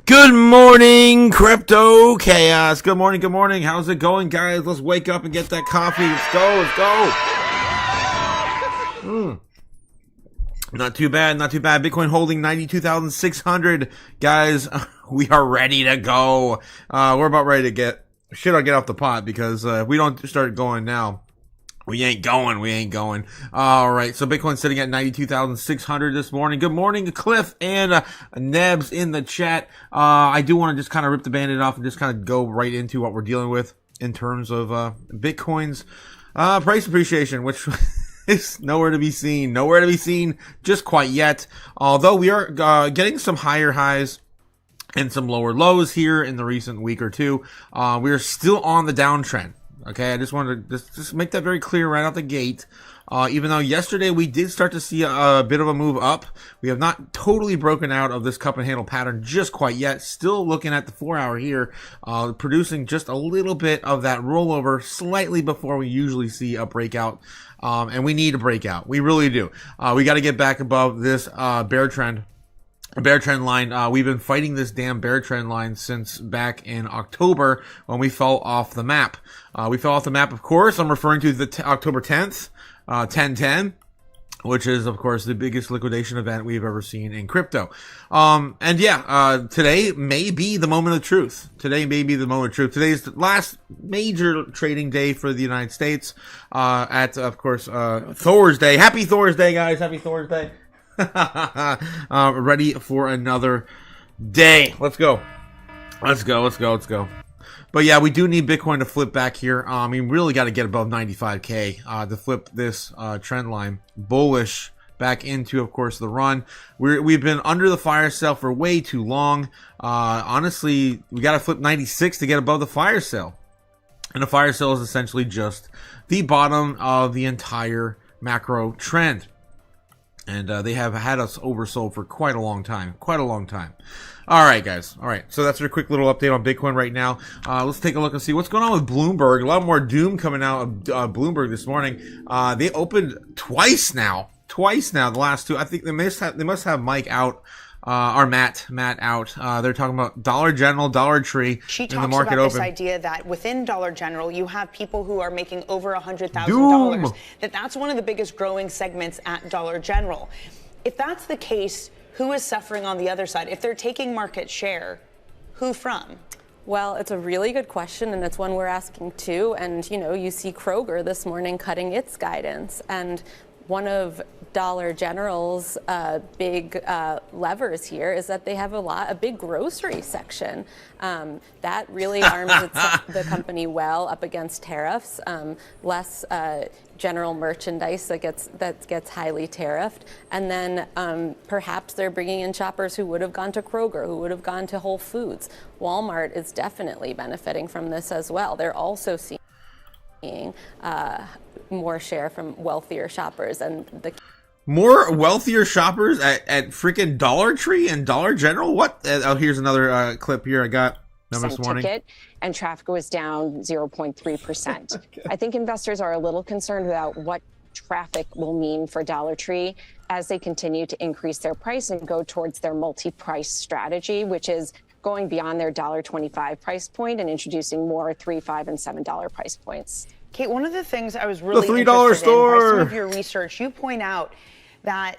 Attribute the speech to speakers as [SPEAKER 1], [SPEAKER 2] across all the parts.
[SPEAKER 1] Good morning, Crypto Chaos. Good morning, good morning. How's it going, guys? Let's wake up and get that coffee. Let's go. Not too bad, not too bad. Bitcoin holding 92,600. Guys, we are ready to go. We're about ready to get off the pot because if we don't start going now, we ain't going. All right. So Bitcoin sitting at 92,600 this morning. Good morning, Cliff and Nebs in the chat. I do want to just kind of rip the Band-Aid off and just kind of go right into what we're dealing with in terms of Bitcoin's price appreciation, which is nowhere to be seen just quite yet. Although we are getting some higher highs and some lower lows here in the recent week or two. We are still on the downtrend. Okay, I just wanted to just make that very clear right out the gate. Even though yesterday we did start to see a bit of a move up, we have not totally broken out of this cup and handle pattern just quite yet. Still looking at the 4-hour here, producing just a little bit of that rollover slightly before we usually see a breakout. And we need a breakout. We really do. We got to get back above this bear trend line. We've been fighting this damn bear trend line since back in October when we fell off the map. We fell off the map, of course. I'm referring to the October 10th, 10/10, which is, of course, the biggest liquidation event we've ever seen in crypto. Today may be the moment of truth. Today's the last major trading day for the United States, of course, Thursday. Happy Thursday, guys. Happy Thursday. Ready for another day. Let's go. But yeah, we do need Bitcoin to flip back here. Really got to get above 95K to flip this trend line bullish back into, of course, the run. We've been under the fire sale for way too long. Honestly, we got to flip 96 to get above the fire sale. And the fire sale is essentially just the bottom of the entire macro trend. And they have had us oversold for quite a long time. All right, guys. All right. So that's a quick little update on Bitcoin right now. Let's take a look and see what's going on with Bloomberg. A lot more doom coming out of Bloomberg this morning. They opened twice now. The last two. I think they must have Mike out. Or Matt out. They're talking about Dollar General, Dollar Tree.
[SPEAKER 2] She
[SPEAKER 1] in the
[SPEAKER 2] talks
[SPEAKER 1] market
[SPEAKER 2] about
[SPEAKER 1] open.
[SPEAKER 2] this idea that within Dollar General, you have people who are making over $100,000. That's one of the biggest growing segments at Dollar General. If that's the case, who is suffering on the other side? If they're taking market share, who from?
[SPEAKER 3] Well, it's a really good question, and it's one we're asking too. And, you see Kroger this morning cutting its guidance. And one of Dollar General's big levers here is that they have a big grocery section. That really arms the company well up against tariffs. Less general merchandise that gets highly tariffed, and then perhaps they're bringing in shoppers who would have gone to Kroger, who would have gone to Whole Foods. Walmart is definitely benefiting from this as well. They're also seeing more share from wealthier shoppers, and
[SPEAKER 1] more wealthier shoppers at freaking Dollar Tree and Dollar General? What? Here's another clip here I got this morning.
[SPEAKER 4] Ticket, and traffic was down 0.3%. Okay. I think investors are a little concerned about what traffic will mean for Dollar Tree as they continue to increase their price and go towards their multi-price strategy, which is going beyond their $1.25 price point and introducing more $3, $5, and $7 price points.
[SPEAKER 2] Kate, one of the things I was really
[SPEAKER 1] $3
[SPEAKER 2] interested
[SPEAKER 1] store.
[SPEAKER 2] in by some of your research, you point out that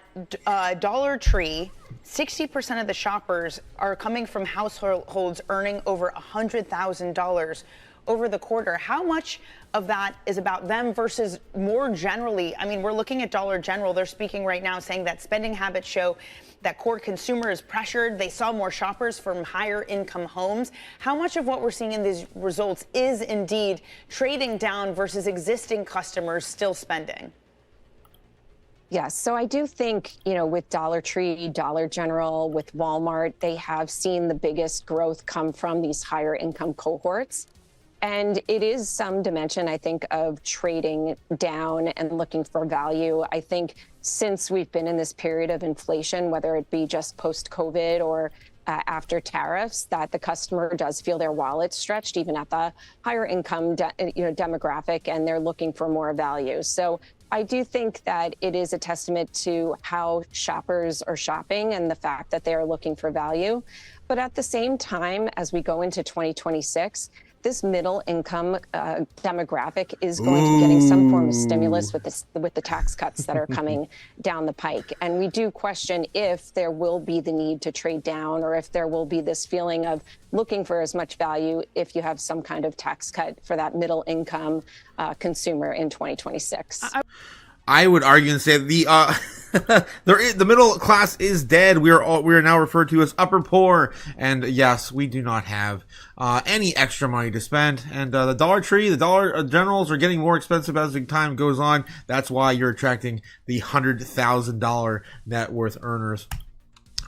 [SPEAKER 2] Dollar Tree, 60% of the shoppers are coming from households earning over $100,000 over the quarter. How much of that is about them versus more generally? We're looking at Dollar General. They're speaking right now saying that spending habits show that core consumer is pressured. They saw more shoppers from higher income homes. How much of what we're seeing in these results is indeed trading down versus existing customers still spending?
[SPEAKER 4] Yes, so I do think, with Dollar Tree, Dollar General, with Walmart, they have seen the biggest growth come from these higher income cohorts. And it is some dimension, I think, of trading down and looking for value. I think since we've been in this period of inflation, whether it be just post-COVID or after tariffs, that the customer does feel their wallet stretched, even at the higher income demographic, and they're looking for more value. So I do think that it is a testament to how shoppers are shopping and the fact that they are looking for value. But at the same time, as we go into 2026, this middle income demographic is going to be getting some form of stimulus with the tax cuts that are coming down the pike. And we do question if there will be the need to trade down, or if there will be this feeling of looking for as much value if you have some kind of tax cut for that middle income consumer in 2026.
[SPEAKER 1] I would argue and say the middle class is dead. We are now referred to as upper poor, and yes, we do not have any extra money to spend. And the Dollar Tree, the Dollar Generals are getting more expensive as the time goes on. That's why you're attracting the $100,000 net worth earners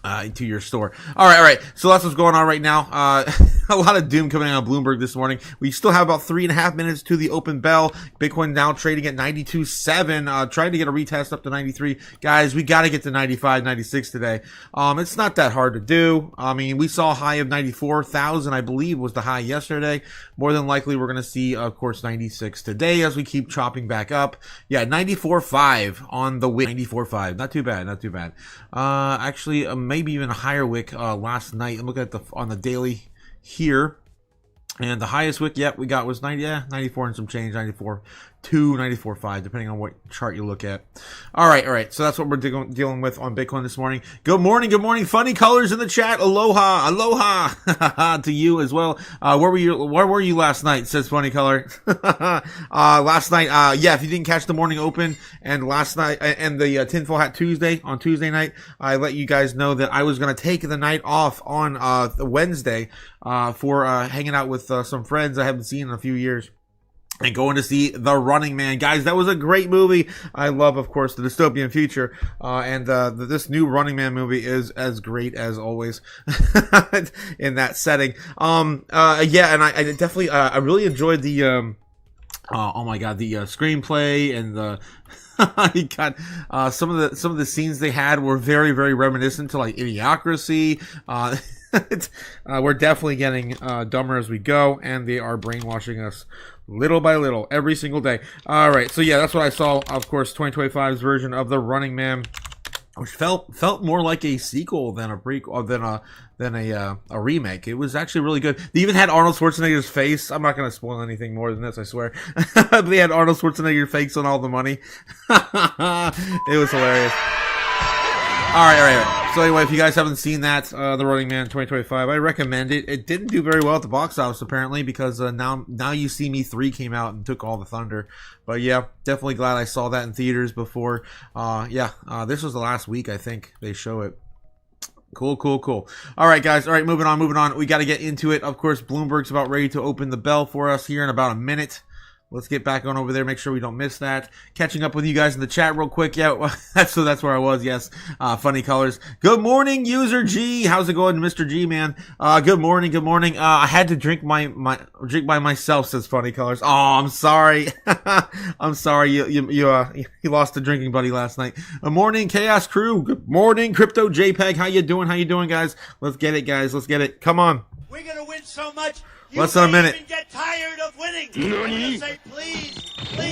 [SPEAKER 1] to your store. All right. So that's what's going on right now. A lot of doom coming out of Bloomberg this morning. We still have about 3.5 minutes to the open bell. Bitcoin now trading at 92.7, trying to get a retest up to 93. Guys, we got to get to 95, 96 today. It's not that hard to do. I mean, we saw a high of 94,000, I believe, was the high yesterday. More than likely, we're going to see, of course, 96 today as we keep chopping back up. Yeah, 94.5 on the wick. 94.5. Not too bad. Actually, maybe even a higher wick last night. I'm looking at on the daily here, and the highest wick we got was 94 and some change, 94.2, 94.5, depending on what chart you look at. All right. So that's what we're dealing with on Bitcoin this morning. Good morning. Funny colors in the chat. Aloha to you as well. Where were you last night? Says Funny Color. Last night, if you didn't catch the morning open and last night and the Tinfoil Hat Tuesday on Tuesday night, I let you guys know that I was going to take the night off on Wednesday for hanging out with some friends I haven't seen in a few years. And going to see The Running Man. Guys, that was a great movie. I love, of course, the dystopian future. And this new Running Man movie is as great as always in that setting. And I definitely, I really enjoyed the, the screenplay and the, you got, some of the scenes they had were very, very reminiscent to like Idiocracy. We're definitely getting dumber as we go, and they are brainwashing us little by little every single day. All right, so yeah, that's what I saw. Of course, 2025's version of The Running Man, which felt more like a sequel than a prequel than a remake. It was actually really good. They even had Arnold Schwarzenegger's face. I'm not going to spoil anything more than this, I swear. But they had Arnold Schwarzenegger's face on all the money. It was hilarious. All right. So anyway, if you guys haven't seen that, The Running Man 2025, I recommend it. It didn't do very well at the box office, apparently, because Now You See Me 3 came out and took all the thunder. But yeah, definitely glad I saw that in theaters before. This was the last week, I think, they show it. Cool. All right, guys. All right, moving on. We got to get into it. Of course, Bloomberg's about ready to open the bell for us here in about a minute. Let's get back on over there, make sure we don't miss that. Catching up with you guys in the chat real quick. Yeah, so that's where I was, yes. Funny colors. Good morning, User G. How's it going, Mr. G, man? Good morning. I had to drink drink by myself, says Funny Colors. Oh, I'm sorry. I'm sorry you lost a drinking buddy last night. Good morning, Chaos Crew. Good morning, Crypto JPEG. How you doing, guys? Let's get it, guys. Let's get it. Come on.
[SPEAKER 5] We're gonna win so much.
[SPEAKER 1] Less than a minute.
[SPEAKER 5] You get tired of winning. You're gonna say, please, too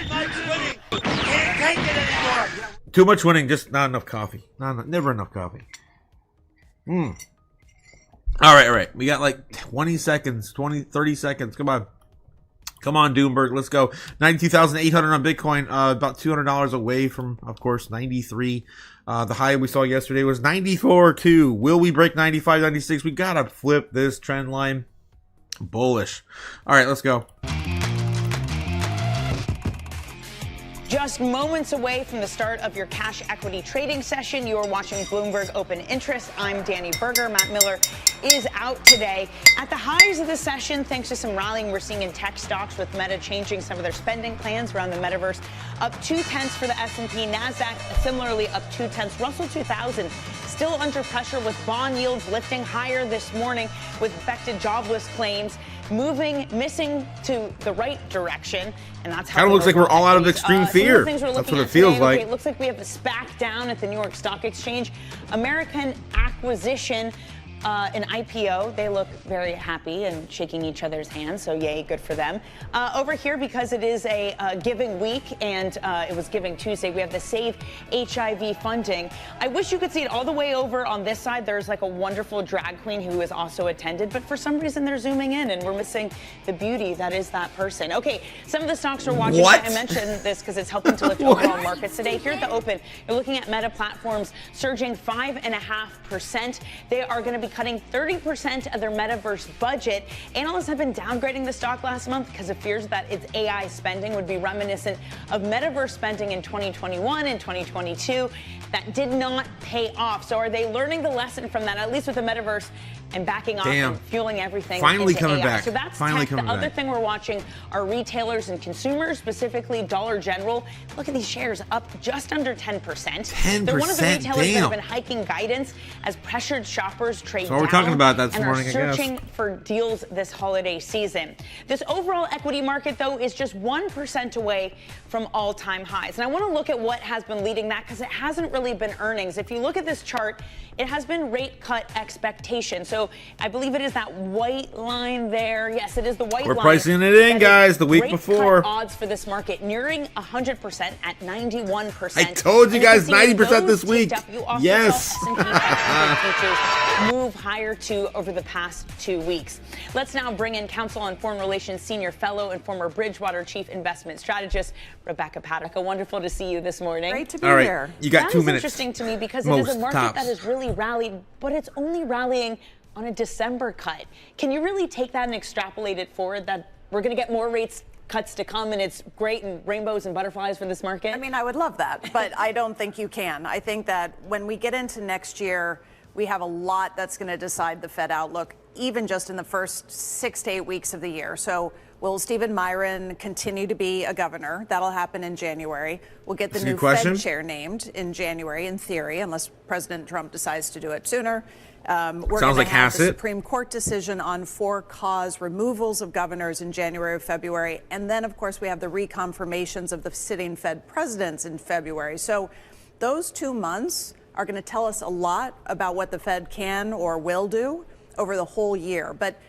[SPEAKER 5] much winning. Can't take it anymore.
[SPEAKER 1] Too much winning, just not enough coffee. Never enough coffee. All right. We got like 30 seconds. Come on, Doomberg. Let's go. 92,800 on Bitcoin. About $200 away from, of course, 93. The high we saw yesterday was 94.2. Will we break 95, 96? We gotta flip this trend line. Bullish. All right, let's go.
[SPEAKER 2] Just moments away from the start of your cash equity trading session, you are watching Bloomberg Open Interest. I'm Danny Berger. Matt Miller is out today. At the highs of the session, thanks to some rallying we're seeing in tech stocks, with Meta changing some of their spending plans around the metaverse, up 0.2 for the S&P. NASDAQ similarly up 0.2. Russell 2000 still under pressure, with bond yields lifting higher this morning, with affected jobless claims missing to the right direction, and that's how
[SPEAKER 1] kind of looks like we're all out of extreme fear. That's what it feels
[SPEAKER 2] today.
[SPEAKER 1] like.
[SPEAKER 2] Okay, it looks like we have a SPAC down at the New York Stock Exchange. American Acquisition an IPO. They look very happy and shaking each other's hands, so yay, good for them. Over here, because it is a giving week and it was Giving Tuesday, we have the Save HIV funding. I wish you could see it all the way over on this side. There's like a wonderful drag queen who is also attended, but for some reason they're zooming in and we're missing the beauty that is that person. Okay, some of the stocks we're watching.
[SPEAKER 1] What?
[SPEAKER 2] I mentioned this because it's helping to lift overall markets today. Here at the open, you're looking at Meta Platforms surging 5.5%. They are going to be cutting 30% of their metaverse budget. Analysts have been downgrading the stock last month because of fears that its AI spending would be reminiscent of metaverse spending in 2021 and 2022. That did not pay off. So are they learning the lesson from that, at least with the metaverse, and backing off and fueling everything
[SPEAKER 1] Finally
[SPEAKER 2] into
[SPEAKER 1] coming
[SPEAKER 2] AI?
[SPEAKER 1] back.
[SPEAKER 2] So that's
[SPEAKER 1] Finally
[SPEAKER 2] tech. The other thing we're watching are retailers and consumers, specifically Dollar General. Look at these shares up just under 10%.
[SPEAKER 1] 10%,
[SPEAKER 2] They're one of the retailers that
[SPEAKER 1] damn.
[SPEAKER 2] have been hiking guidance as pressured shoppers trade
[SPEAKER 1] So we're
[SPEAKER 2] down
[SPEAKER 1] talking about that this
[SPEAKER 2] and
[SPEAKER 1] morning, I
[SPEAKER 2] are
[SPEAKER 1] guess.
[SPEAKER 2] searching for deals this holiday season. This overall equity market, though, is just 1% away from all-time highs. And I want to look at what has been leading that because it hasn't really been earnings. If you look at this chart, it has been rate cut expectation. So I believe it is that white line there. Yes, it is the white line.
[SPEAKER 1] We're pricing it in, guys, the week
[SPEAKER 2] rate
[SPEAKER 1] before.
[SPEAKER 2] Cut odds for this market nearing 100% at 91%.
[SPEAKER 1] I told you
[SPEAKER 2] And
[SPEAKER 1] guys
[SPEAKER 2] can see
[SPEAKER 1] 90% this
[SPEAKER 2] those
[SPEAKER 1] week.
[SPEAKER 2] ticked up. You also
[SPEAKER 1] Yes.
[SPEAKER 2] saw S&P 500 futures move higher too over the past 2 weeks. Let's now bring in Council on Foreign Relations Senior Fellow and former Bridgewater Chief Investment Strategist, Rebecca Paddock. Wonderful to see you this morning.
[SPEAKER 6] Great to be
[SPEAKER 1] All right,
[SPEAKER 6] here.
[SPEAKER 1] you got
[SPEAKER 2] That
[SPEAKER 1] 2
[SPEAKER 2] is
[SPEAKER 1] minutes.
[SPEAKER 2] interesting to me because it
[SPEAKER 1] Most
[SPEAKER 2] is a market
[SPEAKER 1] tops.
[SPEAKER 2] that has really rallied, but it's only rallying on a December cut. Can you really take that and extrapolate it forward that we're going to get more rates cuts to come and it's great and rainbows and butterflies for this market?
[SPEAKER 6] I mean, I would love that, but I don't think you can. I think that when we get into next year, we have a lot that's going to decide the Fed outlook, even just in the first 6 to 8 weeks of the year. So will Stephen Myron continue to be a governor? That'll happen in January. We'll get the
[SPEAKER 1] That's a
[SPEAKER 6] new
[SPEAKER 1] good question.
[SPEAKER 6] Fed chair named in January, in theory, unless President Trump decides to do it sooner. We're
[SPEAKER 1] Sounds
[SPEAKER 6] going
[SPEAKER 1] like
[SPEAKER 6] to have the
[SPEAKER 1] Hassett.
[SPEAKER 6] Supreme Court decision on for-cause removals of governors in January or February. And then, of course, we have the reconfirmations of the sitting Fed presidents in February. So those 2 months are going to tell us a lot about what the Fed can or will do over the whole year. But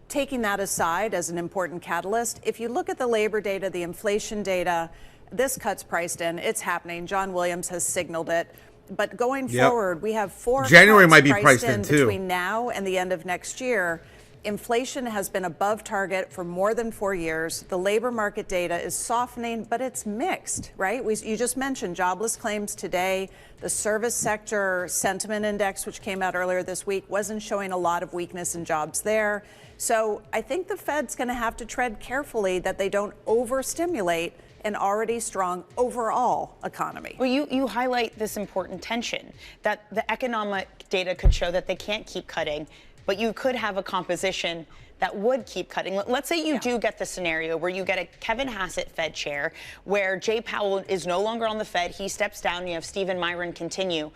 [SPEAKER 6] taking that aside as an important catalyst, if you look at the labor data, the inflation data, this cut's priced in. It's happening. John Williams has signaled it. But going forward, we have 4
[SPEAKER 1] January
[SPEAKER 6] cuts
[SPEAKER 1] might be priced in, too.
[SPEAKER 6] between now and the end of next year. Inflation has been above target for more than 4 years. The labor market data is softening, but it's mixed, right? You just mentioned jobless claims today. The service sector sentiment index, which came out earlier this week, wasn't showing a lot of weakness in jobs there. So I think the Fed's going to have to tread carefully that they don't overstimulate an already strong overall economy.
[SPEAKER 2] Well, you highlight this important tension that the economic data could show that they can't keep cutting, but you could have a composition that would keep cutting. Let's say you do get the scenario where you get a Kevin Hassett Fed chair, where Jay Powell is no longer on the Fed, he steps down, you have Stephen Myron continue.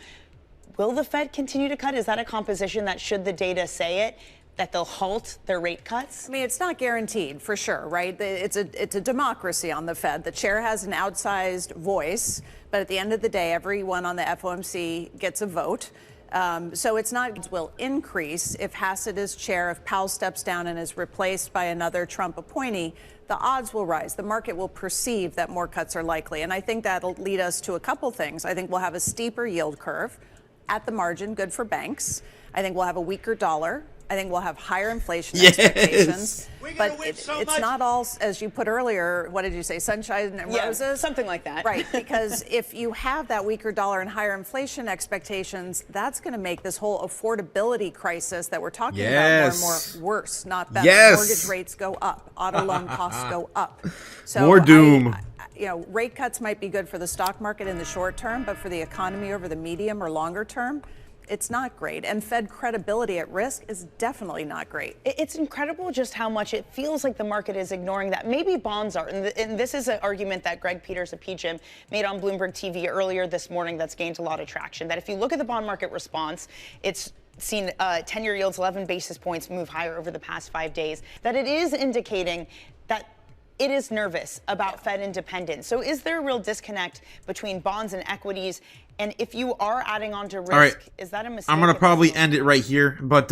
[SPEAKER 2] Will the Fed continue to cut? Is that a composition that, should the data say it, that they'll halt their rate cuts?
[SPEAKER 6] I mean, it's not guaranteed, for sure, right? It's a democracy on the Fed. The chair has an outsized voice, but at the end of the day, everyone on the FOMC gets a vote. So it's not will increase if Hassett is chair, if Powell steps down and is replaced by another Trump appointee, the odds will rise. The market will perceive that more cuts are likely. And I think that'll lead us to a couple things. I think we'll have a steeper yield curve at the margin, good for banks. I think we'll have a weaker dollar. I think we'll have higher inflation expectations.
[SPEAKER 5] We're
[SPEAKER 6] But
[SPEAKER 5] gonna win so
[SPEAKER 6] it's
[SPEAKER 5] much.
[SPEAKER 6] not all, as you put earlier, what did you say, sunshine and roses?
[SPEAKER 2] Something like that.
[SPEAKER 6] Right, because if you have that weaker dollar and higher inflation expectations, that's going to make this whole affordability crisis that we're talking about more and more worse, not better.
[SPEAKER 1] Yes.
[SPEAKER 6] Mortgage rates go up, auto loan costs go up. So
[SPEAKER 1] More doom.
[SPEAKER 6] Rate cuts might be good for the stock market in the short term, but for the economy over the medium or longer term, it's not great. And Fed credibility at risk is definitely not great.
[SPEAKER 2] It's incredible just how much it feels like the market is ignoring that. Maybe bonds are. And this is an argument that Greg Peters of PGIM made on Bloomberg TV earlier this morning that's gained a lot of traction. That if you look at the bond market response, it's seen 10-year yields 11 basis points move higher over the past 5 days. That it is indicating that it is nervous about Fed independence. So is there a real disconnect between bonds and equities? And if you are adding on to risk,
[SPEAKER 1] right,
[SPEAKER 2] is that a mistake?
[SPEAKER 1] I'm going to probably end it right here. But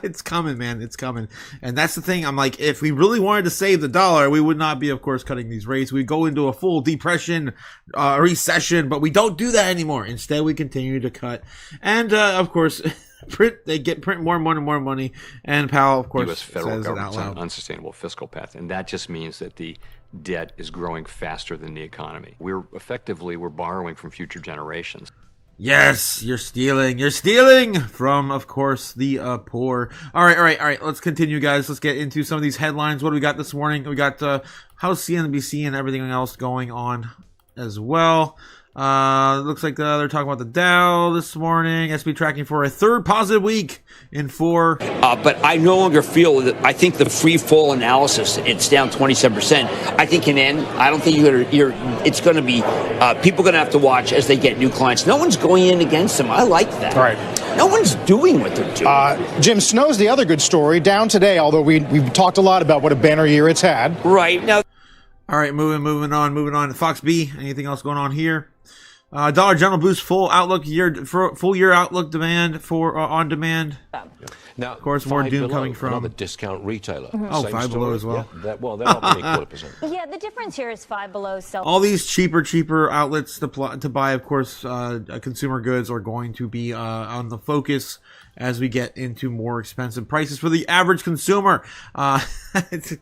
[SPEAKER 1] it's coming, man. It's coming. And that's the thing. I'm like, if we really wanted to save the dollar, we would not be, of course, cutting these rates. We go into a full depression, recession, but we don't do that anymore. Instead, we continue to cut. And, of course, print more money. And Powell, of course,
[SPEAKER 7] U.S. federal
[SPEAKER 1] says it out
[SPEAKER 7] government's on
[SPEAKER 1] loud.
[SPEAKER 7] an unsustainable fiscal path. And that just means that the debt is growing faster than the economy. We're borrowing from future generations.
[SPEAKER 1] Yes, you're stealing from, of course, the poor. All right. Let's continue, guys. Let's get into some of these headlines. What do we got this morning? We got how's CNBC and everything else going on as well. Looks like they're talking about the Dow this morning. S&P tracking for a third positive week in 4.
[SPEAKER 8] But I no longer feel that. I think the free fall analysis, it's down 27%. I think can end. I don't think it's going to be, people are going to have to watch as they get new clients. No one's going in against them. I like that.
[SPEAKER 9] All right.
[SPEAKER 8] No one's doing what they're doing.
[SPEAKER 9] Jim, snow's the other good story. Down today, although we've talked a lot about what a banner year it's had.
[SPEAKER 8] Right. Now.
[SPEAKER 1] All right, moving on. Fox B, anything else going on here? Dollar General boosts full year outlook demand for on demand.
[SPEAKER 10] Now,
[SPEAKER 1] of course, more doom coming from
[SPEAKER 10] another discount retailer.
[SPEAKER 1] Oh, Five Below as well.
[SPEAKER 10] Yeah, they're not only 0.25%.
[SPEAKER 11] Yeah, the difference here is Five Below sells.
[SPEAKER 1] All these cheaper outlets to buy, of course, consumer goods are going to be on the focus as we get into more expensive prices for the average consumer. I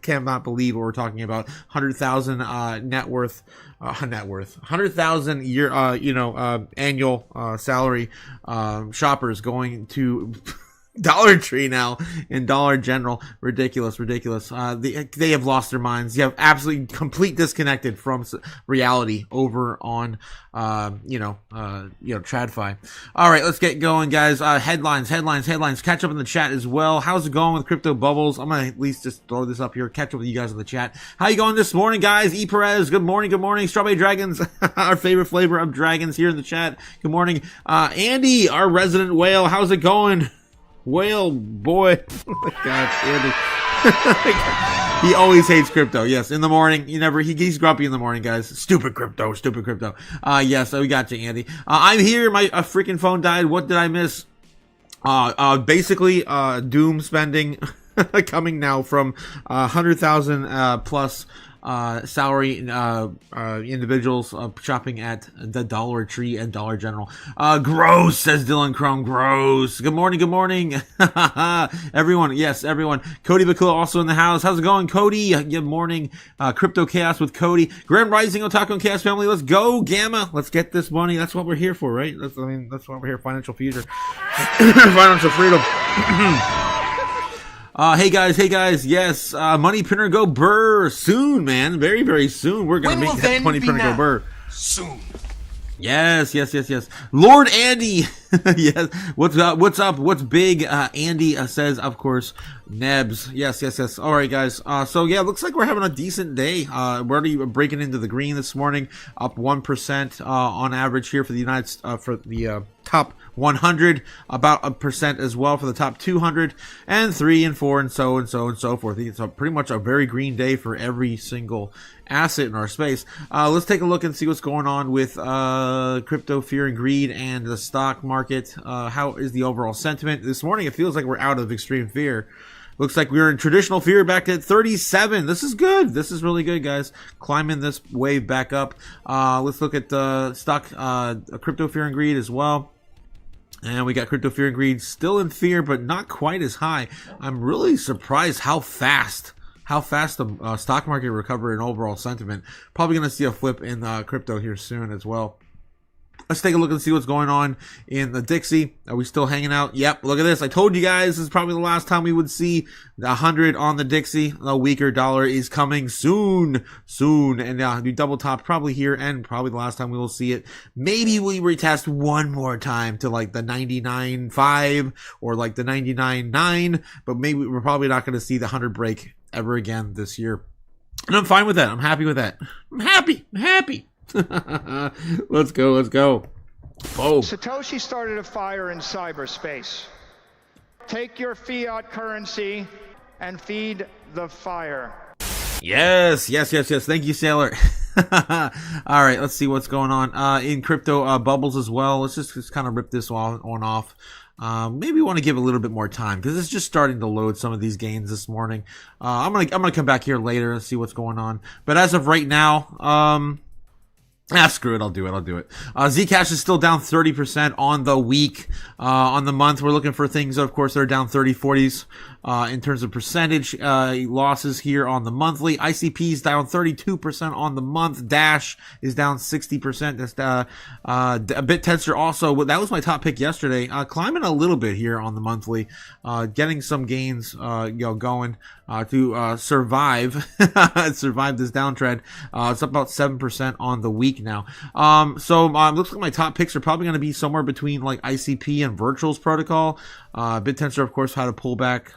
[SPEAKER 1] cannot believe what we're talking about. 100,000 net worth, 100,000 year, annual salary shoppers going to Dollar Tree now and Dollar General. Ridiculous. They have lost their minds. You have absolutely complete disconnected from reality over on, TradFi. All right, let's get going, guys. Headlines. Catch up in the chat as well. How's it going with crypto bubbles? I'm going to at least just throw this up here. Catch up with you guys in the chat. How you going this morning, guys? E. Perez, good morning. Strawberry Dragons, our favorite flavor of dragons here in the chat. Good morning. Andy, our resident whale. How's it going? Whale boy. Oh my God, Andy. He always hates crypto. Yes, in the morning. He's grumpy in the morning, guys. Stupid crypto. Yes, we got you, Andy. I'm here. My freaking phone died. What did I miss? Basically, doom spending coming now from 100,000 plus salary individuals shopping at the Dollar Tree and Dollar General. Gross, says Dylan Chrome. Gross. Good morning. Everyone. Yes, everyone. Cody Bakula also in the house. How's it going, Cody? Good morning. Crypto Chaos with Cody. Grand Rising Otaku and Chaos family. Let's go, Gamma. Let's get this money. That's what we're here for, right? That's what we're here. Financial future. Financial freedom. Hey guys, yes, Money Pinner Go Burr soon, man, very, very soon. We're gonna make that Money Pinner Go Burr
[SPEAKER 5] soon.
[SPEAKER 1] Yes. Lord Andy, yes. What's up? What's big? Andy says, of course, Nebs. Yes. All right, guys. So yeah, looks like we're having a decent day. We're already breaking into the green this morning, up 1% on average here for the top 100, about 1% as well for the top 200, and 3 and 4 and so forth. It's pretty much a very green day for every single asset in our space. Let's take a look and see what's going on with crypto fear and greed and the stock market. How is the overall sentiment this morning? It feels like we're out of extreme fear. Looks like we're in traditional fear back at 37. This is good. This is really good, guys. Climbing this wave back up. Let's look at the stock, crypto fear and greed as well. And we got crypto fear and greed still in fear, but not quite as high. I'm really surprised how fast the stock market recovered and overall sentiment. Probably going to see a flip in crypto here soon as well. Let's take a look and see what's going on in the Dixie. Are we still hanging out? Yep, look at this. I told you guys this is probably the last time we would see the 100 on the Dixie. The weaker dollar is coming soon. And we double top probably here and probably the last time we will see it. Maybe we retest one more time to like the 99.5 or like the 99.9, but maybe we're probably not going to see the 100 break ever again this year. And I'm fine with that. I'm happy with that. I'm happy. Let's go. Oh.
[SPEAKER 12] Satoshi started a fire in cyberspace. Take your fiat currency and feed the fire.
[SPEAKER 1] Yes. Thank you, Sailor. All right, let's see what's going on in crypto bubbles as well. Let's just kind of rip this one off. Maybe we want to give a little bit more time because it's just starting to load some of these gains this morning. I'm gonna come back here later and see what's going on. But as of right now, screw it. I'll do it. Zcash is still down 30% on the week. On the month, we're looking for things, of course, that are down 30, 40s. In terms of percentage, losses here on the monthly. ICP is down 32% on the month. Dash is down 60%. That's, a bit tensor also. That was my top pick yesterday. Climbing a little bit here on the monthly. Getting some gains, going, to, survive this downtrend. It's up about 7% on the week now. Looks like my top picks are probably going to be somewhere between like ICP and Virtuals protocol. BitTensor, of course, had a pullback.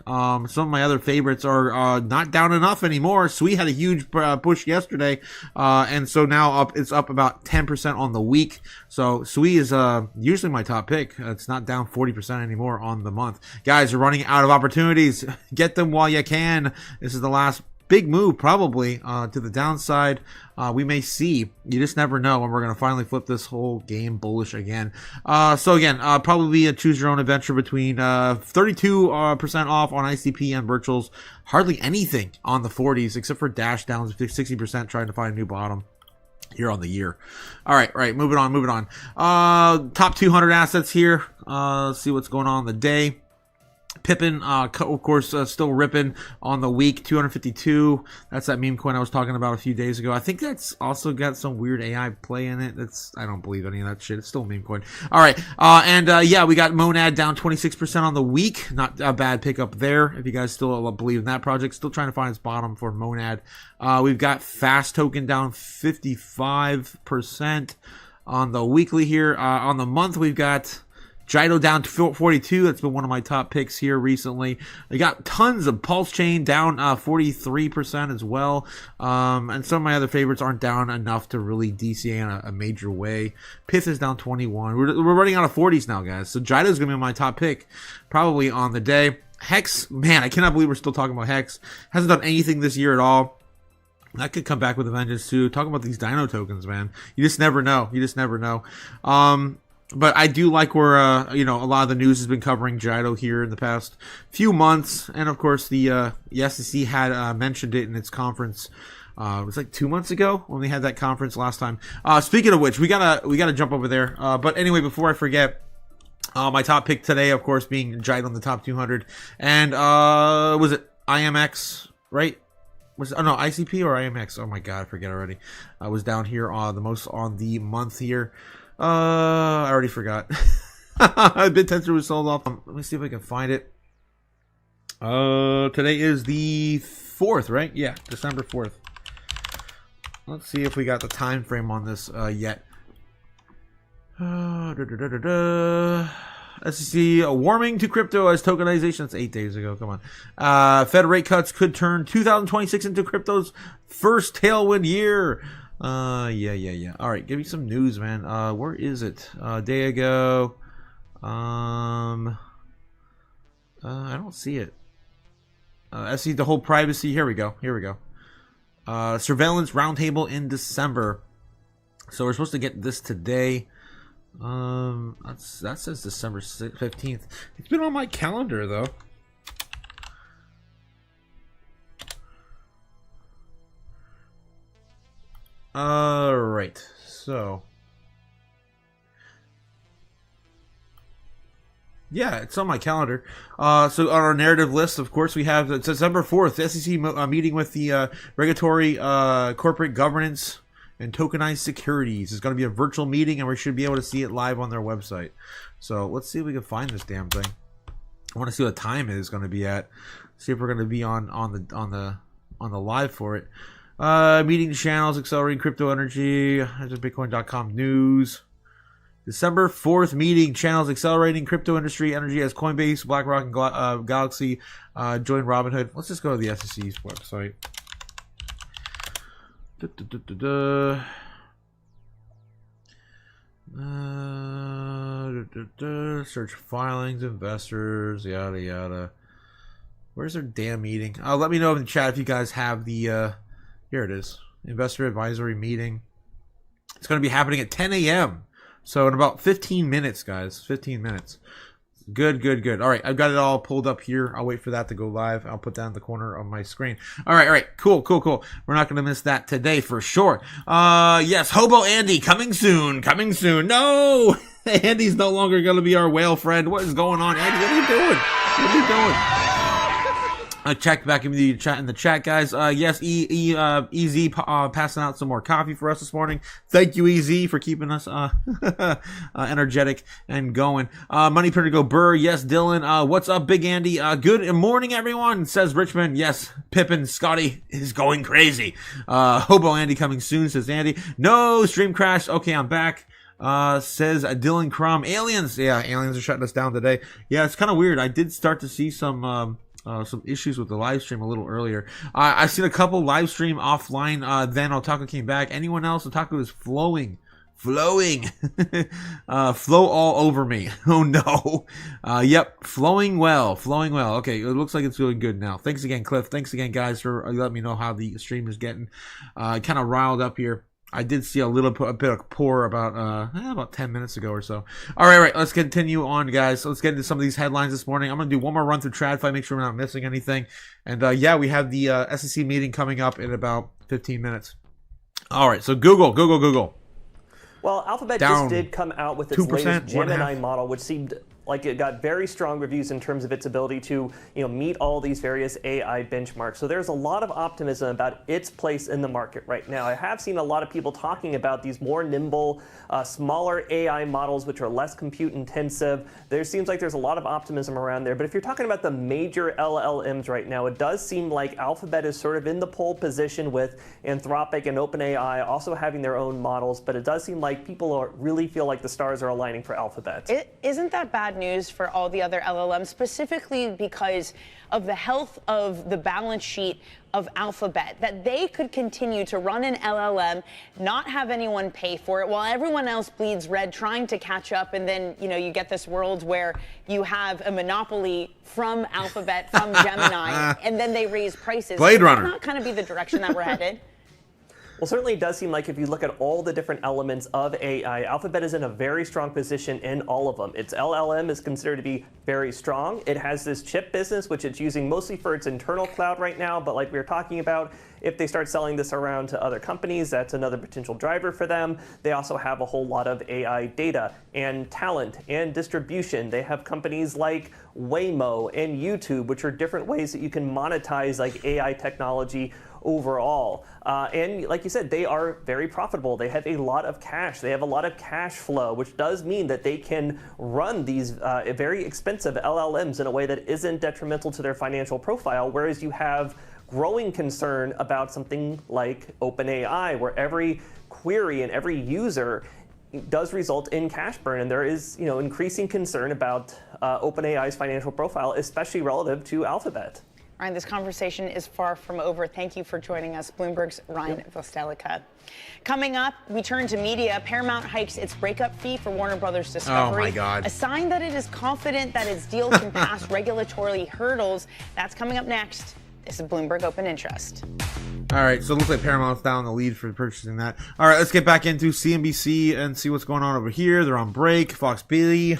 [SPEAKER 1] Some of my other favorites are not down enough anymore. Sui had a huge push yesterday, and so now it's up about 10% on the week. So Sui is usually my top pick. It's not down 40% anymore on the month. Guys, you're running out of opportunities. Get them while you can. This is the last big move probably to the downside. We may see. You just never know when we're going to finally flip this whole game bullish again. Probably a choose your own adventure between 32% off on ICP and virtuals. Hardly anything on the 40s except for Dash down 60% trying to find a new bottom here on the year. All right, moving on. Top 200 assets here. Let's see what's going on the day. Pippin, of course, still ripping on the week, 252. That's that meme coin I was talking about a few days ago. I think that's also got some weird AI play in it. I don't believe any of that shit. It's still a meme coin. All right. We got Monad down 26% on the week. Not a bad pickup there. If you guys still believe in that project, still trying to find its bottom for Monad. We've got Fast Token down 55% on the weekly here. On the month, we've got Jido down to 42. That's been one of my top picks here recently. I got tons of Pulse Chain down 43% as well. And some of my other favorites aren't down enough to really DCA in a major way. Pith is down 21. We're running out of 40s now, guys. So Jido is going to be my top pick probably on the day. Hex, man, I cannot believe we're still talking about Hex. Hasn't done anything this year at all. That could come back with a vengeance too. Talking about these Dino tokens, man. You just never know. But I do like where, a lot of the news has been covering Jido here in the past few months. And of course, the SEC had mentioned it in its conference. It was like 2 months ago when we had that conference last time. Speaking of which, we gotta jump over there. But anyway, before I forget, my top pick today, of course, being Jido on the top 200. And, was it IMX, right? ICP or IMX? Oh my God, I forget already. I was down here the most on the month here. I already forgot. BitTensor was sold off. Let me see if I can find it. Today is the 4th, right? Yeah, December 4th. Let's see if we got the time frame on this yet. SEC warming to crypto as tokenization. That's 8 days ago. Come on. Fed rate cuts could turn 2026 into crypto's first tailwind year. Yeah. All right, give me some news, man. Where is it? A day ago. I don't see it. SE the whole privacy. Here we go. Surveillance roundtable in December. So we're supposed to get this today. That says December 15th. It's been on my calendar though. Alright, so yeah, it's on my calendar. So on our narrative list, of course, we have December 4th, SEC meeting with the regulatory corporate governance and tokenized securities. It's going to be a virtual meeting, and we should be able to see it live on their website. So let's see if we can find this damn thing. I want to see what time it is going to be at. See if we're going to be on the live for it. Meeting channels, accelerating crypto energy. Bitcoin.com news. December 4th meeting, channels accelerating crypto industry energy as Coinbase, BlackRock, and Galaxy join Robinhood. Let's just go to the SEC's website. Search filings, investors, yada yada. Where's their damn meeting? Let me know in the chat if you guys have the Here it is. Investor advisory meeting. It's going to be happening at 10 a.m. So in about 15 minutes, guys. 15 minutes. Good, good, good. All right, I've got it all pulled up here. I'll wait for that to go live. I'll put that in the corner of my screen. All right, cool, cool, cool. We're not going to miss that today for sure. Yes, Hobo Andy, coming soon, coming soon. No, Andy's no longer going to be our whale friend. What is going on, Andy? What are you doing? What are you doing? I checked back in the chat, guys. Yes, EZ passing out some more coffee for us this morning. Thank you, EZ, for keeping us energetic and going. Money Printer Go Burr. Yes, Dylan. What's up, Big Andy? Good morning, everyone, says Richmond. Yes, Pippin Scotty is going crazy. Hobo Andy coming soon, says Andy. No, stream crash. Okay, I'm back. Says Dylan Crum. Aliens. Yeah, aliens are shutting us down today. Yeah, it's kind of weird. I did start to see some issues with the live stream a little earlier. I've seen a couple live stream offline. Then Otaku came back. Anyone else? Otaku is flowing, flow all over me. Oh no. Yep, flowing well. Okay, it looks like it's doing good now. Thanks again, Cliff. Thanks again, guys, for letting me know how the stream is getting. Kind of riled up here. I did see a bit of pour about 10 minutes ago or so. All right, let's continue on, guys. Let's get into some of these headlines this morning. I'm going to do one more run through TradFi, make sure we're not missing anything. And yeah, we have the SEC meeting coming up in about 15 minutes. All right, so Google.
[SPEAKER 13] Well, Alphabet
[SPEAKER 1] Down
[SPEAKER 13] just did come out with its
[SPEAKER 1] 2%,
[SPEAKER 13] latest Gemini model, which seemed like it got very strong reviews in terms of its ability to, meet all these various AI benchmarks. So there's a lot of optimism about its place in the market right now. I have seen a lot of people talking about these more nimble, smaller AI models, which are less compute intensive. There seems like there's a lot of optimism around there. But if you're talking about the major LLMs right now, it does seem like Alphabet is sort of in the pole position with Anthropic and OpenAI also having their own models. But it does seem like people really feel like the stars are aligning for Alphabet.
[SPEAKER 2] Isn't that bad news for all the other LLMs, specifically because of the health of the balance sheet of Alphabet, that they could continue to run an LLM, not have anyone pay for it, while everyone else bleeds red trying to catch up, and then you get this world where you have a monopoly from Alphabet, from Gemini, and then they raise prices.
[SPEAKER 1] Blade Runner.
[SPEAKER 2] Does that not kind of be the direction that we're headed?
[SPEAKER 13] Well, certainly it does seem like if you look at all the different elements of AI, Alphabet is in a very strong position in all of them. Its LLM is considered to be very strong. It has this chip business, which it's using mostly for its internal cloud right now. But like we were talking about, if they start selling this around to other companies, that's another potential driver for them. They also have a whole lot of AI data and talent and distribution. They have companies like Waymo and YouTube, which are different ways that you can monetize like AI technology overall. And like you said, they are very profitable. They have a lot of cash. They have a lot of cash flow, which does mean that they can run these very expensive LLMs in a way that isn't detrimental to their financial profile, whereas you have growing concern about something like OpenAI, where every query and every user does result in cash burn, and there is increasing concern about OpenAI's financial profile, especially relative to Alphabet.
[SPEAKER 2] Ryan, this conversation is far from over. Thank you for joining us. Bloomberg's Ryan Vostelica. Coming up, we turn to media. Paramount hikes its breakup fee for Warner Brothers Discovery.
[SPEAKER 1] Oh my God.
[SPEAKER 2] A sign that it is confident that its deal can pass regulatory hurdles. That's coming up next. This is Bloomberg Open Interest.
[SPEAKER 1] All right, so it looks like Paramount's down the lead for purchasing that. All right, let's get back into CNBC and see what's going on over here. They're on break. Fox Billy.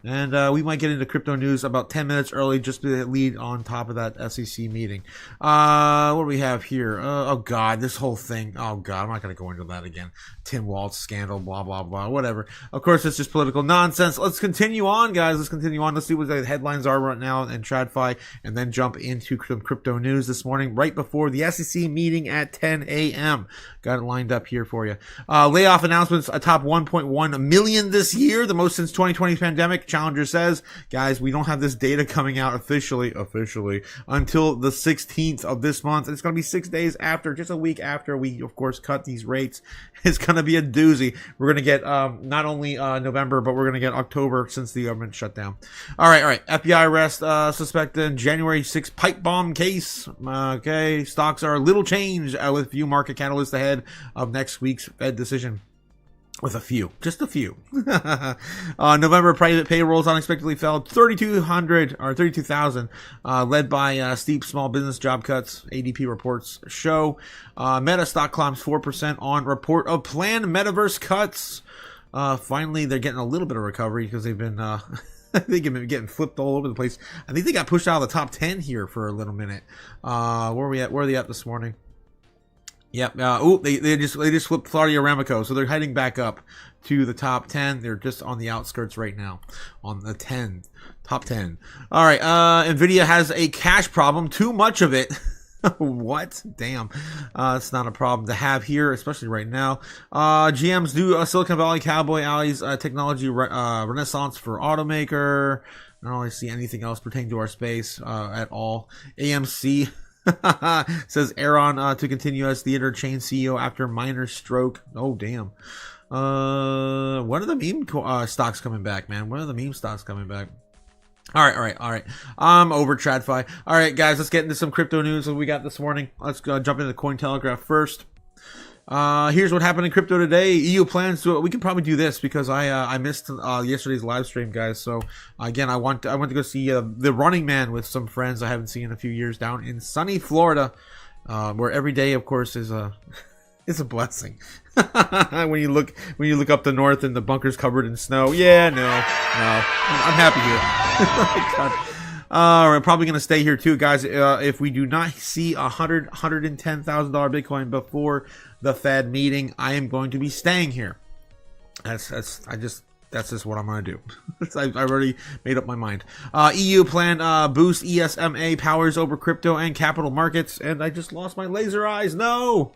[SPEAKER 1] And we might get into crypto news about 10 minutes early, just to lead on top of that SEC meeting. What do we have here? Oh, God, this whole thing. Oh, God, I'm not going to go into that again. Tim Walz scandal, blah, blah, blah, whatever. Of course, it's just political nonsense. Let's continue on, guys. Let's continue on. Let's see what the headlines are right now in TradFi, and then jump into some crypto news this morning, right before the SEC meeting at 10 a.m. Got it lined up here for you. Layoff announcements atop 1.1 million this year, the most since 2020 pandemic. Challenger says, guys, we don't have this data coming out officially until the 16th of this month. It's going to be 6 days after, just a week after we, of course, cut these rates. It's going to be a doozy. We're going to get not only November, but we're going to get October since the government shut down. All right. FBI arrest suspected January 6th pipe bomb case. Okay, stocks are a little changed with few market catalysts ahead of next week's Fed decision. With just a few. November private payrolls unexpectedly fell 32,000, led by steep small business job cuts. ADP reports show. Meta stock climbs 4% on report of planned metaverse cuts. Finally, they're getting a little bit of recovery because they've been, they've been getting flipped all over the place. I think they got pushed out of the top 10 here for a little minute. Where are we at? Where are they at this morning? Yep. They just flipped Claudia Ramico, so they're heading back up to the top 10. They're just on the outskirts right now, on the top 10. All right. Nvidia has a cash problem. Too much of it. What? Damn. It's not a problem to have here, especially right now. GM's do Silicon Valley Cowboy Alley's technology renaissance for automaker. I don't really see anything else pertaining to our space at all. AMC. Says Aaron to continue as theater chain CEO after minor stroke. Oh, damn. When are the meme stocks coming back, man? When are the meme stocks coming back? All right. I'm over TradFi. All right, guys, let's get into some crypto news that we got this morning. Let's jump into Cointelegraph first. Here's what happened in crypto today. EU plans to, we can probably do this because I missed yesterday's live stream, guys. So again, I went to go see the Running Man with some friends I haven't seen in a few years down in sunny Florida, where every day, of course, is a a blessing. when you look up the north and the bunker's covered in snow. Yeah, no, I'm happy here. We're probably going to stay here too, guys. If we do not see $110,000 Bitcoin before the Fed meeting, I am going to be staying here. That's just what I'm going to do. I've already made up my mind. EU plan boost ESMA powers over crypto and capital markets, and I just lost my laser eyes. No.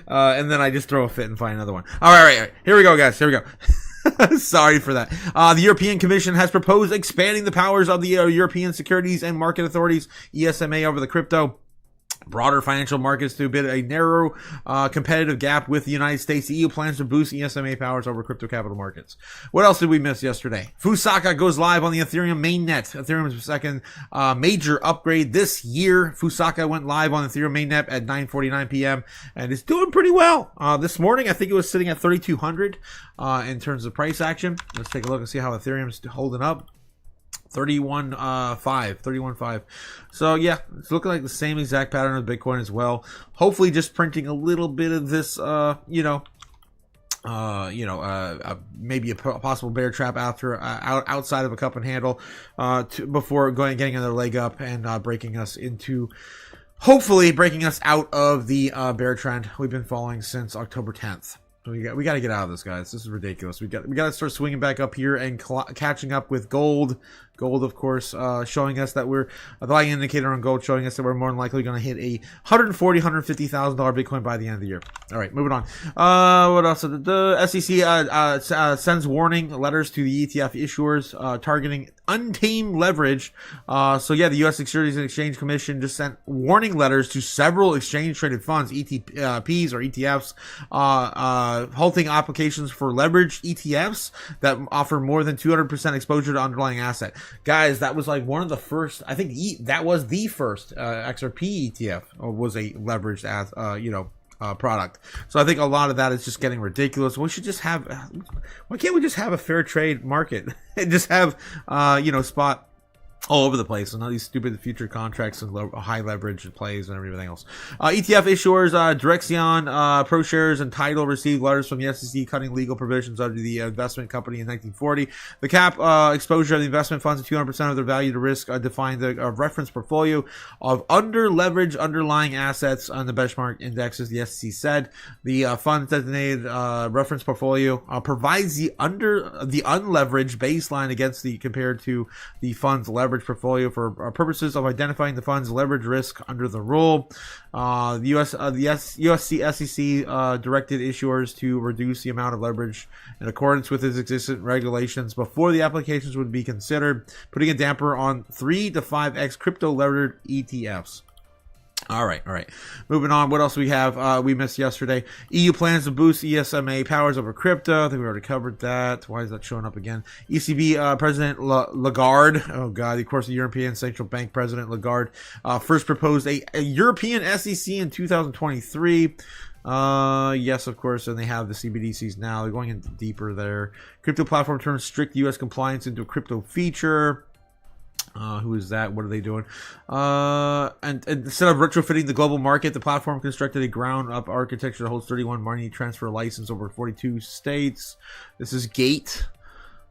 [SPEAKER 1] And then I just throw a fit and find another one. All right. Here we go, guys. Here we go. Sorry for that. The European Commission has proposed expanding the powers of the European Securities and Market Authorities, ESMA, over the crypto broader financial markets to bid a narrow competitive gap with the United States. The EU plans to boost ESMA powers over crypto capital markets. What else did we miss yesterday? Fusaka goes live on the Ethereum mainnet. Ethereum's second major upgrade this year. Fusaka went live on Ethereum mainnet at 9:49 p.m. and it's doing pretty well. This morning, I think it was sitting at 3,200 in terms of price action. Let's take a look and see how Ethereum's holding up. 31.5. So yeah, it's looking like the same exact pattern of Bitcoin as well. Hopefully just printing a little bit of this, maybe a possible bear trap after outside of a cup and handle, before getting another leg up and breaking us out of the bear trend we've been following since October 10th. So we got to get out of this, guys. This is ridiculous. We got to start swinging back up here and catching up with gold. Gold, of course, showing us that the lagging indicator on gold showing us that we're more than likely going to hit a $140,000, $150,000 Bitcoin by the end of the year. All right, moving on. What else? The SEC sends warning letters to the ETF issuers targeting untamed leverage. So yeah, the U.S. Securities and Exchange Commission just sent warning letters to several exchange-traded funds, ETPs or ETFs, halting applications for leveraged ETFs that offer more than 200% exposure to underlying asset. Guys, that was like one of the first, I think that was the first XRP ETF was a leveraged product. So I think a lot of that is just getting ridiculous. We should just why can't we just have a fair trade market and just have, spot all over the place, and all these stupid future contracts and high leverage plays and everything else. ETF issuers, Direxion, ProShares, and Tidal received letters from the SEC cutting legal provisions under the investment company in 1940. The cap exposure of the investment funds to 200% of their value to risk defined the reference portfolio of under-leveraged underlying assets on the benchmark indexes, the SEC said. The fund's designated reference portfolio provides the unleveraged baseline compared to the fund's leverage leverage portfolio for purposes of identifying the fund's leverage risk under the rule. The USC SEC directed issuers to reduce the amount of leverage in accordance with its existing regulations before the applications would be considered, putting a damper on 3 to 5x crypto levered ETFs. All right. Moving on. What else we have? We missed yesterday. EU plans to boost ESMA powers over crypto. I think we already covered that. Why is that showing up again? ECB President Lagarde. Oh God, of course, the European Central Bank President Lagarde first proposed a European SEC in 2023. Yes, of course, and they have the CBDCs now. They're going in deeper there. Crypto platform turns strict U.S. compliance into a crypto feature. Who is that? What are they doing? And instead of retrofitting the global market, the platform constructed a ground-up architecture that holds 31 money transfer license over 42 states. This is Gate.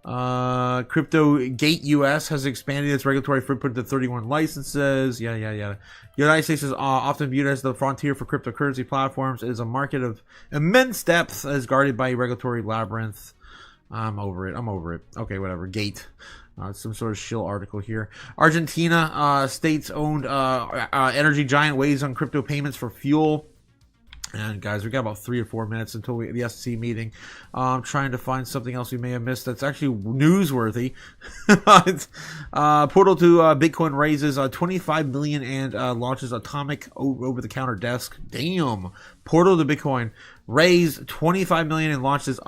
[SPEAKER 1] Crypto Gate US has expanded its regulatory footprint to 31 licenses. Yeah. The United States is often viewed as the frontier for cryptocurrency platforms. It is a market of immense depth as guarded by a regulatory labyrinth. I'm over it. Okay, whatever. Gate. Some sort of shill article here. Argentina, states-owned energy giant weighs on crypto payments for fuel. And guys, we got about 3 or 4 minutes until the SEC meeting. I'm trying to find something else we may have missed that's actually newsworthy. Portal to Bitcoin raises $25 million and launches atomic over-the-counter desk. Damn. Portal to Bitcoin raised $25 million and launches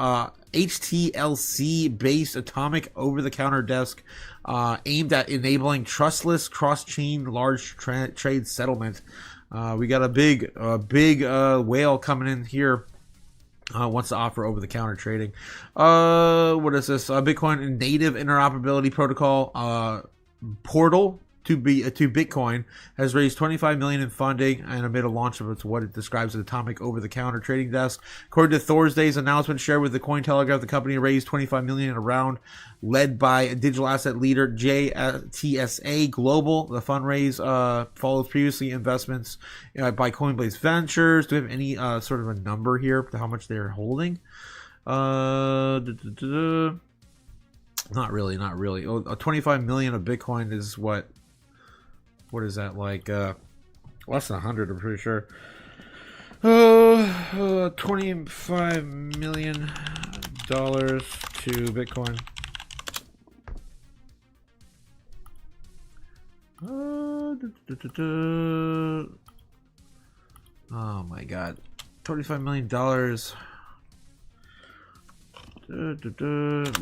[SPEAKER 1] HTLC-based atomic over-the-counter desk aimed at enabling trustless cross-chain large trade settlement. We got a big whale coming in here. Wants to offer over-the-counter trading. What is this? Bitcoin native interoperability protocol portal to Bitcoin has raised $25 million in funding and amid a launch of what it describes as atomic over-the-counter trading desk. According to Thursday's announcement shared with the Cointelegraph, the company raised $25 million in a round led by digital asset leader JTSA Global. The fundraise follows previously investments by Coinbase Ventures. Do we have any sort of a number here to how much they're holding? Not really. Oh, 25 million of Bitcoin is what is that, like less than 100, I'm pretty sure. $25 million to Bitcoin. Oh my God, $25 million.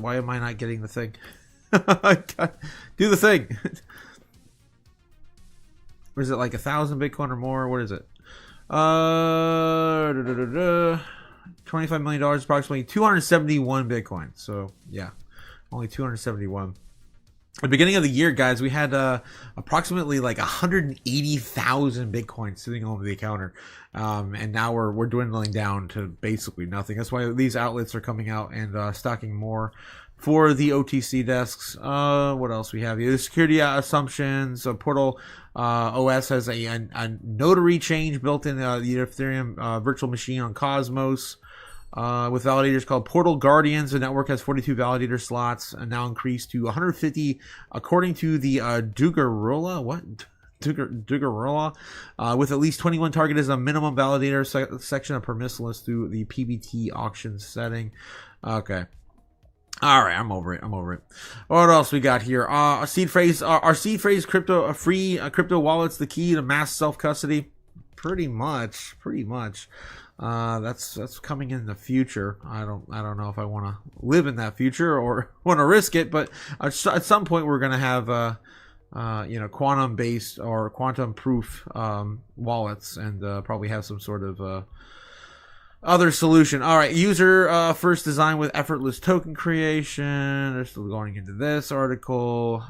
[SPEAKER 1] Why am I not getting the thing? Do the thing. Or is it like 1,000 Bitcoin or more? What is it? $25 million, approximately 271 Bitcoin. So yeah, only 271. At the beginning of the year, guys, we had approximately like 180,000 Bitcoin sitting over the counter, and now we're dwindling down to basically nothing. That's why these outlets are coming out and stocking more for the OTC desks. What else we have here? The security assumptions. Portal OS has a notary change built in the Ethereum virtual machine on Cosmos. With validators called Portal Guardians, the network has 42 validator slots and now increased to 150 according to the Dugarola. With at least 21 targeted as a minimum validator section of permissionless through the PBT auction setting. Okay. All right, I'm over it. What else we got here? Our seed phrase crypto free crypto wallets the key to mass self custody. Pretty much. That's coming in the future. I don't know if I want to live in that future or want to risk it, but at some point we're going to have quantum based or quantum proof wallets and probably have some sort of other solution. All right, user first design with effortless token creation. They're still going into this article.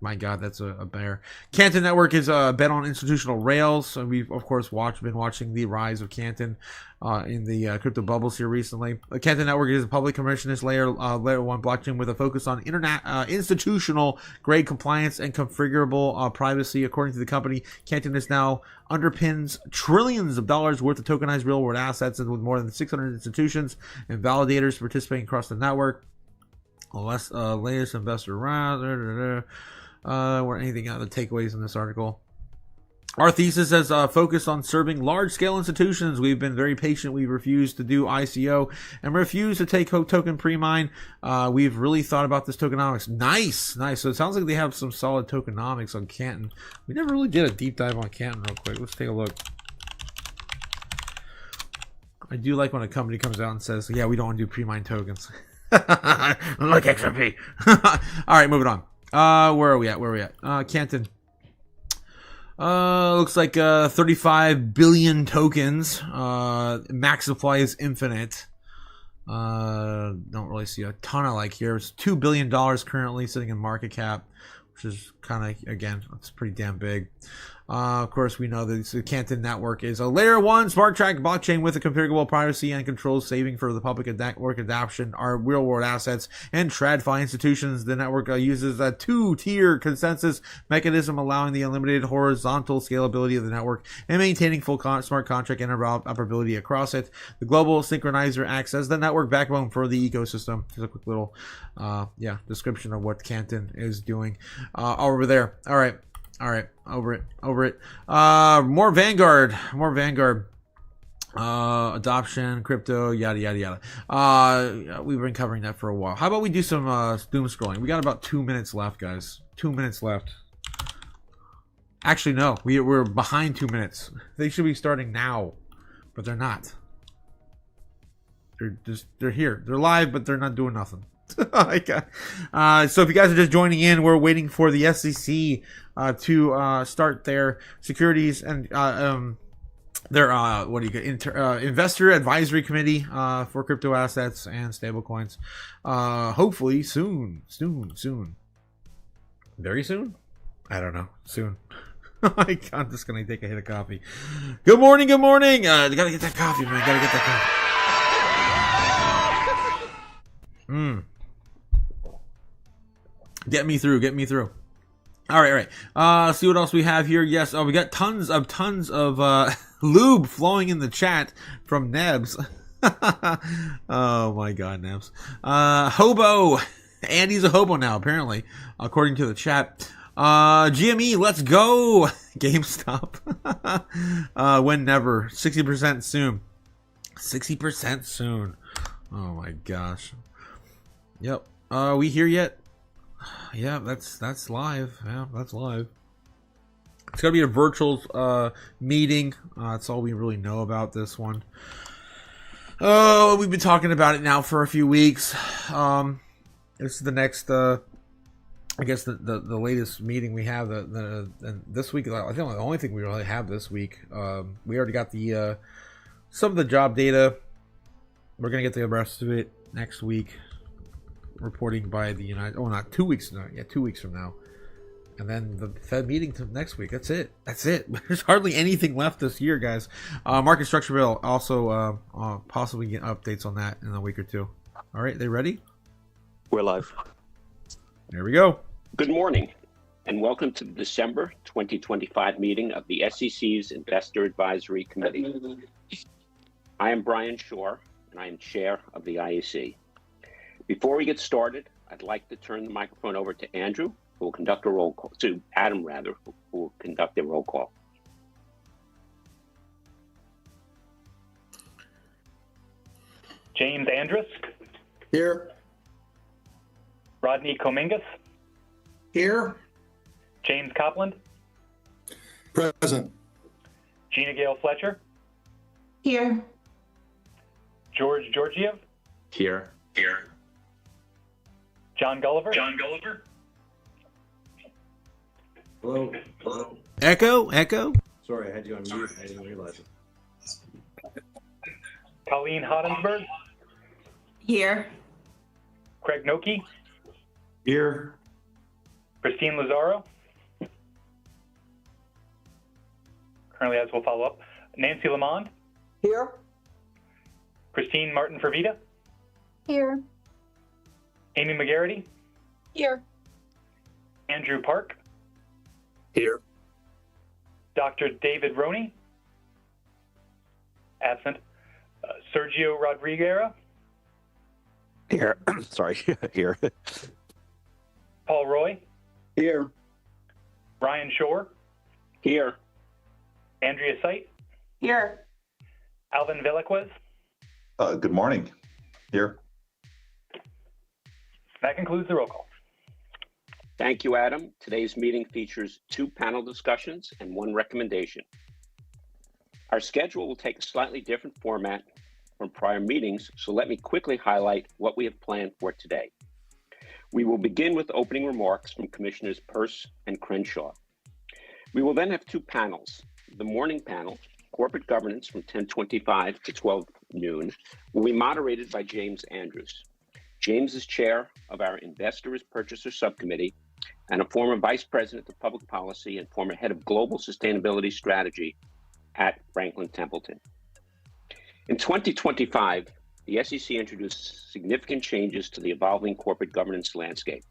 [SPEAKER 1] My God, that's a bear. Canton Network is bet on institutional rails. So we've, of course, been watching the rise of Canton in the crypto bubbles here recently. Canton Network is a public permissionless layer 1 blockchain with a focus on institutional grade compliance and configurable privacy. According to the company, Canton is now underpins trillions of dollars worth of tokenized real world assets, and with more than 600 institutions and validators participating across the network. Latest investor round. Or anything other takeaways in this article? Our thesis has focused on serving large-scale institutions. We've been very patient. We refused to do ICO and refused to take token pre-mine. We've really thought about this tokenomics. Nice. So it sounds like they have some solid tokenomics on Canton. We never really did a deep dive on Canton real quick. Let's take a look. I do like when a company comes out and says, yeah, we don't want to do pre-mine tokens. Like XRP. All right, moving on. Where are we at? Canton. Looks like 35 billion tokens. Max supply is infinite. Don't really see a ton of here. It's $2 billion currently sitting in market cap, which is kind of, again, it's pretty damn big. Of course, we know that the Canton network is a layer 1 smart contract blockchain with a configurable privacy and controls saving for the public network adoption, our real world assets, and TradFi institutions. The network uses a 2-tier consensus mechanism, allowing the unlimited horizontal scalability of the network and maintaining full smart contract interoperability across it. The global synchronizer acts as the network backbone for the ecosystem. Just a quick little, description of what Canton is doing over there. All right, over it. More Vanguard. Adoption, crypto, yada yada yada. We've been covering that for a while. How about we do some doom scrolling? We got about 2 minutes left, guys. 2 minutes left. Actually, no, we're behind 2 minutes. They should be starting now, but they're not. They're here. They're live, but they're not doing nothing. So if you guys are just joining in, we're waiting for the SEC to start their securities and their investor advisory committee for crypto assets and stablecoins. Hopefully soon. Very soon? I don't know. Soon. I'm just gonna take a hit of coffee. Good morning. You gotta get that coffee, man. Gotta get that coffee. Get me through. All right. See what else we have here. Yes, we got tons of lube flowing in the chat from Nebs. Oh my God, Nebs. Hobo. Andy's a hobo now, apparently, according to the chat. GME, let's go. GameStop. When never. 60% soon. 60% soon. Oh my gosh. Yep. We here yet? Yeah, that's live. Yeah, that's live. It's gonna be a virtual meeting. That's all we really know about this one. Oh, we've been talking about it now for a few weeks. This is the next, I guess the latest meeting we have. This week, I think the only thing we really have this week. We already got the some of the job data. We're gonna get the rest of it next week. Reporting by the not 2 weeks now. Yeah, 2 weeks from now. And then the Fed meeting next week. That's it. There's hardly anything left this year, guys. Market structure bill also possibly get updates on that in a week or two. All right, they ready?
[SPEAKER 14] We're live.
[SPEAKER 1] There we go.
[SPEAKER 14] Good morning, and welcome to the December 2025 meeting of the SEC's Investor Advisory Committee. I am Brian Shore, and I am chair of the IAC. Before we get started, I'd like to turn the microphone over to Andrew, who will conduct a roll call, to Adam rather, who will conduct a roll call.
[SPEAKER 15] James Andrus.
[SPEAKER 16] Here.
[SPEAKER 15] Rodney Comingus.
[SPEAKER 16] Here.
[SPEAKER 15] James Copland.
[SPEAKER 16] Present.
[SPEAKER 15] Gina Gale Fletcher.
[SPEAKER 17] Here.
[SPEAKER 15] George Georgiev.
[SPEAKER 18] Here.
[SPEAKER 15] John Gulliver.
[SPEAKER 18] Hello.
[SPEAKER 1] Echo.
[SPEAKER 18] Sorry, I had you on mute. I didn't realize it.
[SPEAKER 15] Colleen Hoddensberg.
[SPEAKER 17] Here.
[SPEAKER 15] Craig Noki.
[SPEAKER 18] Here.
[SPEAKER 15] Christine Lazaro. Currently, as we'll follow up. Nancy Lamond.
[SPEAKER 17] Here.
[SPEAKER 15] Christine Martin Fervita.
[SPEAKER 17] Here.
[SPEAKER 15] Amy McGarity.
[SPEAKER 17] Here.
[SPEAKER 15] Andrew Park.
[SPEAKER 16] Here.
[SPEAKER 15] Dr. David Roney. Absent. Sergio Rodriguez.
[SPEAKER 10] Here. Sorry. Here.
[SPEAKER 15] Paul Roy.
[SPEAKER 16] Here.
[SPEAKER 15] Brian Shore,
[SPEAKER 14] Here.
[SPEAKER 15] Andrea Sight,
[SPEAKER 17] Here.
[SPEAKER 15] Alvin Villequez.
[SPEAKER 19] Good morning. Here.
[SPEAKER 15] That concludes the roll call.
[SPEAKER 14] Thank you, Adam. Today's meeting features 2 panel discussions and 1 recommendation. Our schedule will take a slightly different format from prior meetings, so let me quickly highlight what we have planned for today. We will begin with opening remarks from Commissioners Peirce and Crenshaw. We will then have 2 panels. The morning panel, Corporate Governance from 10:25 to 12 noon, will be moderated by James Andrews. James is chair of our Investors Purchaser Subcommittee and a former vice president of public policy and former head of global sustainability strategy at Franklin Templeton. In 2025, the SEC introduced significant changes to the evolving corporate governance landscape.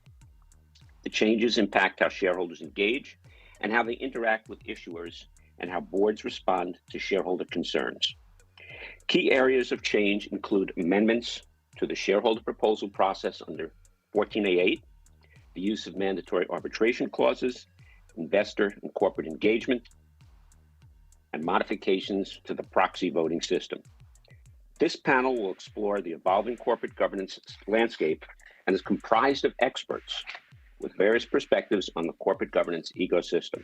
[SPEAKER 14] The changes impact how shareholders engage and how they interact with issuers and how boards respond to shareholder concerns. Key areas of change include amendments to the shareholder proposal process under 14A8, the use of mandatory arbitration clauses, investor and corporate engagement, and modifications to the proxy voting system. This panel will explore the evolving corporate governance landscape and is comprised of experts with various perspectives on the corporate governance ecosystem.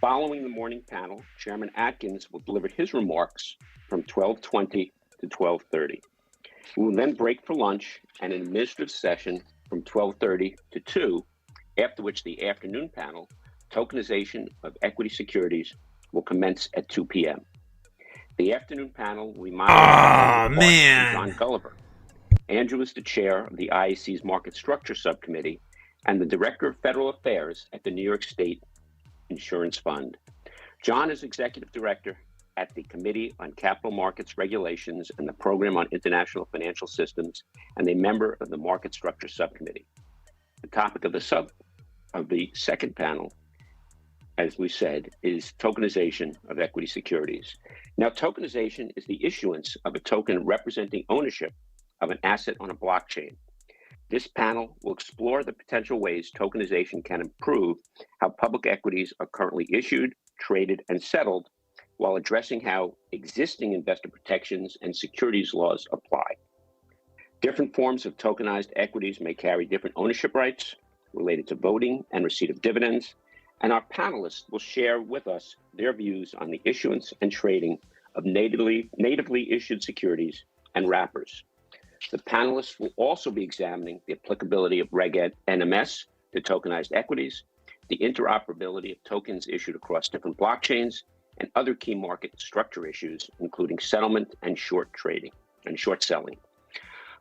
[SPEAKER 14] Following the morning panel, Chairman Atkins will deliver his remarks from 12:20 to 12:30. We will then break for lunch and an administrative session from 12:30 to 2, after which the afternoon panel, Tokenization of Equity Securities, will commence at 2 p.m. The afternoon panel will be moderated by John Gulliver. Andrew is the chair of the IAC's Market Structure Subcommittee and the Director of Federal Affairs at the New York State Insurance Fund. John is Executive Director at the Committee on Capital Markets Regulations and the Program on International Financial Systems and a member of the Market Structure Subcommittee. The topic of the second panel, as we said, is tokenization of equity securities. Now, tokenization is the issuance of a token representing ownership of an asset on a blockchain. This panel will explore the potential ways tokenization can improve how public equities are currently issued, traded, and settled, while addressing how existing investor protections and securities laws apply. Different forms of tokenized equities may carry different ownership rights related to voting and receipt of dividends, and our panelists will share with us their views on the issuance and trading of natively issued securities and wrappers. The panelists will also be examining the applicability of Reg NMS to tokenized equities, the interoperability of tokens issued across different blockchains, and other key market structure issues, including settlement and short trading and short selling.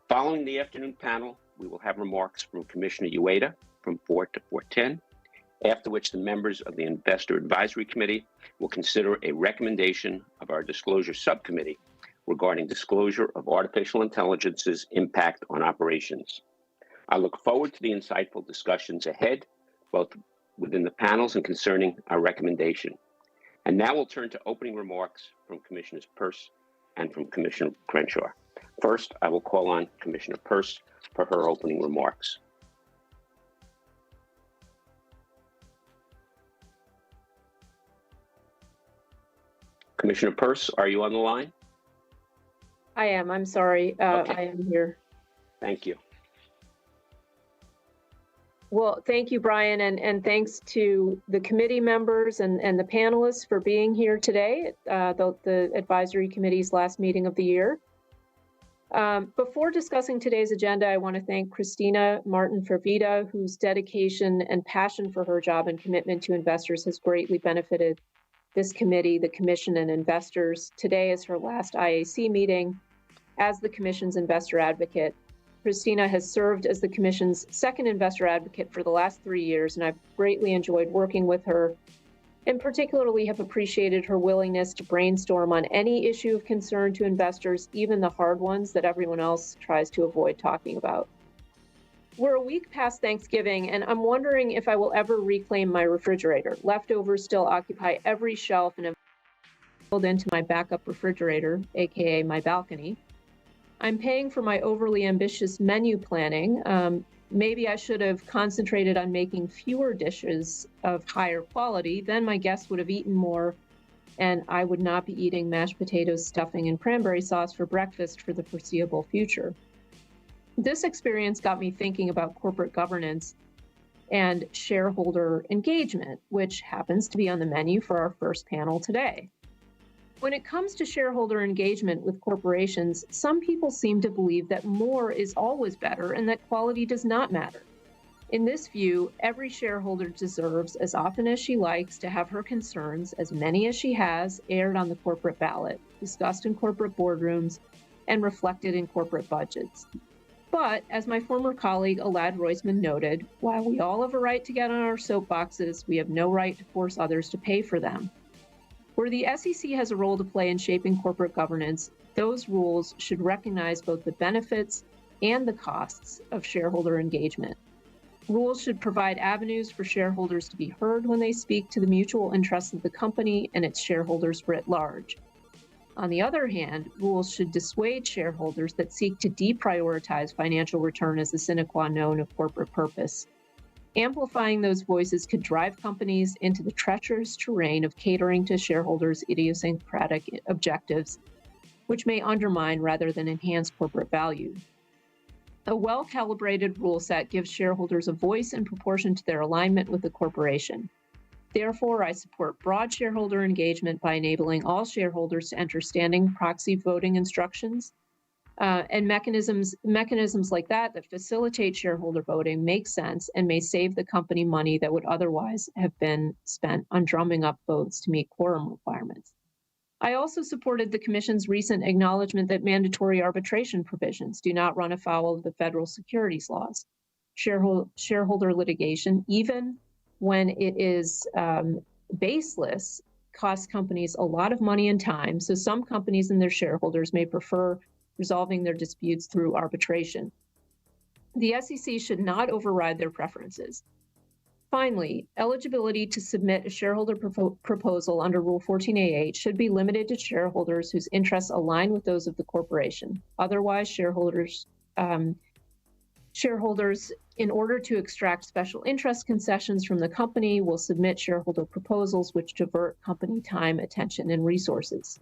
[SPEAKER 14] Following the afternoon panel, we will have remarks from Commissioner Ueda from 4 to 4:10, after which the members of the Investor Advisory Committee will consider a recommendation of our Disclosure Subcommittee regarding disclosure of artificial intelligence's impact on operations. I look forward to the insightful discussions ahead, both within the panels and concerning our recommendation. And now we'll turn to opening remarks from Commissioners Peirce and from Commissioner Crenshaw. First, I will call on Commissioner Peirce for her opening remarks. Commissioner Peirce, are you on the line?
[SPEAKER 20] I am. I'm sorry.
[SPEAKER 14] Okay.
[SPEAKER 20] I am here.
[SPEAKER 14] Thank you.
[SPEAKER 20] Well, thank you, Brian, and thanks to the committee members and the panelists for being here today at the advisory committee's last meeting of the year. Before discussing today's agenda, I want to thank Christina Martin-Fervita, whose dedication and passion for her job and commitment to investors has greatly benefited this committee, the commission, and investors. Today is her last IAC meeting as the commission's investor advocate. Christina has served as the commission's second investor advocate for the last 3 years, and I've greatly enjoyed working with her, and particularly have appreciated her willingness to brainstorm on any issue of concern to investors, even the hard ones that everyone else tries to avoid talking about. We're a week past Thanksgiving, and I'm wondering if I will ever reclaim my refrigerator. Leftovers still occupy every shelf and have filled into my backup refrigerator, aka my balcony. I'm paying for my overly ambitious menu planning, Maybe I should have concentrated on making fewer dishes of higher quality. Then my guests would have eaten more, and I would not be eating mashed potatoes, stuffing, and cranberry sauce for breakfast for the foreseeable future. This experience got me thinking about corporate governance and shareholder engagement, which happens to be on the menu for our first panel today. When it comes to shareholder engagement with corporations, some people seem to believe that more is always better and that quality does not matter. In this view, every shareholder deserves, as often as she likes, to have her concerns, as many as she has, aired on the corporate ballot, discussed in corporate boardrooms, and reflected in corporate budgets. But, as my former colleague Elad Roisman noted, while we all have a right to get on our soapboxes, we have no right to force others to pay for them. Where the SEC has a role to play in shaping corporate governance, those rules should recognize both the benefits and the costs of shareholder engagement. Rules should provide avenues for shareholders to be heard when they speak to the mutual interests of the company and its shareholders writ large. On the other hand, rules should dissuade shareholders that seek to deprioritize financial return as the sine qua non of corporate purpose. Amplifying those voices could drive companies into the treacherous terrain of catering to shareholders' idiosyncratic objectives, which may undermine rather than enhance corporate value. A well-calibrated rule set gives shareholders a voice in proportion to their alignment with the corporation. Therefore, I support broad shareholder engagement by enabling all shareholders to enter standing proxy voting instructions, and mechanisms like that facilitate shareholder voting make sense and may save the company money that would otherwise have been spent on drumming up votes to meet quorum requirements. I also supported the Commission's recent acknowledgement that mandatory arbitration provisions do not run afoul of the federal securities laws. Shareholder litigation, even when it is baseless, costs companies a lot of money and time, so some companies and their shareholders may prefer resolving their disputes through arbitration. The SEC should not override their preferences. Finally, eligibility to submit a shareholder proposal under Rule 14a8 should be limited to shareholders whose interests align with those of the corporation. Otherwise, shareholders, in order to extract special interest concessions from the company, will submit shareholder proposals which divert company time, attention, and resources.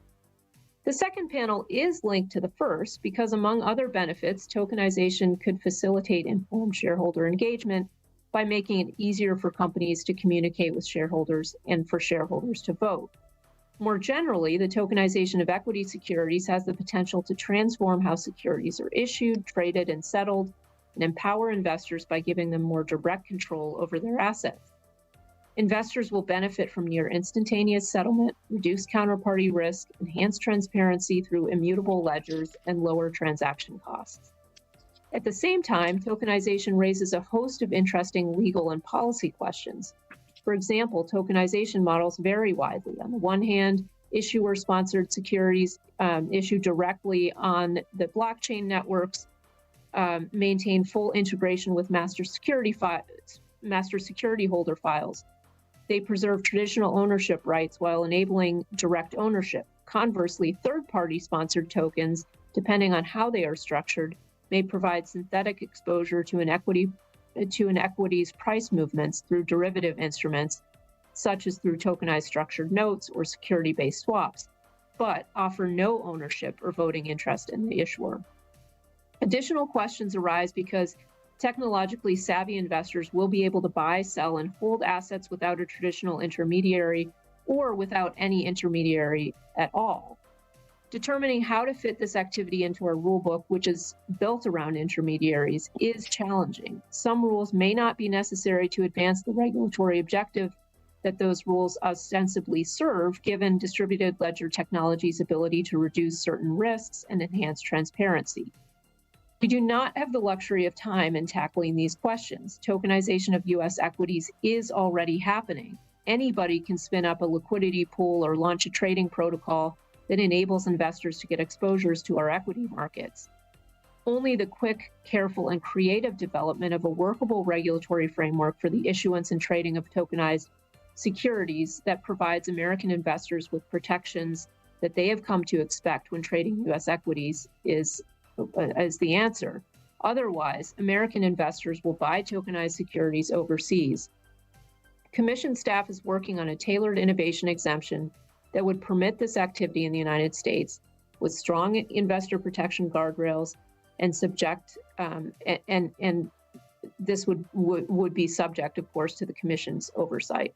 [SPEAKER 20] The second panel is linked to the first because, among other benefits, tokenization could facilitate informed shareholder engagement by making it easier for companies to communicate with shareholders and for shareholders to vote. More generally, the tokenization of equity securities has the potential to transform how securities are issued, traded, and settled, and empower investors by giving them more direct control over their assets. Investors will benefit from near instantaneous settlement, reduced counterparty risk, enhanced transparency through immutable ledgers, and lower transaction costs. At the same time, tokenization raises a host of interesting legal and policy questions. For example, tokenization models vary widely. On the one hand, issuer-sponsored securities issued directly on the blockchain networks maintain full integration with master security holder files. They preserve traditional ownership rights while enabling direct ownership. Conversely, third-party sponsored tokens, depending on how they are structured, may provide synthetic exposure to an equity's price movements through derivative instruments, such as through tokenized structured notes or security-based swaps, but offer no ownership or voting interest in the issuer. Additional questions arise because technologically savvy investors will be able to buy, sell, and hold assets without a traditional intermediary or without any intermediary at all. Determining how to fit this activity into our rulebook, which is built around intermediaries, is challenging. Some rules may not be necessary to advance the regulatory objective that those rules ostensibly serve, given distributed ledger technology's ability to reduce certain risks and enhance transparency. We do not have the luxury of time in tackling these questions. Tokenization of U.S. equities is already happening. Anybody can spin up a liquidity pool or launch a trading protocol that enables investors to get exposures to our equity markets. Only the quick, careful, and creative development of a workable regulatory framework for the issuance and trading of tokenized securities that provides American investors with protections that they have come to expect when trading U.S. equities is the answer. Otherwise, American investors will buy tokenized securities overseas. Commission staff is working on a tailored innovation exemption that would permit this activity in the United States with strong investor protection guardrails and and this would be subject, of course, to the Commission's oversight.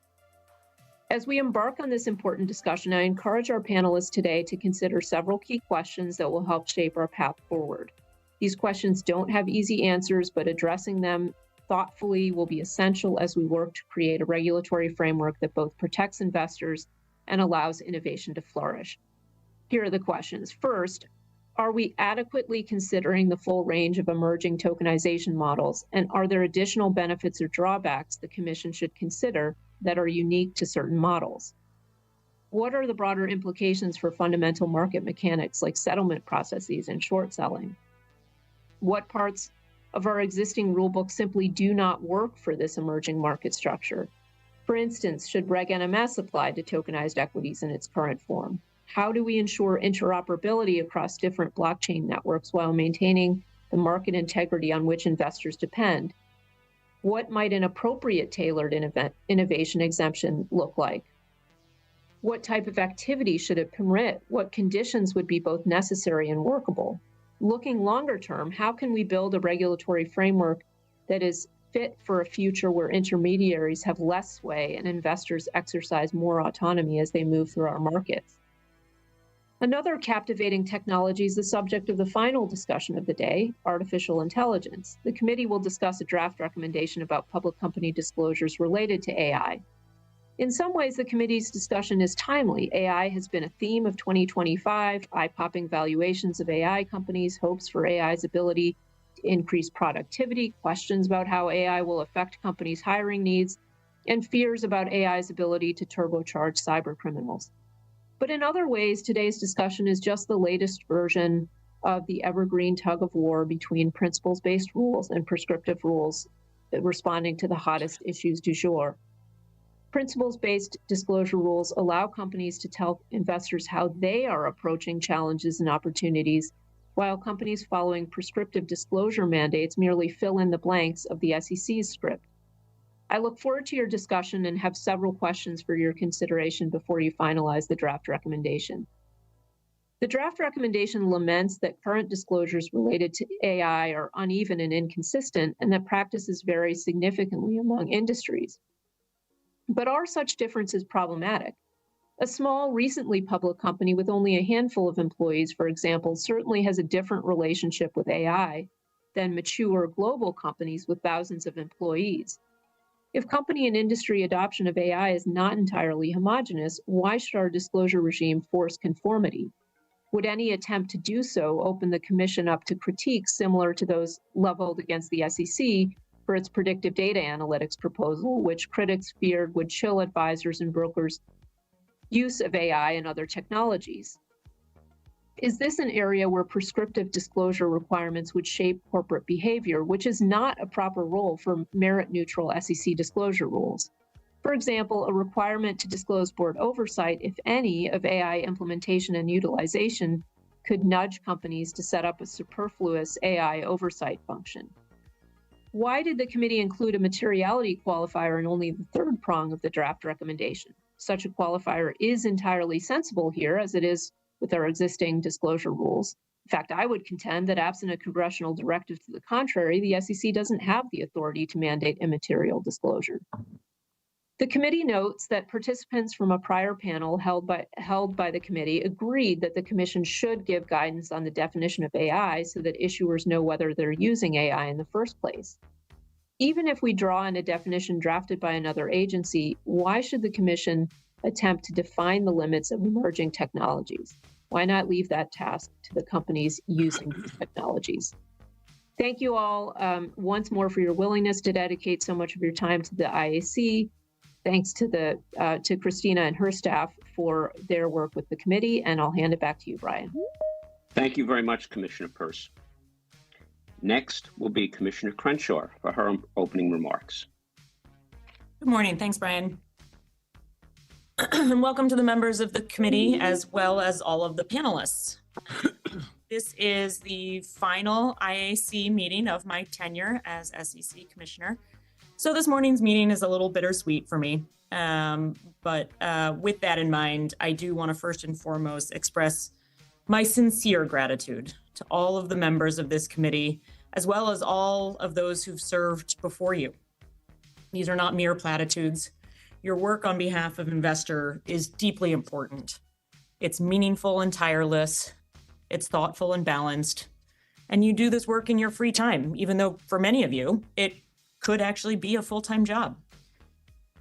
[SPEAKER 20] As we embark on this important discussion, I encourage our panelists today to consider several key questions that will help shape our path forward. These questions don't have easy answers, but addressing them thoughtfully will be essential as we work to create a regulatory framework that both protects investors and allows innovation to flourish. Here are the questions. First, are we adequately considering the full range of emerging tokenization models, and are there additional benefits or drawbacks the Commission should consider that are unique to certain models? What are the broader implications for fundamental market mechanics like settlement processes and short selling? What parts of our existing rulebook simply do not work for this emerging market structure? For instance, should Reg NMS apply to tokenized equities in its current form? How do we ensure interoperability across different blockchain networks while maintaining the market integrity on which investors depend? What might an appropriate tailored innovation exemption look like? What type of activity should it permit? What conditions would be both necessary and workable? Looking longer term, how can we build a regulatory framework that is fit for a future where intermediaries have less sway and investors exercise more autonomy as they move through our markets? Another captivating technology is the subject of the final discussion of the day, artificial intelligence. The committee will discuss a draft recommendation about public company disclosures related to AI. In some ways, the committee's discussion is timely. AI has been a theme of 2025, eye-popping valuations of AI companies, hopes for AI's ability to increase productivity, questions about how AI will affect companies' hiring needs, and fears about AI's ability to turbocharge cyber criminals. But in other ways, today's discussion is just the latest version of the evergreen tug of war between principles-based rules and prescriptive rules responding to the hottest issues du jour. Principles-based disclosure rules allow companies to tell investors how they are approaching challenges and opportunities, while companies following prescriptive disclosure mandates merely fill in the blanks of the SEC's script. I look forward to your discussion and have several questions for your consideration before you finalize the draft recommendation. The draft recommendation laments that current disclosures related to AI are uneven and inconsistent, and that practices vary significantly among industries. But are such differences problematic? A small, recently public company with only a handful of employees, for example, certainly has a different relationship with AI than mature global companies with thousands of employees. If company and industry adoption of AI is not entirely homogeneous, why should our disclosure regime force conformity? Would any attempt to do so open the Commission up to critiques similar to those leveled against the SEC for its predictive data analytics proposal, which critics feared would chill advisors and brokers' use of AI and other technologies? Is this an area where prescriptive disclosure requirements would shape corporate behavior, which is not a proper role for merit-neutral SEC disclosure rules? For example, a requirement to disclose board oversight, if any, of AI implementation and utilization could nudge companies to set up a superfluous AI oversight function. Why did the committee include a materiality qualifier in only the third prong of the draft recommendation? Such a qualifier is entirely sensible here, as it is with our existing disclosure rules. In fact, I would contend that absent a congressional directive to the contrary, the SEC doesn't have the authority to mandate immaterial disclosure. The committee notes that participants from a prior panel held by the committee agreed that the Commission should give guidance on the definition of AI so that issuers know whether they're using AI in the first place. Even if we draw in a definition drafted by another agency, why should the Commission attempt to define the limits of emerging technologies? Why not leave that task to the companies using these technologies? Thank you all once more for your willingness to dedicate so much of your time to the IAC. Thanks to Christina and her staff for their work with the committee, and I'll hand it back to you, Brian.
[SPEAKER 14] Thank you very much, Commissioner Peirce. Next will be Commissioner Crenshaw for her opening remarks.
[SPEAKER 21] Good morning. Thanks, Brian. And welcome to the members of the committee, as well as all of the panelists. This is the final IAC meeting of my tenure as SEC Commissioner. So this morning's meeting is a little bittersweet for me. But with that in mind, I do want to first and foremost express my sincere gratitude to all of the members of this committee, as well as all of those who've served before you. These are not mere platitudes. Your work on behalf of Investor is deeply important. It's meaningful and tireless. It's thoughtful and balanced. And you do this work in your free time, even though for many of you, it could actually be a full-time job.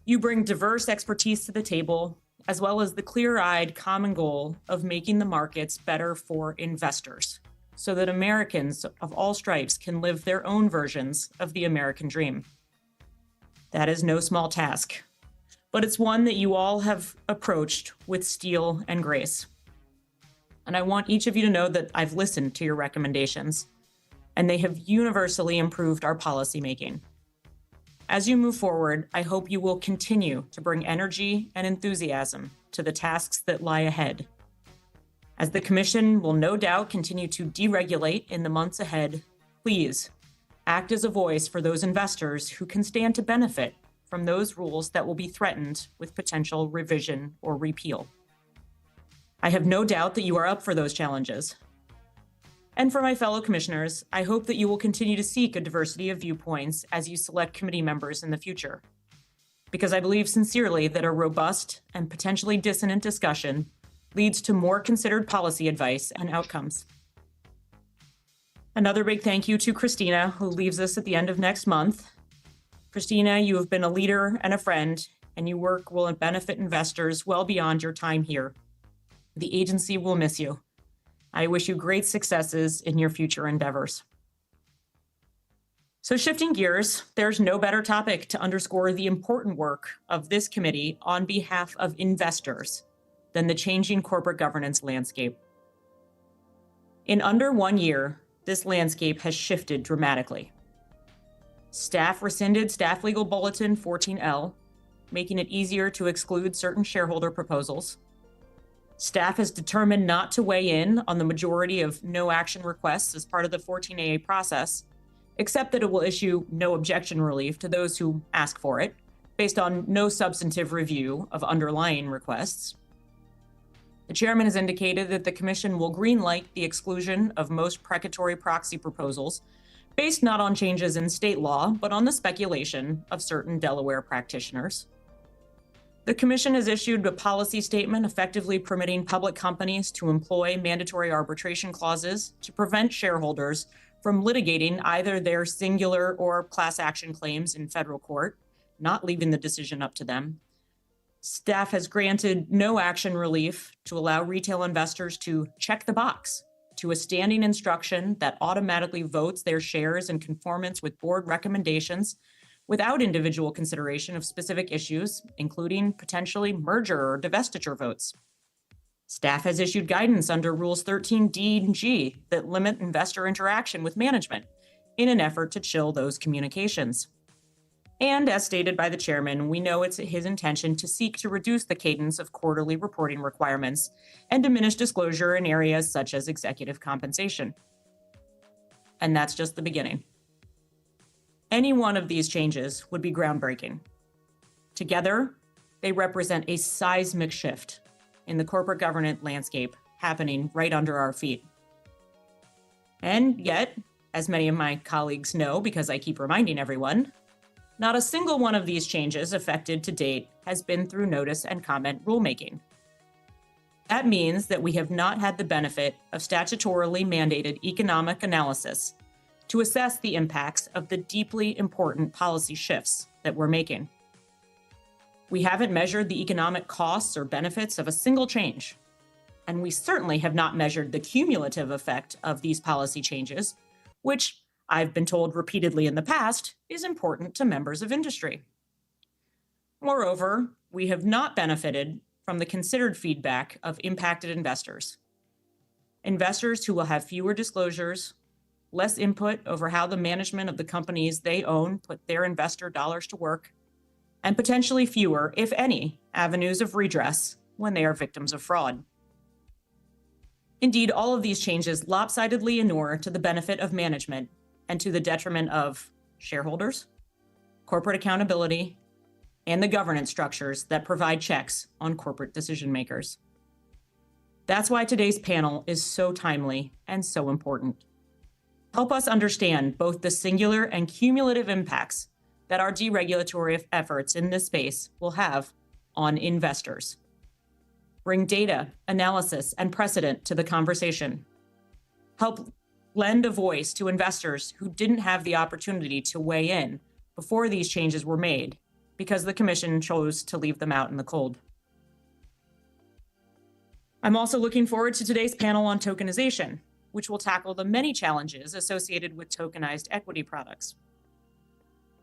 [SPEAKER 21] You bring diverse expertise to the table, as well as the clear-eyed common goal of making the markets better for investors, so that Americans of all stripes can live their own versions of the American dream. That is no small task, but it's one that you all have approached with steel and grace. And I want each of you to know that I've listened to your recommendations, and they have universally improved our policymaking. As you move forward, I hope you will continue to bring energy and enthusiasm to the tasks that lie ahead. As the Commission will no doubt continue to deregulate in the months ahead, please act as a voice for those investors who can stand to benefit from those rules that will be threatened with potential revision or repeal. I have no doubt that you are up for those challenges. And for my fellow commissioners, I hope that you will continue to seek a diversity of viewpoints as you select committee members in the future, because I believe sincerely that a robust and potentially dissonant discussion leads to more considered policy advice and outcomes. Another big thank you to Christina, who leaves us at the end of next month. Christina, you have been a leader and a friend, and your work will benefit investors well beyond your time here. The agency will miss you. I wish you great successes in your future endeavors. So shifting gears, there's no better topic to underscore the important work of this committee on behalf of investors than the changing corporate governance landscape. In under 1 year, this landscape has shifted dramatically. Staff rescinded Staff Legal Bulletin 14L, making it easier to exclude certain shareholder proposals. Staff has determined not to weigh in on the majority of no action requests as part of the 14AA process, except that it will issue no objection relief to those who ask for it, based on no substantive review of underlying requests. The chairman has indicated that the commission will greenlight the exclusion of most precatory proxy proposals, based not on changes in state law, but on the speculation of certain Delaware practitioners. The commission has issued a policy statement effectively permitting public companies to employ mandatory arbitration clauses to prevent shareholders from litigating either their singular or class action claims in federal court, not leaving the decision up to them. Staff has granted no action relief to allow retail investors to check the box to a standing instruction that automatically votes their shares in conformance with board recommendations without individual consideration of specific issues, including potentially merger or divestiture votes. Staff has issued guidance under Rules 13D and G that limit investor interaction with management in an effort to chill those communications. And as stated by the chairman, we know it's his intention to seek to reduce the cadence of quarterly reporting requirements and diminish disclosure in areas such as executive compensation. And that's just the beginning. Any one of these changes would be groundbreaking. Together, they represent a seismic shift in the corporate governance landscape happening right under our feet. And yet, as many of my colleagues know because I keep reminding everyone, not a single one of these changes effected to date has been through notice and comment rulemaking. That means that we have not had the benefit of statutorily mandated economic analysis to assess the impacts of the deeply important policy shifts that we're making. We haven't measured the economic costs or benefits of a single change, and we certainly have not measured the cumulative effect of these policy changes, which I've been told repeatedly in the past is important to members of industry. Moreover, we have not benefited from the considered feedback of impacted investors. Investors who will have fewer disclosures, less input over how the management of the companies they own put their investor dollars to work, and potentially fewer, if any, avenues of redress when they are victims of fraud. Indeed, all of these changes lopsidedly inure to the benefit of management and to the detriment of shareholders, corporate accountability, and the governance structures that provide checks on corporate decision makers. That's why today's panel is so timely and so important. Help us understand both the singular and cumulative impacts that our deregulatory efforts in this space will have on investors. Bring data, analysis, and precedent to the conversation. Help lend a voice to investors who didn't have the opportunity to weigh in before these changes were made because the Commission chose to leave them out in the cold. I'm also looking forward to today's panel on tokenization, which will tackle the many challenges associated with tokenized equity products.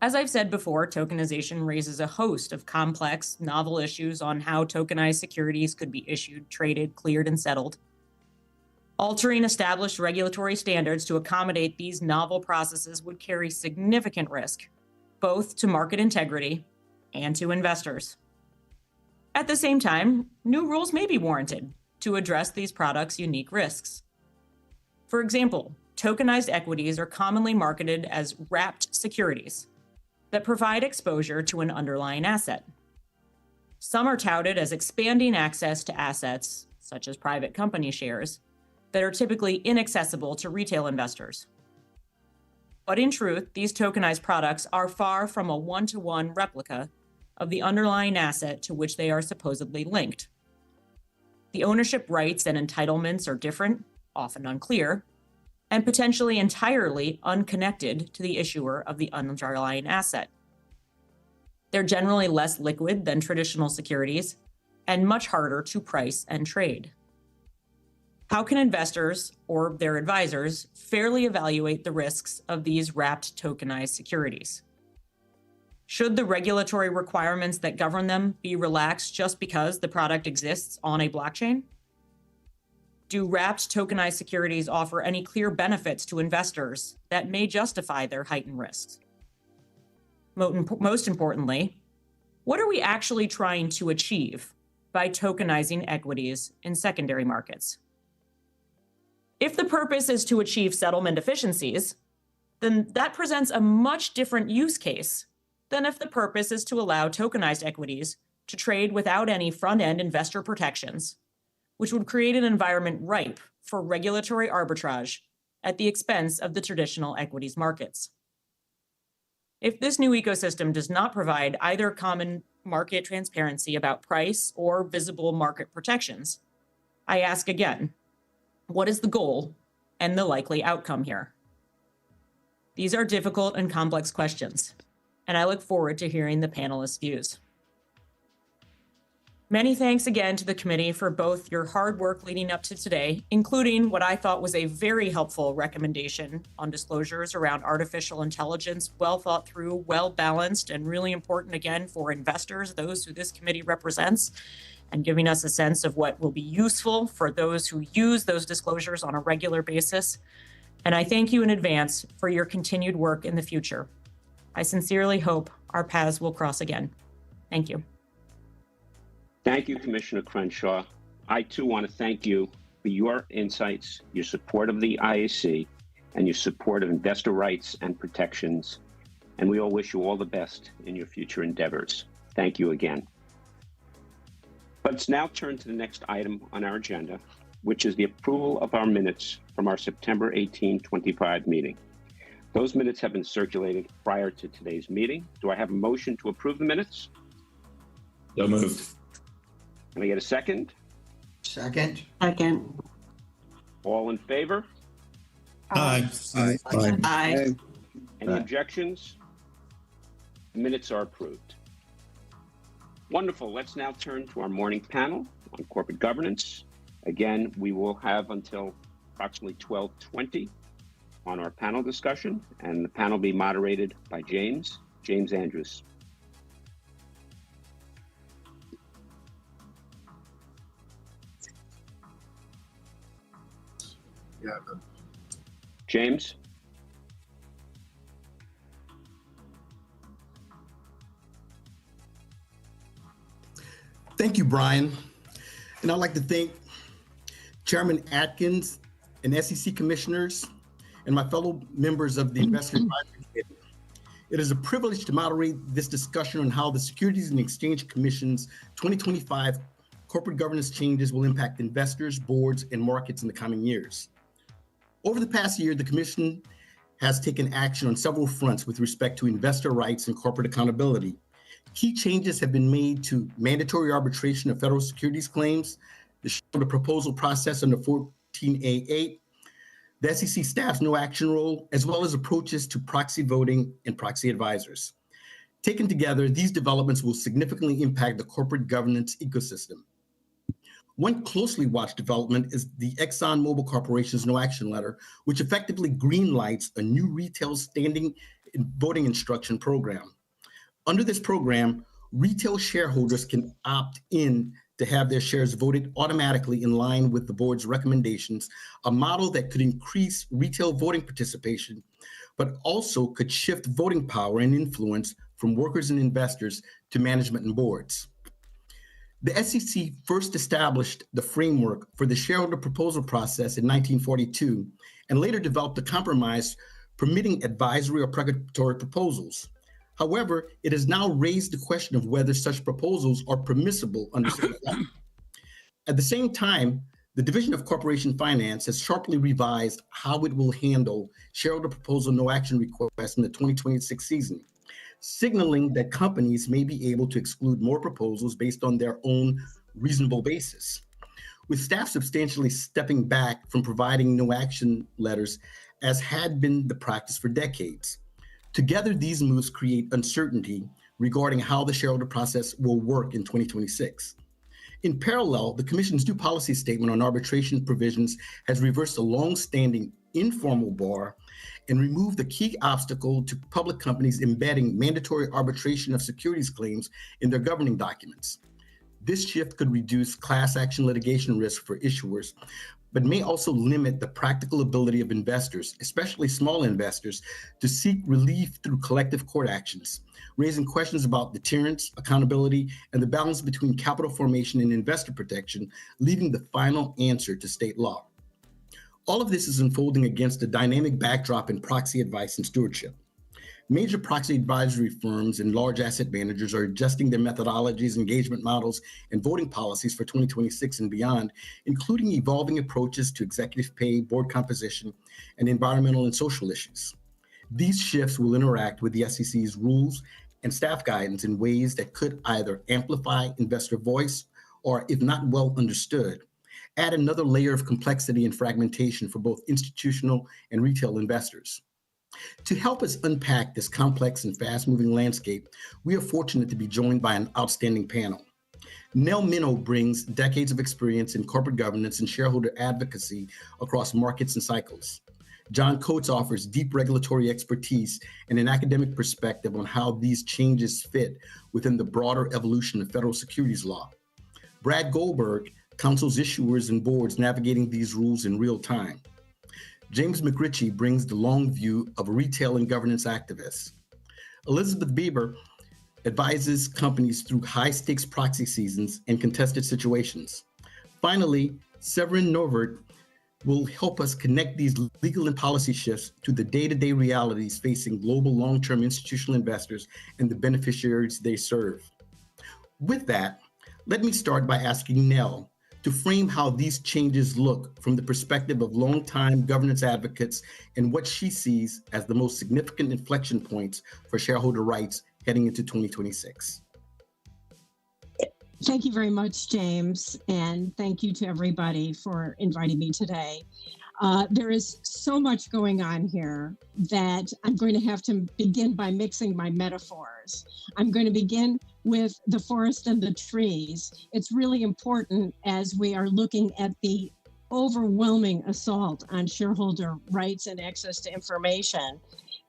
[SPEAKER 21] As I've said before, tokenization raises a host of complex, novel issues on how tokenized securities could be issued, traded, cleared, and settled. Altering established regulatory standards to accommodate these novel processes would carry significant risk, both to market integrity and to investors. At the same time, new rules may be warranted to address these products' unique risks. For example, tokenized equities are commonly marketed as wrapped securities that provide exposure to an underlying asset. Some are touted as expanding access to assets, such as private company shares, that are typically inaccessible to retail investors. But in truth, these tokenized products are far from a one-to-one replica of the underlying asset to which they are supposedly linked. The ownership rights and entitlements are different, often unclear, and potentially entirely unconnected to the issuer of the underlying asset. They're generally less liquid than traditional securities and much harder to price and trade. How can investors or their advisors fairly evaluate the risks of these wrapped tokenized securities? Should the regulatory requirements that govern them be relaxed just because the product exists on a blockchain? Do wrapped tokenized securities offer any clear benefits to investors that may justify their heightened risks? Most importantly, what are we actually trying to achieve by tokenizing equities in secondary markets? If the purpose is to achieve settlement efficiencies, then that presents a much different use case than if the purpose is to allow tokenized equities to trade without any front-end investor protections, which would create an environment ripe for regulatory arbitrage at the expense of the traditional equities markets. If this new ecosystem does not provide either common market transparency about price or visible market protections, I ask again, what is the goal and the likely outcome here? These are difficult and complex questions, and I look forward to hearing the panelists' views. Many thanks again to the committee for both your hard work leading up to today, including what I thought was a very helpful recommendation on disclosures around artificial intelligence, well thought through, well balanced, and really important again for investors, those who this committee represents, and giving us a sense of what will be useful for those who use those disclosures on a regular basis. And I thank you in advance for your continued work in the future. I sincerely hope our paths will cross again. Thank you.
[SPEAKER 14] Thank you, Commissioner Crenshaw. I too want to thank you for your insights, your support of the IAC, and your support of investor rights and protections. And we all wish you all the best in your future endeavors. Thank you again. Let's now turn to the next item on our agenda, which is the approval of our minutes from our September 18, 25 meeting. Those minutes have been circulated prior to today's meeting. Do I have a motion to approve the minutes?
[SPEAKER 18] So moved.
[SPEAKER 14] Can I get a second?
[SPEAKER 16] Second.
[SPEAKER 17] Second.
[SPEAKER 14] All in favor?
[SPEAKER 16] Aye.
[SPEAKER 17] Aye.
[SPEAKER 14] Any objections? The minutes are approved. Wonderful. Let's now turn to our morning panel on corporate governance. Again, we will have until approximately 12:20 on our panel discussion, and the panel will be moderated by James Andrews.
[SPEAKER 16] Yeah.
[SPEAKER 14] James?
[SPEAKER 3] Thank you, Brian. And I'd like to thank Chairman Atkins and SEC commissioners, and my fellow members of the Investor Advisory Committee. It is a privilege to moderate this discussion on how the Securities and Exchange Commission's 2025 corporate governance changes will impact investors, boards, and markets in the coming years. Over the past year, the Commission has taken action on several fronts with respect to investor rights and corporate accountability. Key changes have been made to mandatory arbitration of federal securities claims, the shareholder proposal process under 14A8, the SEC staff's no action role, as well as approaches to proxy voting and proxy advisors. Taken together, these developments will significantly impact the corporate governance ecosystem. One closely watched development is the ExxonMobil Corporation's no action letter, which effectively greenlights a new retail standing voting instruction program. Under this program, retail shareholders can opt in to have their shares voted automatically in line with the board's recommendations, a model that could increase retail voting participation, but also could shift voting power and influence from workers and investors to management and boards. The SEC first established the framework for the shareholder proposal process in 1942 and later developed a compromise permitting advisory or precatory proposals. However, it has now raised the question of whether such proposals are permissible under state law. At the same time, the Division of Corporation Finance has sharply revised how it will handle shareholder proposal no action requests in the 2026 season, signaling that companies may be able to exclude more proposals based on their own reasonable basis. With staff substantially stepping back from providing no action letters, as had been the practice for decades. Together, these moves create uncertainty regarding how the shareholder process will work in 2026. In parallel, the Commission's due policy statement on arbitration provisions has reversed a long-standing informal bar and removed the key obstacle to public companies embedding mandatory arbitration of securities claims in their governing documents. This shift could reduce class action litigation risk for issuers, but may also limit the practical ability of investors, especially small investors, to seek relief through collective court actions, raising questions about deterrence, accountability, and the balance between capital formation and investor protection, leaving the final answer to state law. All of this is unfolding against a dynamic backdrop in proxy advice and stewardship. Major proxy advisory firms and large asset managers are adjusting their methodologies, engagement models, and voting policies for 2026 and beyond, including evolving approaches to executive pay, board composition, and environmental and social issues. These shifts will interact with the SEC's rules and staff guidance in ways that could either amplify investor voice or, if not well understood, add another layer of complexity and fragmentation for both institutional and retail investors. To help us unpack this complex and fast-moving landscape, we are fortunate to be joined by an outstanding panel. Nell Minow brings decades of experience in corporate governance and shareholder advocacy across markets and cycles. John Coates offers deep regulatory expertise and an academic perspective on how these changes fit within the broader evolution of federal securities law. Brad Goldberg counsels issuers and boards navigating these rules in real time. James McRitchie brings the long view of a retail and governance activist. Elizabeth Bieber advises companies through high-stakes proxy seasons and contested situations. Finally, Severin Novert will help us connect these legal and policy shifts to the day-to-day realities facing global long-term institutional investors and the beneficiaries they serve. With that, let me start by asking Nell to frame how these changes look from the perspective of longtime governance advocates and what she sees as the most significant inflection points for shareholder rights heading into 2026.
[SPEAKER 22] Thank you very much, James, and thank you to everybody for inviting me today. There is so much going on here that I'm going to have to begin by mixing my metaphors. I'm going to begin with the forest and the trees. It's really important as we are looking at the overwhelming assault on shareholder rights and access to information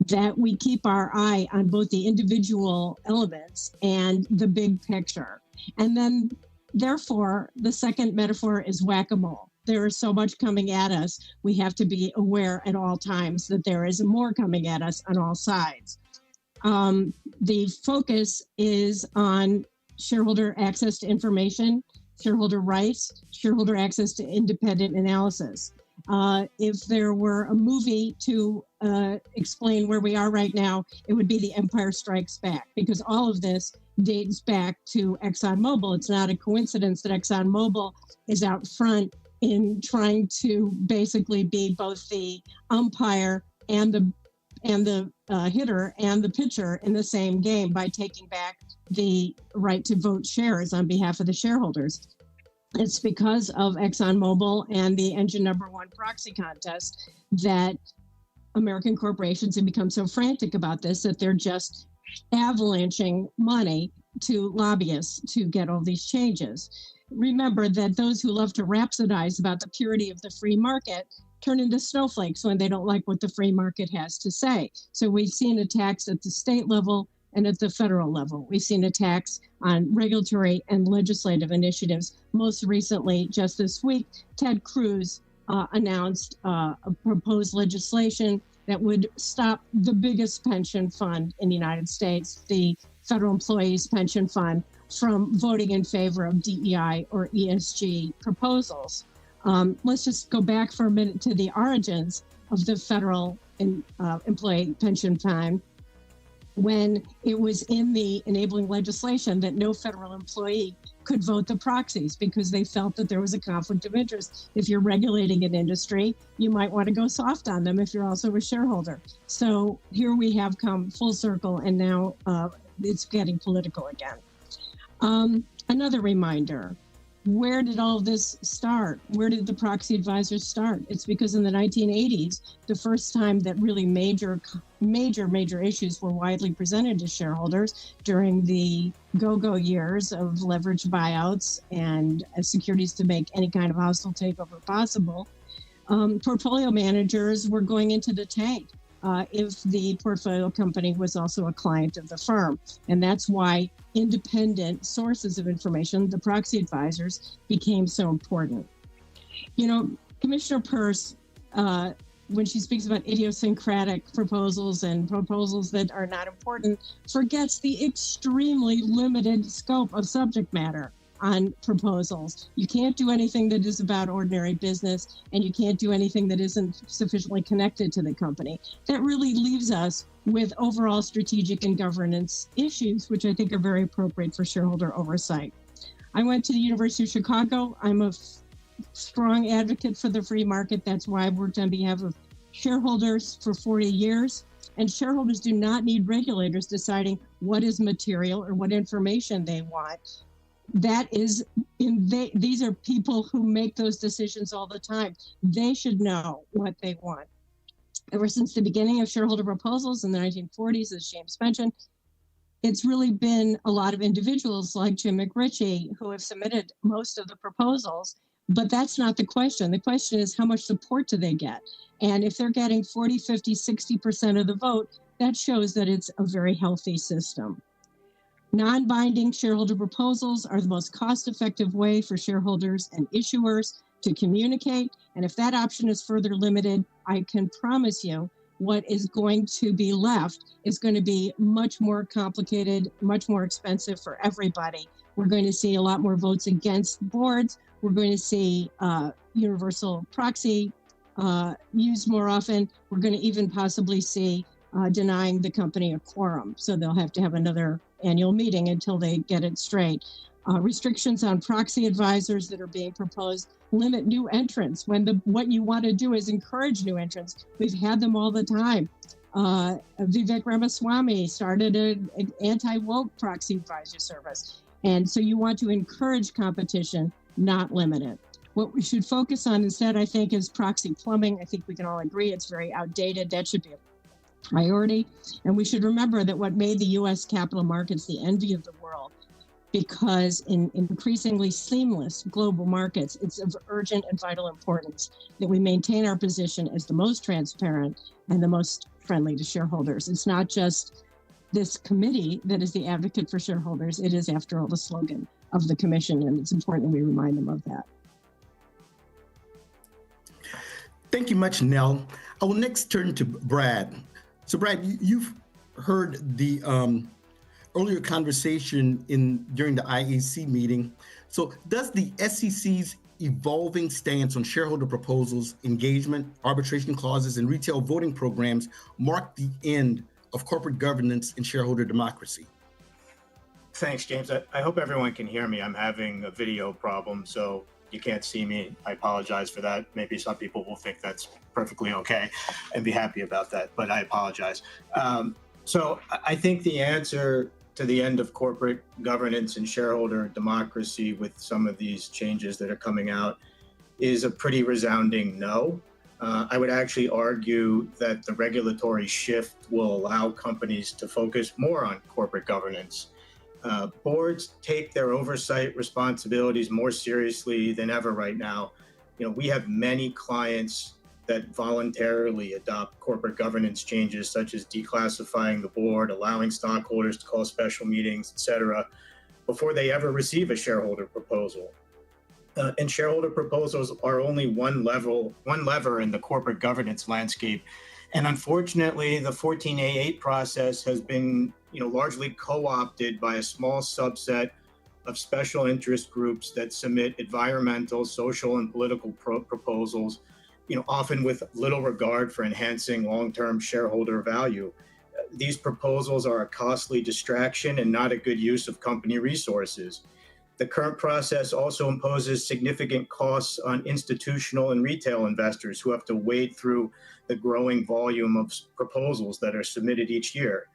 [SPEAKER 22] that we keep our eye on both the individual elements and the big picture. And then, therefore, the second metaphor is whack-a-mole. There is so much coming at us. We have to be aware at all times that there is more coming at us on all sides. The focus is on shareholder access to information shareholder rights, shareholder access to independent analysis. If there were a movie to explain where we are right now, it would be The Empire Strikes Back, because all of this dates back to ExxonMobil. It's not a coincidence that ExxonMobil is out front in trying to basically be both the umpire and the hitter and the pitcher in the same game by taking back the right to vote shares on behalf of the shareholders. It's because of ExxonMobil and the engine number one proxy contest that American corporations have become so frantic about this that they're just avalanching money to lobbyists to get all these changes. Remember that those who love to rhapsodize about the purity of the free market turn into snowflakes when they don't like what the free market has to say. So we've seen attacks at the state level and at the federal level. We've seen attacks on regulatory and legislative initiatives. Most recently, just this week, Ted Cruz announced a proposed legislation that would stop the biggest pension fund in the United States, the Federal Employees Pension Fund, from voting in favor of DEI or ESG proposals. Let's just go back for a minute to the origins of the Federal Employee Pension Fund, when it was in the enabling legislation that no federal employee could vote the proxies because they felt that there was a conflict of interest. If you're regulating an industry, you might want to go soft on them if you're also a shareholder. So here we have come full circle, and now it's getting political again. Another reminder, where did all this start? Where did the proxy advisors start? It's because in the 1980s, the first time that really major issues were widely presented to shareholders during the go-go years of leveraged buyouts and securities to make any kind of hostile takeover possible, portfolio managers were going into the tank if the portfolio company was also a client of the firm. And that's why independent sources of information, the proxy advisors, became so important. You know, Commissioner Peirce, when she speaks about idiosyncratic proposals and proposals that are not important, forgets the extremely limited scope of subject matter on proposals. You can't do anything that is about ordinary business, and you can't do anything that isn't sufficiently connected to the company. That really leaves us with overall strategic and governance issues, which I think are very appropriate for shareholder oversight. I went to the University of Chicago. I'm a strong advocate for the free market. That's why I've worked on behalf of shareholders for 40 years. And shareholders do not need regulators deciding what is material or what information they want. These are people who make those decisions all the time. They should know what they want. Ever since the beginning of shareholder proposals in the 1940s, as James mentioned, it's really been a lot of individuals like Jim McRitchie who have submitted most of the proposals, but that's not the question. The question is, how much support do they get? And if they're getting 40, 50, 60% of the vote, that shows that it's a very healthy system. Non-binding shareholder proposals are the most cost-effective way for shareholders and issuers to communicate. And if that option is further limited, I can promise you what is going to be left is going to be much more complicated, much more expensive for everybody. We're going to see a lot more votes against boards. We're going to see universal proxy used more often. We're going to even possibly see denying the company a quorum. So they'll have to have another annual meeting until they get it straight. Restrictions on proxy advisors that are being proposed limit new entrants when what you want to do is encourage new entrants. We've had them all the time. Vivek Ramaswamy started an anti-woke proxy advisor service. And so you want to encourage competition, not limit it. What we should focus on instead, I think, is proxy plumbing. I think we can all agree it's very outdated. That should be a priority. And we should remember that what made the U.S. capital markets the envy of the world, because in increasingly seamless global markets, it's of urgent and vital importance that we maintain our position as the most transparent and the most friendly to shareholders. It's not just this committee that is the advocate for shareholders. It is, after all, the slogan of the commission, and it's important that we remind them of that.
[SPEAKER 3] Thank you much, Nell. I will next turn to Brad. So Brad, you've heard the earlier conversation during the IAC meeting. So does the SEC's evolving stance on shareholder proposals, engagement, arbitration clauses, and retail voting programs mark the end of corporate governance and shareholder democracy?
[SPEAKER 4] Thanks, James. I hope everyone can hear me. I'm having a video problem, so you can't see me. I apologize for that. Maybe some people will think that's perfectly okay and be happy about that, but I apologize. So I think the answer to the end of corporate governance and shareholder democracy with some of these changes that are coming out is a pretty resounding no. I would actually argue that the regulatory shift will allow companies to focus more on corporate governance. Boards take their oversight responsibilities more seriously than ever right now. We have many clients that voluntarily adopt corporate governance changes, such as declassifying the board, allowing stockholders to call special meetings, et cetera, before they ever receive a shareholder proposal. And shareholder proposals are only one lever in the corporate governance landscape. And unfortunately, the 14A8 process has been largely co-opted by a small subset of special interest groups that submit environmental, social, and political proposals, often with little regard for enhancing long-term shareholder value. These proposals are a costly distraction and not a good use of company resources. The current process also imposes significant costs on institutional and retail investors who have to wade through the growing volume of proposals that are submitted each year.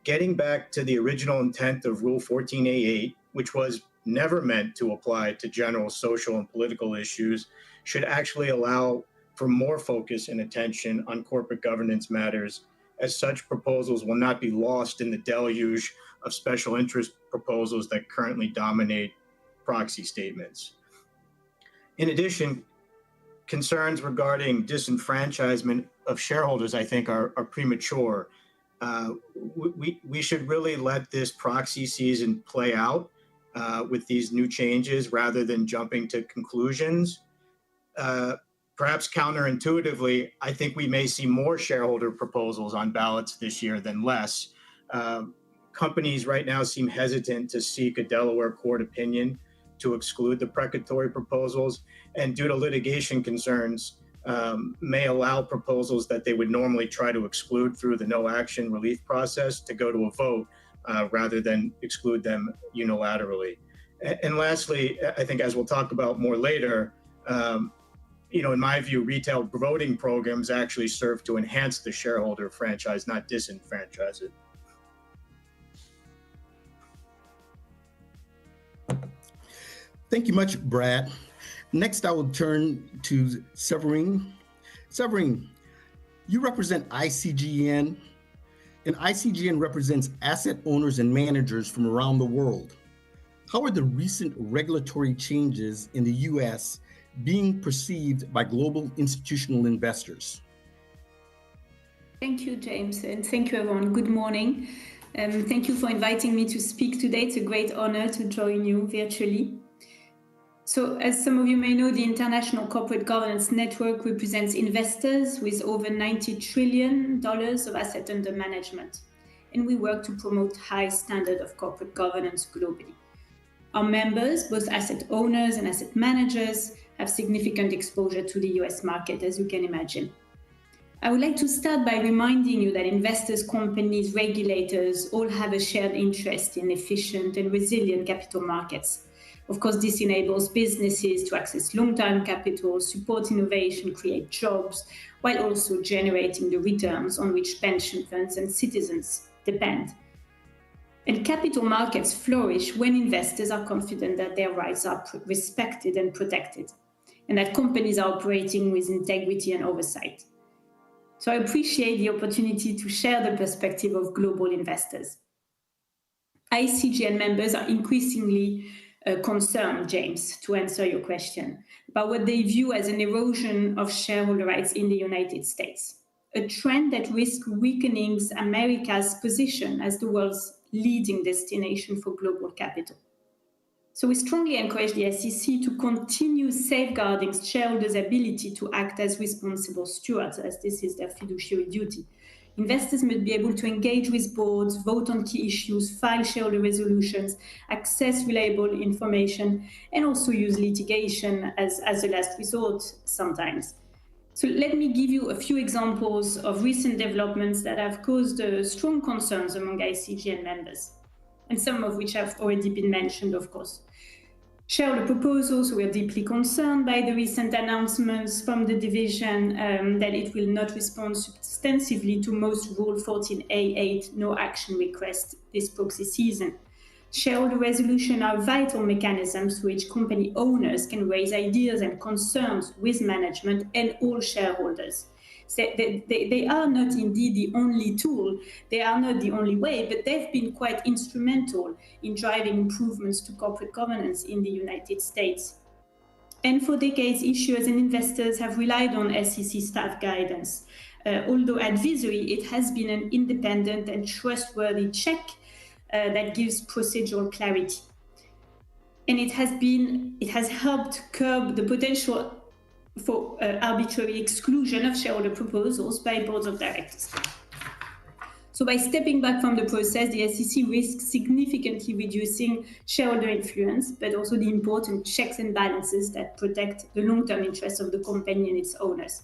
[SPEAKER 4] Getting back to the original intent of Rule 14A8, which was never meant to apply to general social and political issues, should actually allow for more focus and attention on corporate governance matters, as such proposals will not be lost in the deluge of special interest proposals that currently dominate proxy statements. In addition, concerns regarding disenfranchisement of shareholders, I think, are premature. We should really let this proxy season play out with these new changes rather than jumping to conclusions. Perhaps counterintuitively, I think we may see more shareholder proposals on ballots this year than less. Companies right now seem hesitant to seek a Delaware court opinion to exclude the precatory proposals, and due to litigation concerns, may allow proposals that they would normally try to exclude through the no action relief process to go to a vote rather than exclude them unilaterally. And lastly, I think as we'll talk about more later, in my view, retail voting programs actually serve to enhance the shareholder franchise, not disenfranchise it.
[SPEAKER 3] Thank you much, Brad. Next, I will turn to Severine. Severine, you represent ICGN, and ICGN represents asset owners and managers from around the world. How are the recent regulatory changes in the U.S. being perceived by global institutional investors?
[SPEAKER 6] Thank you, James, and thank you, everyone. Good morning. Thank you for inviting me to speak today. It's a great honor to join you virtually. So, as some of you may know, the International Corporate Governance Network represents investors with over $90 trillion of assets under management, and we work to promote high standard of corporate governance globally. Our members, both asset owners and asset managers, have significant exposure to the US market, as you can imagine. I would like to start by reminding you that investors, companies, regulators all have a shared interest in efficient and resilient capital markets. Of course, this enables businesses to access long-term capital, support innovation, create jobs, while also generating the returns on which pension funds and citizens depend. And capital markets flourish when investors are confident that their rights are respected and protected, and that companies are operating with integrity and oversight. So I appreciate the opportunity to share the perspective of global investors. ICGN members are increasingly concerned, James, to answer your question, about what they view as an erosion of shareholder rights in the United States, a trend that risks weakening America's position as the world's leading destination for global capital. So we strongly encourage the SEC to continue safeguarding shareholders' ability to act as responsible stewards, as this is their fiduciary duty, Investors must be able to engage with boards, vote on key issues, file shareholder resolutions, access reliable information, and also use litigation as a last resort sometimes. So let me give you a few examples of recent developments that have caused strong concerns among ICGN members, and some of which have already been mentioned, of course. Shareholder proposals were deeply concerned by the recent announcements from the division that it will not respond substantively to most Rule 14A8 no action requests this proxy season. Shareholder resolutions are vital mechanisms through which company owners can raise ideas and concerns with management and all shareholders. So they are not indeed the only tool, they are not the only way, but they've been quite instrumental in driving improvements to corporate governance in the United States. And for decades, issuers and investors have relied on SEC staff guidance. Although advisory, it has been an independent and trustworthy check that gives procedural clarity. And it has helped curb the potential for arbitrary exclusion of shareholder proposals by boards of directors. So by stepping back from the process, the SEC risks significantly reducing shareholder influence, but also the important checks and balances that protect the long-term interests of the company and its owners.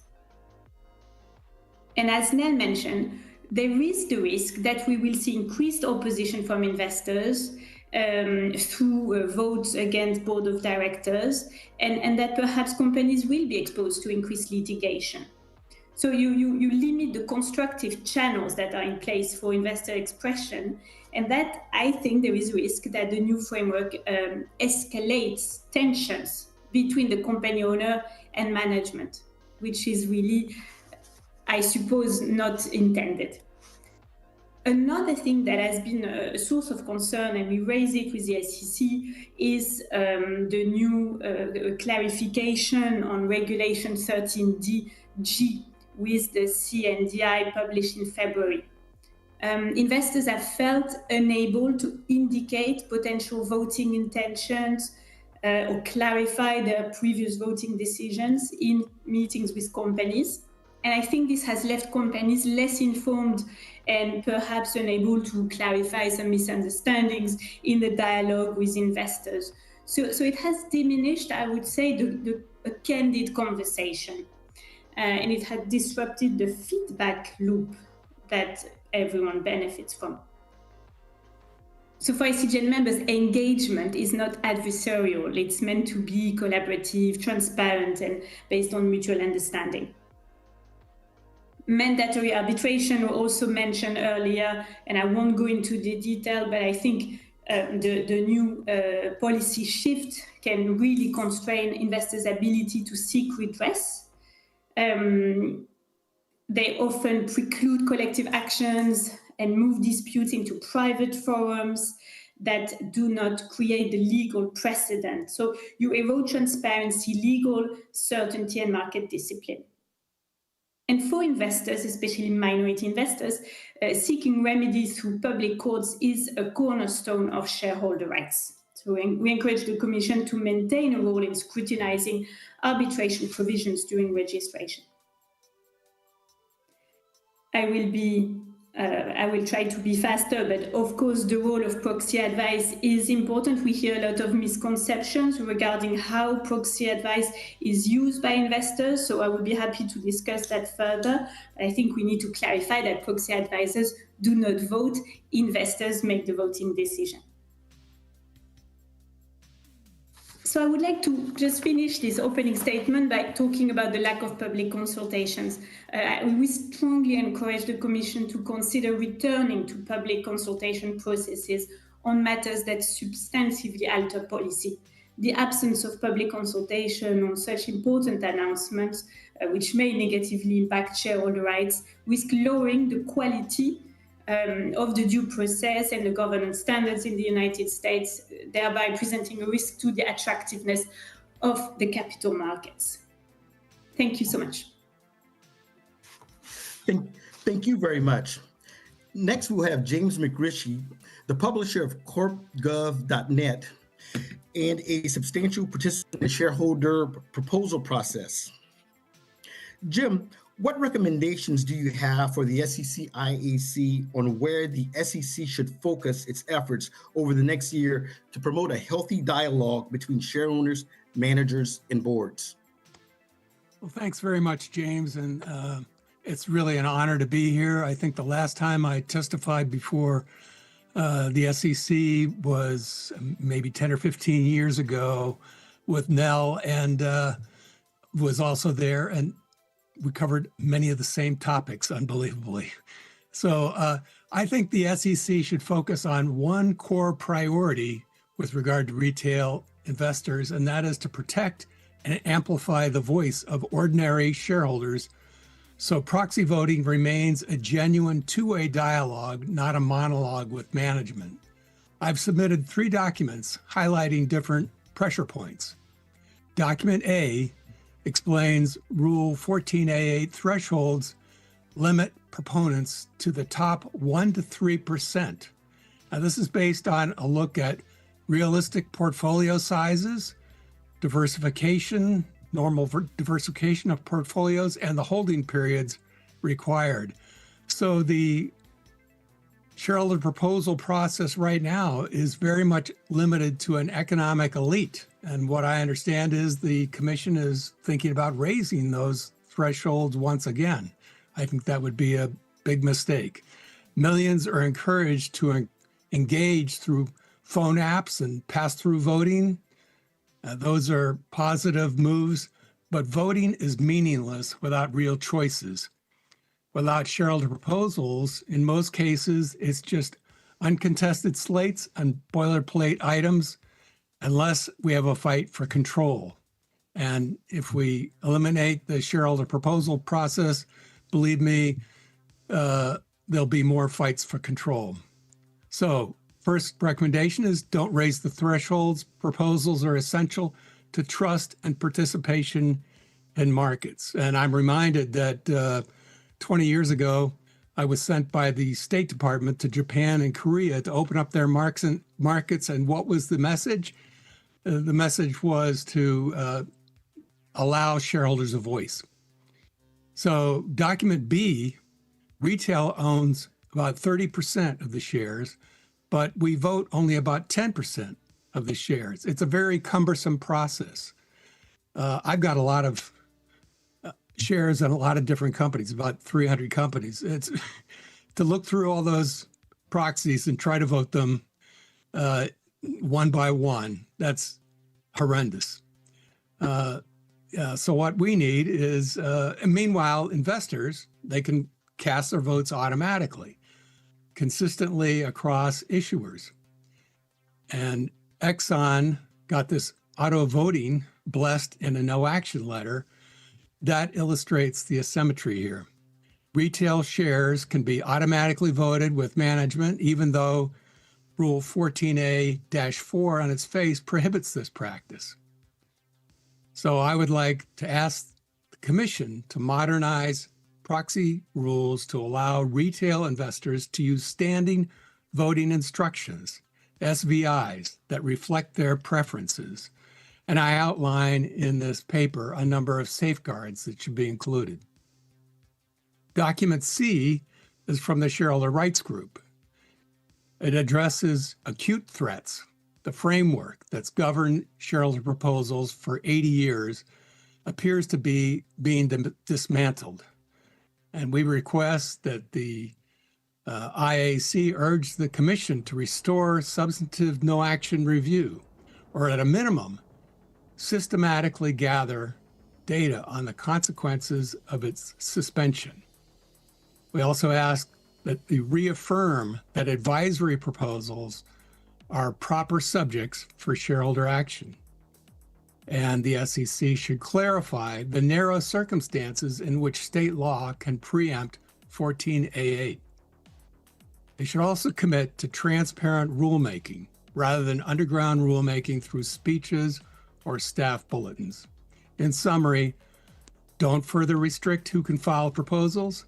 [SPEAKER 6] And as Nell mentioned, there is the risk that we will see increased opposition from investors through votes against board of directors, and that perhaps companies will be exposed to increased litigation. So you limit the constructive channels that are in place for investor expression, and that I think there is risk that the new framework escalates tensions between the company owner and management, which is really, I suppose, not intended. Another thing that has been a source of concern, and we raise it with the SEC, is the new clarification on Regulation 13D-G with the CNDI published in February. Investors have felt unable to indicate potential voting intentions or clarify their previous voting decisions in meetings with companies. And I think this has left companies less informed and perhaps unable to clarify some misunderstandings in the dialogue with investors. So it has diminished, I would say, a candid conversation. And it had disrupted the feedback loop that everyone benefits from. So for ICGN members, engagement is not adversarial. It's meant to be collaborative, transparent, and based on mutual understanding. Mandatory arbitration were also mentioned earlier, and I won't go into the detail, but I think the new policy shift can really constrain investors' ability to seek redress. They often preclude collective actions and move disputes into private forums that do not create the legal precedent. So you erode transparency, legal certainty, and market discipline. And for investors, especially minority investors, seeking remedies through public courts is a cornerstone of shareholder rights. So we encourage the Commission to maintain a role in scrutinizing arbitration provisions during registration. I will try to be faster, but of course the role of proxy advice is important. We hear a lot of misconceptions regarding how proxy advice is used by investors, so I would be happy to discuss that further. I think we need to clarify that proxy advisors do not vote, investors make the voting decision. So I would like to just finish this opening statement by talking about the lack of public consultations. We strongly encourage the Commission to consider returning to public consultation processes on matters that substantively alter policy. The absence of public consultation on such important announcements, which may negatively impact shareholder rights, risk lowering the quality of the due process and the governance standards in the United States, thereby presenting a risk to the attractiveness of the capital markets. Thank you so much.
[SPEAKER 3] Thank you very much. Next, we'll have James McRitchie, the publisher of corpgov.net and a substantial participant in the shareholder proposal process. Jim, What recommendations do you have for the SEC IAC on where the SEC should focus its efforts over the next year to promote a healthy dialogue between share owners, managers, and boards?
[SPEAKER 7] Well, thanks very much, James. And it's really an honor to be here. I think the last time I testified before the SEC was maybe 10 or 15 years ago with Nell, and was also there. And we covered many of the same topics, unbelievably. So I think the SEC should focus on one core priority with regard to retail investors, and that is to protect and amplify the voice of ordinary shareholders, so proxy voting remains a genuine two-way dialogue, not a monologue with management. I've submitted 3 documents highlighting different pressure points. Document A explains Rule 14A8 thresholds limit proponents to the top 1 to 3%. Now, this is based on a look at realistic portfolio sizes, diversification, normal diversification of portfolios, and the holding periods required. So the shareholder proposal process right now is very much limited to an economic elite. And what I understand is the commission is thinking about raising those thresholds once again. I think that would be a big mistake. Millions are encouraged to engage through phone apps and pass-through voting. Those are positive moves, but voting is meaningless without real choices. Without shareholder proposals, in most cases, it's just uncontested slates and boilerplate items, unless we have a fight for control. And if we eliminate the shareholder proposal process, believe me, there'll be more fights for control. So, first recommendation is don't raise the thresholds. Proposals are essential to trust and participation in markets. And I'm reminded that 20 years ago, I was sent by the State Department to Japan and Korea to open up their markets. And what was the message? The message was to allow shareholders a voice. So document B, retail owns about 30% of the shares, but we vote only about 10% of the shares. It's a very cumbersome process. I've got a lot of shares in a lot of different companies, about 300 companies. It's to look through all those proxies and try to vote them one by one. That's horrendous. So what we need is, meanwhile, investors, they can cast their votes automatically, consistently across issuers. And Exxon got this auto voting blessed in a no action letter. That illustrates the asymmetry here. Retail shares can be automatically voted with management, even though Rule 14A-4 on its face prohibits this practice. So I would like to ask the Commission to modernize proxy rules to allow retail investors to use standing voting instructions, SVIs, that reflect their preferences. And I outline in this paper a number of safeguards that should be included. Document C is from the Shareholder Rights Group. It addresses acute threats. The framework that's governed shareholder proposals for 80 years appears to be being dismantled. And we request that the IAC urge the Commission to restore substantive no-action review, or at a minimum, systematically gather data on the consequences of its suspension. We also ask that they reaffirm that advisory proposals are proper subjects for shareholder action. And the SEC should clarify the narrow circumstances in which state law can preempt 14A8. They should also commit to transparent rulemaking rather than underground rulemaking through speeches or staff bulletins. In summary, don't further restrict who can file proposals.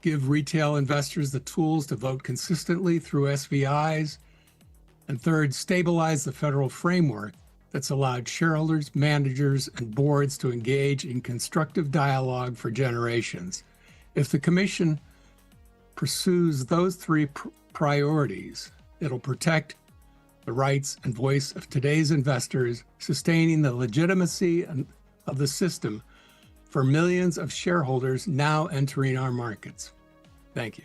[SPEAKER 7] Give retail investors the tools to vote consistently through SVIs. And third, stabilize the federal framework that's allowed shareholders, managers, and boards to engage in constructive dialogue for generations. If the Commission pursues those three priorities, it'll protect the rights and voice of today's investors, sustaining the legitimacy of the system for millions of shareholders now entering our markets. Thank you.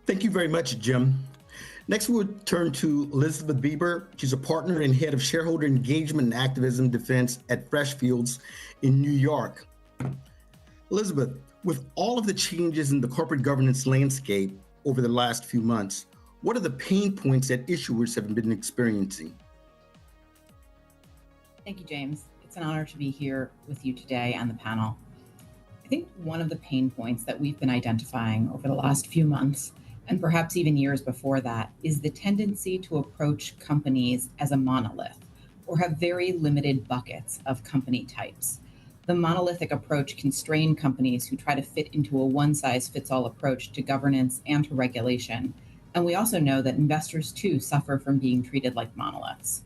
[SPEAKER 3] Thank you very much, Jim. Next, we'll turn to Elizabeth Bieber. She's a partner and head of shareholder engagement and activism defense at Freshfields in New York. Elizabeth, with all of the changes in the corporate governance landscape over the last few months, what are the pain points that issuers have been experiencing?
[SPEAKER 8] Thank you, James. It's an honor to be here with you today on the panel. I think one of the pain points that we've been identifying over the last few months, and perhaps even years before that, is the tendency to approach companies as a monolith or have very limited buckets of company types. The monolithic approach can strain companies who try to fit into a one-size-fits-all approach to governance and to regulation. And we also know that investors, too, suffer from being treated like monoliths.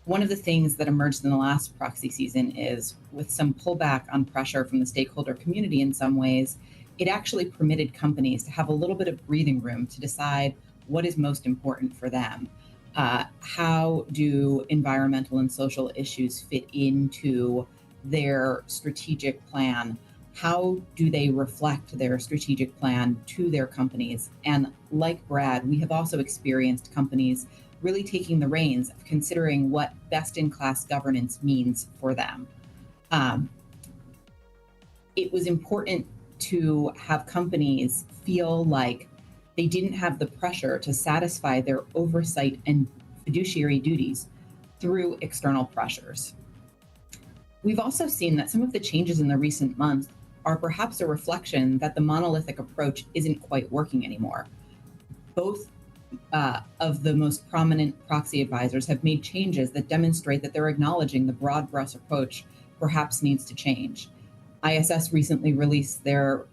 [SPEAKER 8] One of the things that emerged in the last proxy season is, with some pullback on pressure from the stakeholder community in some ways, it actually permitted companies to have a little bit of breathing room to decide what is most important for them. How do environmental and social issues fit into their strategic plan? How do they reflect their strategic plan to their companies? And like Brad, we have also experienced companies really taking the reins of considering what best-in-class governance means for them. It was important to have companies feel like they didn't have the pressure to satisfy their oversight and fiduciary duties through external pressures. We've also seen that some of the changes in the recent months are perhaps a reflection that the monolithic approach isn't quite working anymore. Both of the most prominent proxy advisors have made changes that demonstrate that they're acknowledging the broad brush approach perhaps needs to change. ISS recently released their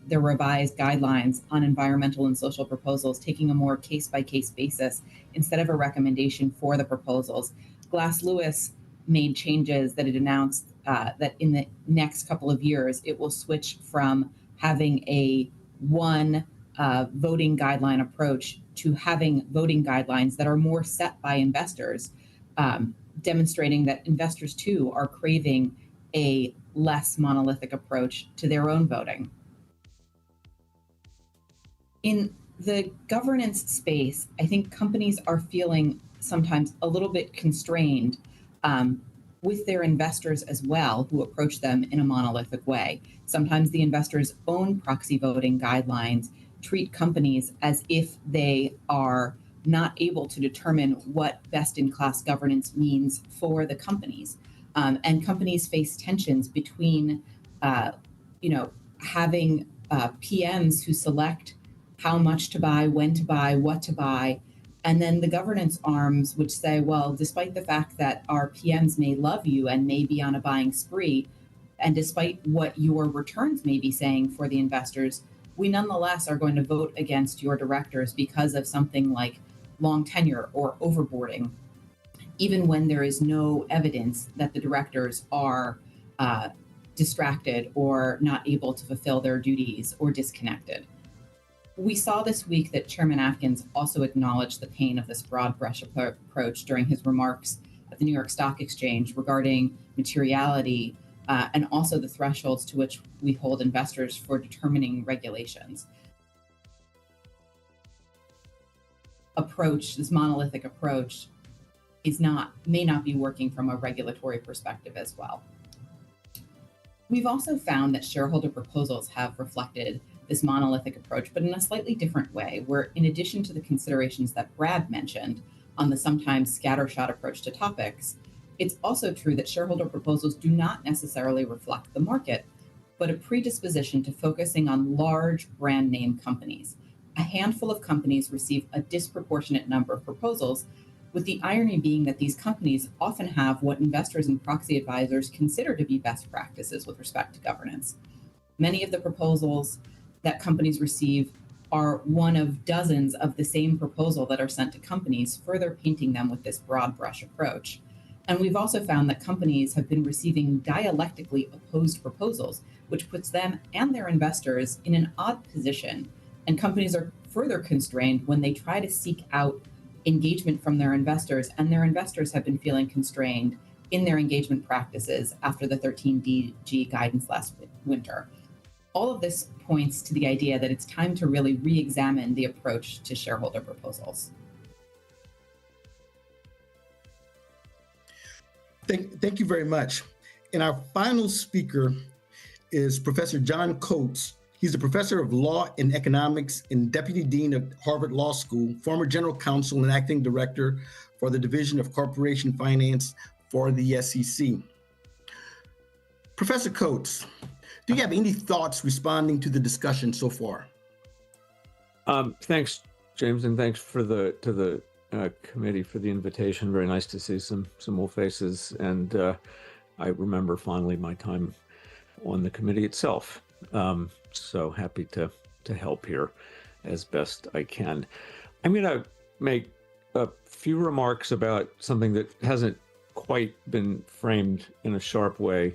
[SPEAKER 8] revised guidelines on environmental and social proposals, taking a more case-by-case basis instead of a recommendation for the proposals. Glass Lewis made changes that it announced that in the next couple of years, it will switch from having a one voting guideline approach to having voting guidelines that are more set by investors, demonstrating that investors too are craving a less monolithic approach to their own voting. In the governance space, I think companies are feeling sometimes a little bit constrained with their investors as well, who approach them in a monolithic way. Sometimes the investors' own proxy voting guidelines treat companies as if they are not able to determine what best-in-class governance means for the companies. And companies face tensions between, having PMs who select how much to buy, when to buy, what to buy, and then the governance arms which say, well, despite the fact that our PMs may love you and may be on a buying spree, and despite what your returns may be saying for the investors, we nonetheless are going to vote against your directors because of something like long tenure or overboarding, even when there is no evidence that the directors are distracted or not able to fulfill their duties or disconnected. We saw this week that Chairman Atkins also acknowledged the pain of this broad brush approach during his remarks at the New York Stock Exchange regarding materiality and also the thresholds to which we hold investors for determining regulations. This monolithic approach may not be working from a regulatory perspective as well. We've also found that shareholder proposals have reflected this monolithic approach, but in a slightly different way, where in addition to the considerations that Brad mentioned on the sometimes scattershot approach to topics, it's also true that shareholder proposals do not necessarily reflect the market, but a predisposition to focusing on large brand name companies. A handful of companies receive a disproportionate number of proposals, with the irony being that these companies often have what investors and proxy advisors consider to be best practices with respect to governance. Many of the proposals that companies receive are one of dozens of the same proposal that are sent to companies, further painting them with this broad brush approach. And we've also found that companies have been receiving dialectically opposed proposals, which puts them and their investors in an odd position. And companies are further constrained when they try to seek out engagement from their investors, and their investors have been feeling constrained in their engagement practices after the 13DG guidance last winter. All of this points to the idea that it's time to really re-examine the approach to shareholder proposals.
[SPEAKER 3] Thank you very much. And our final speaker is Professor John Coates. He's a professor of law and economics and deputy dean of Harvard Law School, former general counsel and acting director for the Division of Corporation Finance for the SEC. Professor Coates, do you have any thoughts responding to the discussion so far?
[SPEAKER 9] Thanks, James, and thanks to the committee for the invitation. Very nice to see some old faces, and I remember fondly my time on the committee itself. So happy to help here as best I can. I'm going to make a few remarks about something that hasn't quite been framed in a sharp way,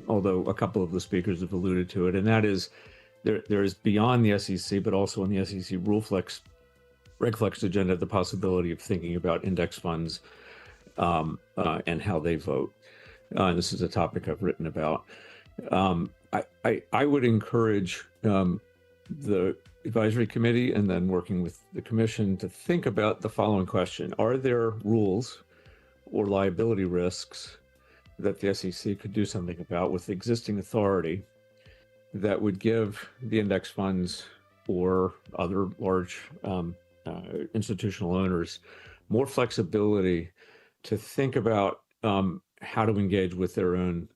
[SPEAKER 9] although a couple of the speakers have alluded to it, and that is there is beyond the SEC, but also on the SEC RegFlex agenda, the possibility of thinking about index funds and how they vote. This is a topic I've written about. I would encourage the advisory committee and then working with the commission to think about the following question. Are there rules or liability risks that the SEC could do something about with existing authority that would give the index funds or other large institutional owners more flexibility to think about how to engage with their own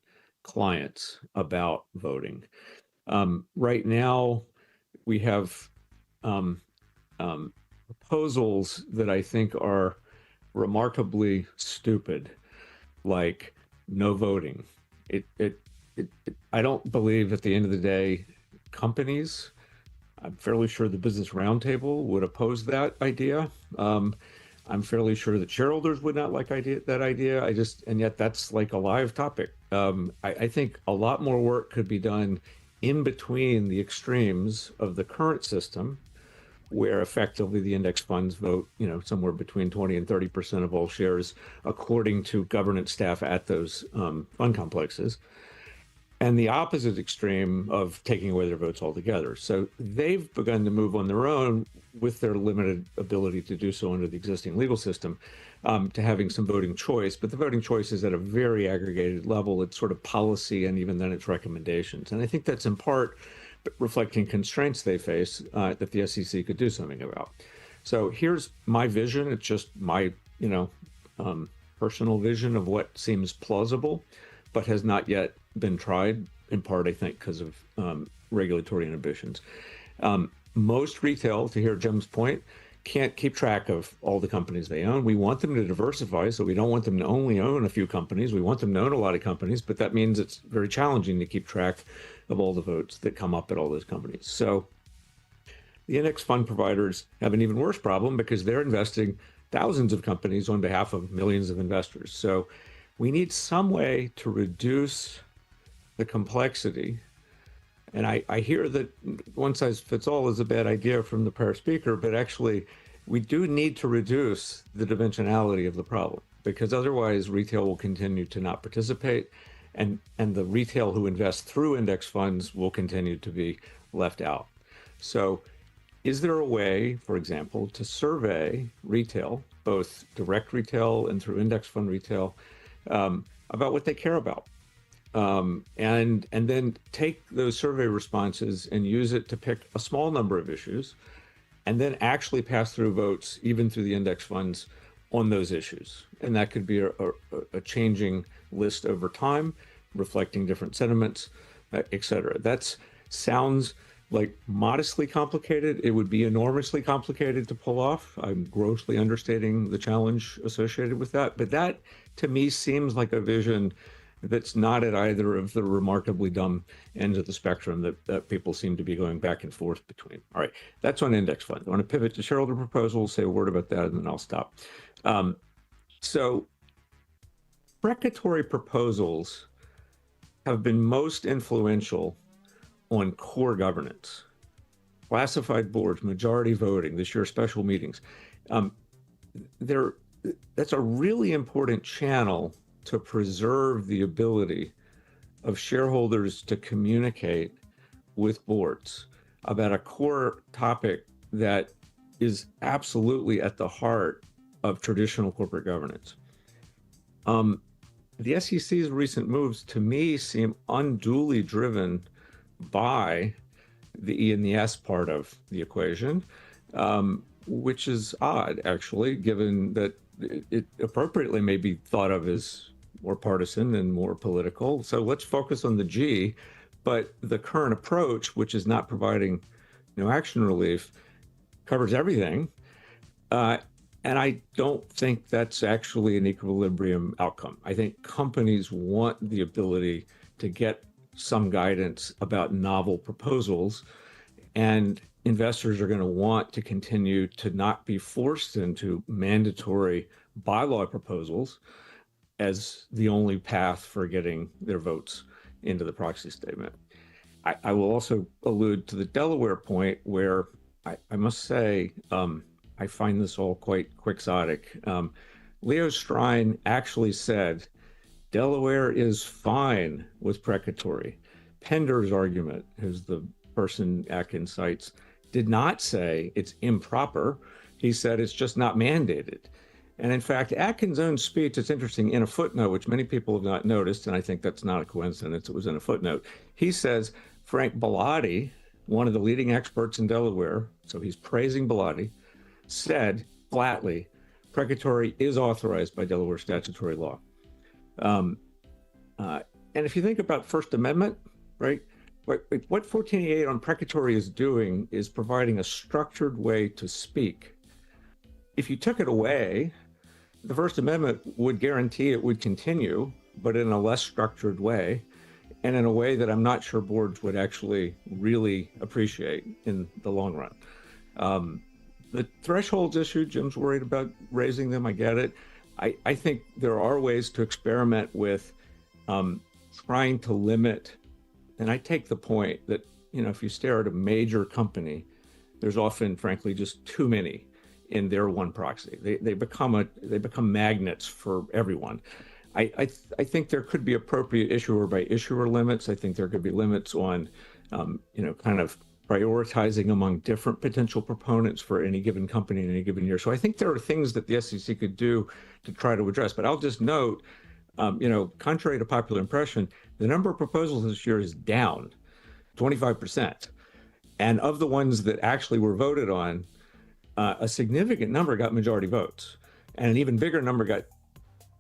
[SPEAKER 9] clients about voting? Right now, we have proposals that I think are remarkably stupid, like no voting. I don't believe at the end of the day, companies, I'm fairly sure the Business Roundtable would oppose that idea. I'm fairly sure that shareholders would not like that idea. And yet that's like a live topic. I think a lot more work could be done in between the extremes of the current system, where effectively the index funds vote, somewhere between 20 and 30% of all shares, according to governance staff at those fund complexes, and the opposite extreme of taking away their votes altogether. So they've begun to move on their own with their limited ability to do so under the existing legal system, to having some voting choice. But the voting choice is at a very aggregated level. It's sort of policy, and even then it's recommendations. And I think that's in part reflecting constraints they face that the SEC could do something about. So here's my vision. It's just my, personal vision of what seems plausible, but has not yet been tried, in part, I think, because of regulatory inhibitions. Most retail, to hear Jim's point, can't keep track of all the companies they own. We want them to diversify, so we don't want them to only own a few companies. We want them to own a lot of companies, but that means it's very challenging to keep track of all the votes that come up at all those companies. So the index fund providers have an even worse problem because they're investing thousands of companies on behalf of millions of investors. So we need some way to reduce the complexity. And I hear that one size fits all is a bad idea from the prior speaker, but actually we do need to reduce the dimensionality of the problem, because otherwise retail will continue to not participate, and the retail who invest through index funds will continue to be left out. So is there a way, for example, to survey retail, both direct retail and through index fund retail, about what they care about? And then take those survey responses and use it to pick a small number of issues, and then actually pass through votes, even through the index funds, on those issues. And that could be a changing list over time, reflecting different sentiments, et cetera. That sounds like modestly complicated. It would be enormously complicated to pull off. I'm grossly understating the challenge associated with that. But that, to me, seems like a vision that's not at either of the remarkably dumb ends of the spectrum that people seem to be going back and forth between. All right, that's on index fund. I want to pivot to shareholder proposals, say a word about that, and then I'll stop. So precatory proposals have been most influential on core governance, classified boards, majority voting, this year special meetings. That's a really important channel to preserve the ability of shareholders to communicate with boards about a core topic that is absolutely at the heart of traditional corporate governance. The SEC's recent moves, to me, seem unduly driven by the E and the S part of the equation, which is odd, actually, given that it appropriately may be thought of as more partisan and more political. So let's focus on the G, but the current approach, which is not providing action relief, covers everything. And I don't think that's actually an equilibrium outcome. I think companies want the ability to get some guidance about novel proposals, and investors are going to want to continue to not be forced into mandatory bylaw proposals as the only path for getting their votes into the proxy statement. I will also allude to the Delaware point, where I must say, I find this all quite quixotic. Leo Strine actually said, Delaware is fine with precatory. Pender's argument, who's the person Atkins cites, did not say it's improper. He said it's just not mandated. And in fact, Atkins' own speech, it's interesting, in a footnote, which many people have not noticed, and I think that's not a coincidence, it was in a footnote. He says, Frank Bellotti, one of the leading experts in Delaware, so he's praising Bellotti, said flatly, precatory is authorized by Delaware statutory law. And if you think about First Amendment, right, what 1488 on precatory is doing is providing a structured way to speak. If you took it away, the First Amendment would guarantee it would continue, but in a less structured way, and in a way that I'm not sure boards would actually really appreciate in the long run. The thresholds issue, Jim's worried about raising them, I get it. I think there are ways to experiment with trying to limit, and I take the point that, if you stare at a major company, there's often, frankly, just too many in their one proxy. They become magnets for everyone. I think there could be appropriate issuer by issuer limits. I think there could be limits on, kind of prioritizing among different potential proponents for any given company in any given year. So I think there are things that the SEC could do to try to address. But I'll just note, contrary to popular impression, the number of proposals this year is down 25%. And of the ones that actually were voted on, a significant number got majority votes, and an even bigger number got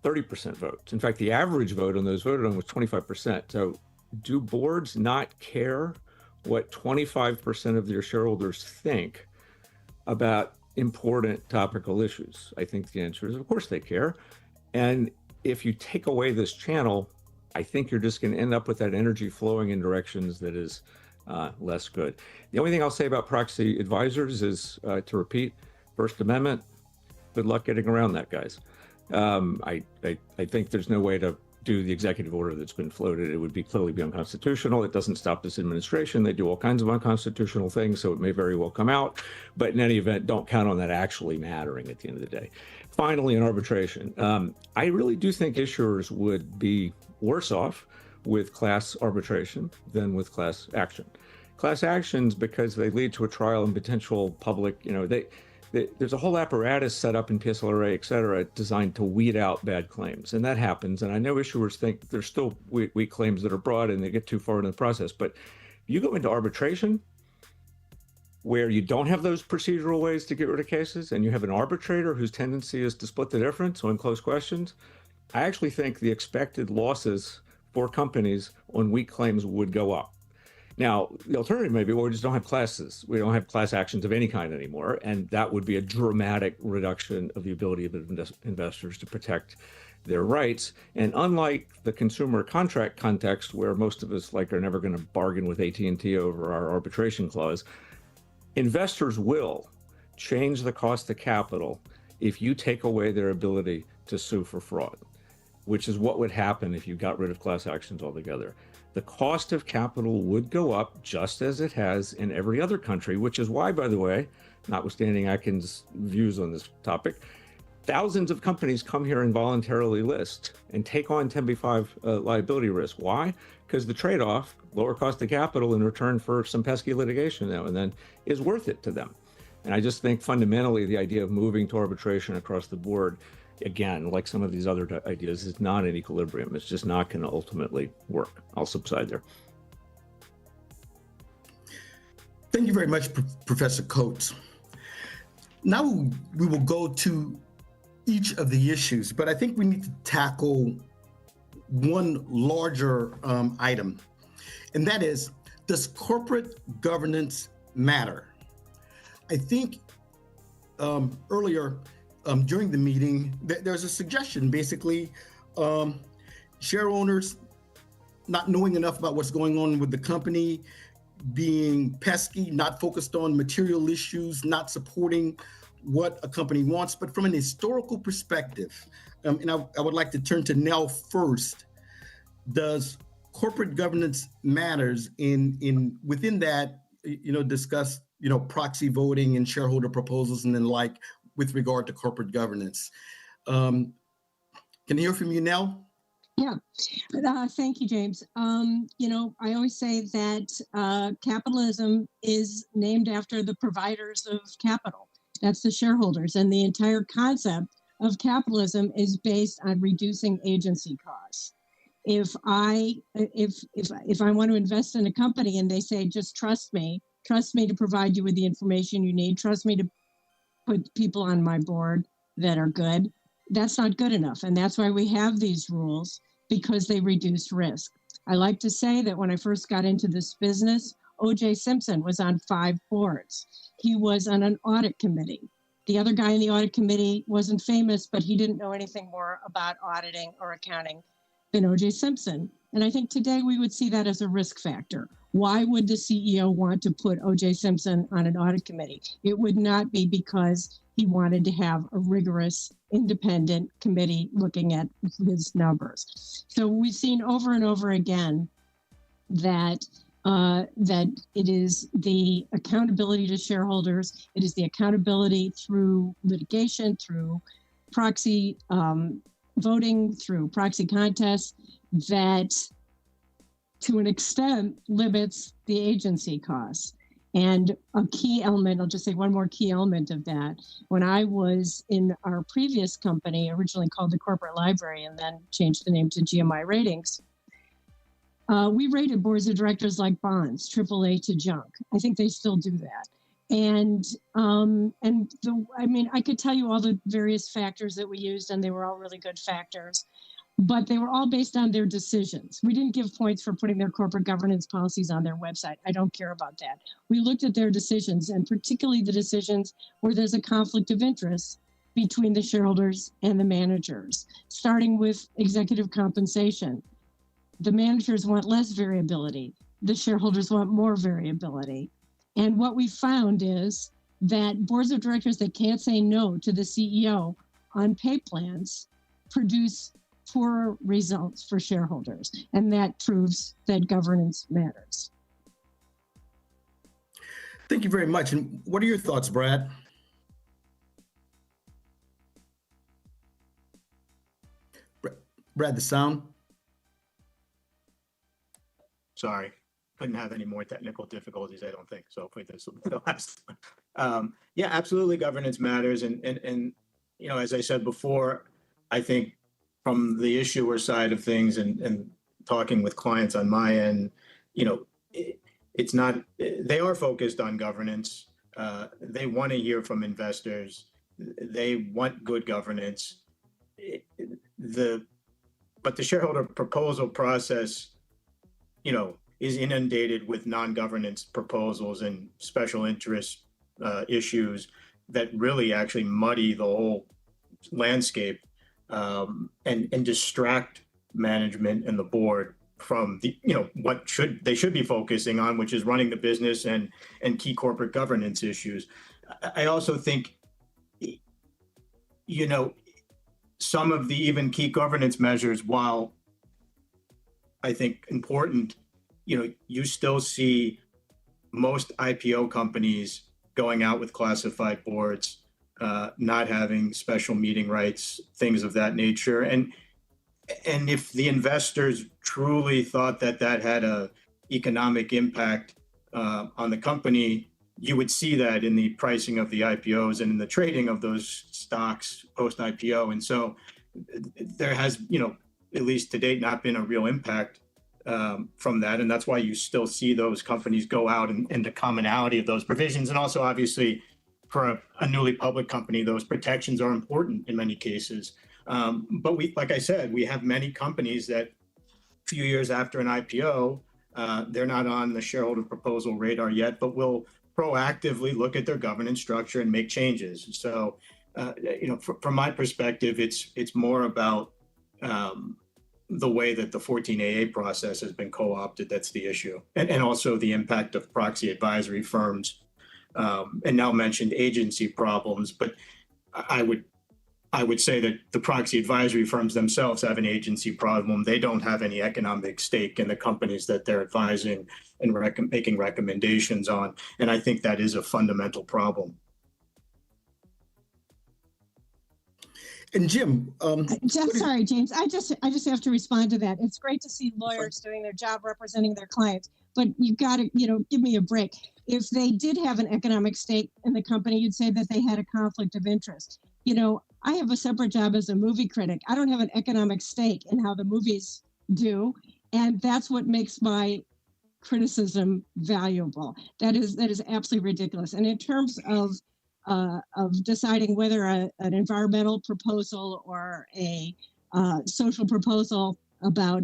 [SPEAKER 9] 30% votes. In fact, the average vote on those voted on was 25%. So do boards not care what 25% of their shareholders think about important topical issues? I think the answer is, of course they care. And if you take away this channel, I think you're just going to end up with that energy flowing in directions that is less good. The only thing I'll say about proxy advisors is, to repeat, First Amendment, good luck getting around that, guys. I think there's no way to do the executive order that's been floated. It would clearly be unconstitutional. It doesn't stop this administration. They do all kinds of unconstitutional things, so it may very well come out. But in any event, don't count on that actually mattering at the end of the day. Finally, in arbitration, I really do think issuers would be worse off with class arbitration than with class action. Class actions, because they lead to a trial and potential public, there's a whole apparatus set up in PSLRA, et cetera, designed to weed out bad claims. And that happens. And I know issuers think there's still weak claims that are brought and they get too far into the process. But you go into arbitration where you don't have those procedural ways to get rid of cases, and you have an arbitrator whose tendency is to split the difference on close questions, I actually think the expected losses for companies on weak claims would go up. Now, the alternative may be, well, we just don't have classes. We don't have class actions of any kind anymore. And that would be a dramatic reduction of the ability of investors to protect their rights. And unlike the consumer contract context, where most of us are never going to bargain with AT&T over our arbitration clause, investors will change the cost of capital if you take away their ability to sue for fraud, which is what would happen if you got rid of class actions altogether. The cost of capital would go up just as it has in every other country, which is why, by the way, notwithstanding Atkins' views on this topic, thousands of companies come here and voluntarily list and take on 10b5 liability risk. Why? Because the trade-off, lower cost of capital in return for some pesky litigation now and then, is worth it to them. And I just think fundamentally the idea of moving to arbitration across the board, again, like some of these other ideas, is not in equilibrium. It's just not going to ultimately work. I'll subside there.
[SPEAKER 3] Thank you very much, Professor Coates. Now we will go to each of the issues, but I think we need to tackle one larger item, and that is, does corporate governance matter? I think earlier during the meeting, there's a suggestion, basically, share owners not knowing enough about what's going on with the company, being pesky, not focused on material issues, not supporting what a company wants. But from an historical perspective, and I would like to turn to Nell first, does corporate governance matters in within that, discuss, proxy voting and shareholder proposals and then with regard to corporate governance. Can I hear from you, Nell?
[SPEAKER 22] Yeah, thank you, James. I always say that capitalism is named after the providers of capital. That's the shareholders, and the entire concept of capitalism is based on reducing agency costs. If I want to invest in a company and they say, just trust me to provide you with the information you need, trust me to put people on my board that are good, that's not good enough. And that's why we have these rules, because they reduce risk. I like to say that when I first got into this business, O.J. Simpson was on 5 boards. He was on an audit committee. The other guy in the audit committee wasn't famous, but he didn't know anything more about auditing or accounting than O.J. Simpson. And I think today we would see that as a risk factor. Why would the CEO want to put O.J. Simpson on an audit committee? It would not be because he wanted to have a rigorous, independent committee looking at his numbers. So we've seen over and over again that it is the accountability to shareholders, it is the accountability through litigation, through proxy voting, through proxy contests, that to an extent limits the agency costs. And a key element, I'll just say one more key element of that. When I was in our previous company, originally called the Corporate Library and then changed the name to GMI Ratings, we rated boards of directors like bonds, AAA to junk. I think they still do that. And I could tell you all the various factors that we used, and they were all really good factors, but they were all based on their decisions. We didn't give points for putting their corporate governance policies on their website. I don't care about that. We looked at their decisions, and particularly the decisions where there's a conflict of interest between the shareholders and the managers, starting with executive compensation. The managers want less variability. The shareholders want more variability. And what we found is that boards of directors that can't say no to the CEO on pay plans produce poor results for shareholders. And that proves that governance matters.
[SPEAKER 3] Thank you very much. And what are your thoughts, Brad? Brad, the sound?
[SPEAKER 4] Sorry, couldn't have any more technical difficulties, I don't think. So hopefully this will be the last one. Yeah, absolutely, governance matters. And as I said before, I think from the issuer side of things and talking with clients on my end, it's not, they are focused on governance. They want to hear from investors. They want good governance. But the shareholder proposal process, is inundated with non-governance proposals and special interest issues that really actually muddy the whole landscape and distract management and the board from the what they should be focusing on, which is running the business and key corporate governance issues. I also think some of the even key governance measures, while I think important, you still see most IPO companies going out with classified boards, not having special meeting rights, things of that nature. And if the investors truly thought that had a economic impact on the company, you would see that in the pricing of the IPOs and in the trading of those stocks post IPO. And so there has, at least to date, not been a real impact from that. And that's why you still see those companies go out and the commonality of those provisions. And also, obviously, for a newly public company, those protections are important in many cases. But like I said, we have many companies that a few years after an IPO, they're not on the shareholder proposal radar yet, but will proactively look at their governance structure and make changes. So, from my perspective, it's more about the way that the 14AA process has been co-opted. That's the issue. And also the impact of proxy advisory firms, and now mentioned agency problems. But I would say that the proxy advisory firms themselves have an agency problem. They don't have any economic stake in the companies that they're advising and making recommendations on. And I think that is a fundamental problem.
[SPEAKER 3] And Jim,
[SPEAKER 22] sorry, James. I just have to respond to that. It's great to see lawyers doing their job representing their clients, but you've got to, give me a break. If they did have an economic stake in the company, you'd say that they had a conflict of interest. I have a separate job as a movie critic. I don't have an economic stake in how the movies do, and that's what makes my criticism valuable. That is absolutely ridiculous. And in terms of deciding whether an environmental proposal or a social proposal about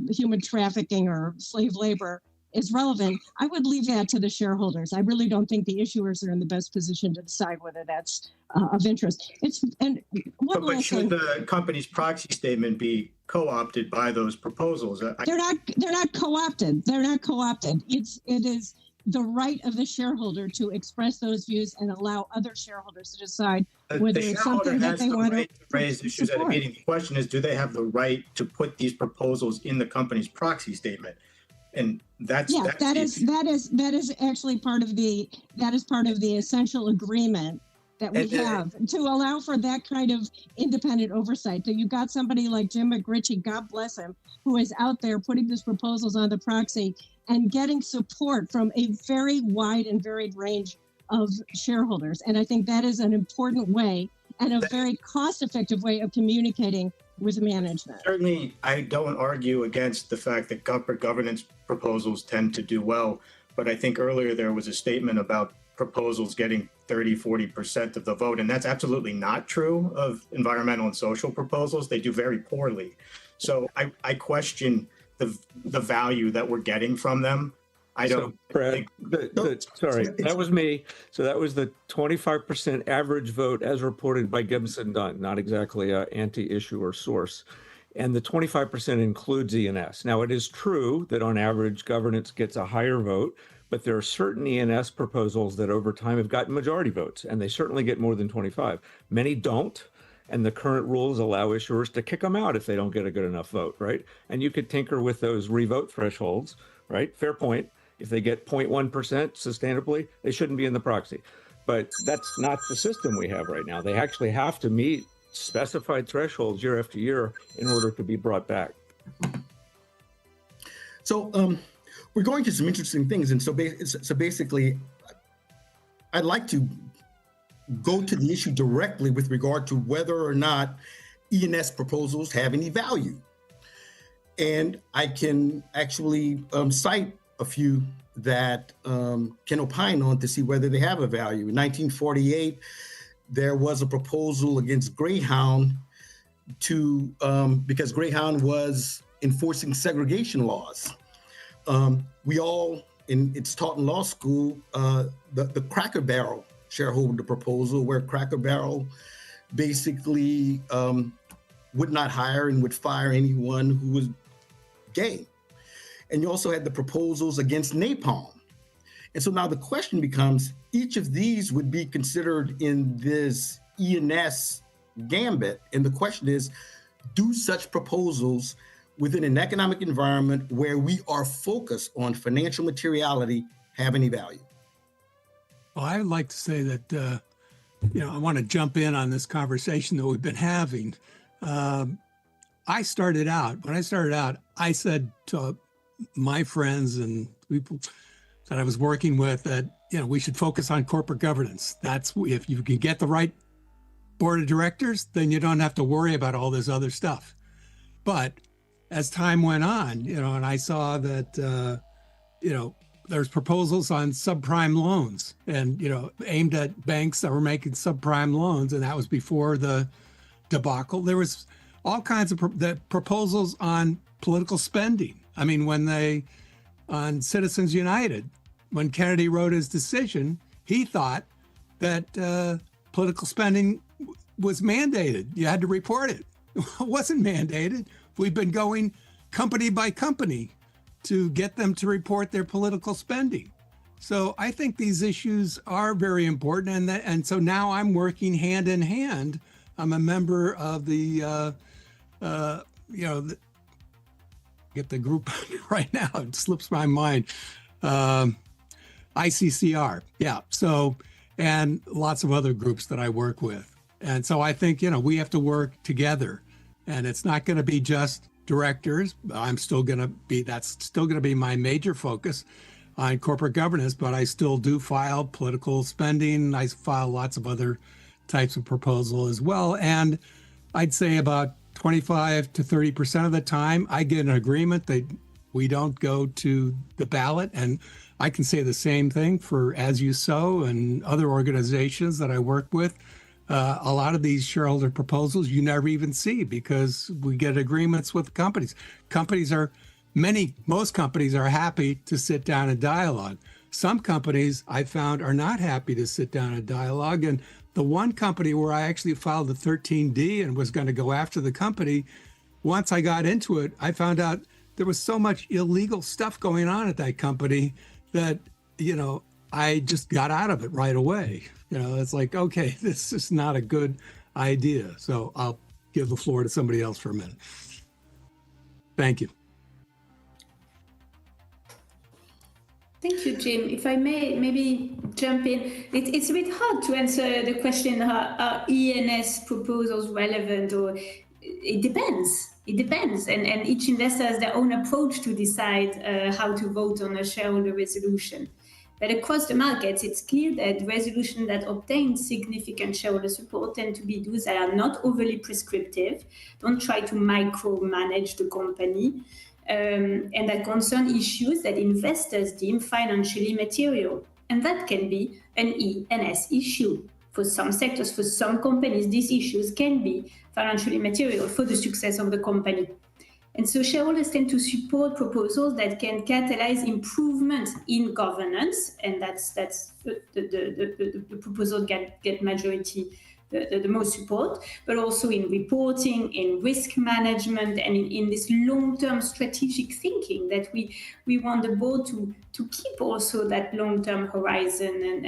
[SPEAKER 22] human trafficking or slave labor is relevant, I would leave that to the shareholders. I really don't think the issuers are in the best position to decide whether that's of interest.
[SPEAKER 4] But should the company's proxy statement be co-opted by those proposals?
[SPEAKER 22] They're not co-opted. They're not co-opted. It is the right of the shareholder to express those views and allow other shareholders to decide whether it's something that they want to
[SPEAKER 4] raise issues at a meeting. The question is, do they have the right to put these proposals in the company's proxy statement? And that
[SPEAKER 22] is actually part of the essential agreement that we have to allow for that kind of independent oversight. So you've got somebody like Jim McRitchie, God bless him, who is out there putting these proposals on the proxy and getting support from a very wide and varied range of shareholders. And I think that is an important way and a very cost-effective way of communicating with management.
[SPEAKER 4] Certainly, I don't argue against the fact that corporate governance proposals tend to do well, but I think earlier there was a statement about proposals getting 30-40% of the vote, and that's absolutely not true of environmental and social proposals. They do very poorly. So I question the value that we're getting from them. I don't
[SPEAKER 9] think... Sorry, that was me. So that was the 25% average vote as reported by Gibson Dunn, not exactly an anti-issuer source. And the 25% includes ENS. Now, it is true that on average, governance gets a higher vote, but there are certain ENS proposals that over time have gotten majority votes, and they certainly get more than 25. Many don't. And the current rules allow issuers to kick them out if they don't get a good enough vote, right? And you could tinker with those revote thresholds, right? Fair point. If they get 0.1% sustainably, they shouldn't be in the proxy. But that's not the system we have right now. They actually have to meet specified thresholds year after year in order to be brought back.
[SPEAKER 3] So we're going to some interesting things. And so basically, I'd like to go to the issue directly with regard to whether or not ENS proposals have any value. And I can actually cite a few that can opine on to see whether they have a value. In 1948, there was a proposal against Greyhound because Greyhound was enforcing segregation laws. We all, and it's taught in law school, the Cracker Barrel shareholder proposal, where Cracker Barrel basically would not hire and would fire anyone who was gay. And you also had the proposals against napalm. And so now the question becomes, each of these would be considered in this E&S gambit. And the question is, do such proposals within an economic environment where we are focused on financial materiality have any value?
[SPEAKER 7] Well, I would like to say that, I want to jump in on this conversation that we've been having. When I started out, I said to my friends and people that I was working with that, we should focus on corporate governance. If you can get the right board of directors, then you don't have to worry about all this other stuff. But as time went on, and I saw that, there's proposals on subprime loans and, aimed at banks that were making subprime loans. And that was before the debacle. There was all kinds of proposals on political spending. I mean, on Citizens United, when Kennedy wrote his decision, he thought that political spending was mandated. You had to report it. It wasn't mandated. We've been going company by company to get them to report their political spending. So I think these issues are very important. And so now I'm working hand in hand. I'm a member of the, get the group right now, it slips my mind. ICCR, yeah. So, and lots of other groups that I work with. And so I think, we have to work together, and it's not going to be just directors. That's still going to be my major focus on corporate governance, but I still do file political spending. I file lots of other types of proposal as well. And I'd say about 25 to 30% of the time, I get an agreement that we don't go to the ballot. And I can say the same thing for As You Sow and other organizations that I work with. A lot of these shareholder proposals you never even see because we get agreements with companies. Most companies are happy to sit down and dialogue. Some companies I found are not happy to sit down and dialogue. And the one company where I actually filed the 13D and was going to go after the company, once I got into it, I found out there was so much illegal stuff going on at that company that, I just got out of it right away. It's like, okay, this is not a good idea. So I'll give the floor to somebody else for a minute. Thank you.
[SPEAKER 6] Thank you, Jim. If I may maybe jump in, it's a bit hard to answer the question, are E&S proposals relevant, or it depends. It depends. And each investor has their own approach to decide how to vote on a shareholder resolution. But across the markets, it's clear that resolutions that obtain significant shareholder support tend to be those that are not overly prescriptive, don't try to micromanage the company, and that concern issues that investors deem financially material. And that can be an E&S issue. For some sectors, for some companies, these issues can be financially material for the success of the company. And so shareholders tend to support proposals that can catalyze improvement in governance, and that's the proposal get majority, the most support, but also in reporting, in risk management, and in this long-term strategic thinking that we want the board to keep also that long-term horizon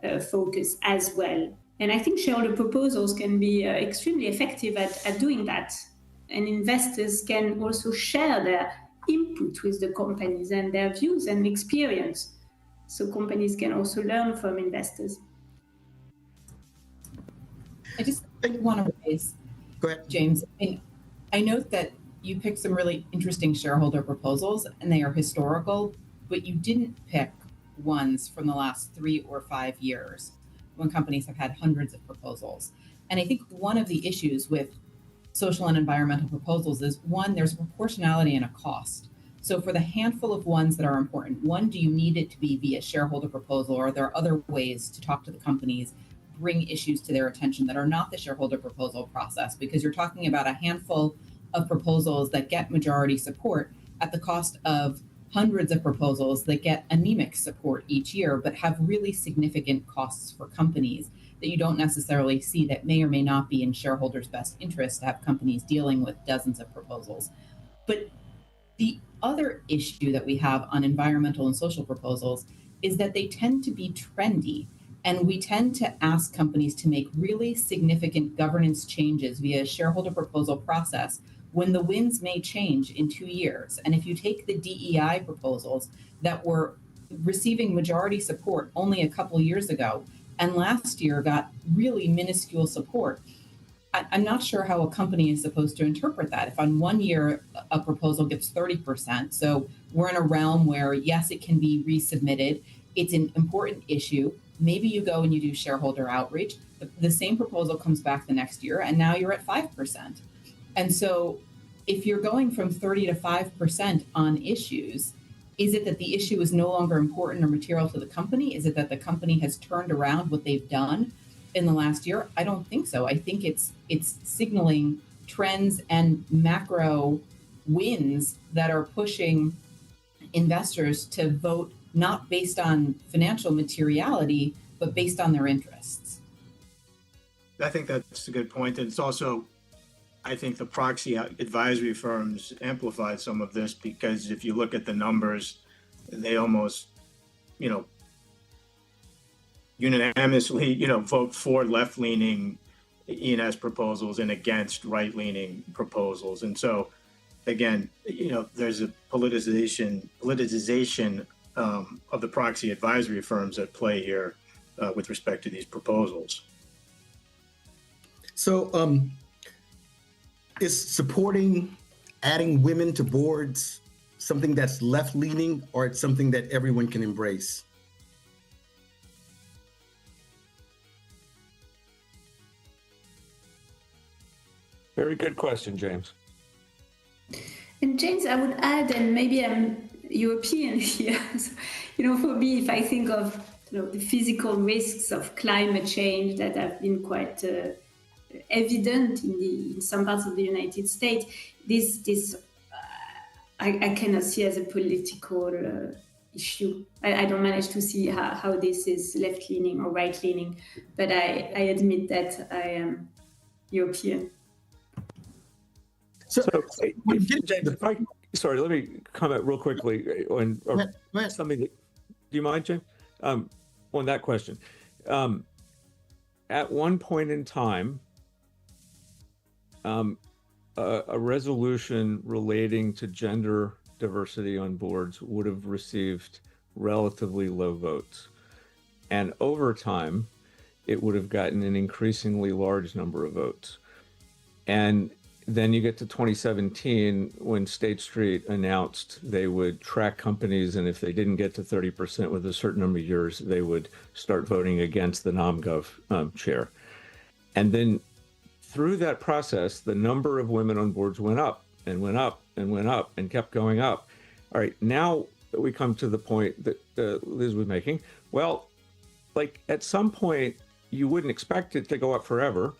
[SPEAKER 6] and focus as well. And I think shareholder proposals can be extremely effective at doing that. And investors can also share their input with the companies and their views and experience. So companies can also learn from investors.
[SPEAKER 8] I just want to raise, James, I note that you picked some really interesting shareholder proposals, and they are historical, but you didn't pick ones from the last 3 or 5 years when companies have had hundreds of proposals. And I think one of the issues with social and environmental proposals is, one, there's proportionality and a cost. So for the handful of ones that are important, one, do you need it to be via shareholder proposal, or are there other ways to talk to the companies, bring issues to their attention that are not the shareholder proposal process? Because you're talking about a handful of proposals that get majority support at the cost of hundreds of proposals that get anemic support each year, but have really significant costs for companies that you don't necessarily see, that may or may not be in shareholders' best interest to have companies dealing with dozens of proposals. But the other issue that we have on environmental and social proposals is that they tend to be trendy. And we tend to ask companies to make really significant governance changes via a shareholder proposal process when the winds may change in 2 years. And if you take the DEI proposals that were receiving majority support only a couple years ago, and last year got really minuscule support, I'm not sure how a company is supposed to interpret that. If on 1 year a proposal gets 30%, so we're in a realm where, yes, it can be resubmitted, it's an important issue. Maybe you go and you do shareholder outreach, the same proposal comes back the next year, and now you're at 5%. And so if you're going from 30 to 5% on issues, is it that the issue is no longer important or material to the company? Is it that the company has turned around what they've done in the last year? I don't think so. I think it's signaling trends and macro wins that are pushing investors to vote not based on financial materiality, but based on their interests.
[SPEAKER 4] I think that's a good point. And it's also, I think the proxy advisory firms amplified some of this, because if you look at the numbers, they almost, unanimously, vote for left-leaning E&S proposals and against right-leaning proposals. And so, again, there's a politicization of the proxy advisory firms at play here with respect to these proposals.
[SPEAKER 3] So, is supporting adding women to boards something that's left-leaning, or it's something that everyone can embrace?
[SPEAKER 9] Very good question, James.
[SPEAKER 6] And James, I would add, and maybe I'm European here, so, for me, if I think of the physical risks of climate change that have been quite evident in some parts of the United States, this I cannot see as a political issue. I don't manage to see how this is left-leaning or right-leaning, but I admit that I am European.
[SPEAKER 9] So James, sorry, let me comment real quickly on something. Do you mind, James? On that question. At one point in time, a resolution relating to gender diversity on boards would have received relatively low votes. And over time, it would have gotten an increasingly large number of votes. And then you get to 2017, when State Street announced they would track companies, and if they didn't get to 30% with a certain number of years, they would start voting against the NomGov chair. And then through that process, the number of women on boards went up and went up and went up and kept going up. All right, now we come to the point that Liz was making. Well, like at some point, you wouldn't expect it to go up forever.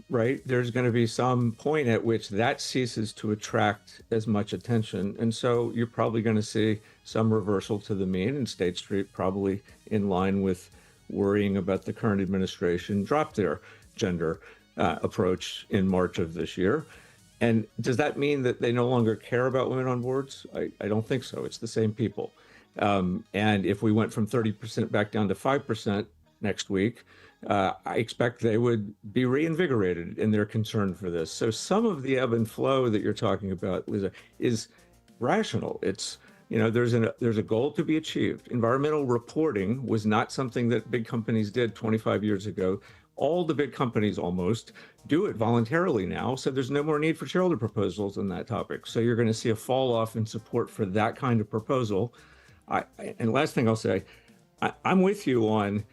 [SPEAKER 9] Right? There's going to be some point at which that ceases to attract as much attention. And so you're probably going to see some reversal to the mean, and State Street, probably in line with worrying about the current administration, dropped their gender approach in March of this year. And does that mean that they no longer care about women on boards? I don't think so. It's the same people. And if we went from 30% back down to 5% next week, I expect they would be reinvigorated in their concern for this. So some of the ebb and flow that you're talking about, Lisa, is rational. It's, there's a goal to be achieved. Environmental reporting was not something that big companies did 25 years ago. All the big companies almost do it voluntarily now. So there's no more need for shareholder proposals on that topic. So you're going to see a fall off in support for that kind of proposal. And last thing I'll say, I'm with you on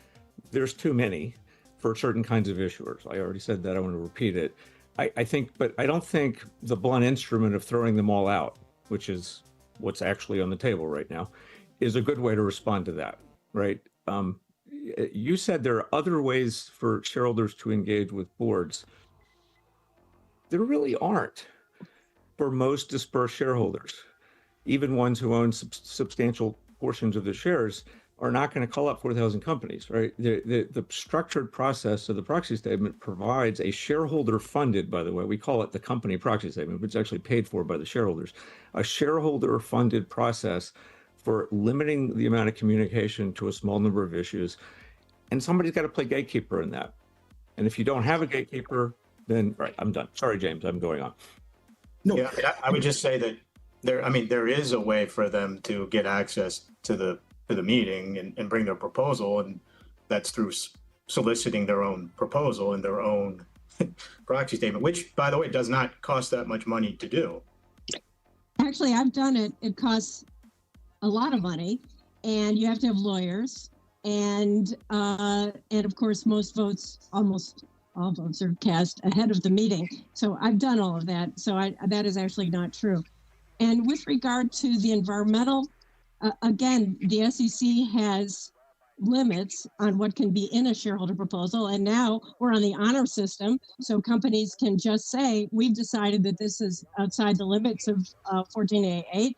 [SPEAKER 9] there's too many for certain kinds of issuers. I already said that. I want to repeat it. I think, but I don't think the blunt instrument of throwing them all out, which is what's actually on the table right now, is a good way to respond to that, right? You said there are other ways for shareholders to engage with boards. There really aren't for most dispersed shareholders. even ones who own substantial portions of the shares are not going to call up 4,000 companies, right? The structured process of the proxy statement provides a shareholder-funded, by the way, we call it the company proxy statement, which is actually paid for by the shareholders, a shareholder-funded process for limiting the amount of communication to a small number of issues. And somebody's got to play gatekeeper in that. And if you don't have a gatekeeper, then, right, I'm done. Sorry, James, I'm going on.
[SPEAKER 3] No,
[SPEAKER 4] Yeah, I would just say that there is a way for them to get access to the meeting and bring their proposal, and that's through soliciting their own proposal and their own proxy statement, which, by the way, does not cost that much money to do.
[SPEAKER 22] Actually, I've done it. It costs a lot of money, and you have to have lawyers, and of course, almost all votes are cast ahead of the meeting. So I've done all of that. So that is actually not true. And with regard to the environmental, again, the SEC has limits on what can be in a shareholder proposal. And now we're on the honor system. So companies can just say, we've decided that this is outside the limits of 14A8.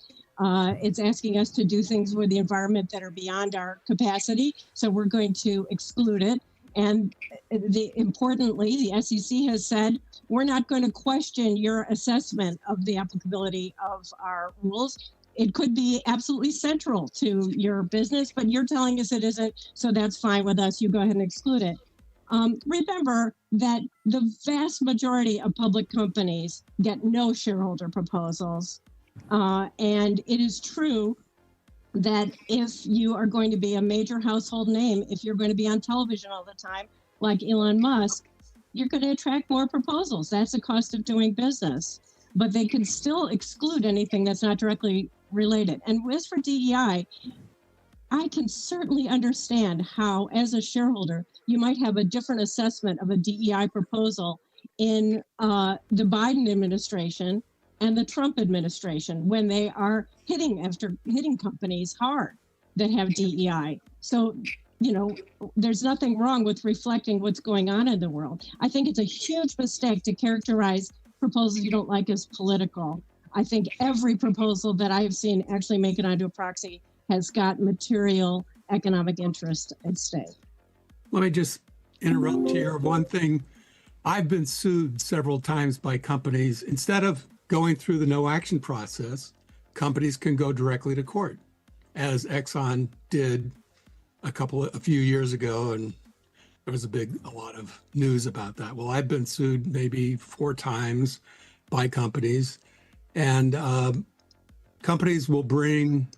[SPEAKER 22] It's asking us to do things with the environment that are beyond our capacity. So we're going to exclude it. And importantly, the SEC has said, we're not going to question your assessment of the applicability of our rules. It could be absolutely central to your business, but you're telling us it isn't, so that's fine with us. You go ahead and exclude it. Remember that the vast majority of public companies get no shareholder proposals. And it is true that if you are going to be a major household name, if you're going to be on television all the time, like Elon Musk, you're going to attract more proposals. That's the cost of doing business. But they can still exclude anything that's not directly related. And as for DEI, I can certainly understand how, as a shareholder, you might have a different assessment of a DEI proposal in the Biden administration and the Trump administration when they are hitting companies hard that have DEI. So, there's nothing wrong with reflecting what's going on in the world. I think it's a huge mistake to characterize proposals you don't like as political. I think every proposal that I have seen actually make it onto a proxy has got material economic interest at stake.
[SPEAKER 7] Let me just interrupt here. One thing, I've been sued several times by companies. Instead of going through the no action process, companies can go directly to court, as Exxon did a few years ago, and there was a lot of news about that. Well, I've been sued maybe 4 times by companies, and companies will bring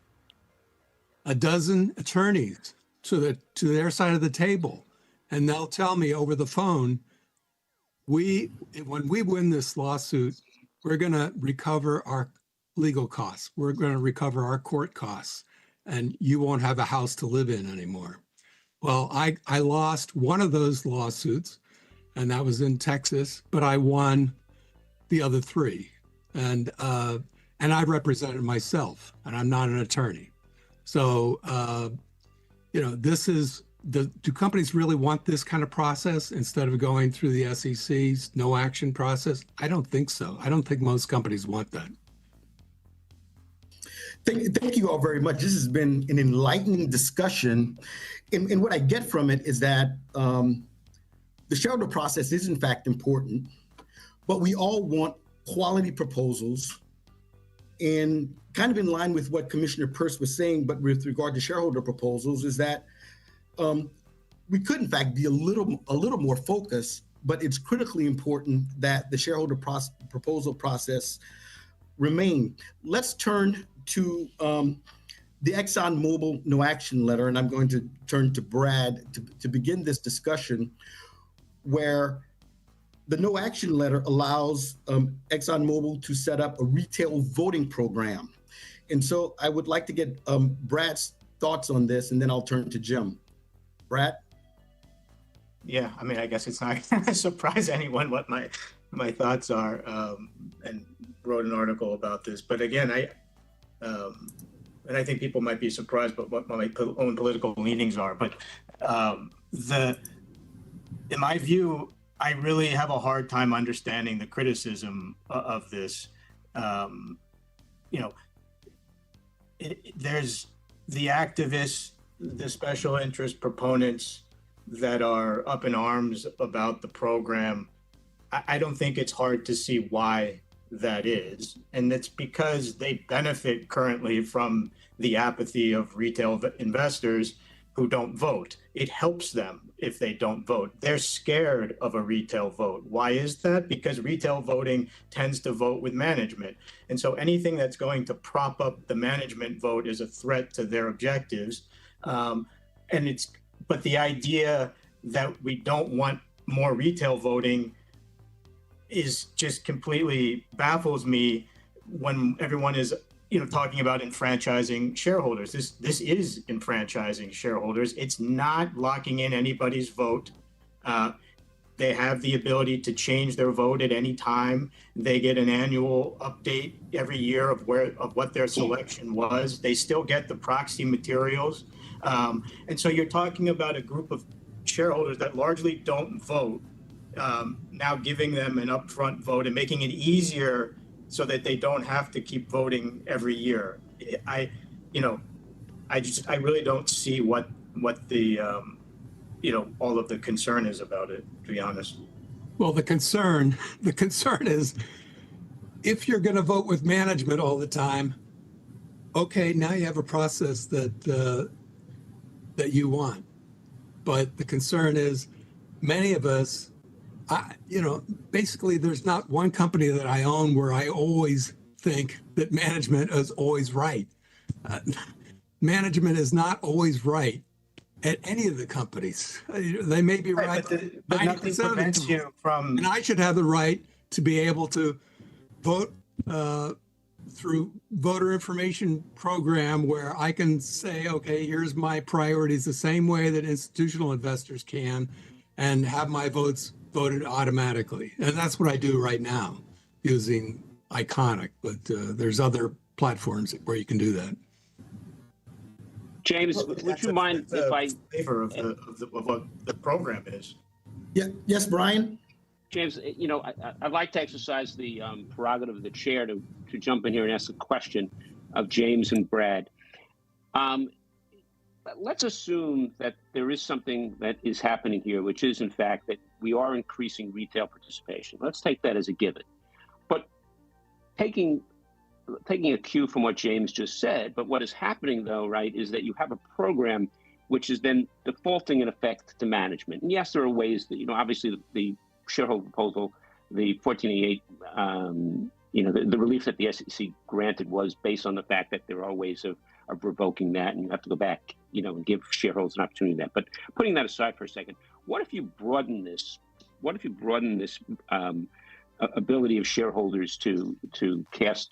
[SPEAKER 7] a dozen attorneys to their side of the table, and they'll tell me over the phone, when we win this lawsuit, we're going to recover our legal costs. We're going to recover our court costs, and you won't have a house to live in anymore. Well, I lost one of those lawsuits, and that was in Texas, but I won the other 3. And I represented myself, and I'm not an attorney. So, do companies really want this kind of process instead of going through the SEC's no action process? I don't think so. I don't think most companies want that.
[SPEAKER 3] Thank you all very much. This has been an enlightening discussion. And what I get from it is that the shareholder process is in fact important, but we all want quality proposals, and kind of in line with what Commissioner Peirce was saying, but with regard to shareholder proposals, is that we could in fact be a little more focused, but it's critically important that the shareholder proposal process remain. Let's turn to the ExxonMobil no action letter, and I'm going to turn to Brad to begin this discussion, where the no action letter allows ExxonMobil to set up a retail voting program. And so I would like to get Brad's thoughts on this, and then I'll turn to Jim. Brad?
[SPEAKER 4] Yeah, I mean, I guess it's not going to surprise anyone what my thoughts are, and wrote an article about this. But again, and I think people might be surprised by what my own political leanings are. But in my view, I really have a hard time understanding the criticism of this. there's the activists, the special interest proponents that are up in arms about the program. I don't think it's hard to see why that is. And it's because they benefit currently from the apathy of retail investors who don't vote. It helps them if they don't vote. They're scared of a retail vote. Why is that? Because retail voting tends to vote with management. And so anything that's going to prop up the management vote is a threat to their objectives. But the idea that we don't want more retail voting is just completely baffles me when everyone is talking about enfranchising shareholders. This is enfranchising shareholders. It's not locking in anybody's vote. They have the ability to change their vote at any time. They get an annual update every year of what their selection was. They still get the proxy materials. And so you're talking about a group of shareholders that largely don't vote, now giving them an upfront vote and making it easier so that they don't have to keep voting every year. I really don't see what the all of the concern is about it, to be honest.
[SPEAKER 7] Well, the concern is if you're going to vote with management all the time, okay, now you have a process that you want. But the concern is many of us, basically there's not one company that I own where I always think that management is always right. Management is not always right at any of the companies. They may be right,
[SPEAKER 4] but nothing prevents you from...
[SPEAKER 7] And I should have the right to be able to vote through voter information program where I can say, okay, here's my priorities the same way that institutional investors can, and have my votes voted automatically. And that's what I do right now using Iconic, but there's other platforms where you can do that.
[SPEAKER 14] James, would you mind if I...
[SPEAKER 4] favor of what the program is?
[SPEAKER 3] Yeah. Yes, Brian?
[SPEAKER 14] James, I'd like to exercise the prerogative of the chair to jump in here and ask a question of James and Brad. Let's assume that there is something that is happening here, which is, in fact, that we are increasing retail participation. Let's take that as a given. But taking a cue from what James just said, but what is happening, though, right, is that you have a program which is then defaulting, in effect, to management. And yes, there are ways that, obviously the shareholder proposal, the 1488, the relief that the SEC granted was based on the fact that there are ways of revoking that, and you have to go back, and give shareholders an opportunity to that. But putting that aside for a second, what if you broaden this? What if you broaden this ability of shareholders to cast,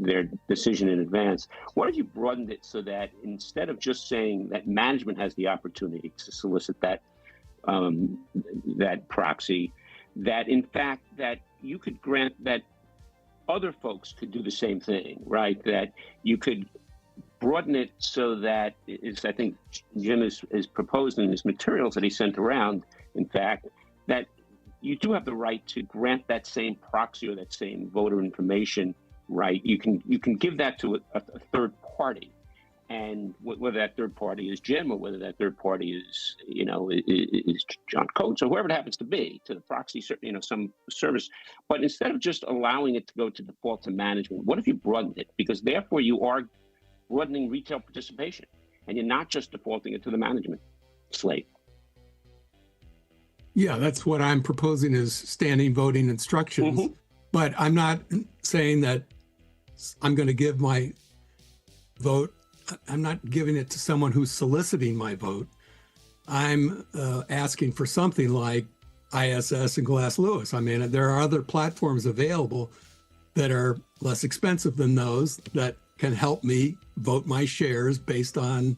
[SPEAKER 14] their decision in advance? What if you broadened it so that instead of just saying that management has the opportunity to solicit that proxy, that in fact that you could grant that other folks could do the same thing, right? That you could broaden it so that, I think Jim is proposed in his materials that he sent around, in fact, that you do have the right to grant that same proxy or that same voter information right. You can give that to a third party. And whether that third party is Jim or whether that third party is, is John Coates or whoever it happens to be, to the proxy, some service. But instead of just allowing it to go to default to management, what if you broadened it? Because therefore you are broadening retail participation and you're not just defaulting it to the management slate.
[SPEAKER 7] Yeah, that's what I'm proposing is standing voting instructions. Mm-hmm. But I'm not saying that I'm going to give my vote. I'm not giving it to someone who's soliciting my vote. I'm asking for something like ISS and Glass Lewis. I mean, there are other platforms available that are less expensive than those that can help me vote my shares based on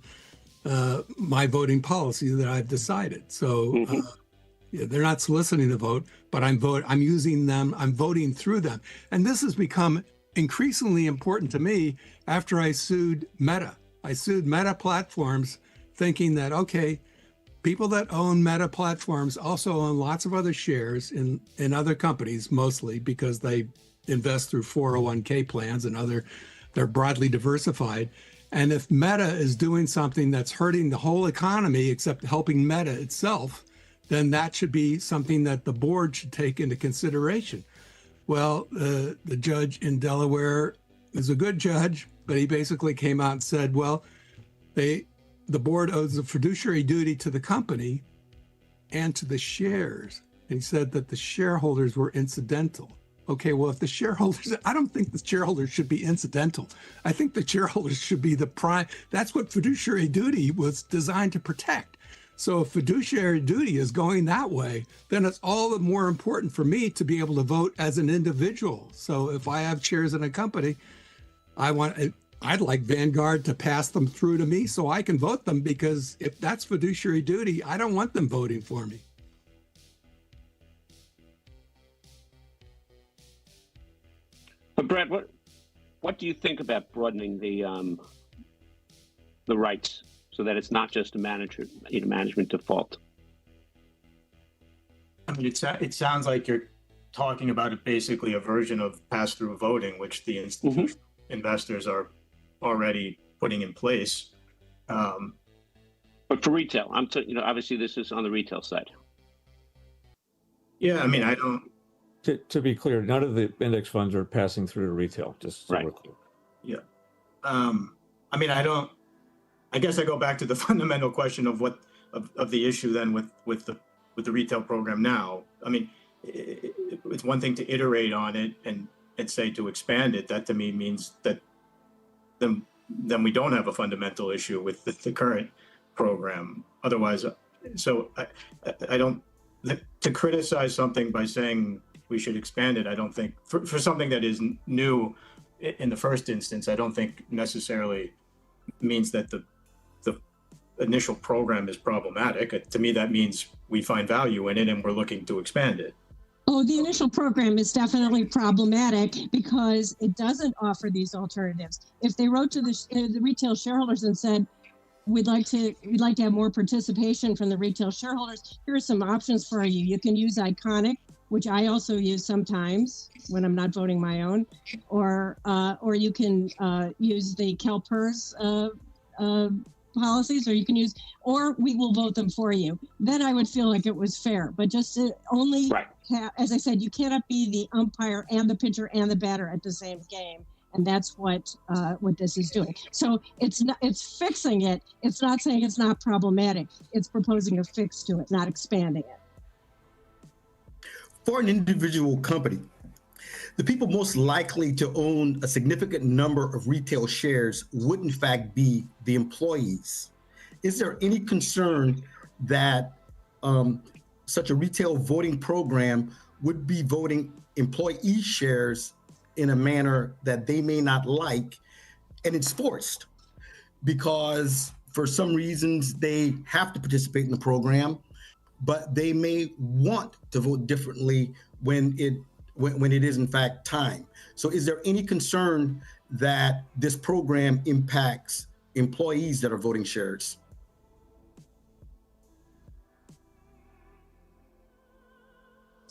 [SPEAKER 7] my voting policy that I've decided. So they're not soliciting the vote, but I'm using them. I'm voting through them. And this has become increasingly important to me after I sued Meta. I sued Meta platforms thinking that, okay, people that own Meta platforms also own lots of other shares in other companies, mostly because they invest through 401k plans and other they're broadly diversified. And if Meta is doing something that's hurting the whole economy except helping Meta itself, then that should be something that the board should take into consideration. Well, the judge in Delaware is a good judge, but he basically came out and said, well, the board owes a fiduciary duty to the company and to the shares. And he said that the shareholders were incidental. Okay, well, if the shareholders, I don't think the shareholders should be incidental. I think the shareholders should be the prime. That's what fiduciary duty was designed to protect. So if fiduciary duty is going that way, then it's all the more important for me to be able to vote as an individual. So if I have shares in a company, I'd like Vanguard to pass them through to me so I can vote them, because if that's fiduciary duty, I don't want them voting for me.
[SPEAKER 14] But Brad, what do you think about broadening the rights so that it's not just a management default?
[SPEAKER 4] I mean, it sounds like you're talking about it basically a version of pass-through voting, which the institutional investors are already putting in place.
[SPEAKER 14] But for retail, obviously this is on the retail side.
[SPEAKER 4] Yeah, I mean, I don't.
[SPEAKER 9] To be clear, none of the index funds are passing through to retail, just so we're clear.
[SPEAKER 4] Yeah. I mean, I guess I go back to the fundamental question of of the issue then with the retail program now. I mean, it's one thing to iterate on it and say to expand it. That to me means that then we don't have a fundamental issue with the current program. Otherwise, so I don't, to criticize something by saying we should expand it, I don't think, for something that is new in the first instance, I don't think necessarily means that the initial program is problematic. To me, that means we find value in it and we're looking to expand it.
[SPEAKER 22] Oh, the initial program is definitely problematic because it doesn't offer these alternatives. If they wrote to the retail shareholders and said, we'd like to have more participation from the retail shareholders, here are some options for you. You can use Iconic, which I also use sometimes when I'm not voting my own, or you can use the CalPERS policies, or you can use, or we will vote them for you. Then I would feel like it was fair. But just to only have, as I said, you cannot be the umpire and the pitcher and the batter at the same game, and that's what this is doing. So it's fixing it. It's not saying it's not problematic. It's proposing a fix to it, not expanding it.
[SPEAKER 3] For an individual company, the people most likely to own a significant number of retail shares would in fact be the employees. Is there any concern that such a retail voting program would be voting employee shares in a manner that they may not like, and it's forced because for some reasons they have to participate in the program, but they may want to vote differently when it is in fact time. So is there any concern that this program impacts employees that are voting shares?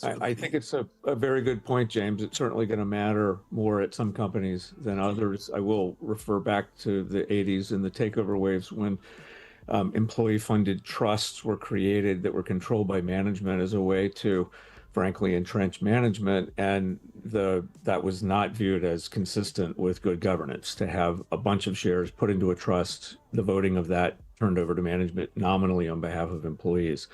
[SPEAKER 9] I think it's a very good point, James. It's certainly going to matter more at some companies than others. I will refer back to the 80s and the takeover waves when employee-funded trusts were created that were controlled by management as a way to, frankly, entrench management, and that was not viewed as consistent with good governance to have a bunch of shares put into a trust, the voting of that turned over to management nominally on behalf of employees.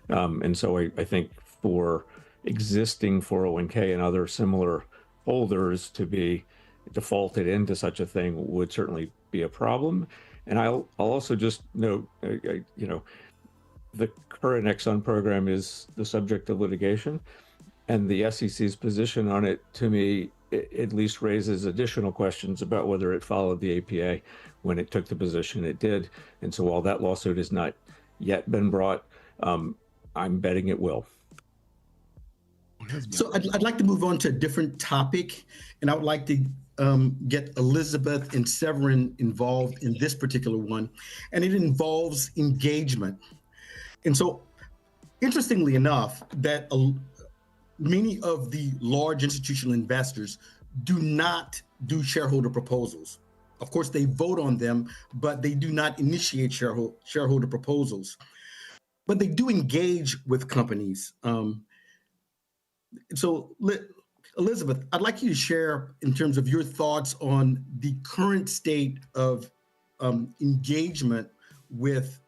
[SPEAKER 9] And so I think for existing 401k and other similar holders to be defaulted into such a thing would certainly be a problem. And I'll also just note, the current Exxon program is the subject of litigation, and the SEC's position on it, to me, at least raises additional questions about whether it followed the APA when it took the position it did. And so while that lawsuit has not yet been brought, I'm betting it will.
[SPEAKER 3] So I'd like to move on to a different topic, and I would like to get Elizabeth and Severin involved in this particular one, and it involves engagement. And so, interestingly enough, that many of the large institutional investors do not do shareholder proposals. Of course, they vote on them, but they do not initiate shareholder proposals. But they do engage with companies. So, Elizabeth, I'd like you to share in terms of your thoughts on the current state of engagement with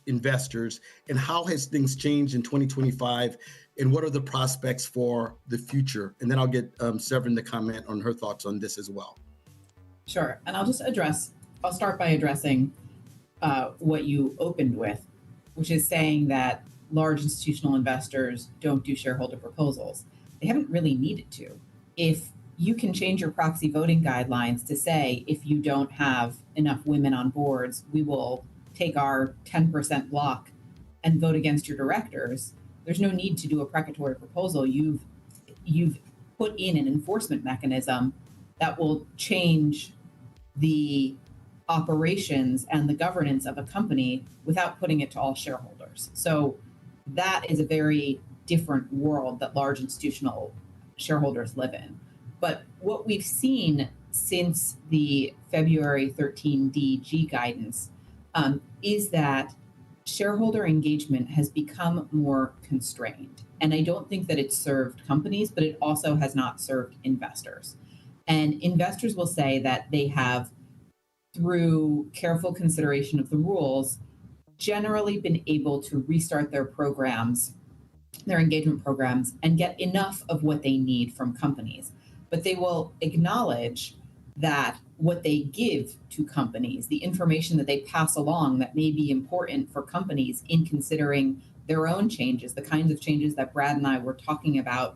[SPEAKER 3] investors and how has things changed in 2025 and what are the prospects for the future? And then I'll get Severin to comment on her thoughts on this as well.
[SPEAKER 8] Sure. And I'll start by addressing what you opened with, which is saying that large institutional investors don't do shareholder proposals. They haven't really needed to. If you can change your proxy voting guidelines to say, if you don't have enough women on boards, we will take our 10% block and vote against your directors, there's no need to do a precatory proposal. You've put in an enforcement mechanism that will change the operations and the governance of a company without putting it to all shareholders. So that is a very different world that large institutional shareholders live in. But what we've seen since the February 13DG guidance is that shareholder engagement has become more constrained. And I don't think that it's served companies, but it also has not served investors. And investors will say that they have, through careful consideration of the rules, generally been able to restart their programs, their engagement programs, and get enough of what they need from companies. But they will acknowledge that what they give to companies, the information that they pass along that may be important for companies in considering their own changes, the kinds of changes that Brad and I were talking about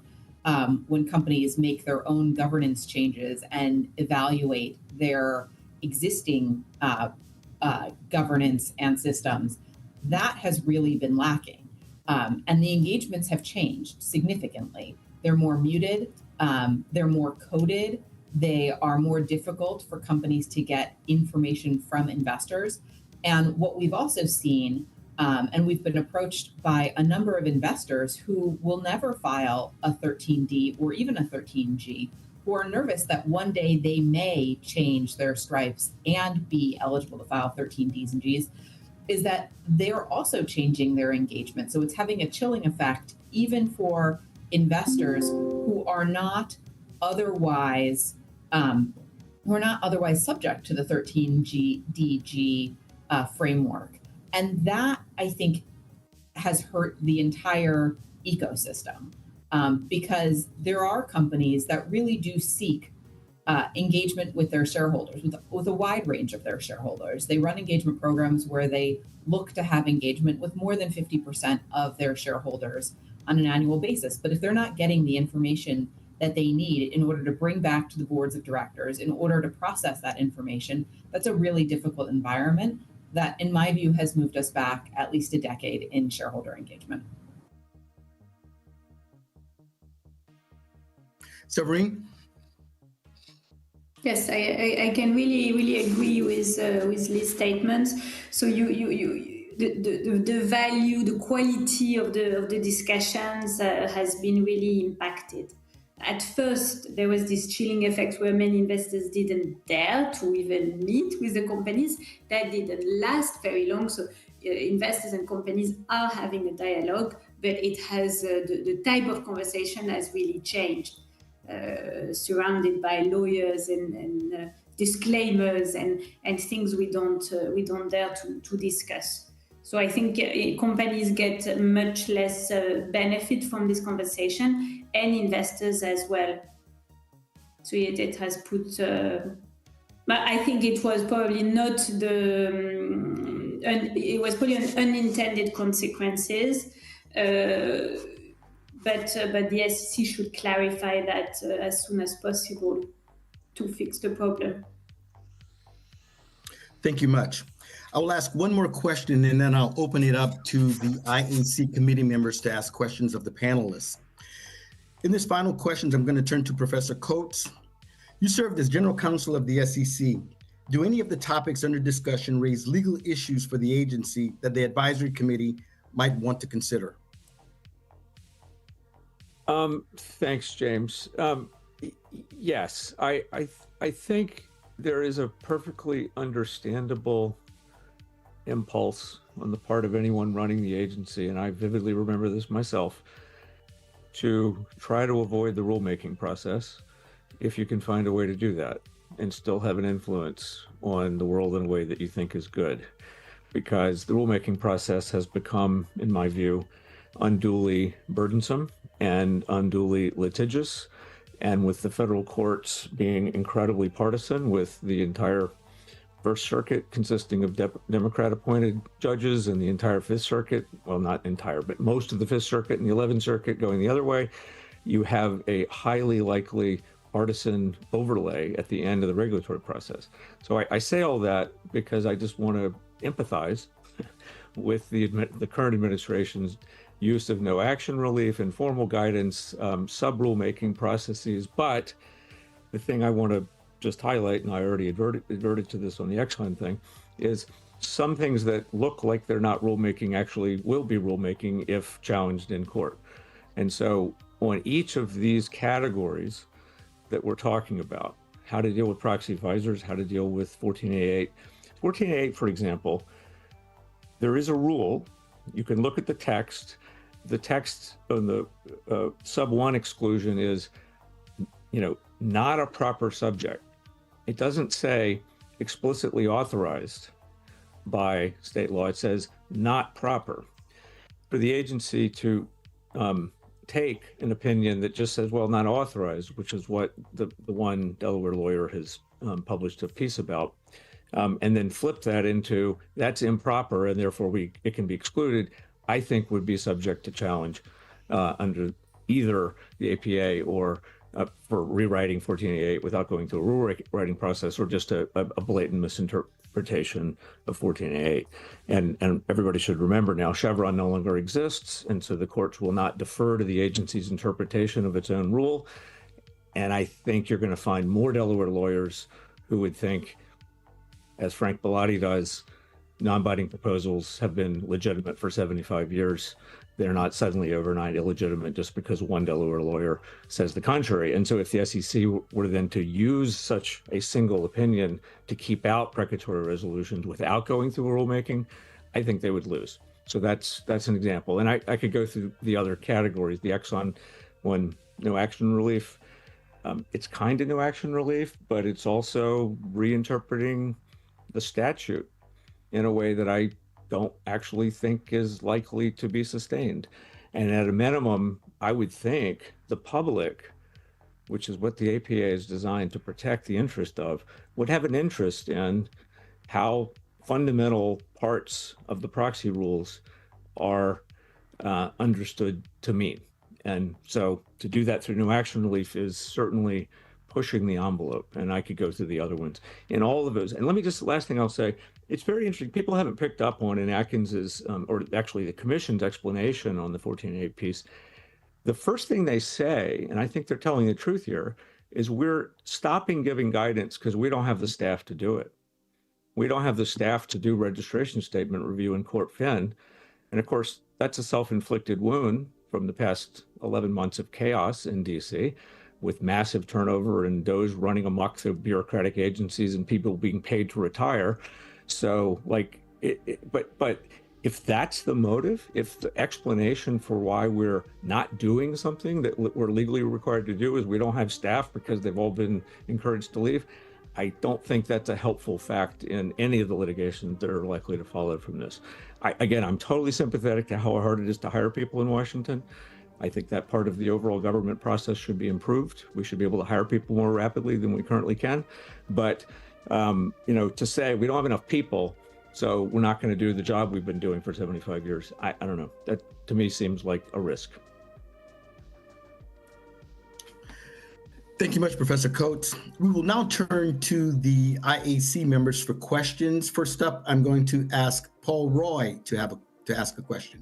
[SPEAKER 8] when companies make their own governance changes and evaluate their existing governance and systems, that has really been lacking. And the engagements have changed significantly. They're more muted, they're more coded, they are more difficult for companies to get information from investors. And what we've also seen, and we've been approached by a number of investors who will never file a 13D or even a 13G, who are nervous that one day they may change their stripes and be eligible to file 13Ds and Gs, is that they're also changing their engagement. So it's having a chilling effect even for investors who are not otherwise subject to the 13DG framework. And that, I think, has hurt the entire ecosystem because there are companies that really do seek engagement with their shareholders, with a wide range of their shareholders. They run engagement programs where they look to have engagement with more than 50% of their shareholders on an annual basis. But if they're not getting the information that they need in order to bring back to the boards of directors, in order to process that information, that's a really difficult environment that, in my view, has moved us back at least a decade in shareholder engagement.
[SPEAKER 3] Severin?
[SPEAKER 6] Yes, I can really agree with Lee's statements. So the value, the quality of the discussions has been really impacted. At first, there was this chilling effect where many investors didn't dare to even meet with the companies. That didn't last very long. So investors and companies are having a dialogue, but it has the type of conversation has really changed, surrounded by lawyers and disclaimers and things we don't dare to discuss. So I think companies get much less benefit from this conversation, and investors as well. So it has put. But I think it was probably not it was probably an unintended consequences. But the SEC should clarify that as soon as possible to fix the problem.
[SPEAKER 3] Thank you much. I will ask one more question and then I'll open it up to the IAC committee members to ask questions of the panelists. In this final questions, I'm going to turn to Professor Coates. You served as general counsel of the SEC. Do any of the topics under discussion raise legal issues for the agency that the advisory committee might want to consider?
[SPEAKER 9] Thanks, James. Yes, I think there is a perfectly understandable impulse on the part of anyone running the agency, and I vividly remember this myself, to try to avoid the rulemaking process if you can find a way to do that and still have an influence on the world in a way that you think is good. Because the rulemaking process has become, in my view, unduly burdensome and unduly litigious. And with the federal courts being incredibly partisan, with the entire First Circuit consisting of Democrat-appointed judges and the entire Fifth Circuit, well, not entire, but most of the Fifth Circuit and the 11th Circuit going the other way, you have a highly likely partisan overlay at the end of the regulatory process. So I say all that because I just want to empathize with the current administration's use of no action relief, informal guidance, sub-rulemaking processes. But the thing I want to just highlight, and I already adverted to this on the Exxon thing, is some things that look like they're not rulemaking actually will be rulemaking if challenged in court. And so on each of these categories that we're talking about, how to deal with proxy advisors, how to deal with 1488. 1488, for example, there is a rule. You can look at the text. The text on the sub 1 exclusion is, not a proper subject. It doesn't say explicitly authorized by state law. It says not proper. For the agency to take an opinion that just says, well, not authorized, which is what the one Delaware lawyer has published a piece about, and then flip that into that's improper and therefore it can be excluded, I think would be subject to challenge under either the APA or for rewriting 1488 without going through a rule writing process, or just a blatant misinterpretation of 1488. And everybody should remember now, Chevron no longer exists, and so the courts will not defer to the agency's interpretation of its own rule. And I think you're going to find more Delaware lawyers who would think, as Frank Bellotti does, non-binding proposals have been legitimate for 75 years. They're not suddenly overnight illegitimate just because one Delaware lawyer says the contrary. And so if the SEC were then to use such a single opinion to keep out precatory resolutions without going through rulemaking, I think they would lose. So that's an example. And I could go through the other categories. The Exxon one, no action relief. It's kind of no action relief, but it's also reinterpreting the statute in a way that I don't actually think is likely to be sustained. And at a minimum, I would think the public, which is what the APA is designed to protect the interest of, would have an interest in how fundamental parts of the proxy rules are understood to mean. And so to do that through no action relief is certainly pushing the envelope. And I could go through the other ones in all of those. And let me just, last thing I'll say, it's very interesting. People haven't picked up on in Atkins's, or actually the commission's explanation on the 1488 piece. The first thing they say, and I think they're telling the truth here, is we're stopping giving guidance because we don't have the staff to do it. We don't have the staff to do registration statement review in Corp Fin. And of course, that's a self-inflicted wound from the past 11 months of chaos in DC, with massive turnover and DOGE running amok through bureaucratic agencies and people being paid to retire. So but if that's the motive, if the explanation for why we're not doing something that we're legally required to do is we don't have staff because they've all been encouraged to leave, I don't think that's a helpful fact in any of the litigations that are likely to follow from this. Again, I'm totally sympathetic to how hard it is to hire people in Washington. I think that part of the overall government process should be improved. We should be able to hire people more rapidly than we currently can. But to say we don't have enough people, so we're not going to do the job we've been doing for 75 years, I don't know. That to me seems like a risk.
[SPEAKER 3] Thank you much, Professor Coates. We will now turn to the IAC members for questions. First up, I'm going to ask Paul Roy to ask a question.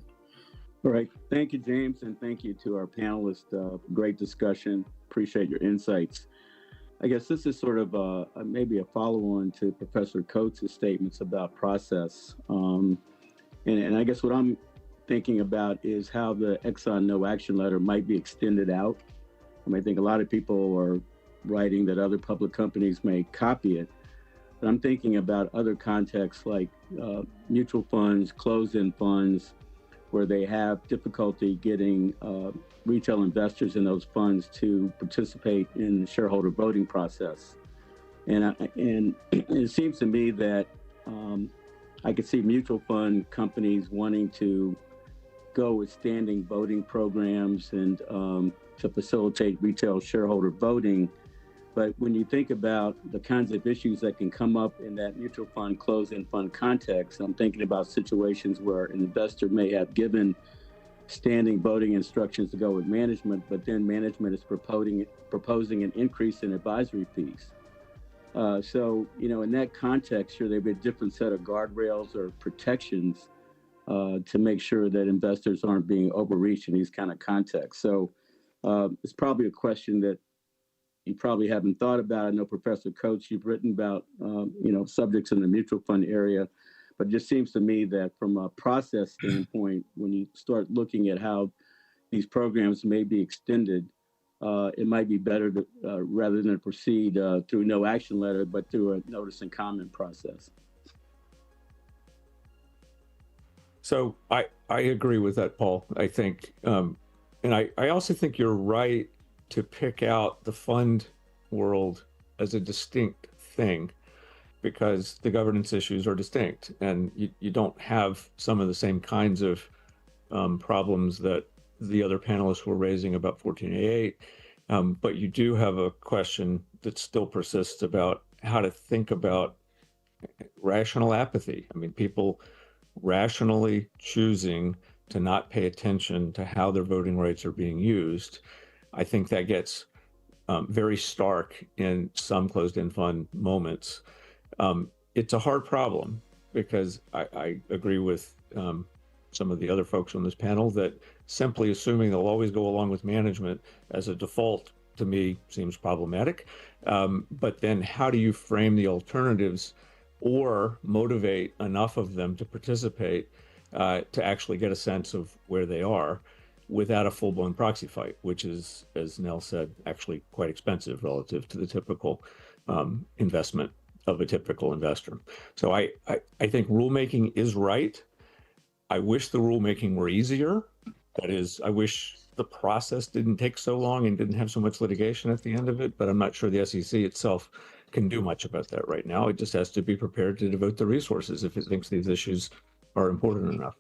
[SPEAKER 5] All right. Thank you, James, and thank you to our panelists. Great discussion. Appreciate your insights. I guess this is sort of maybe a follow-on to Professor Coates' statements about process. And I guess what I'm thinking about is how the Exxon no action letter might be extended out. I think a lot of people are writing that other public companies may copy it. But I'm thinking about other contexts like mutual funds, closed-end funds, where they have difficulty getting retail investors in those funds to participate in the shareholder voting process. And it seems to me that I could see mutual fund companies wanting to go with standing voting programs and to facilitate retail shareholder voting. But when you think about the kinds of issues that can come up in that mutual fund, closed-end fund context, I'm thinking about situations where an investor may have given standing voting instructions to go with management, but then management is proposing an increase in advisory fees. So, in that context, there be a different set of guardrails or protections to make sure that investors aren't being overreached in these kind of contexts. So it's probably a question that you probably haven't thought about. I know, Professor Coates, you've written about, subjects in the mutual fund area, but it just seems to me that from a process standpoint, when you start looking at how these programs may be extended, it might be better to, rather than proceed through no action letter, but through a notice and comment process.
[SPEAKER 9] So I agree with that, Paul. I think, and I also think you're right to pick out the fund world as a distinct thing, because the governance issues are distinct, and you don't have some of the same kinds of problems that the other panelists were raising about 1488, but you do have a question that still persists about how to think about rational apathy. I mean, people rationally choosing to not pay attention to how their voting rights are being used. I think that gets very stark in some closed-end fund moments. It's a hard problem because I agree with some of the other folks on this panel that simply assuming they'll always go along with management as a default, to me, seems problematic. But then how do you frame the alternatives or motivate enough of them to participate to actually get a sense of where they are without a full-blown proxy fight, which is, as Nell said, actually quite expensive relative to the typical investment of a typical investor. So I think rulemaking is right. I wish the rulemaking were easier. That is, I wish the process didn't take so long and didn't have so much litigation at the end of it, but I'm not sure the SEC itself can do much about that right now. It just has to be prepared to devote the resources if it thinks these issues are important enough.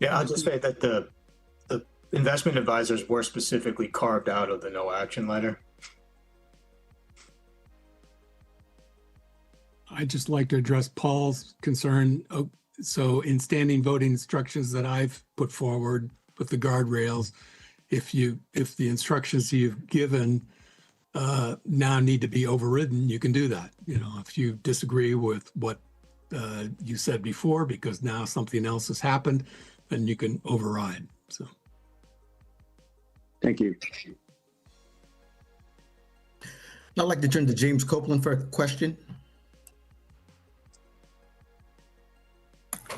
[SPEAKER 4] Yeah, I'll just say that the investment advisors were specifically carved out of the no action letter.
[SPEAKER 7] I'd just like to address Paul's concern. So in standing voting instructions that I've put forward with the guardrails, if the instructions you've given now need to be overridden, you can do that. If you disagree with what you said before because now something else has happened, then you can override. So.
[SPEAKER 5] Thank you.
[SPEAKER 3] I'd like to turn to James Copeland for a question.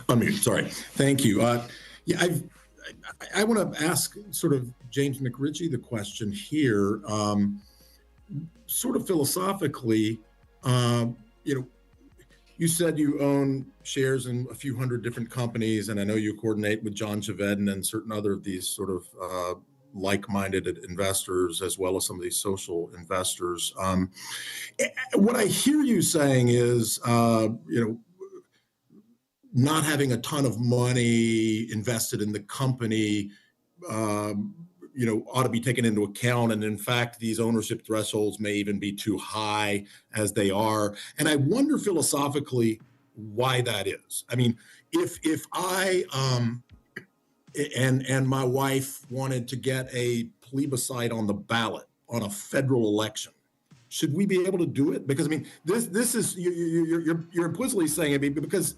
[SPEAKER 11] Unmute, sorry. Thank you. I want to ask sort of James McRitchie the question here, sort of philosophically. You said you own shares in a few hundred different companies, and I know you coordinate with John Chevedden and certain other of these sort of like-minded investors, as well as some of these social investors. What I hear you saying is, not having a ton of money invested in the company, ought to be taken into account. And in fact, these ownership thresholds may even be too high as they are. And I wonder philosophically why that is. I mean, if I and my wife wanted to get a plebiscite on the ballot on a federal election, should we be able to do it? Because I mean, this is you're implicitly saying, I mean, because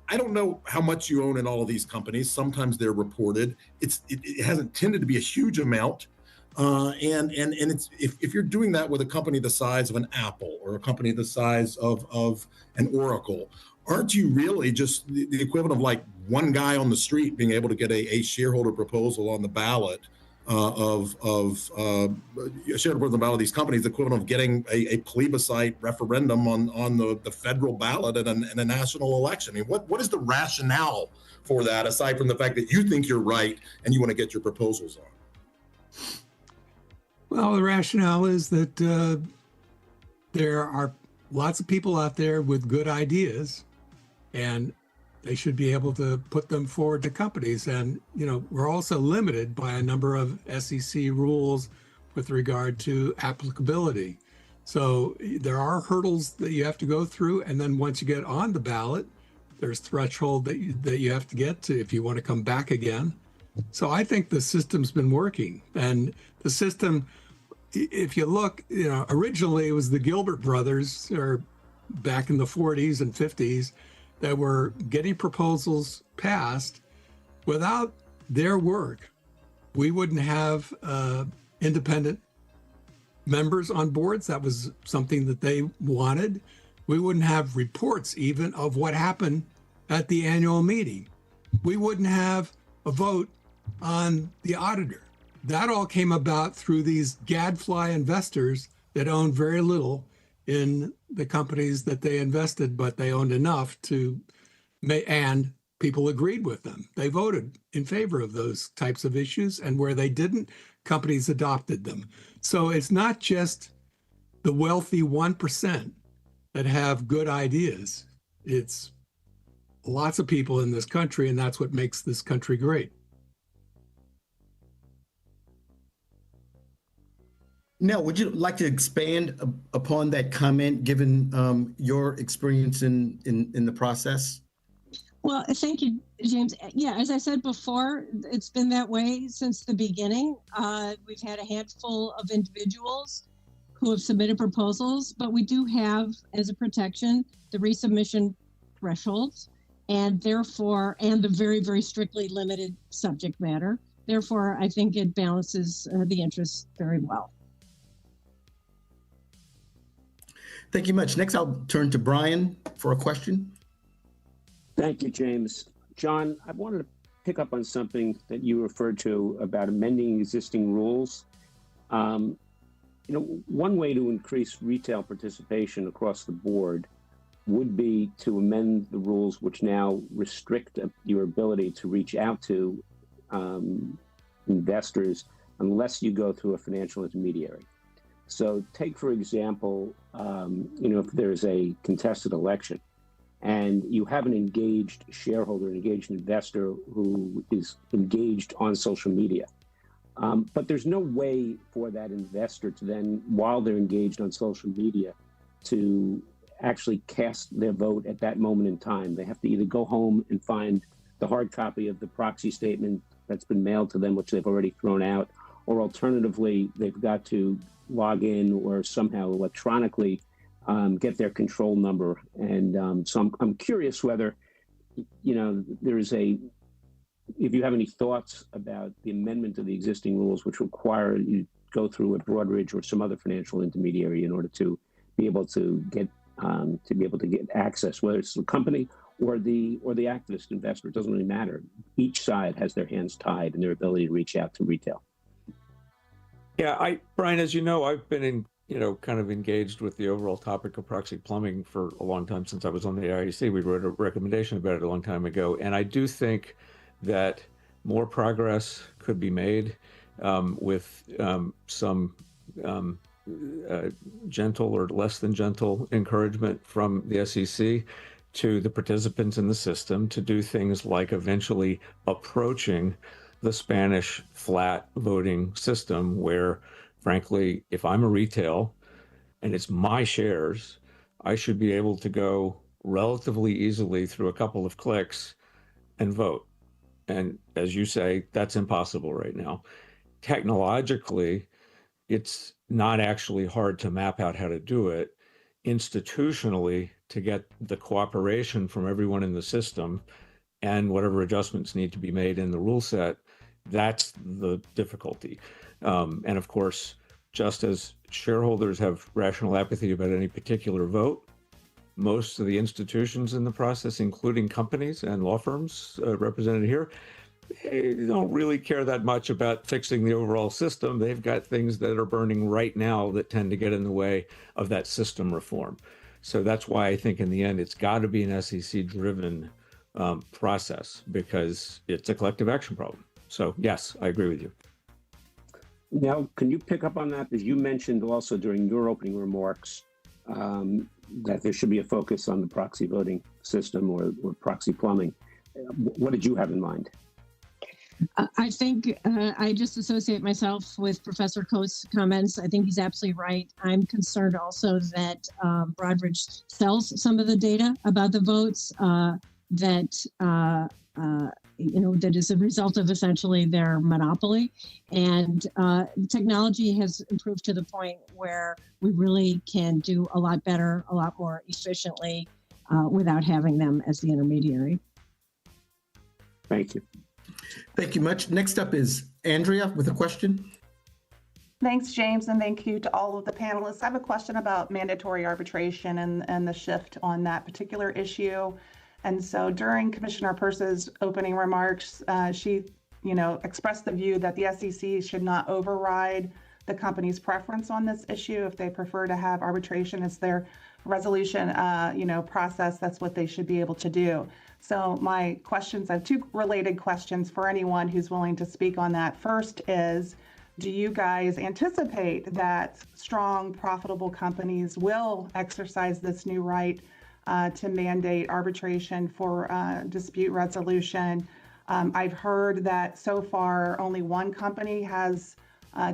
[SPEAKER 11] I don't know how much you own in all of these companies. Sometimes they're reported. It hasn't tended to be a huge amount, and it's if you're doing that with a company the size of an Apple or a company the size of an Oracle, aren't you really just the equivalent of like one guy on the street being able to get a shareholder proposal on the ballot shared with about these companies, the equivalent of getting a plebiscite referendum on the federal ballot in a national election. I mean, what is the rationale for that, aside from the fact that you think you're right and you want to get your proposals on?
[SPEAKER 7] Well, the rationale is that there are lots of people out there with good ideas, and they should be able to put them forward to companies. And, we're also limited by a number of SEC rules with regard to applicability. So there are hurdles that you have to go through. And then once you get on the ballot, there's threshold that you have to get to if you want to come back again. So I think the system's been working. And the system, if you look, originally it was the Gilbert brothers, or back in the 40s and 50s, that were getting proposals passed. Without their work, we wouldn't have independent members on boards. That was something that they wanted. We wouldn't have reports even of what happened at the annual meeting. We wouldn't have a vote on the auditor. That all came about through these gadfly investors that owned very little in the companies that they invested, but they owned enough and people agreed with them. They voted in favor of those types of issues, and where they didn't, companies adopted them. So it's not just the wealthy 1% that have good ideas. It's lots of people in this country, and that's what makes this country great.
[SPEAKER 3] Now, would you like to expand upon that comment, given your experience in the process?
[SPEAKER 22] Well, thank you, James. Yeah, as I said before, it's been that way since the beginning. We've had a handful of individuals who have submitted proposals, but we do have, as a protection, the resubmission thresholds, and the very, very strictly limited subject matter. Therefore, I think it balances the interests very well.
[SPEAKER 3] Thank you much. Next, I'll turn to Brian for a question.
[SPEAKER 12] Thank you, James. John, I wanted to pick up on something that you referred to about amending existing rules. One way to increase retail participation across the board would be to amend the rules which now restrict your ability to reach out to investors unless you go through a financial intermediary. So take, for example, if there's a contested election and you have an engaged shareholder, an engaged investor who is engaged on social media, but there's no way for that investor to then, while they're engaged on social media, to actually cast their vote at that moment in time. They have to either go home and find the hard copy of the proxy statement that's been mailed to them, which they've already thrown out, or alternatively, they've got to log in or somehow electronically get their control number. And so I'm curious whether, if you have any thoughts about the amendment of the existing rules, which require you go through a Broadridge or some other financial intermediary in order to be able to get access, whether it's the company or the activist investor. It doesn't really matter. Each side has their hands tied in their ability to reach out to retail.
[SPEAKER 9] Yeah, Brian, as you know, I've been kind of engaged with the overall topic of proxy plumbing for a long time. Since I was on the IEC, we wrote a recommendation about it a long time ago. And I do think that more progress could be made with some gentle or less than gentle encouragement from the SEC to the participants in the system to do things like eventually approaching the Spanish flat voting system, where, frankly, if I'm a retail and it's my shares, I should be able to go relatively easily through a couple of clicks and vote. And as you say, that's impossible right now. Technologically, it's not actually hard to map out how to do it. Institutionally, to get the cooperation from everyone in the system and whatever adjustments need to be made in the rule set, that's the difficulty. And of course, just as shareholders have rational apathy about any particular vote, most of the institutions in the process, including companies and law firms represented here, they don't really care that much about fixing the overall system. They've got things that are burning right now that tend to get in the way of that system reform. So that's why I think in the end, it's got to be an SEC-driven process, because it's a collective action problem. So yes, I agree with you.
[SPEAKER 12] Now, can you pick up on that? Because you mentioned also during your opening remarks that there should be a focus on the proxy voting system or proxy plumbing. What did you have in mind?
[SPEAKER 22] I think I just associate myself with Professor Coates' comments. I think he's absolutely right. I'm concerned also that Broadridge sells some of the data about the votes that is a result of essentially their monopoly. And technology has improved to the point where we really can do a lot better, a lot more efficiently without having them as the intermediary.
[SPEAKER 12] Thank you.
[SPEAKER 3] Thank you much. Next up is Andrea with a question.
[SPEAKER 2] Thanks, James, and thank you to all of the panelists. I have a question about mandatory arbitration and the shift on that particular issue. And so during Commissioner Peirce's opening remarks, she, expressed the view that the SEC should not override the company's preference on this issue. If they prefer to have arbitration as their resolution, process, that's what they should be able to do. So my questions, I have two related questions for anyone who's willing to speak on that. First is, do you guys anticipate that strong, profitable companies will exercise this new right to mandate arbitration for dispute resolution? I've heard that so far only one company has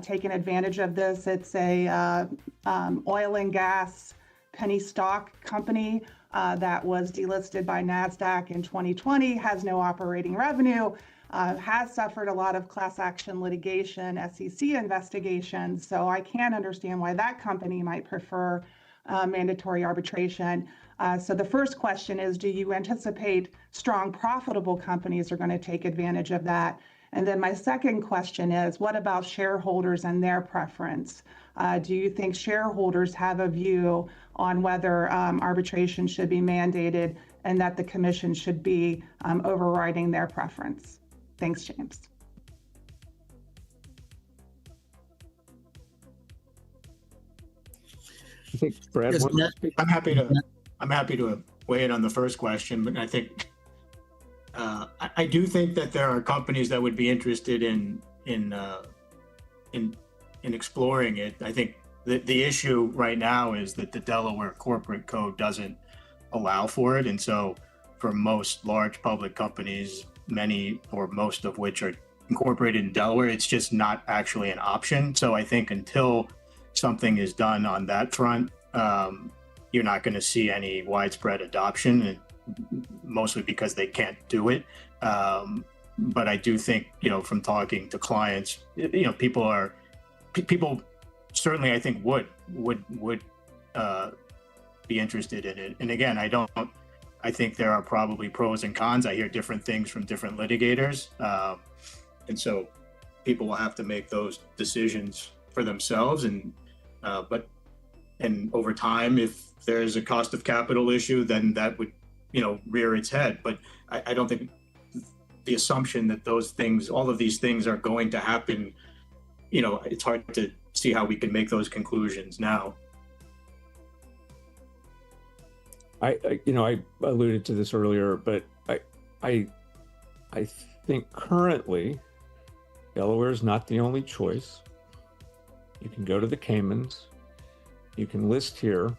[SPEAKER 2] taken advantage of this. It's a oil and gas penny stock company that was delisted by NASDAQ in 2020, has no operating revenue, has suffered a lot of class action litigation, SEC investigations. So I can't understand why that company might prefer mandatory arbitration. So the first question is, do you anticipate strong, profitable companies are going to take advantage of that? And then my second question is, what about shareholders and their preference? Do you think shareholders have a view on whether arbitration should be mandated and that the commission should be overriding their preference? Thanks, James.
[SPEAKER 9] I think Brad
[SPEAKER 3] Yes,
[SPEAKER 9] wants to speak.
[SPEAKER 4] I'm happy to weigh in on the first question, but I think I do think that there are companies that would be interested in exploring it. I think the issue right now is that the Delaware corporate code doesn't allow for it, and so for most large public companies, many or most of which are incorporated in Delaware, it's just not actually an option. So I think until something is done on that front, you're not going to see any widespread adoption, mostly because they can't do it. But I do think, from talking to clients, people certainly, I think, would be interested in it. And again, I think there are probably pros and cons. I hear different things from different litigators. And so people will have to make those decisions for themselves. And over time, if there's a cost of capital issue, then that would, rear its head. But I don't think the assumption that all of these things are going to happen, it's hard to see how we can make those conclusions now.
[SPEAKER 9] I alluded to this earlier, but I think currently Delaware is not the only choice. You can go to the Caymans, you can list here,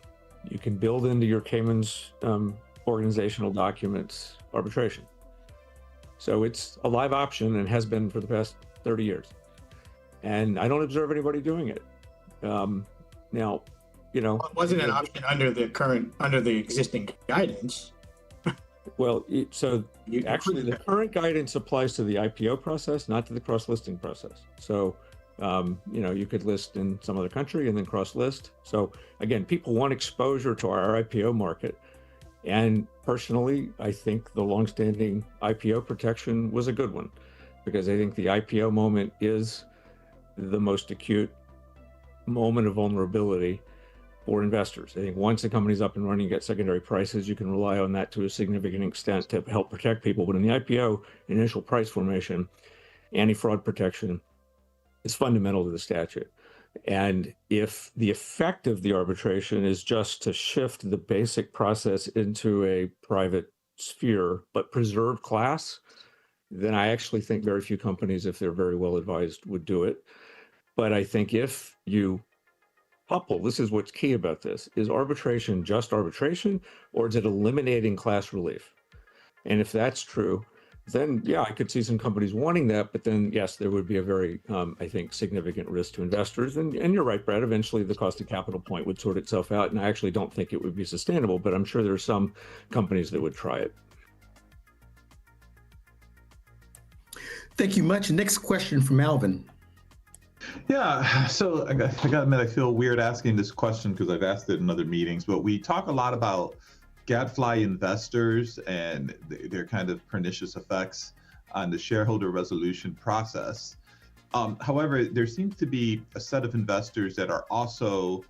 [SPEAKER 9] you can build into your Caymans organizational documents arbitration. So it's a live option and has been for the past 30 years. And I don't observe anybody doing it. Now,
[SPEAKER 4] It wasn't an option under the existing guidance.
[SPEAKER 9] Well, actually the current guidance applies to the IPO process, not to the cross-listing process. So, you could list in some other country and then cross-list. So again, people want exposure to our IPO market. And personally, I think the longstanding IPO protection was a good one, because I think the IPO moment is the most acute moment of vulnerability or investors. I think once a company's up and running, you get secondary prices, you can rely on that to a significant extent to help protect people. But in the IPO, initial price formation, anti-fraud protection is fundamental to the statute. And if the effect of the arbitration is just to shift the basic process into a private sphere, but preserve class, then I actually think very few companies, if they're very well advised, would do it. But I think if you couple, this is what's key about this, is arbitration just arbitration, or is it eliminating class relief? And if that's true, then yeah, I could see some companies wanting that, but then yes, there would be a very, I think, significant risk to investors. And you're right, Brad, eventually the cost of capital point would sort itself out. And I actually don't think it would be sustainable, but I'm sure there are some companies that would try it.
[SPEAKER 3] Thank you much. Next question from Alvin.
[SPEAKER 19] Yeah, so I got to admit, I feel weird asking this question because I've asked it in other meetings, but we talk a lot about gadfly investors and their kind of pernicious effects on the shareholder resolution process. However, there seems to be a set of investors that are also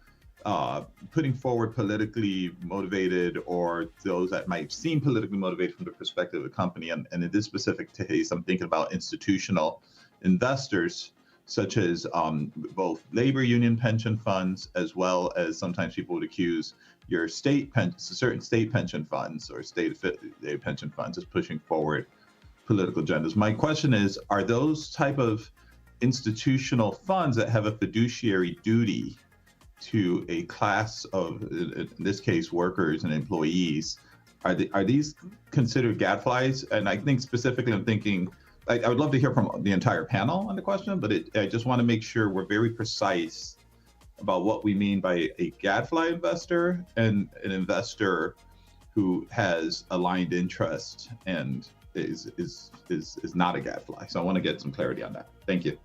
[SPEAKER 19] putting forward politically motivated, or those that might seem politically motivated from the perspective of the company. And in this specific case, I'm thinking about institutional investors, such as both labor union pension funds, as well as sometimes people would accuse your certain state pension funds or state pension funds as pushing forward political agendas. My question is, are those type of institutional funds that have a fiduciary duty to a class of, in this case, workers and employees, are these considered gadflies? And I think specifically, I'm thinking, I would love to hear from the entire panel on the question, but I just want to make sure we're very precise about what we mean by a gadfly investor and an investor who has aligned interest and is not a gadfly. So I want to get some clarity on that. Thank you.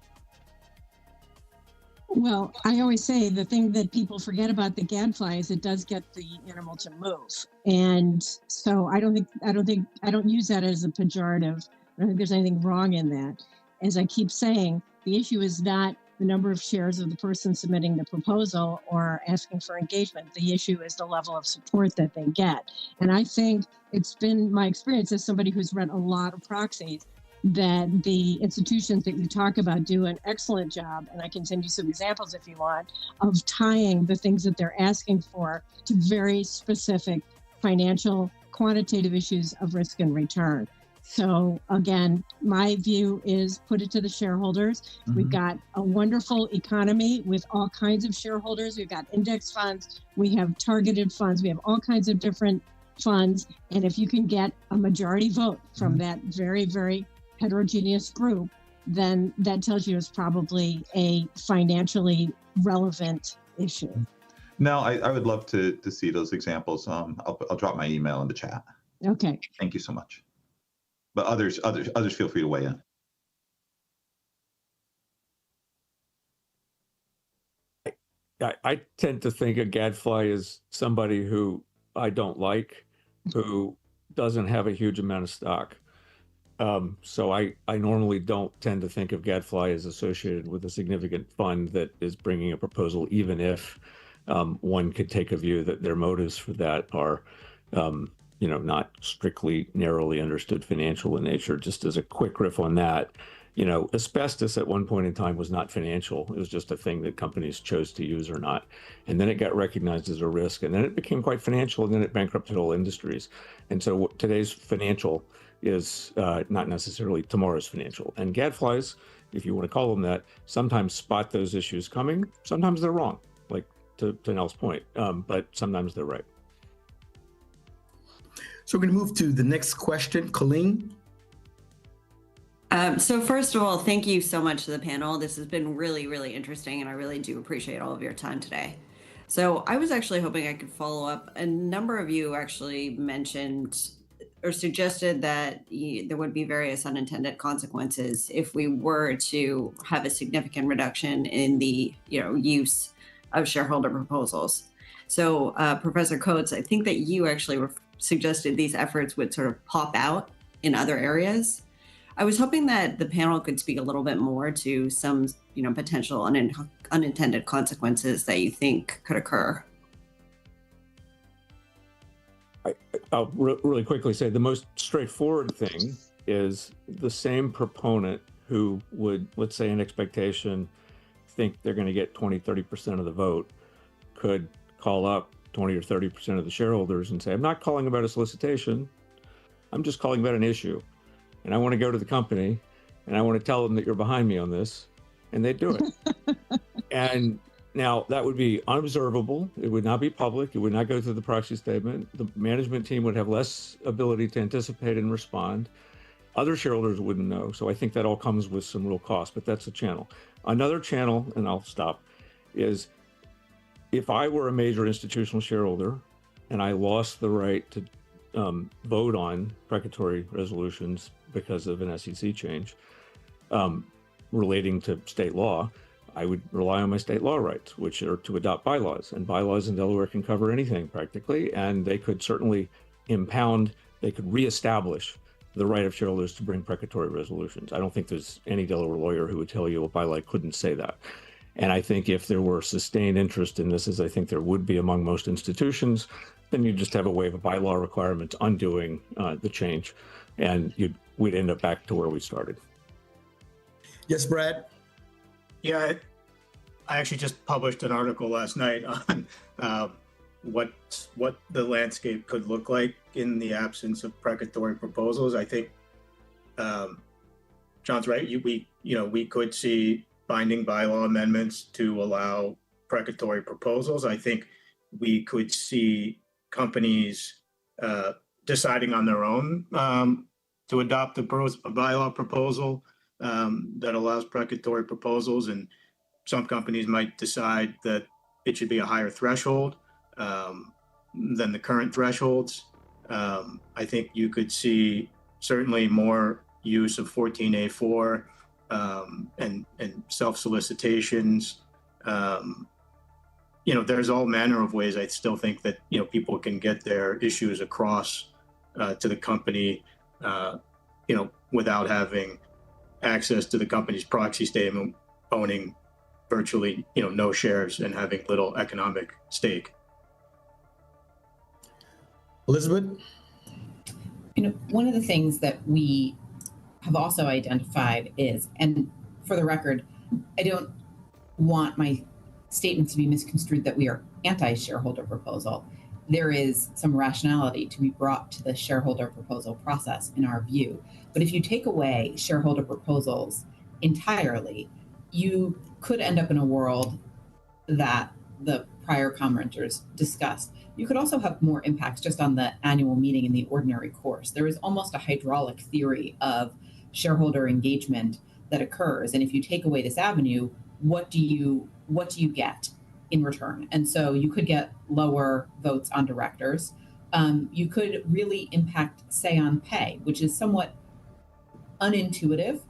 [SPEAKER 22] Well, I always say the thing that people forget about the gadfly is it does get the animal to move. And so I don't use that as a pejorative. I don't think there's anything wrong in that. As I keep saying, the issue is not the number of shares of the person submitting the proposal or asking for engagement. The issue is the level of support that they get. And I think it's been my experience as somebody who's read a lot of proxies that the institutions that you talk about do an excellent job, and I can send you some examples if you want, of tying the things that they're asking for to very specific financial quantitative issues of risk and return. So again, my view is put it to the shareholders. Mm-hmm. We've got a wonderful economy with all kinds of shareholders. We've got index funds. We have targeted funds. We have all kinds of different funds. And if you can get a majority vote from that very, very heterogeneous group, then that tells you it's probably a financially relevant issue.
[SPEAKER 19] No, I would love to see those examples. I'll drop my email in the chat.
[SPEAKER 22] Okay.
[SPEAKER 19] Thank you so much. But others feel free to weigh in.
[SPEAKER 9] I tend to think a gadfly is somebody who I don't like, who doesn't have a huge amount of stock. So I normally don't tend to think of gadfly as associated with a significant fund that is bringing a proposal, even if one could take a view that their motives for that are not strictly narrowly understood financial in nature. Just as a quick riff on that, asbestos at one point in time was not financial. It was just a thing that companies chose to use or not. And then it got recognized as a risk, and then it became quite financial, and then it bankrupted whole industries. And so today's financial is not necessarily tomorrow's financial. And gadflies, if you want to call them that, sometimes spot those issues coming. Sometimes they're wrong, like to Nell's point, but sometimes they're right.
[SPEAKER 3] So we're going to move to the next question. Colleen?
[SPEAKER 1] So first of all, thank you so much to the panel. This has been really, really interesting, and I really do appreciate all of your time today. So I was actually hoping I could follow up. A number of you actually mentioned or suggested that there would be various unintended consequences if we were to have a significant reduction in the use of shareholder proposals. So Professor Coates, I think that you actually suggested these efforts would sort of pop out in other areas. I was hoping that the panel could speak a little bit more to some, potential unintended consequences that you think could occur.
[SPEAKER 9] I'll really quickly say the most straightforward thing is the same proponent who would, let's say, an expectation, think they're going to get 20, 30% of the vote, could call up 20 or 30% of the shareholders and say, I'm not calling about a solicitation. I'm just calling about an issue. And I want to go to the company and I want to tell them that you're behind me on this. And they do it. And now that would be unobservable. It would not be public. It would not go through the proxy statement. The management team would have less ability to anticipate and respond. Other shareholders wouldn't know. So I think that all comes with some real cost, but that's a channel. Another channel, and I'll stop, is if I were a major institutional shareholder and I lost the right to vote on precatory resolutions because of an SEC change relating to state law, I would rely on my state law rights, which are to adopt bylaws. And bylaws in Delaware can cover anything practically, and they could certainly they could reestablish the right of shareholders to bring precatory resolutions. I don't think there's any Delaware lawyer who would tell you a bylaw couldn't say that. And I think if there were sustained interest in this, as I think there would be among most institutions, then you just have a wave of bylaw requirements undoing the change, and we'd end up back to where we started.
[SPEAKER 3] Yes, Brad?
[SPEAKER 4] Yeah, I actually just published an article last night on what the landscape could look like in the absence of precatory proposals. I think John's right. We could see binding bylaw amendments to allow precatory proposals. I think we could see companies deciding on their own to adopt a bylaw proposal that allows precatory proposals, and some companies might decide that it should be a higher threshold than the current thresholds. I think you could see certainly more use of 14A4 and self-solicitations. There's all manner of ways I still think that people can get their issues across to the company without having access to the company's proxy statement, owning virtually no shares and having little economic stake.
[SPEAKER 3] Elizabeth?
[SPEAKER 8] One of the things that we have also identified is, and for the record, I don't want my statement to be misconstrued that we are anti-shareholder proposal. There is some rationality to be brought to the shareholder proposal process in our view. But if you take away shareholder proposals entirely, you could end up in a world that the prior commenters discussed. You could also have more impacts just on the annual meeting in the ordinary course. There is almost a hydraulic theory of shareholder engagement that occurs. And if you take away this avenue, what do you get in return? And so you could get lower votes on directors. You could really impact say-on pay, which is somewhat unintuitive,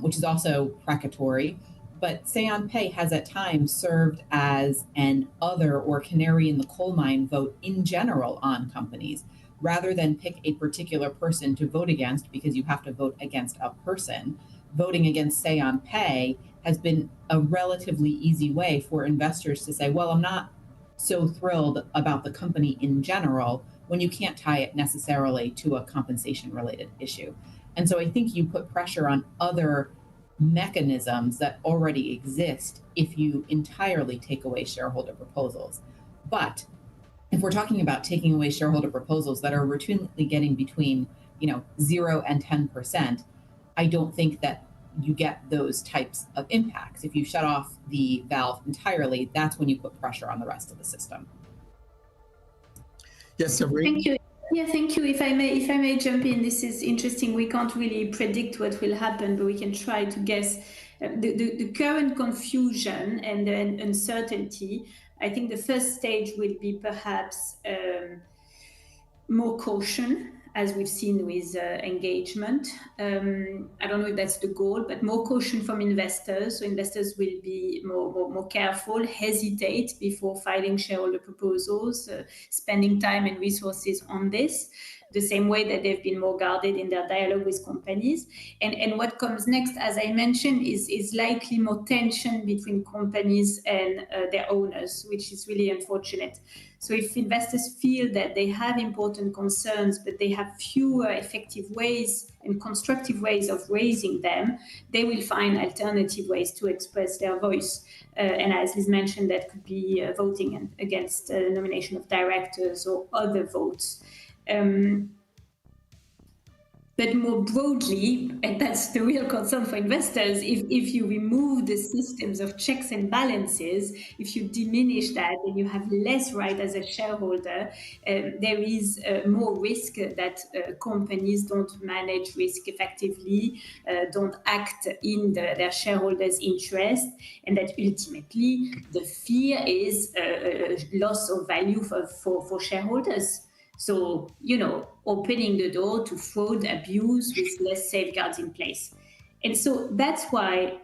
[SPEAKER 8] which is also precatory. But say-on pay has at times served as an other or canary in the coal mine vote in general on companies, rather than pick a particular person to vote against because you have to vote against a person. Voting against say-on pay has been a relatively easy way for investors to say, well, I'm not so thrilled about the company in general, when you can't tie it necessarily to a compensation-related issue. And so I think you put pressure on other mechanisms that already exist if you entirely take away shareholder proposals. But if we're talking about taking away shareholder proposals that are routinely getting between 0 and 10%, I don't think that you get those types of impacts. If you shut off the valve entirely, that's when you put pressure on the rest of the system.
[SPEAKER 3] Yes, Sabrina.
[SPEAKER 6] Thank you. Yeah, thank you. If I may jump in, this is interesting. We can't really predict what will happen, but we can try to guess. The current confusion and the uncertainty, I think the first stage will be perhaps more caution, as we've seen with engagement. I don't know if that's the goal, but more caution from investors. So investors will be more careful, hesitate before filing shareholder proposals, spending time and resources on this. the same way that they've been more guarded in their dialogue with companies. And what comes next, as I mentioned, is likely more tension between companies and their owners, which is really unfortunate. So if investors feel that they have important concerns, but they have fewer effective ways and constructive ways of raising them, they will find alternative ways to express their voice. And as Liz mentioned, that could be voting against the nomination of directors or other votes. But more broadly, and that's the real concern for investors, if you remove the systems of checks and balances, if you diminish that and you have less right as a shareholder, there is more risk that companies don't manage risk effectively, don't act in their shareholders' interest, and that ultimately the fear is loss of value for shareholders. So, opening the door to fraud, abuse with less safeguards in place. And so that's why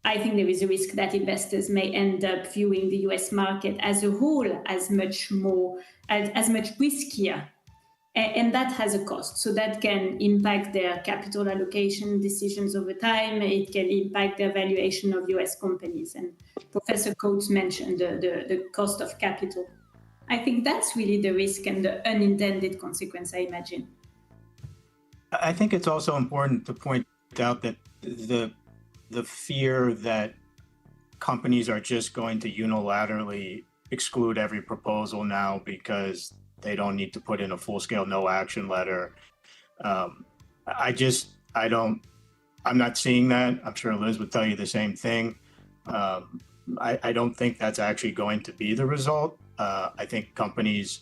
[SPEAKER 6] I think there is a risk that investors may end up viewing the US market as a whole as much riskier. And that has a cost. So that can impact their capital allocation decisions over time. It can impact their valuation of US companies. And Professor Coates mentioned the cost of capital. I think that's really the risk and the unintended consequence, I imagine.
[SPEAKER 4] I think it's also important to point out that the fear that companies are just going to unilaterally exclude every proposal now because they don't need to put in a full-scale no action letter. I'm not seeing that. I'm sure Liz would tell you the same thing. I don't think that's actually going to be the result. I think companies,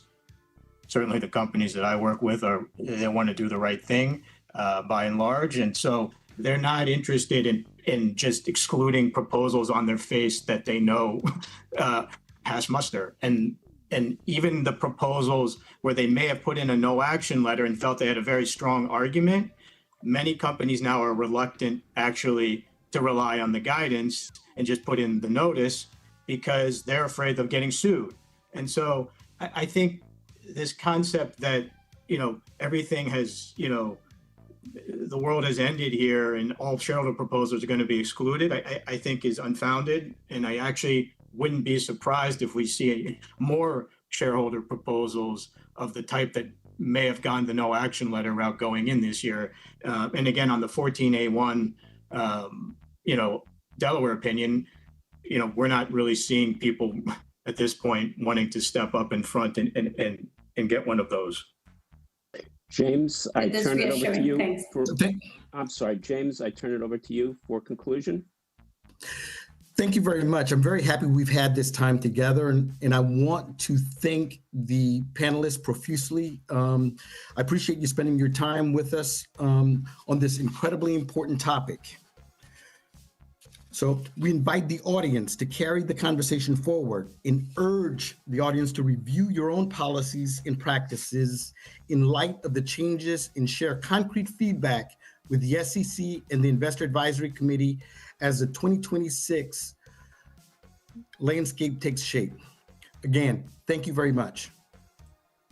[SPEAKER 4] certainly the companies that I work with, they want to do the right thing by and large. And so they're not interested in just excluding proposals on their face that they know pass muster. And even the proposals where they may have put in a no action letter and felt they had a very strong argument, many companies now are reluctant actually to rely on the guidance and just put in the notice because they're afraid of getting sued. And so I think this concept that, everything has, the world has ended here and all shareholder proposals are going to be excluded, I think is unfounded. And I actually wouldn't be surprised if we see more shareholder proposals of the type that may have gone the no action letter route going in this year. And again, on the 14A1, Delaware opinion, we're not really seeing people at this point wanting to step up in front and get one of those.
[SPEAKER 12] James, I turn it over to you.
[SPEAKER 6] Thanks.
[SPEAKER 12] I'm sorry, James, I turn it over to you for conclusion.
[SPEAKER 3] Thank you very much. I'm very happy we've had this time together, and I want to thank the panelists profusely. I appreciate you spending your time with us on this incredibly important topic. So we invite the audience to carry the conversation forward and urge the audience to review your own policies and practices in light of the changes and share concrete feedback with the SEC and the Investor Advisory Committee as the 2026 landscape takes shape. Again, thank you very much.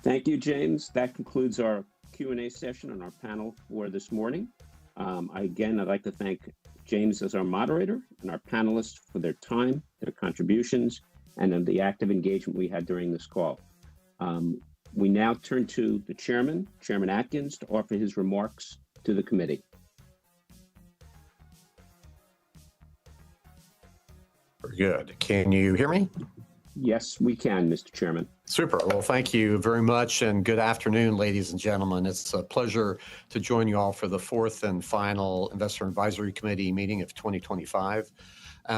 [SPEAKER 12] Thank you, James. That concludes our Q&A session on our panel for this morning. I'd like to thank James as our moderator and our panelists for their time, their contributions, and the active engagement we had during this call. We now turn to the chairman, Chairman Atkins, to offer his remarks to the committee.
[SPEAKER 10] Very good. Can you hear me?
[SPEAKER 12] Yes, we can, Mr. Chairman.
[SPEAKER 10] Super. Well, thank you very much, and good afternoon, ladies and gentlemen. It's a pleasure to join you all for the fourth and final Investor Advisory Committee meeting of 2025.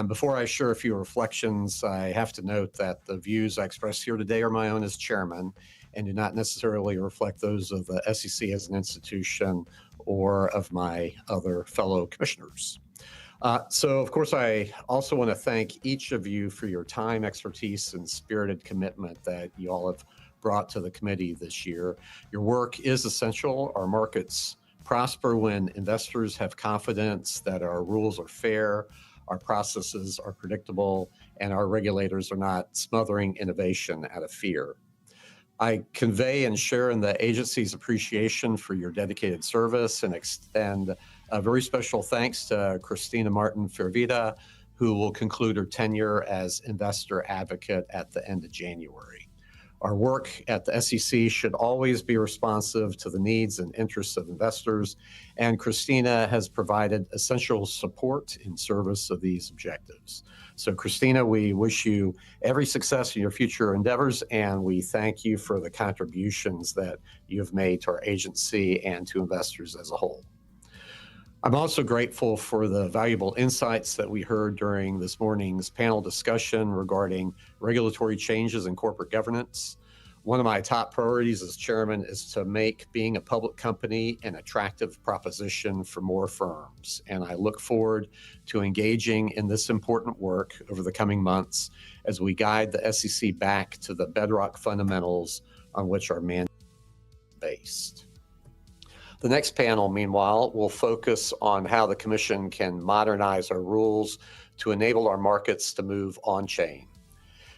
[SPEAKER 10] Before I share a few reflections, I have to note that the views I express here today are my own as chairman and do not necessarily reflect those of the SEC as an institution or of my other fellow commissioners. So, of course, I also want to thank each of you for your time, expertise, and spirited commitment that you all have brought to the committee this year. Your work is essential. Our markets prosper when investors have confidence that our rules are fair, our processes are predictable, and our regulators are not smothering innovation out of fear. I convey and share in the agency's appreciation for your dedicated service and extend a very special thanks to Christina Martin Fervita, who will conclude her tenure as investor advocate at the end of January. Our work at the SEC should always be responsive to the needs and interests of investors, and Christina has provided essential support in service of these objectives. So Christina, we wish you every success in your future endeavors, and we thank you for the contributions that you've made to our agency and to investors as a whole. I'm also grateful for the valuable insights that we heard during this morning's panel discussion regarding regulatory changes in corporate governance. One of my top priorities as chairman is to make being a public company an attractive proposition for more firms. And I look forward to engaging in this important work over the coming months as we guide the SEC back to the bedrock fundamentals on which our mandate is based. The next panel, meanwhile, will focus on how the Commission can modernize our rules to enable our markets to move on-chain.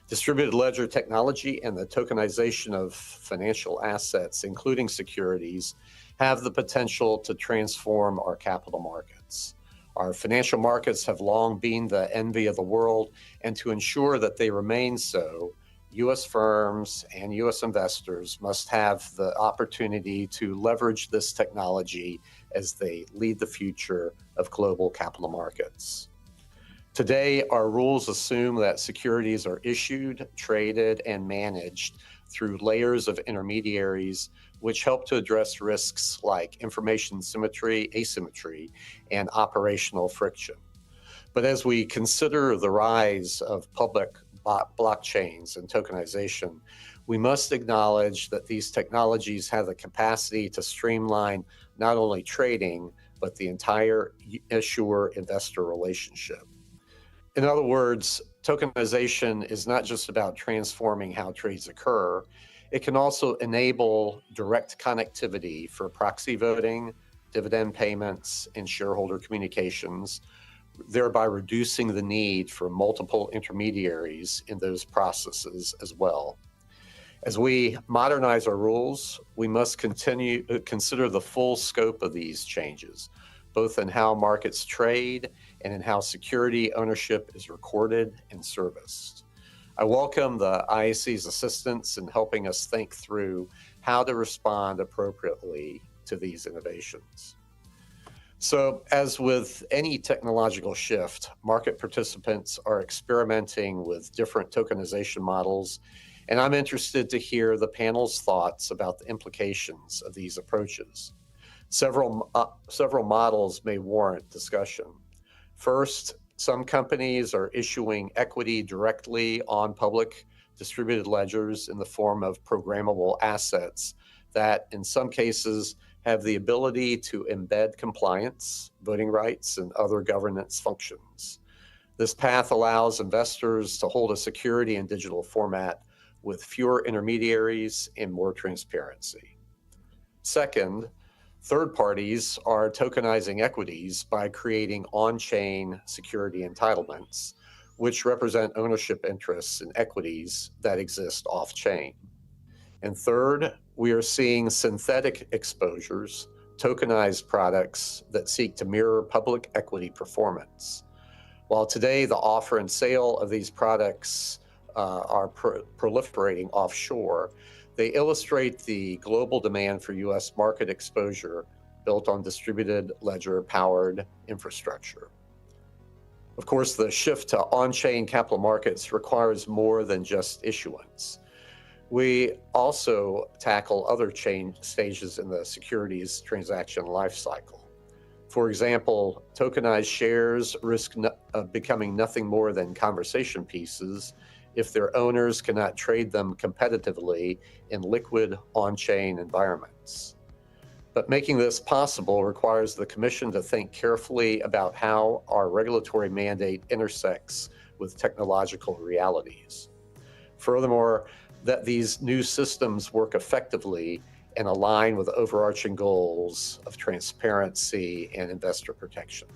[SPEAKER 10] Distributed ledger technology and the tokenization of financial assets, including securities, have the potential to transform our capital markets. Our financial markets have long been the envy of the world, and to ensure that they remain so, U.S. firms and U.S. investors must have the opportunity to leverage this technology as they lead the future of global capital markets. Today, our rules assume that securities are issued, traded, and managed through layers of intermediaries, which help to address risks like information symmetry, asymmetry, and operational friction. But as we consider the rise of public blockchains and tokenization, we must acknowledge that these technologies have the capacity to streamline not only trading, but the entire issuer-investor relationship. In other words, tokenization is not just about transforming how trades occur. It can also enable direct connectivity for proxy voting, dividend payments, and shareholder communications, thereby reducing the need for multiple intermediaries in those processes as well. As we modernize our rules, we must consider the full scope of these changes, both in how markets trade and in how security ownership is recorded and serviced. I welcome the IAC's assistance in helping us think through how to respond appropriately to these innovations. So, as with any technological shift, market participants are experimenting with different tokenization models, and I'm interested to hear the panel's thoughts about the implications of these approaches. Several models may warrant discussion. First, some companies are issuing equity directly on public distributed ledgers in the form of programmable assets that, in some cases, have the ability to embed compliance, voting rights, and other governance functions. This path allows investors to hold a security in digital format with fewer intermediaries and more transparency. Second, third parties are tokenizing equities by creating on-chain security entitlements, which represent ownership interests in equities that exist off-chain. And third, we are seeing synthetic exposures, tokenized products that seek to mirror public equity performance. While today the offer and sale of these products are proliferating offshore, they illustrate the global demand for U.S. market exposure built on distributed ledger-powered infrastructure. Of course, the shift to on-chain capital markets requires more than just issuance. We also tackle other chain stages in the securities transaction lifecycle. For example, tokenized shares risk becoming nothing more than conversation pieces if their owners cannot trade them competitively in liquid on-chain environments. But making this possible requires the Commission to think carefully about how our regulatory mandate intersects with technological realities. Furthermore, that these new systems work effectively and align with overarching goals of transparency and investor protection.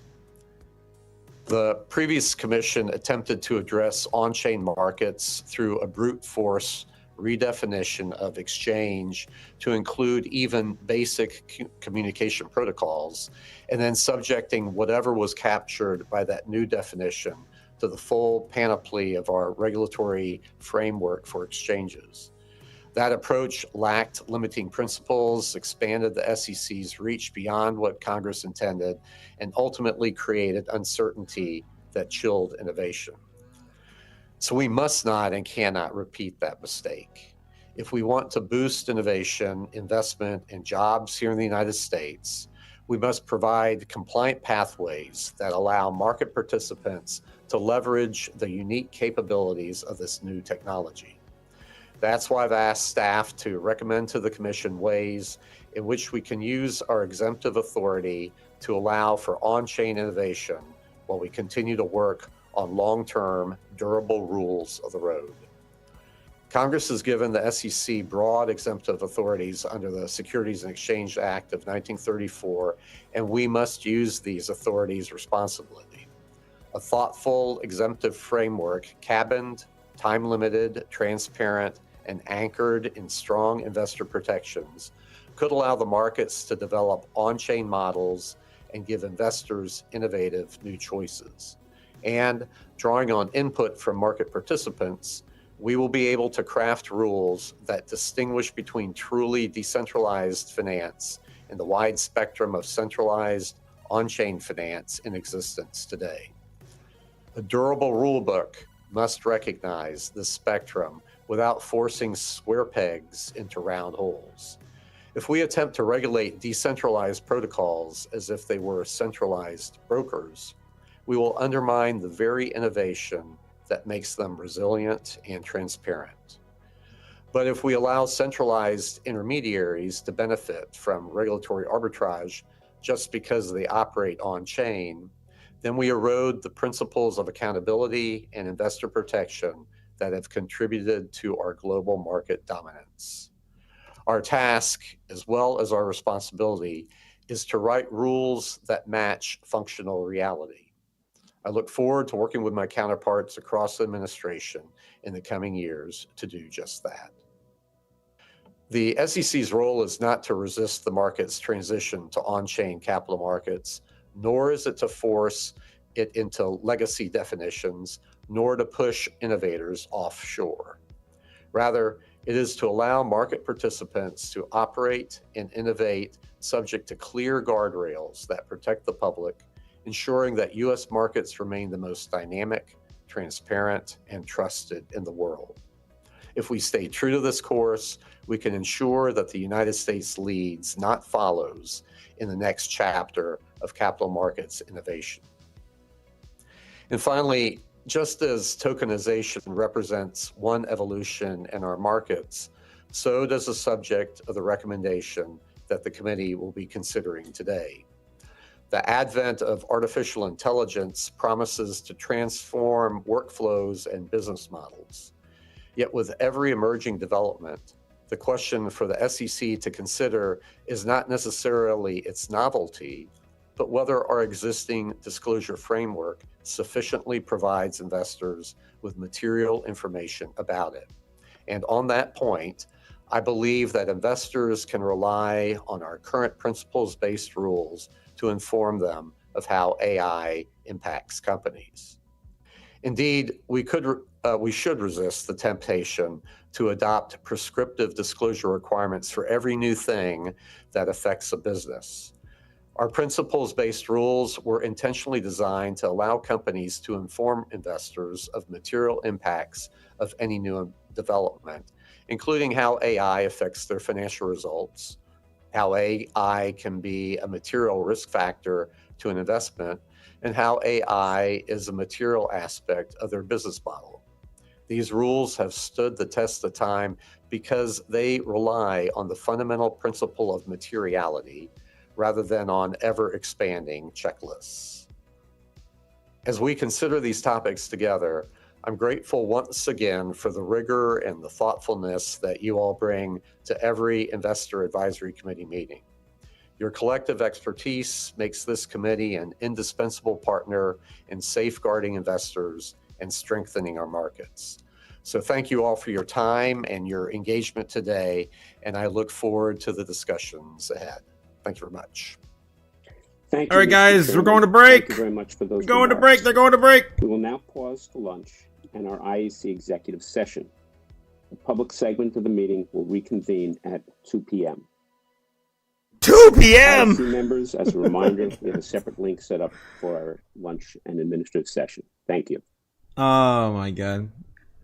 [SPEAKER 10] The previous Commission attempted to address on-chain markets through a brute force redefinition of exchange to include even basic communication protocols, and then subjecting whatever was captured by that new definition to the full panoply of our regulatory framework for exchanges. That approach lacked limiting principles, expanded the SEC's reach beyond what Congress intended, and ultimately created uncertainty that chilled innovation. So we must not and cannot repeat that mistake. If we want to boost innovation, investment, and jobs here in the United States, we must provide compliant pathways that allow market participants to leverage the unique capabilities of this new technology. That's why I've asked staff to recommend to the Commission ways in which we can use our exemptive authority to allow for on-chain innovation while we continue to work on long-term, durable rules of the road. Congress has given the SEC broad exemptive authorities under the Securities and Exchange Act of 1934, and we must use these authorities responsibly. A thoughtful exemptive framework, cabined, time-limited, transparent, and anchored in strong investor protections, could allow the markets to develop on-chain models and give investors innovative new choices. And drawing on input from market participants, we will be able to craft rules that distinguish between truly decentralized finance and the wide spectrum of centralized on-chain finance in existence today. A durable rulebook must recognize this spectrum without forcing square pegs into round holes. If we attempt to regulate decentralized protocols as if they were centralized brokers, we will undermine the very innovation that makes them resilient and transparent. But if we allow centralized intermediaries to benefit from regulatory arbitrage just because they operate on-chain, then we erode the principles of accountability and investor protection that have contributed to our global market dominance. Our task, as well as our responsibility, is to write rules that match functional reality. I look forward to working with my counterparts across the administration in the coming years to do just that. The SEC's role is not to resist the market's transition to on-chain capital markets, nor is it to force it into legacy definitions, nor to push innovators offshore. Rather, it is to allow market participants to operate and innovate subject to clear guardrails that protect the public, ensuring that U.S. markets remain the most dynamic, transparent, and trusted in the world. If we stay true to this course, we can ensure that the United States leads, not follows, in the next chapter of capital markets innovation. And finally, just as tokenization represents one evolution in our markets, so does the subject of the recommendation that the committee will be considering today. The advent of artificial intelligence promises to transform workflows and business models. Yet with every emerging development, the question for the SEC to consider is not necessarily its novelty, but whether our existing disclosure framework sufficiently provides investors with material information about it. And on that point, I believe that investors can rely on our current principles-based rules to inform them of how AI impacts companies. Indeed, we should resist the temptation to adopt prescriptive disclosure requirements for every new thing that affects a business. Our principles-based rules were intentionally designed to allow companies to inform investors of material impacts of any new development, including how AI affects their financial results, how AI can be a material risk factor to an investment, and how AI is a material aspect of their business model. These rules have stood the test of time because they rely on the fundamental principle of materiality rather than on ever-expanding checklists. As we consider these topics together, I'm grateful once again for the rigor and the thoughtfulness that you all bring to every Investor Advisory Committee meeting. Your collective expertise makes this committee an indispensable partner in safeguarding investors and strengthening our markets. So thank you all for your time and your engagement today, and I look forward to the discussions ahead. Thank you very much.
[SPEAKER 12] Thank
[SPEAKER 13] All
[SPEAKER 12] you,
[SPEAKER 13] right,
[SPEAKER 12] Mr.
[SPEAKER 13] guys,
[SPEAKER 12] Chairman.
[SPEAKER 13] we're going to break.
[SPEAKER 12] Thank you very much for those
[SPEAKER 13] We're going to
[SPEAKER 12] remarks.
[SPEAKER 13] break. They're going to break.
[SPEAKER 12] We will now pause for lunch and our IEC executive session. The public segment of the meeting will reconvene at 2 p.m.
[SPEAKER 13] 2 p.m.
[SPEAKER 12] IEC members, as a reminder, we have a separate link set up for our lunch and administrative session. Thank you.
[SPEAKER 13] Oh my god.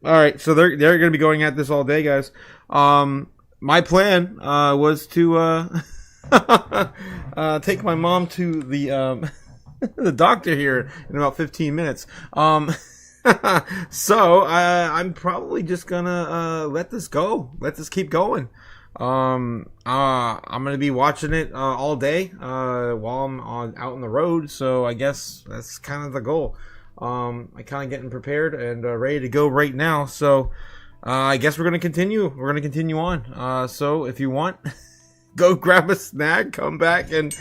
[SPEAKER 13] All right, so they're going to be going at this all day, guys. My plan was to take my mom to the the doctor here in about 15 minutes. So I'm probably just gonna let this go. Let this keep going. I'm gonna be watching it all day while I'm out on the road. So I guess that's kind of the goal. I kind of getting prepared and ready to go right now. So I guess we're gonna continue. We're gonna continue on. So if you want, go grab a snack, come back, and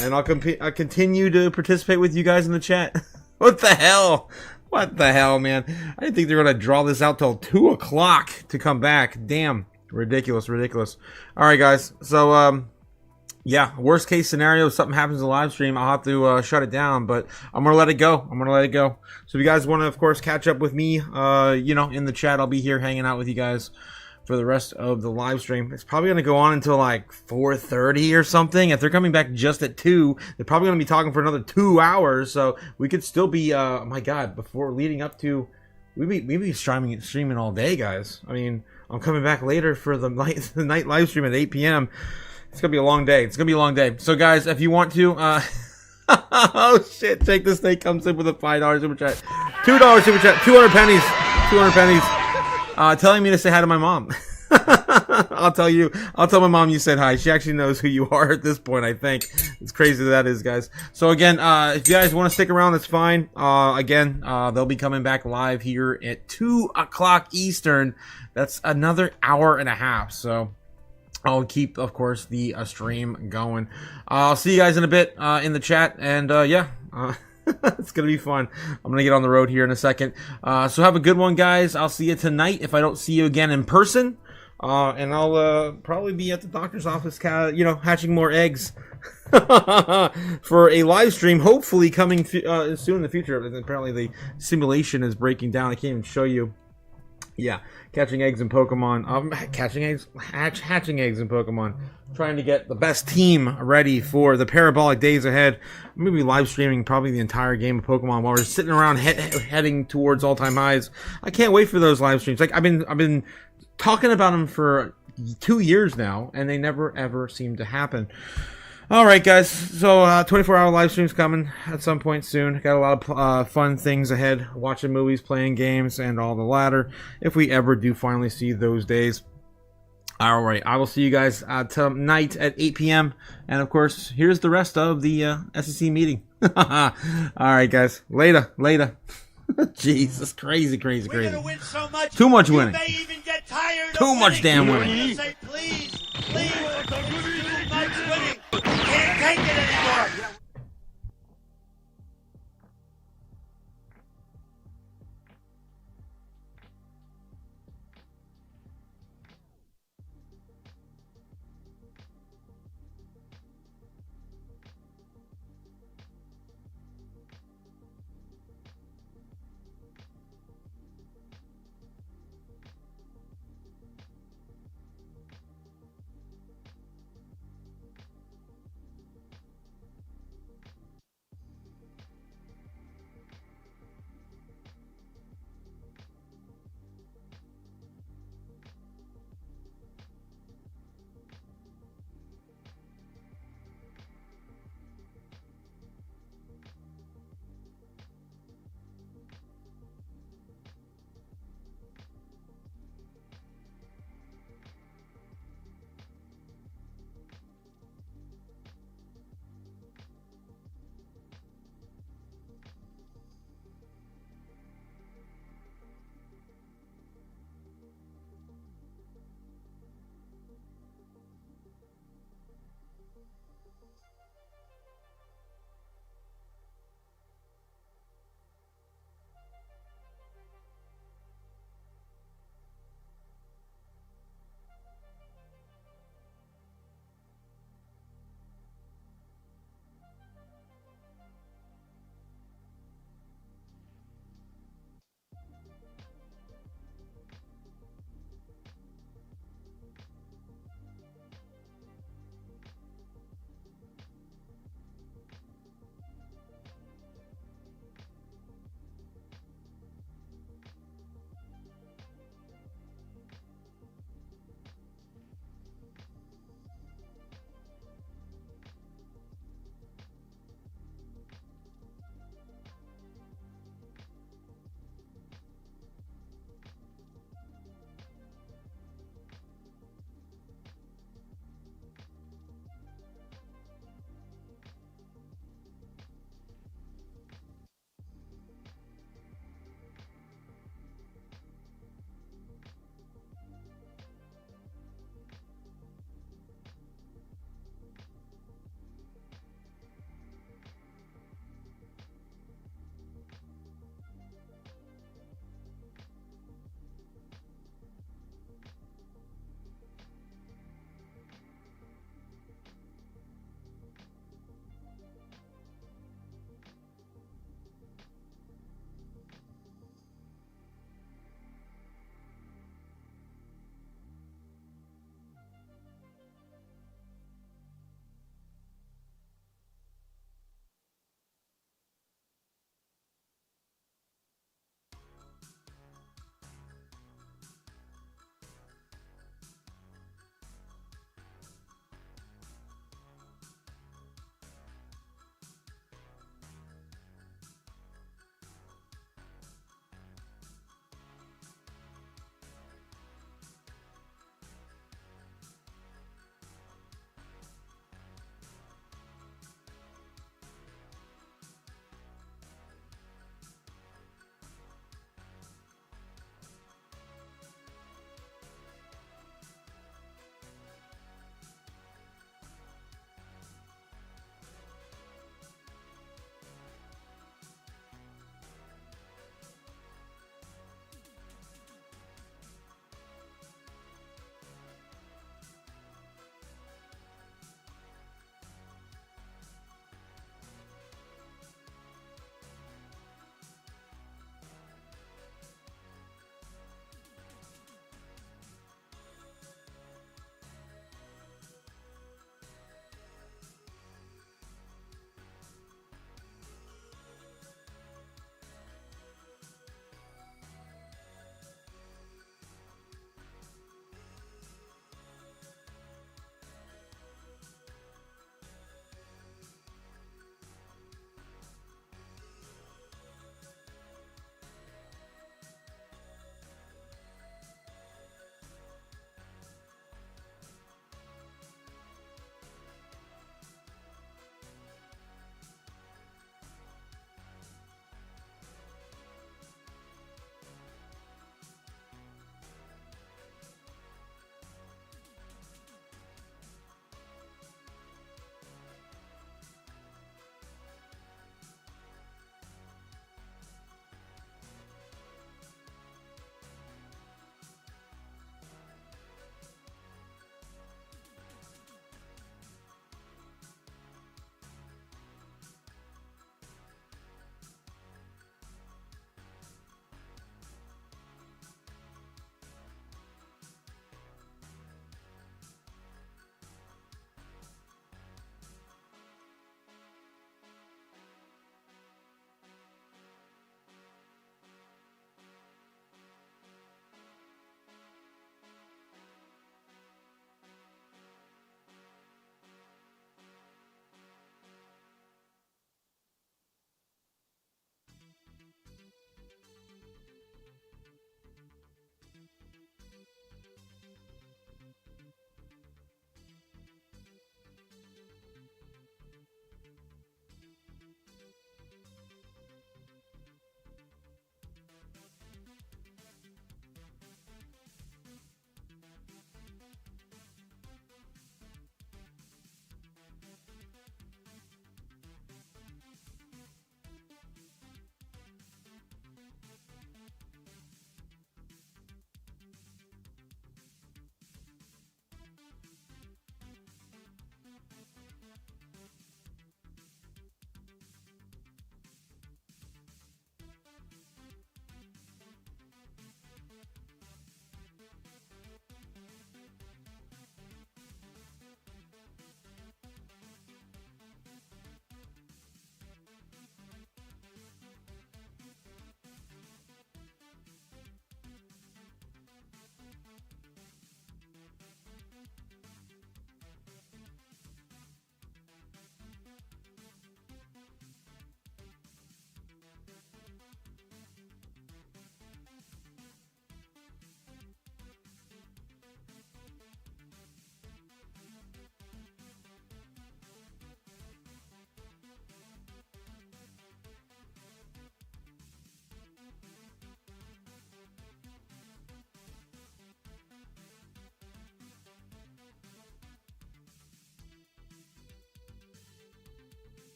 [SPEAKER 13] I'll continue to participate with you guys in the chat. What the hell? What the hell, man? I didn't think they were gonna draw this out till 2 o'clock to come back. Damn, ridiculous. All right, guys. So yeah, worst case scenario, if something happens in the live stream, I'll have to shut it down, but I'm going to let it go. So if you guys want to, of course, catch up with me, in the chat, I'll be here hanging out with you guys for the rest of the live stream. It's probably going to go on until like 4:30 or something. If they're coming back just at 2, they're probably going to be talking for another 2 hours. So we could still be, oh my God, before leading up to, we'd be streaming all day, guys. I mean, I'm coming back later for the night live stream at 8 p.m. It's going to be a long day. So, guys, if you want to, oh, shit, Jake the Snake comes in with a $5 super chat. $2 super chat. 200 pennies. Telling me to say hi to my mom. I'll tell my mom you said hi. She actually knows who you are at this point, I think. It's crazy that is, guys. So, again, if you guys want to stick around, that's fine. They'll be coming back live here at 2 o'clock Eastern. That's another hour and a half. So I'll keep, of course, the stream going. I'll see you guys in a bit in the chat, and it's gonna be fun. I'm gonna get on the road here in a second. So have a good one, guys. I'll see you tonight if I don't see you again in person, and I'll probably be at the doctor's office, hatching more eggs for a live stream, hopefully coming soon in the future. Apparently, the simulation is breaking down. I can't even show you. Yeah, catching eggs in Pokemon. Hatching eggs in Pokemon. Trying to get the best team ready for the parabolic days ahead. I'm going to be live streaming probably the entire game of Pokemon while we're sitting around heading towards all-time highs. I can't wait for those live streams. Like I've been talking about them for 2 years now, and they never ever seem to happen. All right, guys. So 24-hour live streams coming at some point soon. Got a lot of fun things ahead. Watching movies, playing games, and all the latter. If we ever do finally see those days. All right. I will see you guys tonight at 8 p.m. And, of course, here's the rest of the SEC meeting. All right, guys. Later. Jesus. Crazy.
[SPEAKER 15] We're gonna win so much,
[SPEAKER 13] Too much winning.
[SPEAKER 15] You may even get tired
[SPEAKER 13] Too
[SPEAKER 15] of
[SPEAKER 13] much damn
[SPEAKER 15] You're
[SPEAKER 13] winning.
[SPEAKER 15] gonna say, please, too much winning. Can't take it anymore.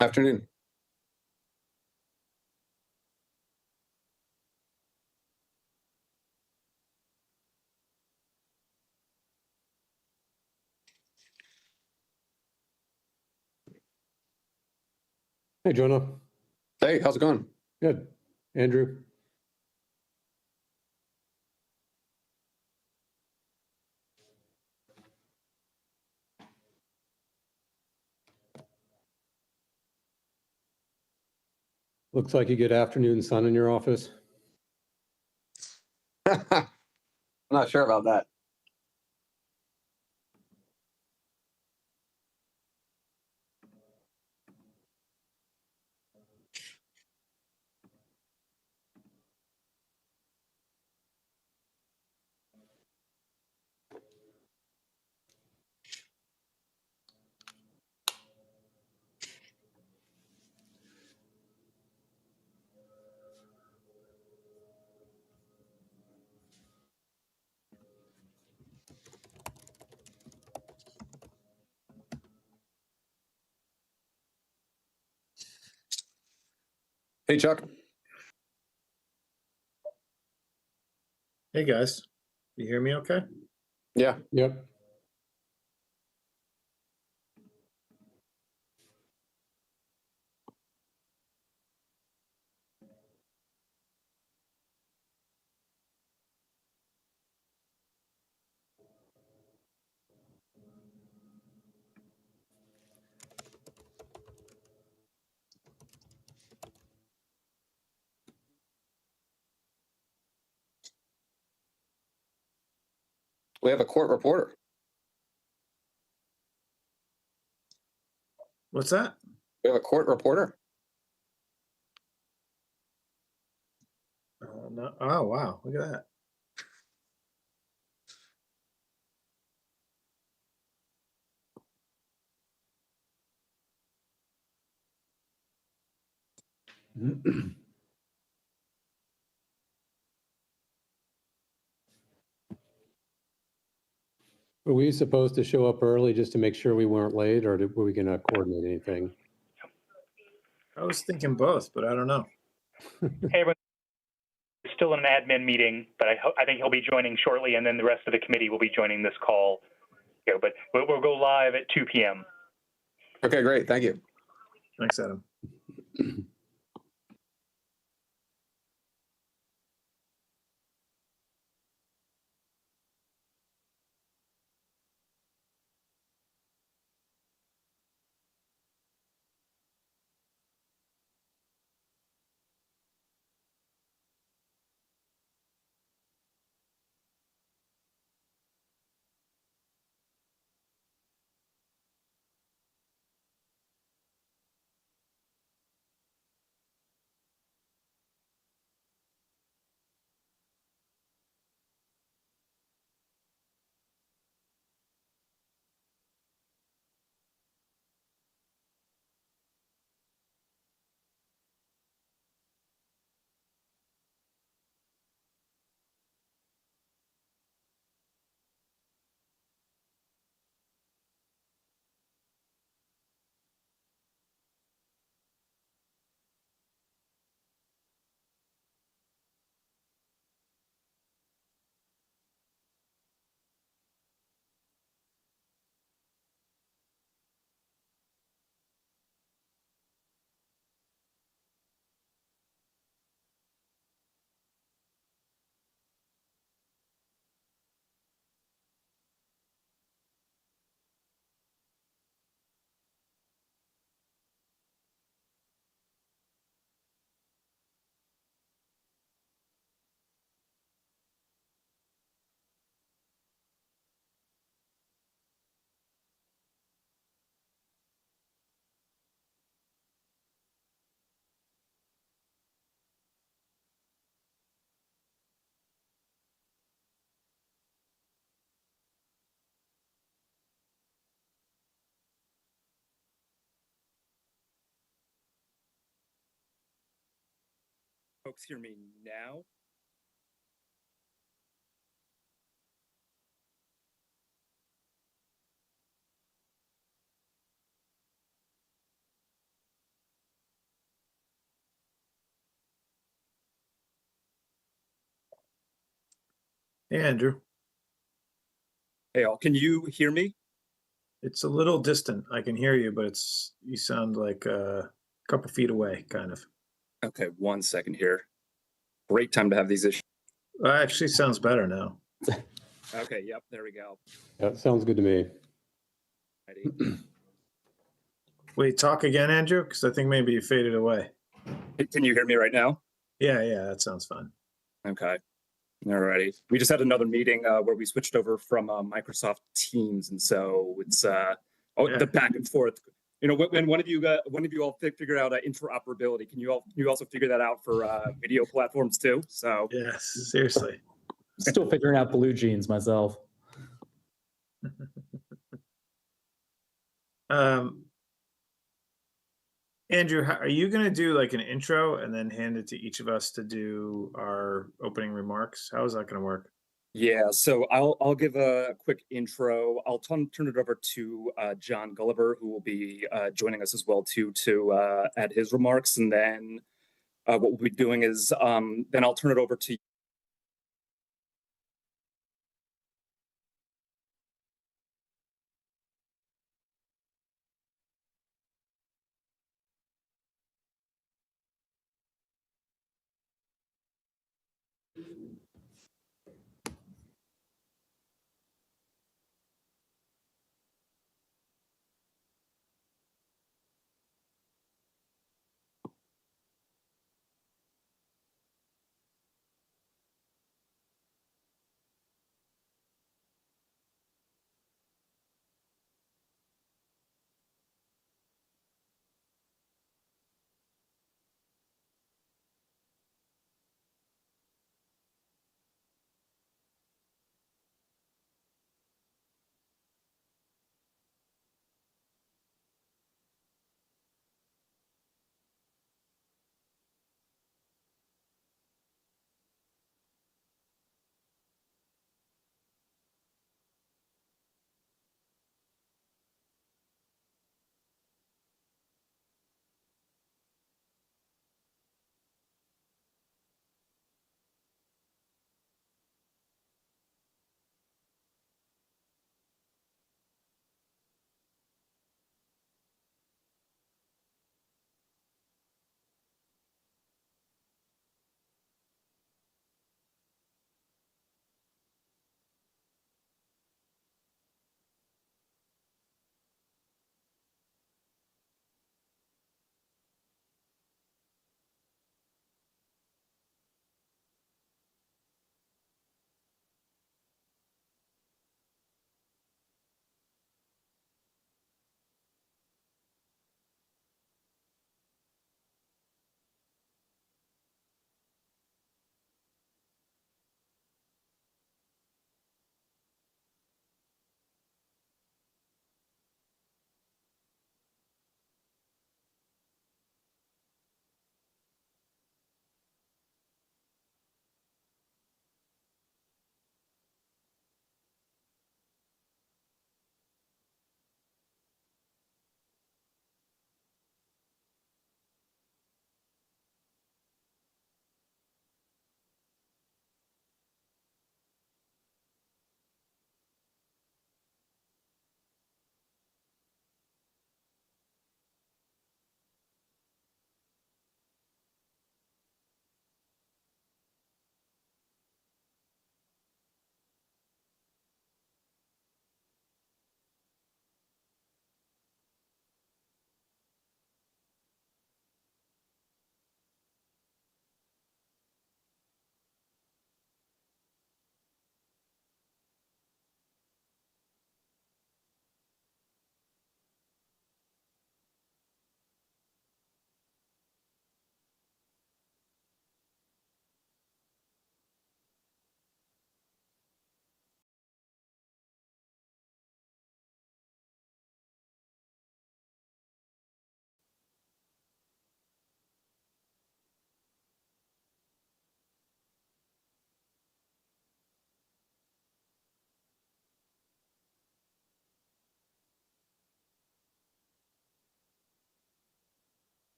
[SPEAKER 10] Afternoon.
[SPEAKER 20] Hey, Jonah.
[SPEAKER 10] Hey, how's it going?
[SPEAKER 20] Good. Andrew. Looks like you get afternoon sun in your office.
[SPEAKER 10] I'm not sure about that. Hey, Chuck.
[SPEAKER 4] Hey guys, you hear me okay?
[SPEAKER 10] Yeah.
[SPEAKER 20] Yep.
[SPEAKER 10] We have a court reporter.
[SPEAKER 4] What's that?
[SPEAKER 10] We have a court reporter.
[SPEAKER 4] No. Oh wow, look at that.
[SPEAKER 20] Were we supposed to show up early just to make sure we weren't late, or were we going to coordinate anything?
[SPEAKER 4] I was thinking both, but I don't know.
[SPEAKER 21] Hey, everyone. It's still an admin meeting, but I think he'll be joining shortly, and then the rest of the committee will be joining this call here. But we'll go live at 2 p.m.
[SPEAKER 10] Okay, great. Thank you.
[SPEAKER 4] Thanks, Adam.
[SPEAKER 23] Folks hear me now?
[SPEAKER 16] Hey, Andrew.
[SPEAKER 23] Hey, all. Can you hear me?
[SPEAKER 16] It's a little distant. I can hear you, but you sound like a couple feet away, kind of.
[SPEAKER 23] Okay, 1 second here. Great time to have these issues.
[SPEAKER 16] Actually, sounds better now.
[SPEAKER 23] Okay, yep, there we go.
[SPEAKER 20] That sounds good to me.
[SPEAKER 16] Wait, talk again, Andrew, because I think maybe you faded away.
[SPEAKER 23] Can you hear me right now?
[SPEAKER 16] Yeah, that sounds fine.
[SPEAKER 23] Okay. Alrighty. We just had another meeting where we switched over from Microsoft Teams, and so it's the back and forth. You know, when one of you all figure out interoperability, can you also figure that out for video platforms too? So
[SPEAKER 16] yes, seriously.
[SPEAKER 17] Still figuring out blue jeans myself.
[SPEAKER 16] Andrew, are you going to do like an intro and then hand it to each of us to do our opening remarks? How is that going to work?
[SPEAKER 23] Yeah, so I'll give a quick intro. I'll turn it over to John Gulliver, who will be joining us as well too to add his remarks, and then what we'll be doing is then I'll turn it over to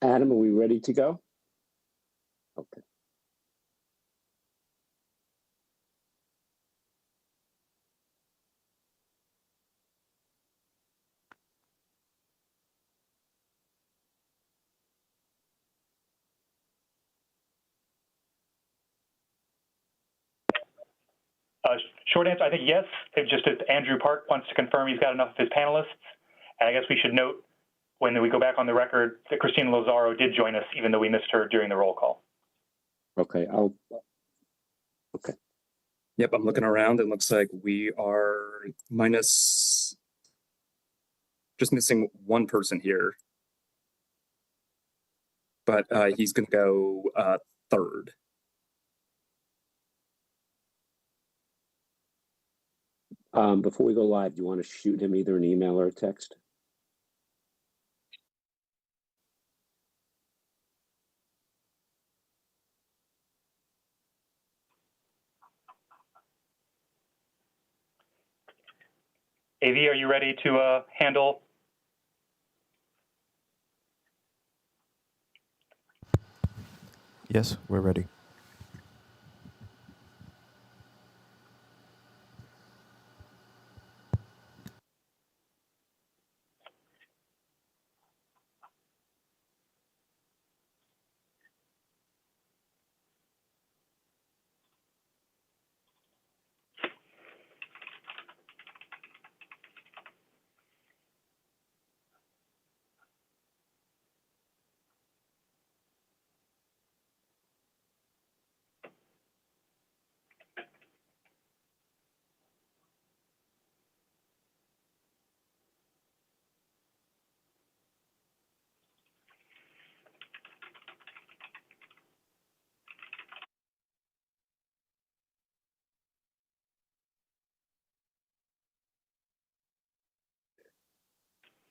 [SPEAKER 12] Adam, are we ready to go? Okay.
[SPEAKER 21] Short answer, I think yes. It's just that Andrew Park wants to confirm he's got enough of his panelists. And I guess we should note when we go back on the record that Christina Lazaro did join us, even though we missed her during the roll call.
[SPEAKER 12] Okay, okay.
[SPEAKER 23] Yep, I'm looking around. It looks like we are minus, just missing one person here. But he's going to go third.
[SPEAKER 12] Before we go live, do you want to shoot him either an email or a text?
[SPEAKER 21] AV, are you ready to handle?
[SPEAKER 5] Yes, we're ready.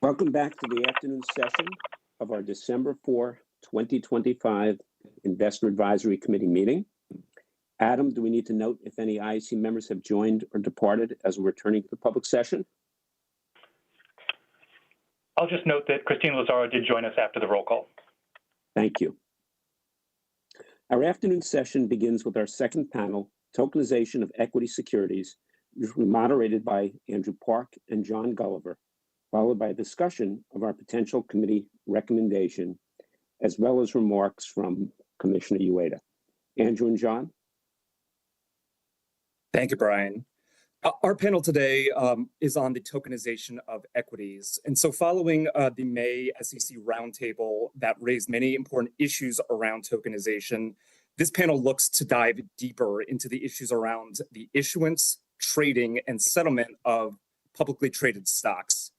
[SPEAKER 12] Welcome back to the afternoon session of our December 4, 2025 Investor Advisory Committee meeting. Adam, do we need to note if any IAC members have joined or departed as we're returning to the public session?
[SPEAKER 21] I'll just note that Christina Lazaro did join us after the roll call.
[SPEAKER 12] Thank you. Our afternoon session begins with our second panel, Tokenization of Equity Securities, which will be moderated by Andrew Park and John Gulliver, followed by a discussion of our potential committee recommendation, as well as remarks from Commissioner Ueda. Andrew and John?
[SPEAKER 23] Thank you, Brian. Our panel today is on the tokenization of equities. And so following the May SEC roundtable that raised many important issues around tokenization, this panel looks to dive deeper into the issues around the issuance, trading, and settlement of publicly traded stocks.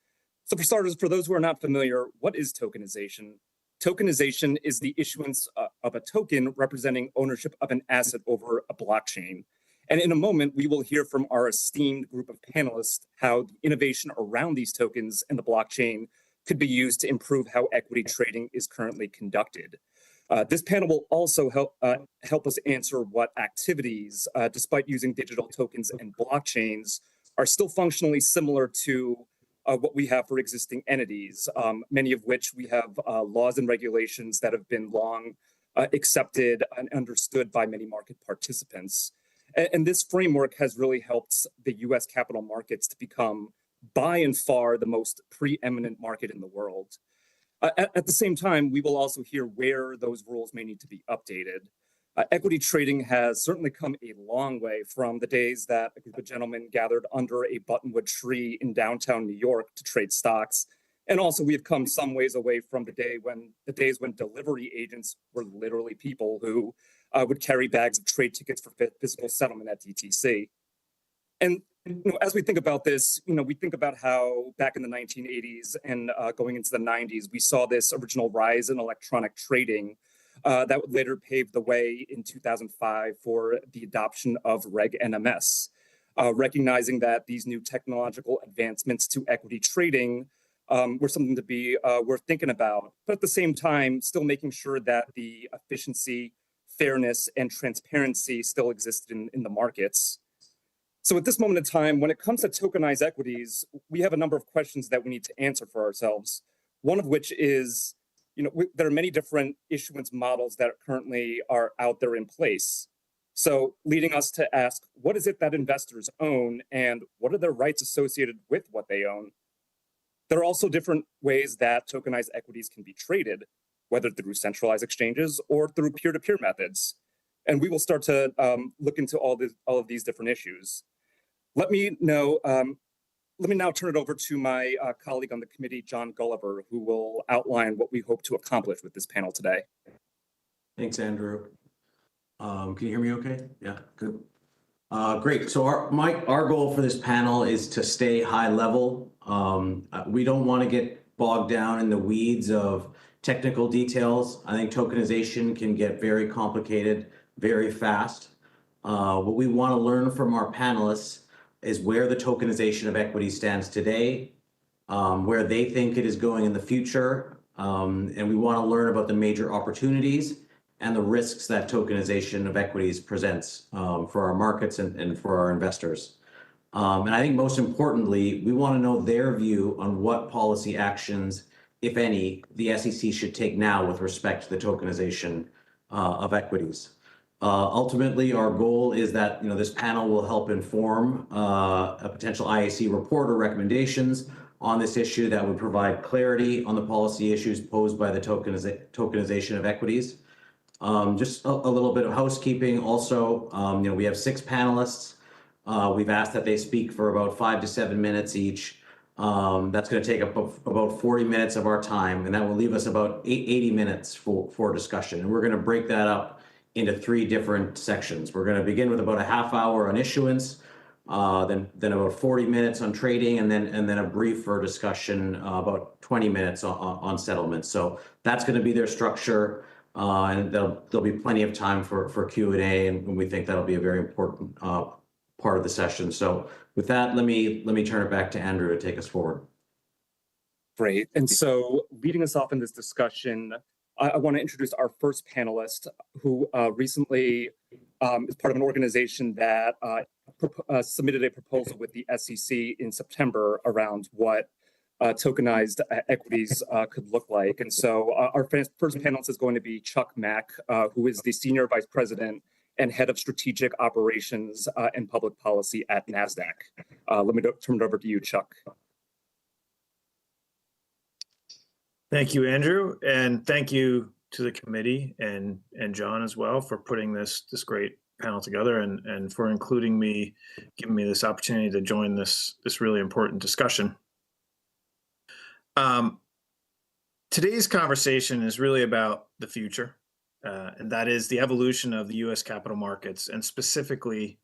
[SPEAKER 23] So for starters, for those who are not familiar, what is tokenization? Tokenization is the issuance of a token representing ownership of an asset over a blockchain. And in a moment, we will hear from our esteemed group of panelists how the innovation around these tokens and the blockchain could be used to improve how equity trading is currently conducted. This panel will also help us answer what activities, despite using digital tokens and blockchains, are still functionally similar to what we have for existing entities, many of which we have laws and regulations that have been long accepted and understood by many market participants. And this framework has really helped the US capital markets to become by and far the most preeminent market in the world. At the same time, we will also hear where those rules may need to be updated. Equity trading has certainly come a long way from the days that a group of gentlemen gathered under a buttonwood tree in downtown New York to trade stocks. And also we have come some ways away from the days when delivery agents were literally people who would carry bags of trade tickets for physical settlement at DTC. And as we think about this, we think about how back in the 1980s and going into the 90s, we saw this original rise in electronic trading that would later pave the way in 2005 for the adoption of Reg NMS, recognizing that these new technological advancements to equity trading were something to be worth thinking about, but at the same time, still making sure that the efficiency, fairness, and transparency still existed in the markets. So at this moment in time, when it comes to tokenized equities, we have a number of questions that we need to answer for ourselves. One of which is, there are many different issuance models that currently are out there in place. So leading us to ask, what is it that investors own and what are their rights associated with what they own? There are also different ways that tokenized equities can be traded, whether through centralized exchanges or through peer-to-peer methods. And we will start to look into all of these different issues. Let me now turn it over to my colleague on the committee, John Gulliver, who will outline what we hope to accomplish with this panel today.
[SPEAKER 5] Thanks, Andrew. Can you hear me okay? Yeah, good. Great. So our goal for this panel is to stay high level. We don't want to get bogged down in the weeds of technical details. I think tokenization can get very complicated very fast. What we want to learn from our panelists is where the tokenization of equity stands today, where they think it is going in the future, and we want to learn about the major opportunities and the risks that tokenization of equities presents for our markets and for our investors. And I think most importantly, we want to know their view on what policy actions, if any, the SEC should take now with respect to the tokenization of equities. Ultimately, our goal is that this panel will help inform a potential IAC report or recommendations on this issue that would provide clarity on the policy issues posed by the tokenization of equities. Just a little bit of housekeeping also. We have 6 panelists. We've asked that they speak for about 5 to 7 minutes each. That's going to take up about 40 minutes of our time, and that will leave us about 80 minutes for discussion. And we're going to break that up into 3 different sections. We're going to begin with about a half hour on issuance, then about 40 minutes on trading, and then a briefer discussion about 20 minutes on settlements. So that's going to be their structure, and there'll be plenty of time for Q&A, and we think that'll be a very important part of the session. So with that, let me turn it back to Andrew to take us forward.
[SPEAKER 23] Great. And so leading us off in this discussion, I want to introduce our first panelist, who recently is part of an organization that submitted a proposal with the SEC in September around what tokenized equities could look like. And so our first panelist is going to be Chuck Mack, who is the Senior Vice President and Head of Strategic Operations and Public Policy at NASDAQ. Let me turn it over to you, Chuck.
[SPEAKER 16] Thank you, Andrew, and thank you to the committee and John as well for putting this great panel together and for including me, giving me this opportunity to join this really important discussion. Today's conversation is really about the future, and that is the evolution of the U.S. capital markets, and specifically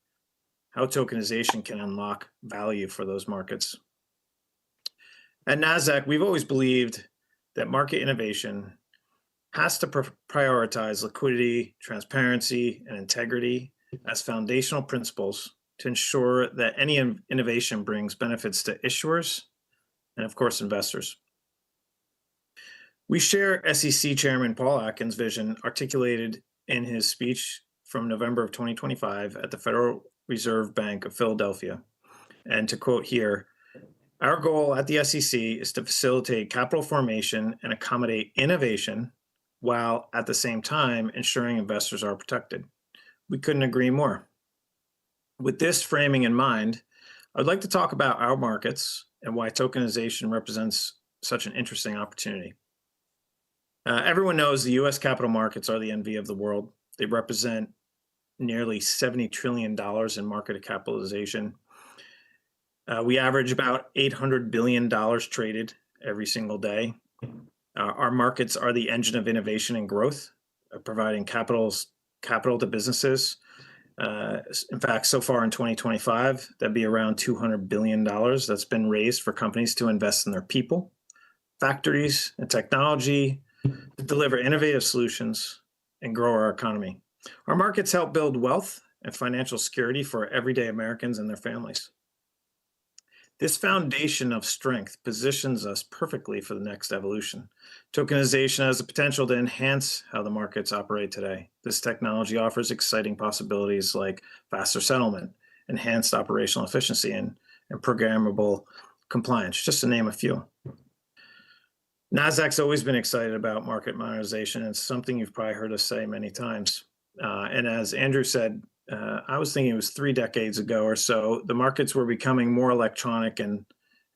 [SPEAKER 16] how tokenization can unlock value for those markets. At NASDAQ, we've always believed that market innovation has to prioritize liquidity, transparency, and integrity as foundational principles to ensure that any innovation brings benefits to issuers and, of course, investors. We share SEC Chairman Paul Atkins' vision articulated in his speech from November of 2025 at the Federal Reserve Bank of Philadelphia. And to quote here, "Our goal at the SEC is to facilitate capital formation and accommodate innovation while at the same time ensuring investors are protected." We couldn't agree more. With this framing in mind, I'd like to talk about our markets and why tokenization represents such an interesting opportunity. Everyone knows the U.S. capital markets are the envy of the world. They represent nearly $70 trillion in market capitalization. We average about $800 billion traded every single day. Our markets are the engine of innovation and growth, providing capital to businesses. In fact, so far in 2025, that'd be around $200 billion that's been raised for companies to invest in their people, factories, and technology to deliver innovative solutions and grow our economy. Our markets help build wealth and financial security for everyday Americans and their families. This foundation of strength positions us perfectly for the next evolution. Tokenization has the potential to enhance how the markets operate today. This technology offers exciting possibilities like faster settlement, enhanced operational efficiency, and programmable compliance, just to name a few. NASDAQ's always been excited about market modernization. It's something you've probably heard us say many times. And as Andrew said, I was thinking it was 3 decades ago or so, the markets were becoming more electronic and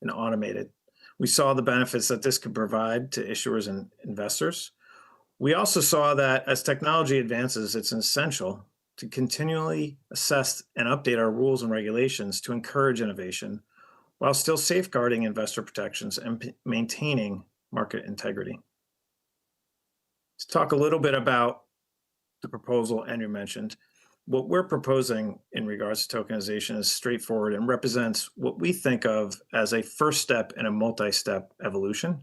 [SPEAKER 16] automated. We saw the benefits that this could provide to issuers and investors. We also saw that as technology advances, it's essential to continually assess and update our rules and regulations to encourage innovation while still safeguarding investor protections and maintaining market integrity. Let's talk a little bit about the proposal Andrew mentioned. What we're proposing in regards to tokenization is straightforward and represents what we think of as a first step in a multi-step evolution.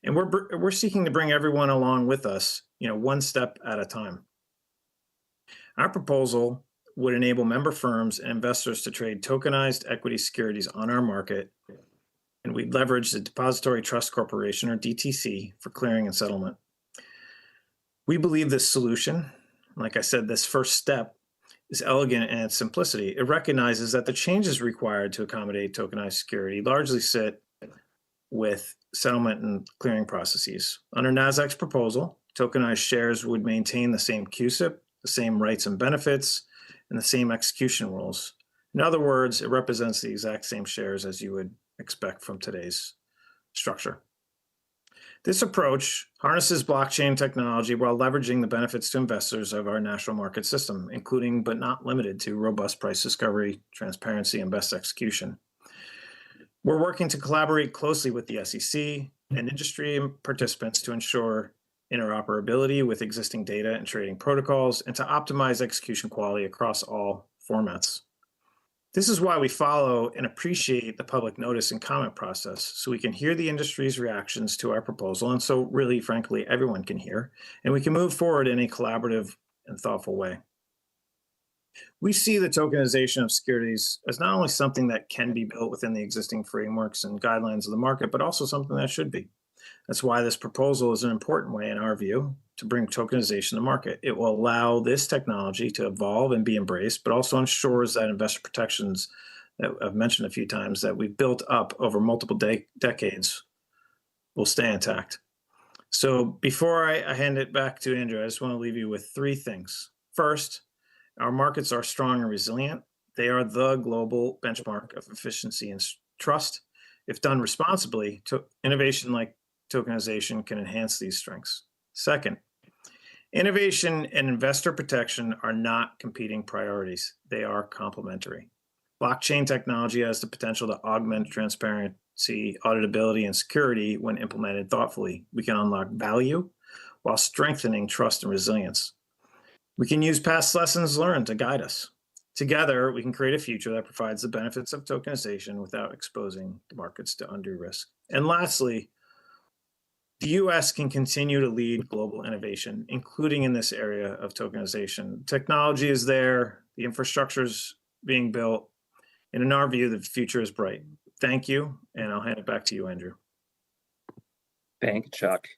[SPEAKER 16] And we're seeking to bring everyone along with us, one step at a time. Our proposal would enable member firms and investors to trade tokenized equity securities on our market, and we'd leverage the Depository Trust Corporation, or DTC, for clearing and settlement. We believe this solution, like I said, this first step, is elegant in its simplicity. It recognizes that the changes required to accommodate tokenized security largely sit with settlement and clearing processes. Under NASDAQ's proposal, tokenized shares would maintain the same CUSIP, the same rights and benefits, and the same execution rules. In other words, it represents the exact same shares as you would expect from today's structure. This approach harnesses blockchain technology while leveraging the benefits to investors of our national market system, including but not limited to robust price discovery, transparency, and best execution. We're working to collaborate closely with the SEC and industry participants to ensure interoperability with existing data and trading protocols and to optimize execution quality across all formats. This is why we follow and appreciate the public notice and comment process, so we can hear the industry's reactions to our proposal, and so really, frankly, everyone can hear, and we can move forward in a collaborative and thoughtful way. We see the tokenization of securities as not only something that can be built within the existing frameworks and guidelines of the market, but also something that should be. That's why this proposal is an important way, in our view, to bring tokenization to market. It will allow this technology to evolve and be embraced, but also ensures that investor protections that I've mentioned a few times that we've built up over multiple decades will stay intact. So before I hand it back to Andrew, I just want to leave you with 3 things. First, our markets are strong and resilient. They are the global benchmark of efficiency and trust. If done responsibly, innovation like tokenization can enhance these strengths. Second, innovation and investor protection are not competing priorities. They are complementary. Blockchain technology has the potential to augment transparency, auditability, and security when implemented thoughtfully. We can unlock value while strengthening trust and resilience. We can use past lessons learned to guide us. Together, we can create a future that provides the benefits of tokenization without exposing the markets to undue risk. And lastly, the US can continue to lead global innovation, including in this area of tokenization. Technology is there, the infrastructure is being built, and in our view, the future is bright. Thank you, and I'll hand it back to you, Andrew.
[SPEAKER 23] Thank you, Chuck.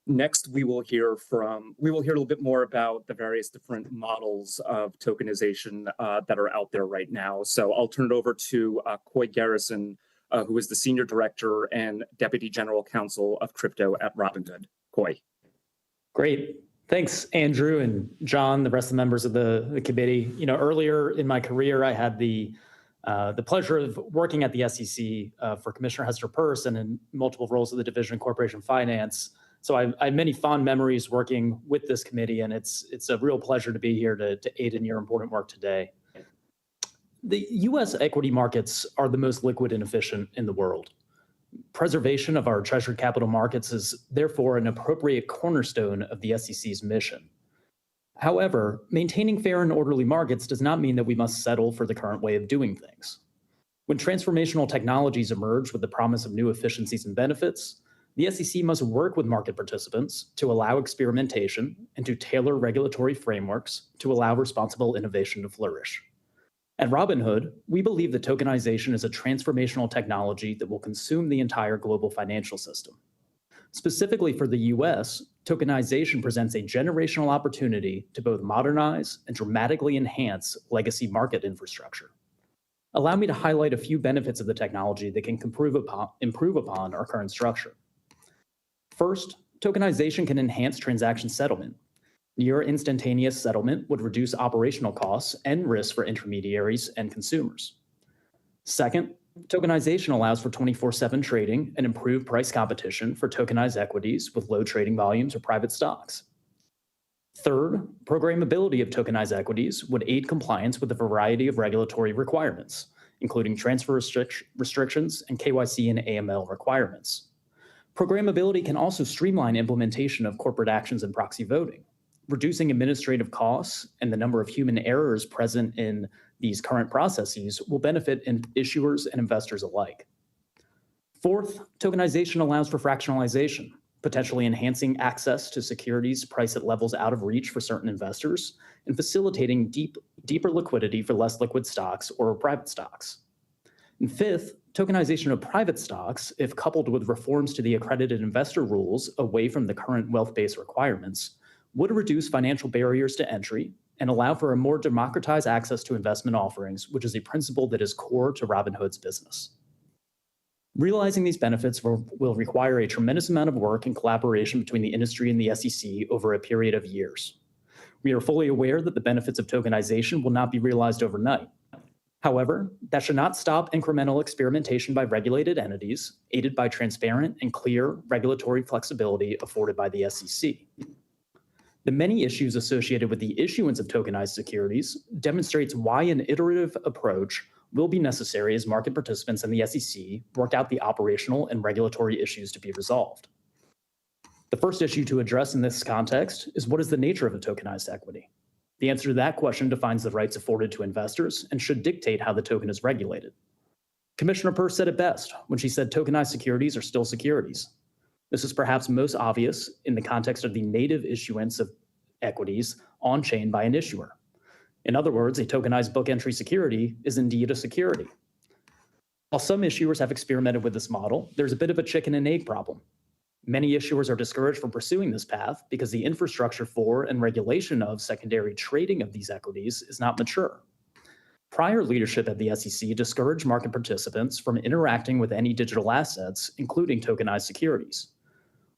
[SPEAKER 23] Next, we will hear a little bit more about the various different models of tokenization that are out there right now. So I'll turn it over to Coy Garrison, who is the Senior Director and Deputy General Counsel of Crypto at Robinhood. Coy.
[SPEAKER 17] Great. Thanks, Andrew and John, the rest of the members of the committee. Earlier in my career, I had the pleasure of working at the SEC for Commissioner Hester Peirce and in multiple roles of the Division of Corporation Finance. So I have many fond memories working with this committee, and it's a real pleasure to be here to aid in your important work today. The U.S. equity markets are the most liquid and efficient in the world. Preservation of our treasury capital markets is therefore an appropriate cornerstone of the SEC's mission. However, maintaining fair and orderly markets does not mean that we must settle for the current way of doing things. When transformational technologies emerge with the promise of new efficiencies and benefits, the SEC must work with market participants to allow experimentation and to tailor regulatory frameworks to allow responsible innovation to flourish. At Robinhood, we believe that tokenization is a transformational technology that will consume the entire global financial system. Specifically for the US, tokenization presents a generational opportunity to both modernize and dramatically enhance legacy market infrastructure. Allow me to highlight a few benefits of the technology that can improve upon our current structure. First, tokenization can enhance transaction settlement. Near instantaneous settlement would reduce operational costs and risks for intermediaries and consumers. Second, tokenization allows for 24/7 trading and improved price competition for tokenized equities with low trading volumes or private stocks. Third, programmability of tokenized equities would aid compliance with a variety of regulatory requirements, including transfer restrictions and KYC and AML requirements. Programmability can also streamline implementation of corporate actions and proxy voting, reducing administrative costs and the number of human errors present in these current processes will benefit issuers and investors alike. Fourth, tokenization allows for fractionalization, potentially enhancing access to securities priced at levels out of reach for certain investors and facilitating deeper liquidity for less liquid stocks or private stocks. And fifth, tokenization of private stocks, if coupled with reforms to the accredited investor rules away from the current wealth-based requirements, would reduce financial barriers to entry and allow for a more democratized access to investment offerings, which is a principle that is core to Robinhood's business. Realizing these benefits will require a tremendous amount of work and collaboration between the industry and the SEC over a period of years. We are fully aware that the benefits of tokenization will not be realized overnight. However, that should not stop incremental experimentation by regulated entities, aided by transparent and clear regulatory flexibility afforded by the SEC. The many issues associated with the issuance of tokenized securities demonstrates why an iterative approach will be necessary as market participants and the SEC work out the operational and regulatory issues to be resolved. The first issue to address in this context is what is the nature of a tokenized equity? The answer to that question defines the rights afforded to investors and should dictate how the token is regulated. Commissioner Peirce said it best when she said tokenized securities are still securities. This is perhaps most obvious in the context of the native issuance of equities on-chain by an issuer. In other words, a tokenized book entry security is indeed a security. While some issuers have experimented with this model, there's a bit of a chicken and egg problem. Many issuers are discouraged from pursuing this path because the infrastructure for and regulation of secondary trading of these equities is not mature. Prior leadership at the SEC discouraged market participants from interacting with any digital assets, including tokenized securities.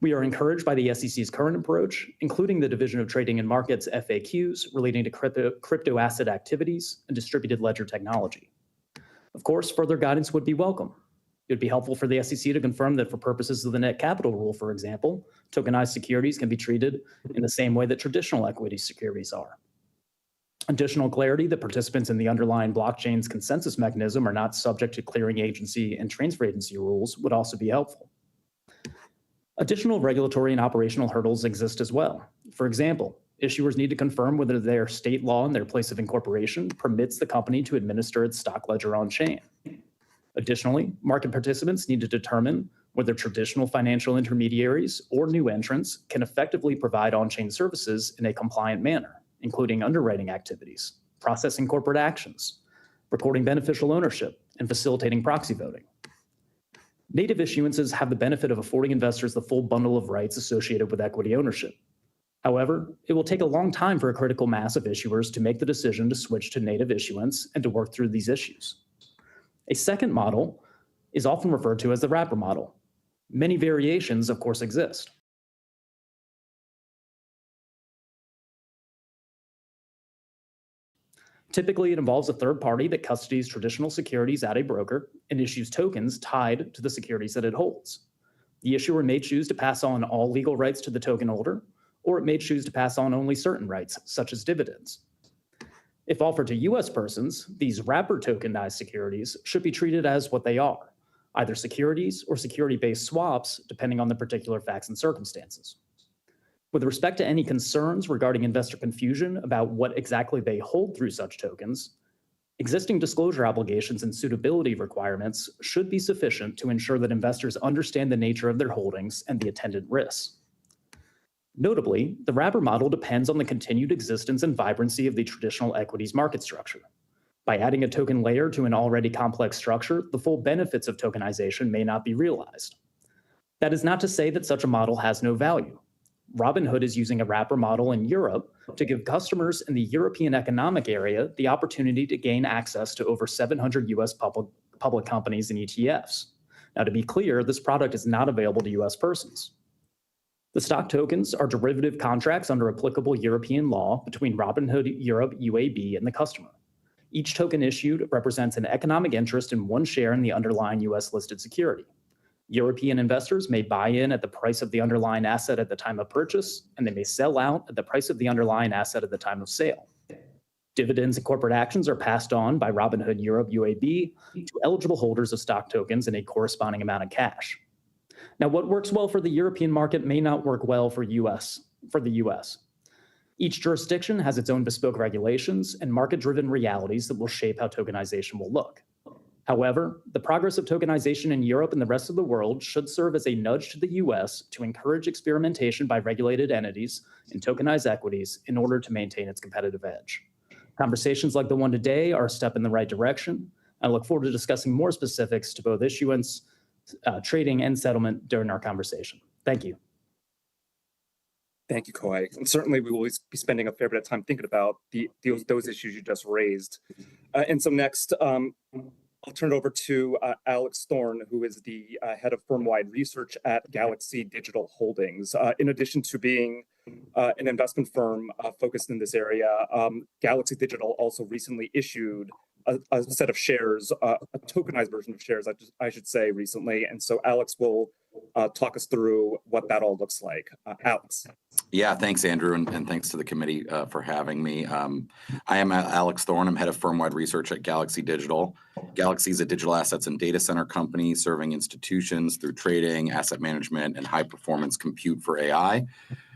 [SPEAKER 17] We are encouraged by the SEC's current approach, including the Division of Trading and Markets FAQs relating to crypto asset activities and distributed ledger technology. Of course, further guidance would be welcome. It would be helpful for the SEC to confirm that for purposes of the net capital rule, for example, tokenized securities can be treated in the same way that traditional equity securities are. Additional clarity that participants in the underlying blockchain's consensus mechanism are not subject to clearing agency and transfer agency rules would also be helpful. Additional regulatory and operational hurdles exist as well. For example, issuers need to confirm whether their state law in their place of incorporation permits the company to administer its stock ledger on-chain. Additionally, market participants need to determine whether traditional financial intermediaries or new entrants can effectively provide on-chain services in a compliant manner, including underwriting activities, processing corporate actions, recording beneficial ownership, and facilitating proxy voting. Native issuances have the benefit of affording investors the full bundle of rights associated with equity ownership. However, it will take a long time for a critical mass of issuers to make the decision to switch to native issuance and to work through these issues. A second model is often referred to as the wrapper model. Many variations, of course, exist. Typically, it involves a third party that custodies traditional securities at a broker and issues tokens tied to the securities that it holds. The issuer may choose to pass on all legal rights to the token holder, or it may choose to pass on only certain rights, such as dividends. If offered to U.S. persons, these wrapper tokenized securities should be treated as what they are, either securities or security-based swaps, depending on the particular facts and circumstances. With respect to any concerns regarding investor confusion about what exactly they hold through such tokens, existing disclosure obligations and suitability requirements should be sufficient to ensure that investors understand the nature of their holdings and the attendant risks. Notably, the wrapper model depends on the continued existence and vibrancy of the traditional equities market structure. By adding a token layer to an already complex structure, the full benefits of tokenization may not be realized. That is not to say that such a model has no value. Robinhood is using a wrapper model in Europe to give customers in the European Economic Area the opportunity to gain access to over 700 U.S. public companies and ETFs. Now, to be clear, this product is not available to U.S. persons. The stock tokens are derivative contracts under applicable European law between Robinhood Europe UAB and the customer. Each token issued represents an economic interest in one share in the underlying US listed security. European investors may buy in at the price of the underlying asset at the time of purchase, and they may sell out at the price of the underlying asset at the time of sale. Dividends and corporate actions are passed on by Robinhood Europe UAB to eligible holders of stock tokens in a corresponding amount of cash. Now, what works well for the European market may not work well for the US. Each jurisdiction has its own bespoke regulations and market-driven realities that will shape how tokenization will look. However, the progress of tokenization in Europe and the rest of the world should serve as a nudge to the US to encourage experimentation by regulated entities in tokenized equities in order to maintain its competitive edge. Conversations like the one today are a step in the right direction. I look forward to discussing more specifics to both issuance, trading, and settlement during our conversation. Thank you.
[SPEAKER 23] Thank you, Koi. And certainly we will be spending a fair bit of time thinking about those issues you just raised. And so next, I'll turn it over to Alex Thorne, who is the head of firm-wide research at Galaxy Digital Holdings. In addition to being an investment firm focused in this area, Galaxy Digital also recently issued a set of shares, a tokenized version of shares, I should say, recently. And so Alex will talk us through what that all looks like. Alex.
[SPEAKER 11] Yeah, thanks, Andrew, and thanks to the committee for having me. I am Alex Thorne. I'm head of firm-wide research at Galaxy Digital. Galaxy is a digital assets and data center company serving institutions through trading, asset management, and high-performance compute for AI.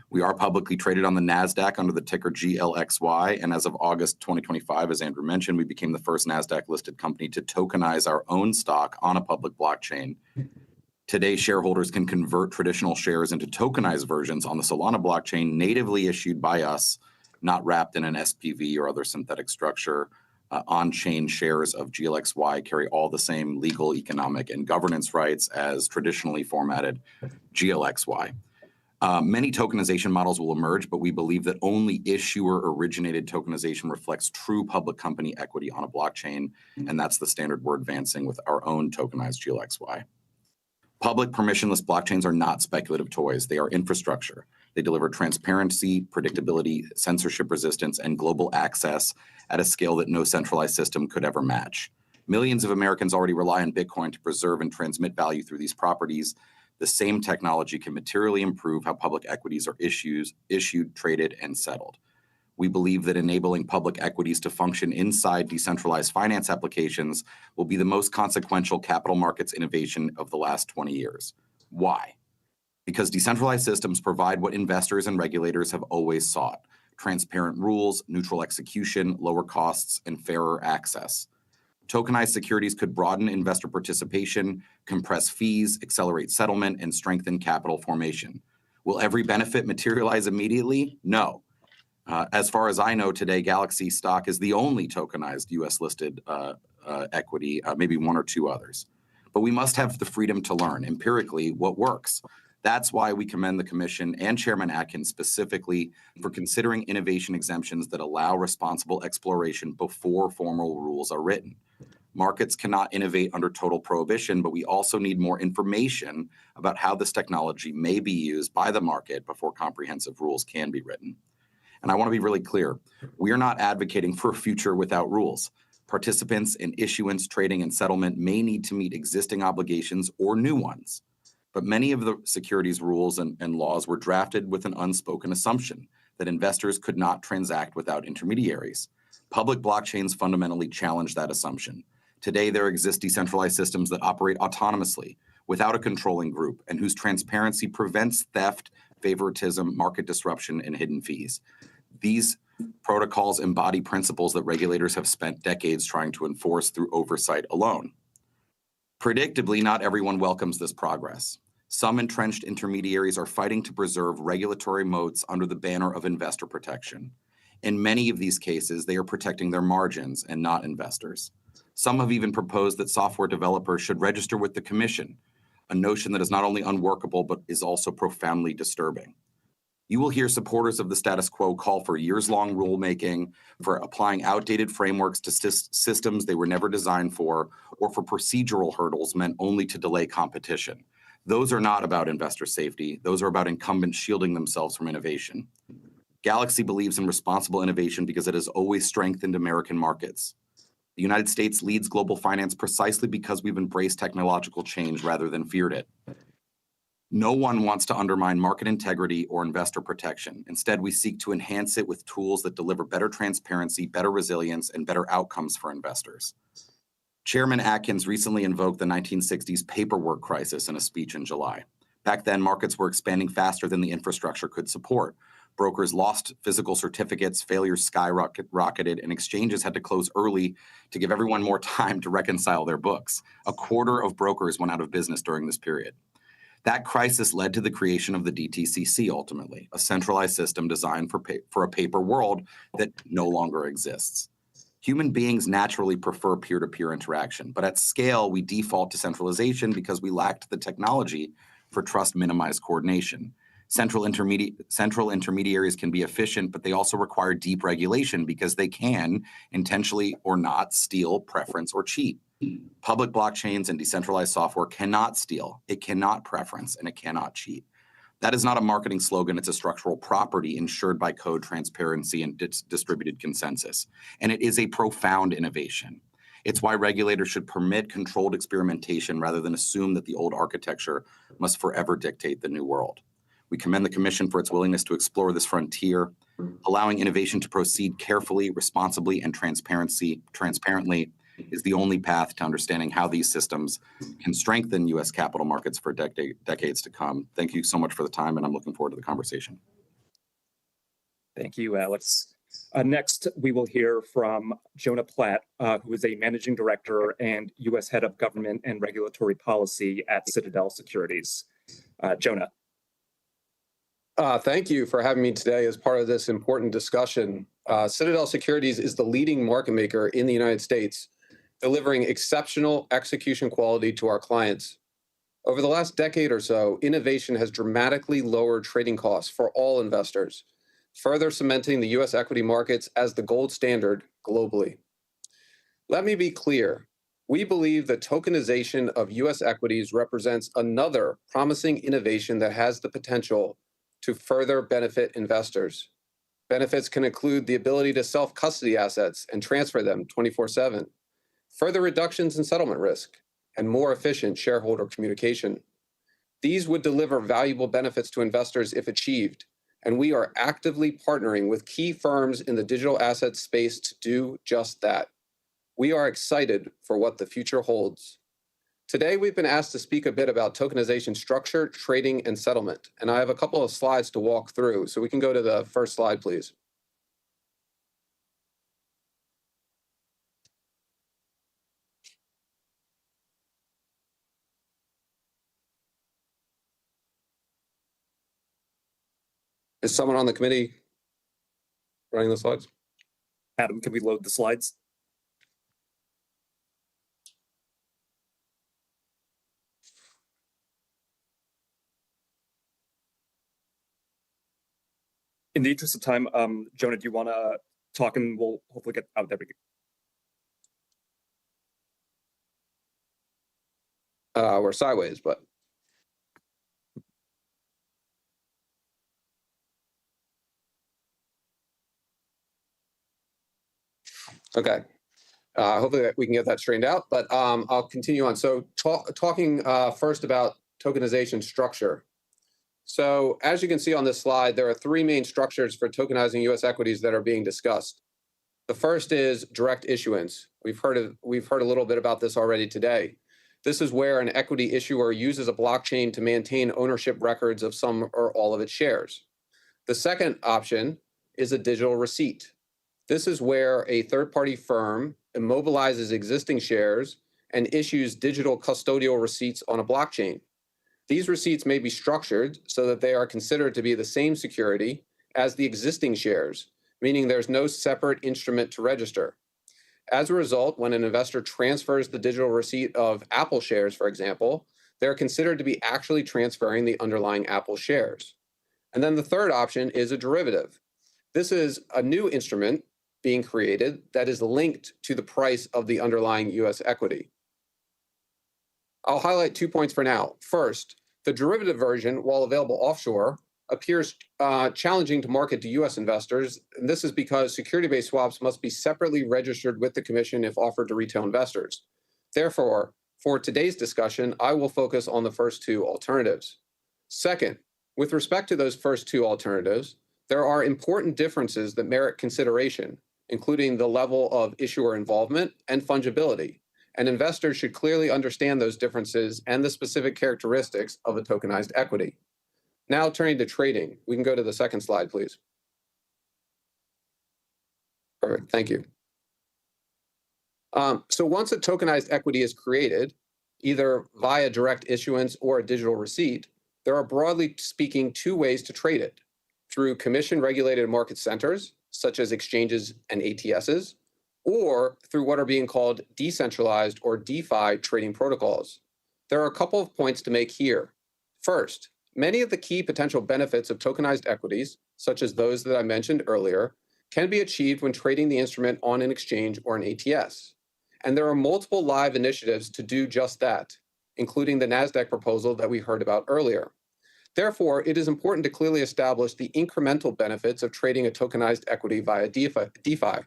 [SPEAKER 11] We are publicly traded on the NASDAQ under the ticker GLXY, and as of August 2025, as Andrew mentioned, we became the first NASDAQ-listed company to tokenize our own stock on a public blockchain. Today, shareholders can convert traditional shares into tokenized versions on the Solana blockchain natively issued by us, not wrapped in an SPV or other synthetic structure. On-chain shares of GLXY carry all the same legal, economic, and governance rights as traditionally formatted GLXY. Many tokenization models will emerge, but we believe that only issuer-originated tokenization reflects true public company equity on a blockchain, and that's the standard we're advancing with our own tokenized GLXY. Public permissionless blockchains are not speculative toys. They are infrastructure. They deliver transparency, predictability, censorship resistance, and global access at a scale that no centralized system could ever match. Millions of Americans already rely on Bitcoin to preserve and transmit value through these properties. The same technology can materially improve how public equities are issued, traded, and settled. We believe that enabling public equities to function inside decentralized finance applications will be the most consequential capital markets innovation of the last 20 years. Why? Because decentralized systems provide what investors and regulators have always sought: transparent rules, neutral execution, lower costs, and fairer access. Tokenized securities could broaden investor participation, compress fees, accelerate settlement, and strengthen capital formation. Will every benefit materialize immediately? No. As far as I know today, Galaxy stock is the only tokenized US-listed equity, maybe one or two others. But we must have the freedom to learn empirically what works. That's why we commend the Commission and Chairman Atkins specifically for considering innovation exemptions that allow responsible exploration before formal rules are written. Markets cannot innovate under total prohibition, but we also need more information about how this technology may be used by the market before comprehensive rules can be written. And I want to be really clear. We are not advocating for a future without rules. Participants in issuance, trading, and settlement may need to meet existing obligations or new ones. But many of the securities rules and laws were drafted with an unspoken assumption that investors could not transact without intermediaries. Public blockchains fundamentally challenge that assumption. Today, there exist decentralized systems that operate autonomously without a controlling group and whose transparency prevents theft, favoritism, market disruption, and hidden fees. These protocols embody principles that regulators have spent decades trying to enforce through oversight alone. Predictably, not everyone welcomes this progress. Some entrenched intermediaries are fighting to preserve regulatory moats under the banner of investor protection. In many of these cases, they are protecting their margins and not investors. Some have even proposed that software developers should register with the Commission, a notion that is not only unworkable, but is also profoundly disturbing. You will hear supporters of the status quo call for years-long rulemaking, for applying outdated frameworks to systems they were never designed for, or for procedural hurdles meant only to delay competition. Those are not about investor safety. Those are about incumbents shielding themselves from innovation. Galaxy believes in responsible innovation because it has always strengthened American markets. The United States leads global finance precisely because we've embraced technological change rather than feared it. No one wants to undermine market integrity or investor protection. Instead, we seek to enhance it with tools that deliver better transparency, better resilience, and better outcomes for investors. Chairman Atkins recently invoked the 1960s paperwork crisis in a speech in July. Back then, markets were expanding faster than the infrastructure could support. Brokers lost physical certificates, failures skyrocketed, and exchanges had to close early to give everyone more time to reconcile their books. A quarter of brokers went out of business during this period. That crisis led to the creation of the DTCC ultimately, a centralized system designed for a paper world that no longer exists. Human beings naturally prefer peer-to-peer interaction, but at scale, we default to centralization because we lacked the technology for trust-minimized coordination. Central intermediaries can be efficient, but they also require deep regulation because they can, intentionally or not, steal, preference, or cheat. Public blockchains and decentralized software cannot steal, it cannot preference, and it cannot cheat. That is not a marketing slogan, it's a structural property ensured by code transparency and distributed consensus. And it is a profound innovation. It's why regulators should permit controlled experimentation rather than assume that the old architecture must forever dictate the new world. We commend the Commission for its willingness to explore this frontier, allowing innovation to proceed carefully, responsibly, and transparently is the only path to understanding how these systems can strengthen U.S. capital markets for decades to come. Thank you so much for the time, and I'm looking forward to the conversation.
[SPEAKER 23] Thank you, Alex. Next, we will hear from Jonah Platt, who is a Managing Director and U.S. Head of Government and Regulatory Policy at Citadel Securities. Jonah.
[SPEAKER 7] Thank you for having me today as part of this important discussion. Citadel Securities is the leading market maker in the United States, delivering exceptional execution quality to our clients. Over the last decade or so, innovation has dramatically lowered trading costs for all investors, further cementing the U.S. equity markets as the gold standard globally. Let me be clear. We believe that tokenization of U.S. equities represents another promising innovation that has the potential to further benefit investors. Benefits can include the ability to self-custody assets and transfer them 24/7, further reductions in settlement risk, and more efficient shareholder communication. These would deliver valuable benefits to investors if achieved, and we are actively partnering with key firms in the digital asset space to do just that. We are excited for what the future holds. Today, we've been asked to speak a bit about tokenization structure, trading, and settlement, and I have a couple of slides to walk through, so we can go to the first slide, please. Is someone on the committee running the slides?
[SPEAKER 23] Adam, can we load the slides? In the interest of time, Jonah, do you want to talk and we'll hopefully get out there?
[SPEAKER 7] We're sideways, but. Okay. Hopefully we can get that straightened out, but I'll continue on. So talking first about tokenization structure. So as you can see on this slide, there are three main structures for tokenizing U.S. equities that are being discussed. The first is direct issuance. We've heard a little bit about this already today. This is where an equity issuer uses a blockchain to maintain ownership records of some or all of its shares. The second option is a digital receipt. This is where a third-party firm immobilizes existing shares and issues digital custodial receipts on a blockchain. These receipts may be structured so that they are considered to be the same security as the existing shares, meaning there's no separate instrument to register. As a result, when an investor transfers the digital receipt of Apple shares, for example, they're considered to be actually transferring the underlying Apple shares. And then the third option is a derivative. This is a new instrument being created that is linked to the price of the underlying U.S. equity. I'll highlight 2 points for now. First, The derivative version, while available offshore, appears challenging to market to US investors. And this is because security-based swaps must be separately registered with the Commission if offered to retail investors. Therefore, for today's discussion, I will focus on the first two alternatives. Second, with respect to those first two alternatives, there are important differences that merit consideration, including the level of issuer involvement and fungibility. And investors should clearly understand those differences and the specific characteristics of a tokenized equity. Now turning to trading, we can go to the second slide, please. Perfect, thank you. So once a tokenized equity is created, either via direct issuance or a digital receipt, there are broadly speaking two ways to trade it: through commission-regulated market centers, such as exchanges and ATSs, or through what are being called decentralized or DeFi trading protocols. There are a couple of points to make here. First, many of the key potential benefits of tokenized equities, such as those that I mentioned earlier, can be achieved when trading the instrument on an exchange or an ATS. And there are multiple live initiatives to do just that, including the NASDAQ proposal that we heard about earlier. Therefore, it is important to clearly establish the incremental benefits of trading a tokenized equity via DeFi.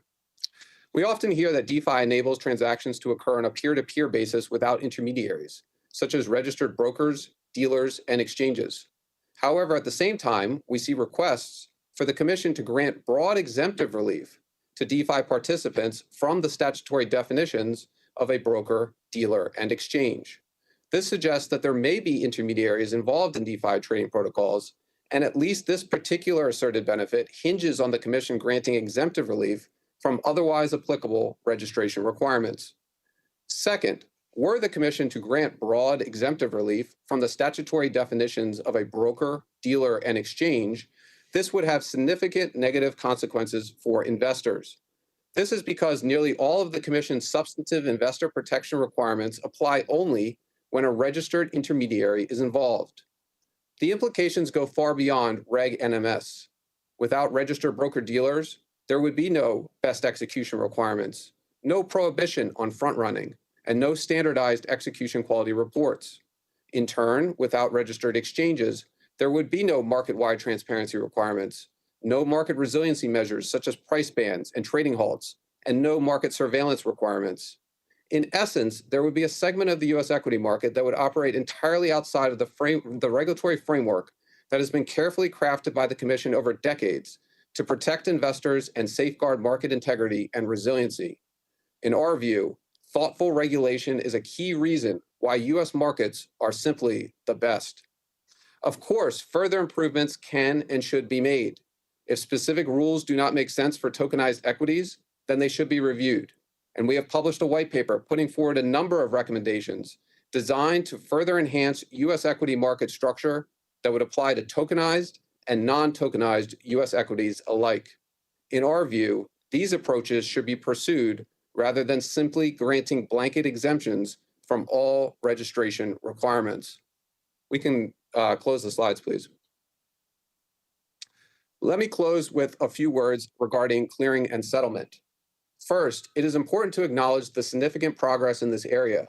[SPEAKER 7] We often hear that DeFi enables transactions to occur on a peer-to-peer basis without intermediaries, such as registered brokers, dealers, and exchanges. However, at the same time, we see requests for the Commission to grant broad exemptive relief to DeFi participants from the statutory definitions of a broker, dealer, and exchange. This suggests that there may be intermediaries involved in DeFi trading protocols, and at least this particular asserted benefit hinges on the Commission granting exemptive relief from otherwise applicable registration requirements. Second, were the Commission to grant broad exemptive relief from the statutory definitions of a broker, dealer, and exchange, this would have significant negative consequences for investors. This is because nearly all of the Commission's substantive investor protection requirements apply only when a registered intermediary is involved. The implications go far beyond Reg NMS. Without registered broker-dealers, there would be no best execution requirements, no prohibition on front-running, and no standardized execution quality reports. In turn, without registered exchanges, there would be no market-wide transparency requirements, no market resiliency measures such as price bands and trading halts, and no market surveillance requirements. In essence, there would be a segment of the US equity market that would operate entirely outside of the regulatory framework that has been carefully crafted by the Commission over decades to protect investors and safeguard market integrity and resiliency. In our view, thoughtful regulation is a key reason why US markets are simply the best. Of course, further improvements can and should be made. If specific rules do not make sense for tokenized equities, then they should be reviewed. And we have published a white paper putting forward a number of recommendations designed to further enhance US equity market structure that would apply to tokenized and non-tokenized US equities alike. In our view, these approaches should be pursued rather than simply granting blanket exemptions from all registration requirements. We can close the slides, please. Let me close with a few words regarding clearing and settlement. First, it is important to acknowledge the significant progress in this area.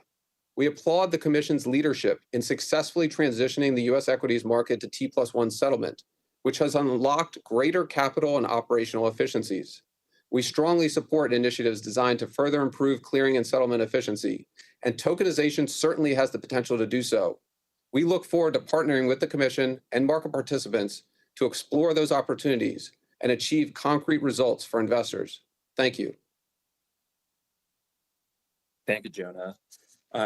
[SPEAKER 7] We applaud the Commission's leadership in successfully transitioning the US equities market to T+1 settlement, which has unlocked greater capital and operational efficiencies. We strongly support initiatives designed to further improve clearing and settlement efficiency, and tokenization certainly has the potential to do so. We look forward to partnering with the Commission and market participants to explore those opportunities and achieve concrete results for investors. Thank you.
[SPEAKER 23] Thank you, Jonah.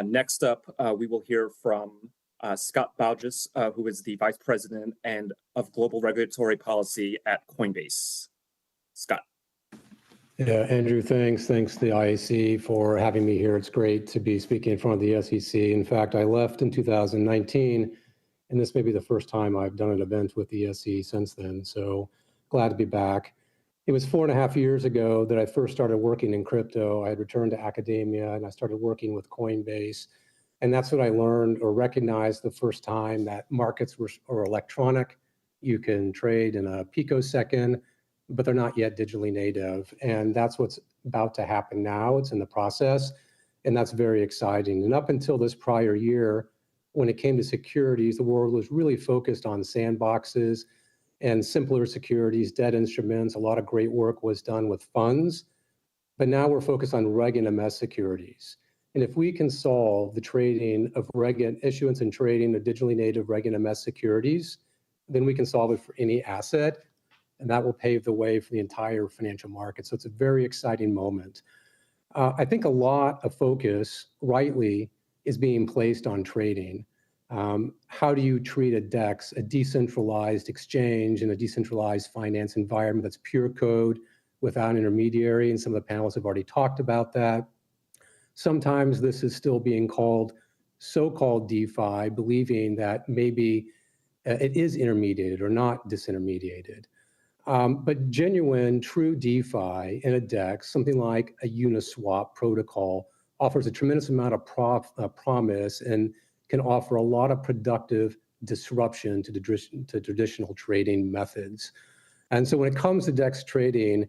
[SPEAKER 23] Next up, we will hear from Scott Bauges, who is the Vice President of Global Regulatory Policy at Coinbase. Scott.
[SPEAKER 20] Yeah, Andrew, thanks. Thanks to the IAC for having me here. It's great to be speaking in front of the SEC. In fact, I left in 2019, and this may be the first time I've done an event with the SEC since then. So glad to be back. It was 4.5 years ago that I first started working in crypto. I had returned to academia and I started working with Coinbase. And that's what I learned or recognized the first time that markets are electronic. You can trade in a picosecond, but they're not yet digitally native. And that's what's about to happen now. It's in the process. And that's very exciting. And up until this prior year, when it came to securities, the world was really focused on sandboxes and simpler securities, debt instruments. A lot of great work was done with funds, but now we're focused on Reg NMS securities. And if we can solve the trading of issuance and trading of digitally native Reg NMS securities, then we can solve it for any asset, and that will pave the way for the entire financial market. So it's a very exciting moment. I think a lot of focus, rightly, is being placed on trading. How do you treat a DEX, a decentralized exchange, in a decentralized finance environment that's pure code without intermediary? And some of the panelists have already talked about that. Sometimes this is still being called so-called DeFi, believing that maybe it is intermediated or not disintermediated. But genuine, true DeFi in a DEX, something like a Uniswap protocol, offers a tremendous amount of promise and can offer a lot of productive disruption to traditional trading methods. And so when it comes to DEX trading,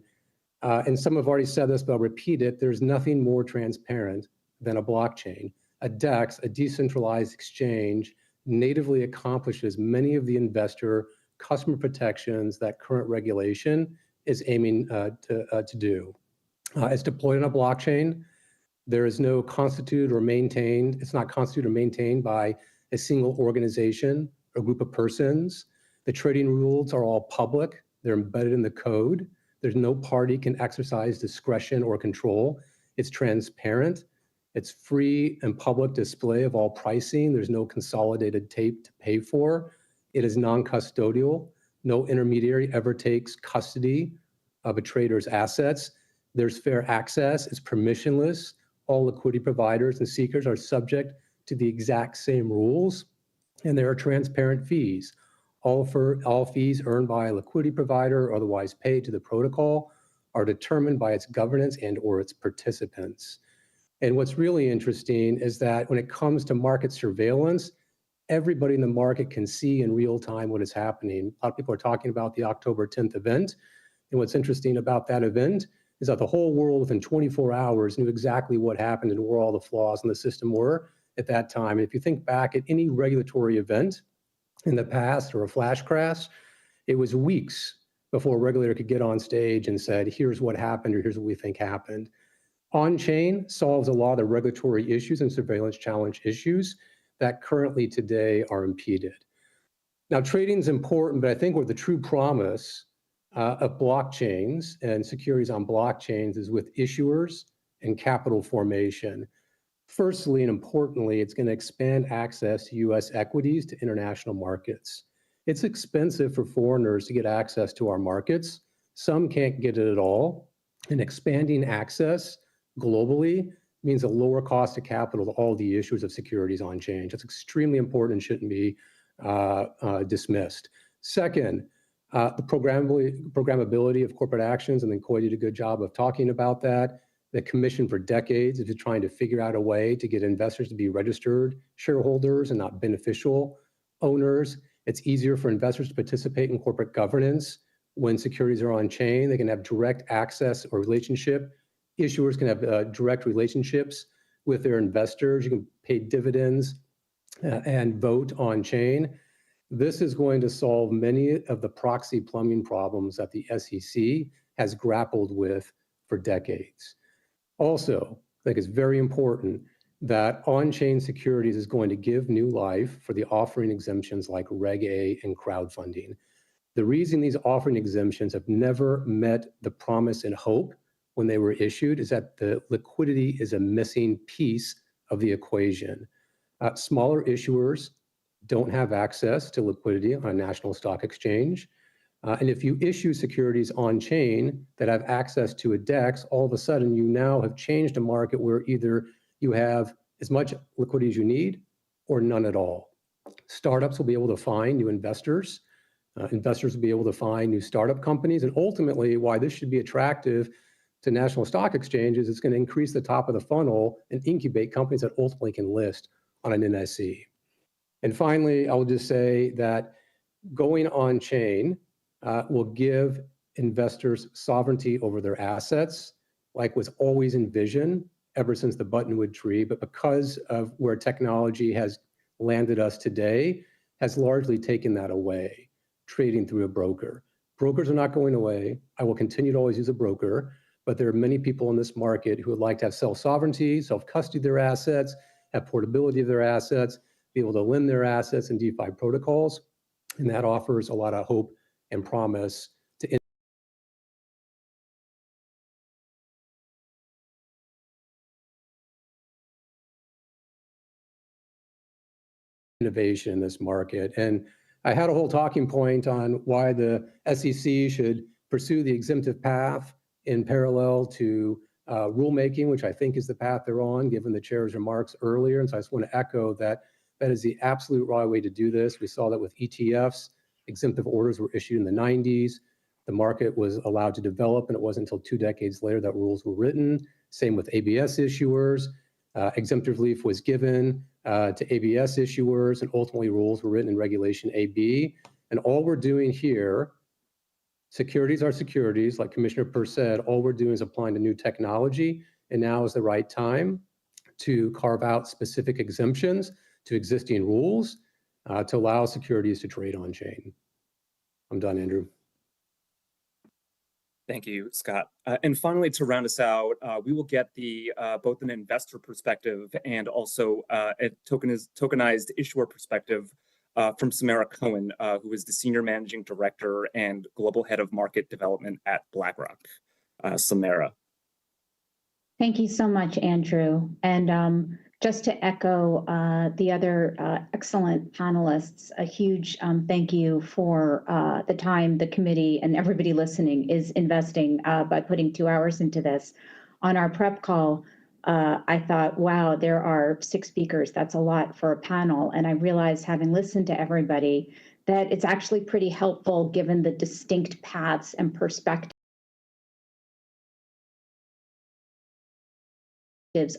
[SPEAKER 20] and some have already said this, but I'll repeat it, there's nothing more transparent than a blockchain. A DEX, a decentralized exchange, natively accomplishes many of the investor customer protections that current regulation is aiming to do. It's deployed on a blockchain. There is no constituted or maintained, it's not constituted or maintained by a single organization or group of persons. The trading rules are all public. They're embedded in the code. There's no party can exercise discretion or control. It's transparent. It's free and public display of all pricing. There's no consolidated tape to pay for. It is non-custodial. No intermediary ever takes custody of a trader's assets. There's fair access. It's permissionless. All liquidity providers and seekers are subject to the exact same rules, and there are transparent fees. All fees earned by a liquidity provider or otherwise paid to the protocol are determined by its governance and or its participants. And what's really interesting is that when it comes to market surveillance, everybody in the market can see in real time what is happening. A lot of people are talking about the October 10th event. And what's interesting about that event is that the whole world within 24 hours knew exactly what happened and where all the flaws in the system were at that time. And if you think back at any regulatory event in the past or a flash crash, it was weeks before a regulator could get on stage and said, here's what happened or here's what we think happened. On-chain solves a lot of the regulatory issues and surveillance challenge issues that currently today are impeded. Now, trading is important, but I think where the true promise of blockchains and securities on blockchains is with issuers and capital formation. Firstly, and importantly, it's going to expand access to U.S. equities to international markets. It's expensive for foreigners to get access to our markets. Some can't get it at all. And expanding access globally means a lower cost of capital to all the issuers of securities on chain. That's extremely important and shouldn't be dismissed. Second, the programmability of corporate actions, and then Coy did a good job of talking about that. The Commission for decades is trying to figure out a way to get investors to be registered shareholders and not beneficial owners. It's easier for investors to participate in corporate governance when securities are on chain. They can have direct access or relationship. Issuers can have direct relationships with their investors. You can pay dividends and vote on chain. This is going to solve many of the proxy plumbing problems that the SEC has grappled with for decades. Also, I think it's very important that on-chain securities is going to give new life for the offering exemptions like Reg A and crowdfunding. The reason these offering exemptions have never met the promise and hope when they were issued is that the liquidity is a missing piece of the equation. Smaller issuers don't have access to liquidity on a national stock exchange. And if you issue securities on chain that have access to a DEX, all of a sudden you now have changed a market where either you have as much liquidity as you need or none at all. Startups will be able to find new investors. Investors will be able to find new startup companies. And ultimately, why this should be attractive to national stock exchanges, it's going to increase the top of the funnel and incubate companies that ultimately can list on an NSE. And finally, I will just say that going on chain will give investors sovereignty over their assets, like was always envisioned ever since the buttonwood tree. But because of where technology has landed us today has largely taken that away, trading through a broker. Brokers are not going away. I will continue to always use a broker, but there are many people in this market who would like to have self-sovereignty, self-custody of their assets, have portability of their assets, be able to lend their assets in DeFi protocols. And that offers a lot of hope and promise to innovation in this market. And I had a whole talking point on why the SEC should pursue the exemptive path in parallel to rulemaking, which I think is the path they're on, given the chair's remarks earlier. And so I just want to echo that that is the absolute right way to do this. We saw that with ETFs. Exemptive orders were issued in the 90s. The market was allowed to develop, and it wasn't until 2 decades later that rules were written. Same with ABS issuers. Exemptive relief was given to ABS issuers, and ultimately rules were written in Regulation AB. And all we're doing here, securities are securities, like Commissioner Purr said, all we're doing is applying to new technology, and now is the right time to carve out specific exemptions to existing rules to allow securities to trade on chain. I'm done, Andrew.
[SPEAKER 23] Thank you, Scott. And finally, to round us out, we will get the both an investor perspective and also a tokenized issuer perspective from Samara Cohen, who is the Senior Managing Director and Global Head of Market Development at BlackRock. Samara.
[SPEAKER 2] Thank you so much, Andrew. And just to echo the other excellent panelists, a huge thank you for the time the committee and everybody listening is investing by putting 2 hours into this. On our prep call, I thought, wow, there are 6 speakers. That's a lot for a panel. And I realized, having listened to everybody, that it's actually pretty helpful given the distinct paths and perspectives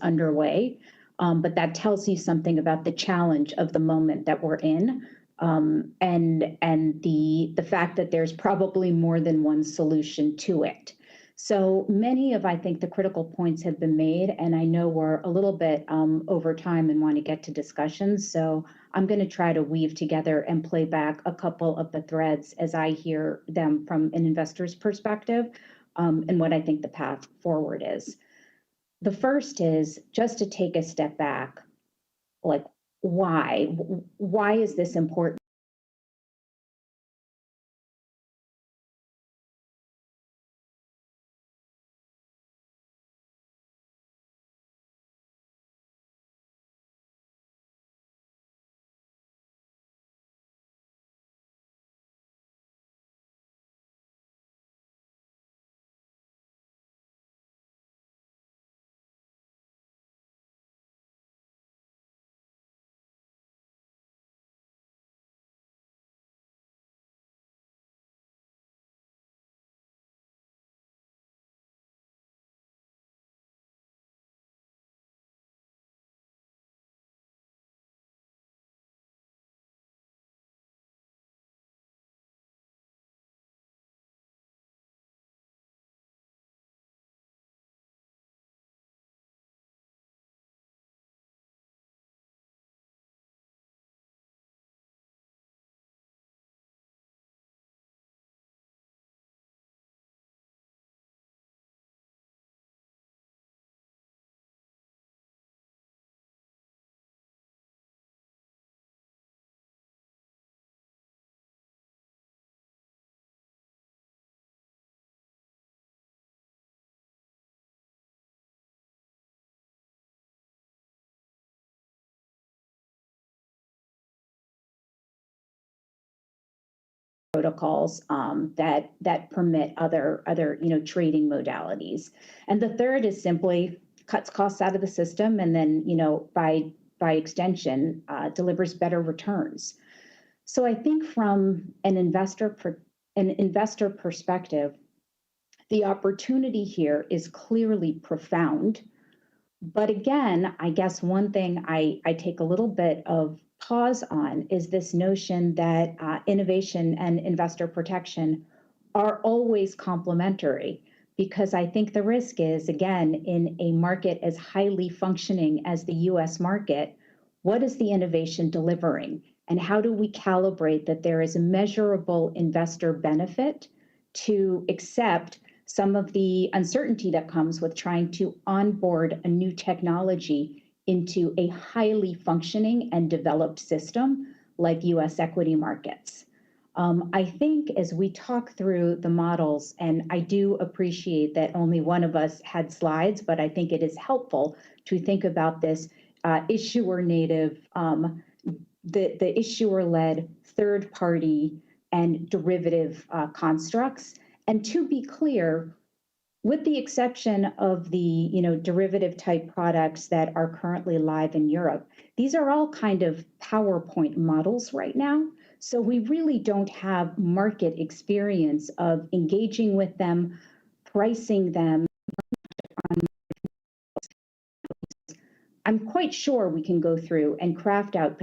[SPEAKER 2] underway. But that tells you something about the challenge of the moment that we're in, and the fact that there's probably more than one solution to it. So many of, I think, the critical points have been made, and I know we're a little bit over time and want to get to discussions. So I'm going to try to weave together and play back a couple of the threads as I hear them from an investor's perspective, and what I think the path forward is. The first is just to take a step back, like why is this important? Protocols that permit other trading modalities. And the third is simply cuts costs out of the system, and then by extension delivers better returns. So I think from an investor perspective, the opportunity here is clearly profound. But again, I guess one thing I take a little bit of pause on is this notion that innovation and investor protection are always complementary, because I think the risk is, again, in a market as highly functioning as the US market, what is the innovation delivering? And how do we calibrate that there is a measurable investor benefit to accept some of the uncertainty that comes with trying to onboard a new technology into a highly functioning and developed system like US equity markets? I think as we talk through the models, and I do appreciate that only one of us had slides, but I think it is helpful to think about this issuer native, the issuer-led third party and derivative constructs. And to be clear, with the exception of the derivative type products that are currently live in Europe, these are all kind of PowerPoint models right now. So we really don't have market experience of engaging with them, pricing them. I'm quite sure we can go through and craft out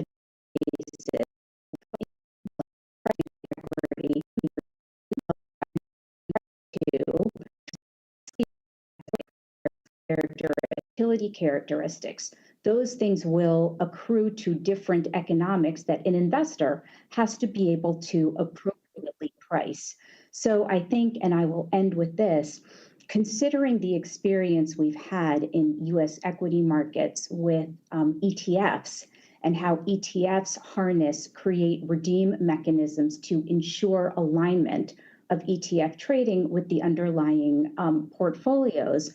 [SPEAKER 2] utility characteristics. Those things will accrue to different economics that an investor has to be able to appropriately price. So I think, and I will end with this, considering the experience we've had in US equity markets with ETFs and how ETFs harness, create redeem mechanisms to ensure alignment of ETF trading with the underlying portfolios,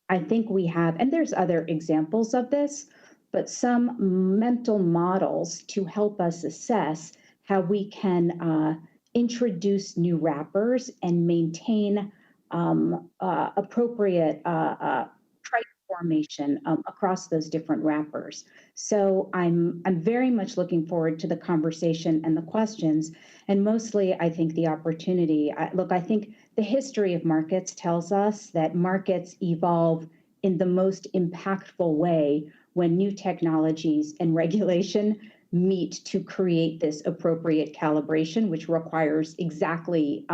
[SPEAKER 2] I think we have, and there's other examples of this, but some mental models to help us assess how we can introduce new wrappers and maintain appropriate price formation across those different wrappers. So I'm very much looking forward to the conversation and the questions, and mostly I think the opportunity. I think the history of markets tells us that markets evolve in the most impactful way when new technologies and regulation meet to create this appropriate calibration, which requires exactly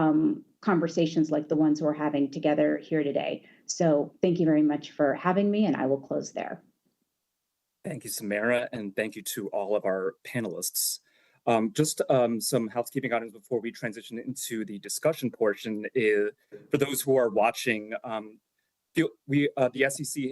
[SPEAKER 2] conversations like the ones we're having together here today. So thank you very much for having me, and I will close there.
[SPEAKER 23] Thank you, Samara, and thank you to all of our panelists. Just some housekeeping items before we transition into the discussion portion. For those who are watching, the SEC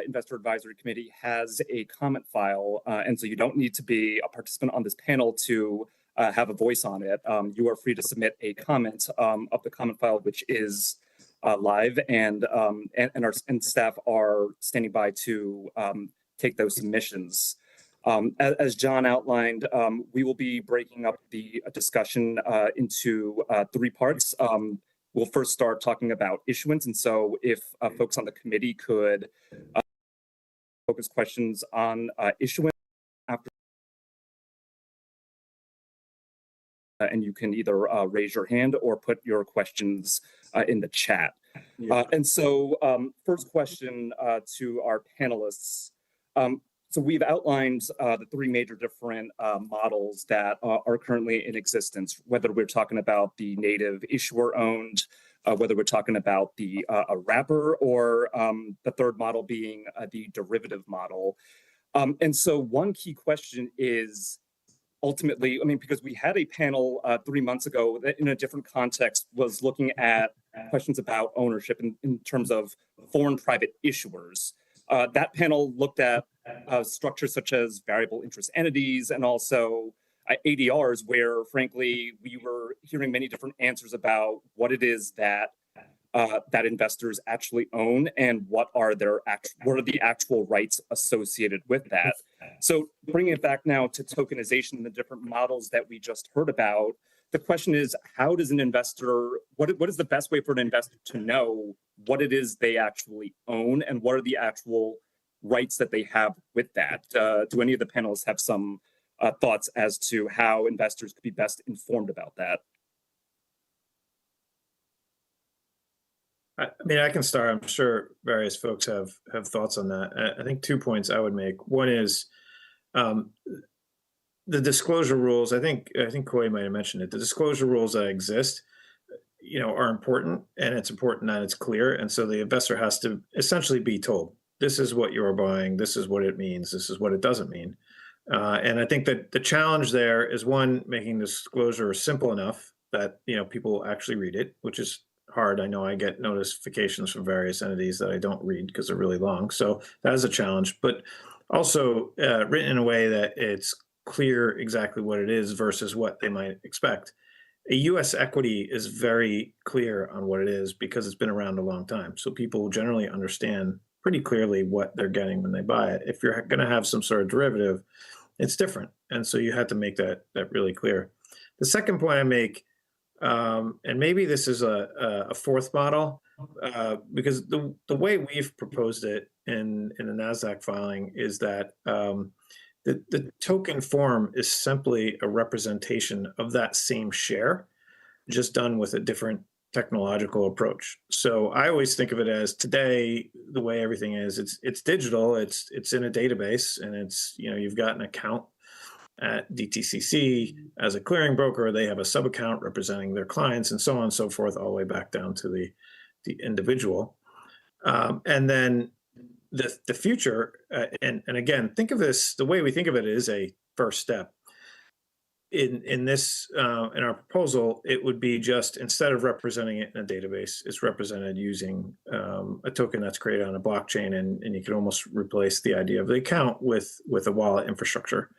[SPEAKER 23] Investor Advisory Committee has a comment file, and so you don't need to be a participant on this panel to have a voice on it. You are free to submit a comment of the comment file, which is live, and our staff are standing by to take those submissions. As John outlined, we will be breaking up the discussion into 3 parts. We'll first start talking about issuance, and so if folks on the committee could focus questions on issuance after, and you can either raise your hand or put your questions in the chat. And so first question to our panelists. So we've outlined the 3 major different models that are currently in existence, whether we're talking about the native issuer-owned, whether we're talking about the a wrapper, or the third model being the derivative model. And so one key question is ultimately, I mean, because we had a panel 3 months ago that in a different context was looking at questions about ownership in terms of foreign private issuers. That panel looked at structures such as variable interest entities and also ADRs, where frankly we were hearing many different answers about what it is that that investors actually own and what are the actual rights associated with that. So bringing it back now to tokenization and the different models that we just heard about, the question is, how does an investor, what is the best way for an investor to know what it is they actually own and what are the actual rights that they have with that? Do any of the panelists have some thoughts as to how investors could be best informed about that?
[SPEAKER 16] I mean, I can start. I'm sure various folks have thoughts on that. I think 2 points I would make. One is the disclosure rules. I think Koi might have mentioned it. The disclosure rules that exist, are important, and it's important that it's clear. And so the investor has to essentially be told, this is what you're buying, this is what it means, this is what it doesn't mean. And I think that the challenge there is, one, making disclosure simple enough that people actually read it, which is hard. I know I get notifications from various entities that I don't read because they're really long. So that is a challenge, but also written in a way that it's clear exactly what it is versus what they might expect. A U.S. equity is very clear on what it is because it's been around a long time. So people generally understand pretty clearly what they're getting when they buy it. If you're going to have some sort of derivative, it's different. And so you have to make that really clear. The second point I make, and maybe this is a fourth model, because the way we've proposed it in the NASDAQ filing is that the token form is simply a representation of that same share, just done with a different technological approach. So I always think of it as, today, the way everything is, it's digital, it's in a database, and it's, you've got an account at DTCC as a clearing broker. They have a sub account representing their clients, and so on and so forth, all the way back down to the individual. And then the future, and again, think of this, the way we think of it is a first step. In this, in our proposal, it would be just, instead of representing it in a database, it's represented using a token that's created on a blockchain, and you can almost replace the idea of the account with a wallet infrastructure.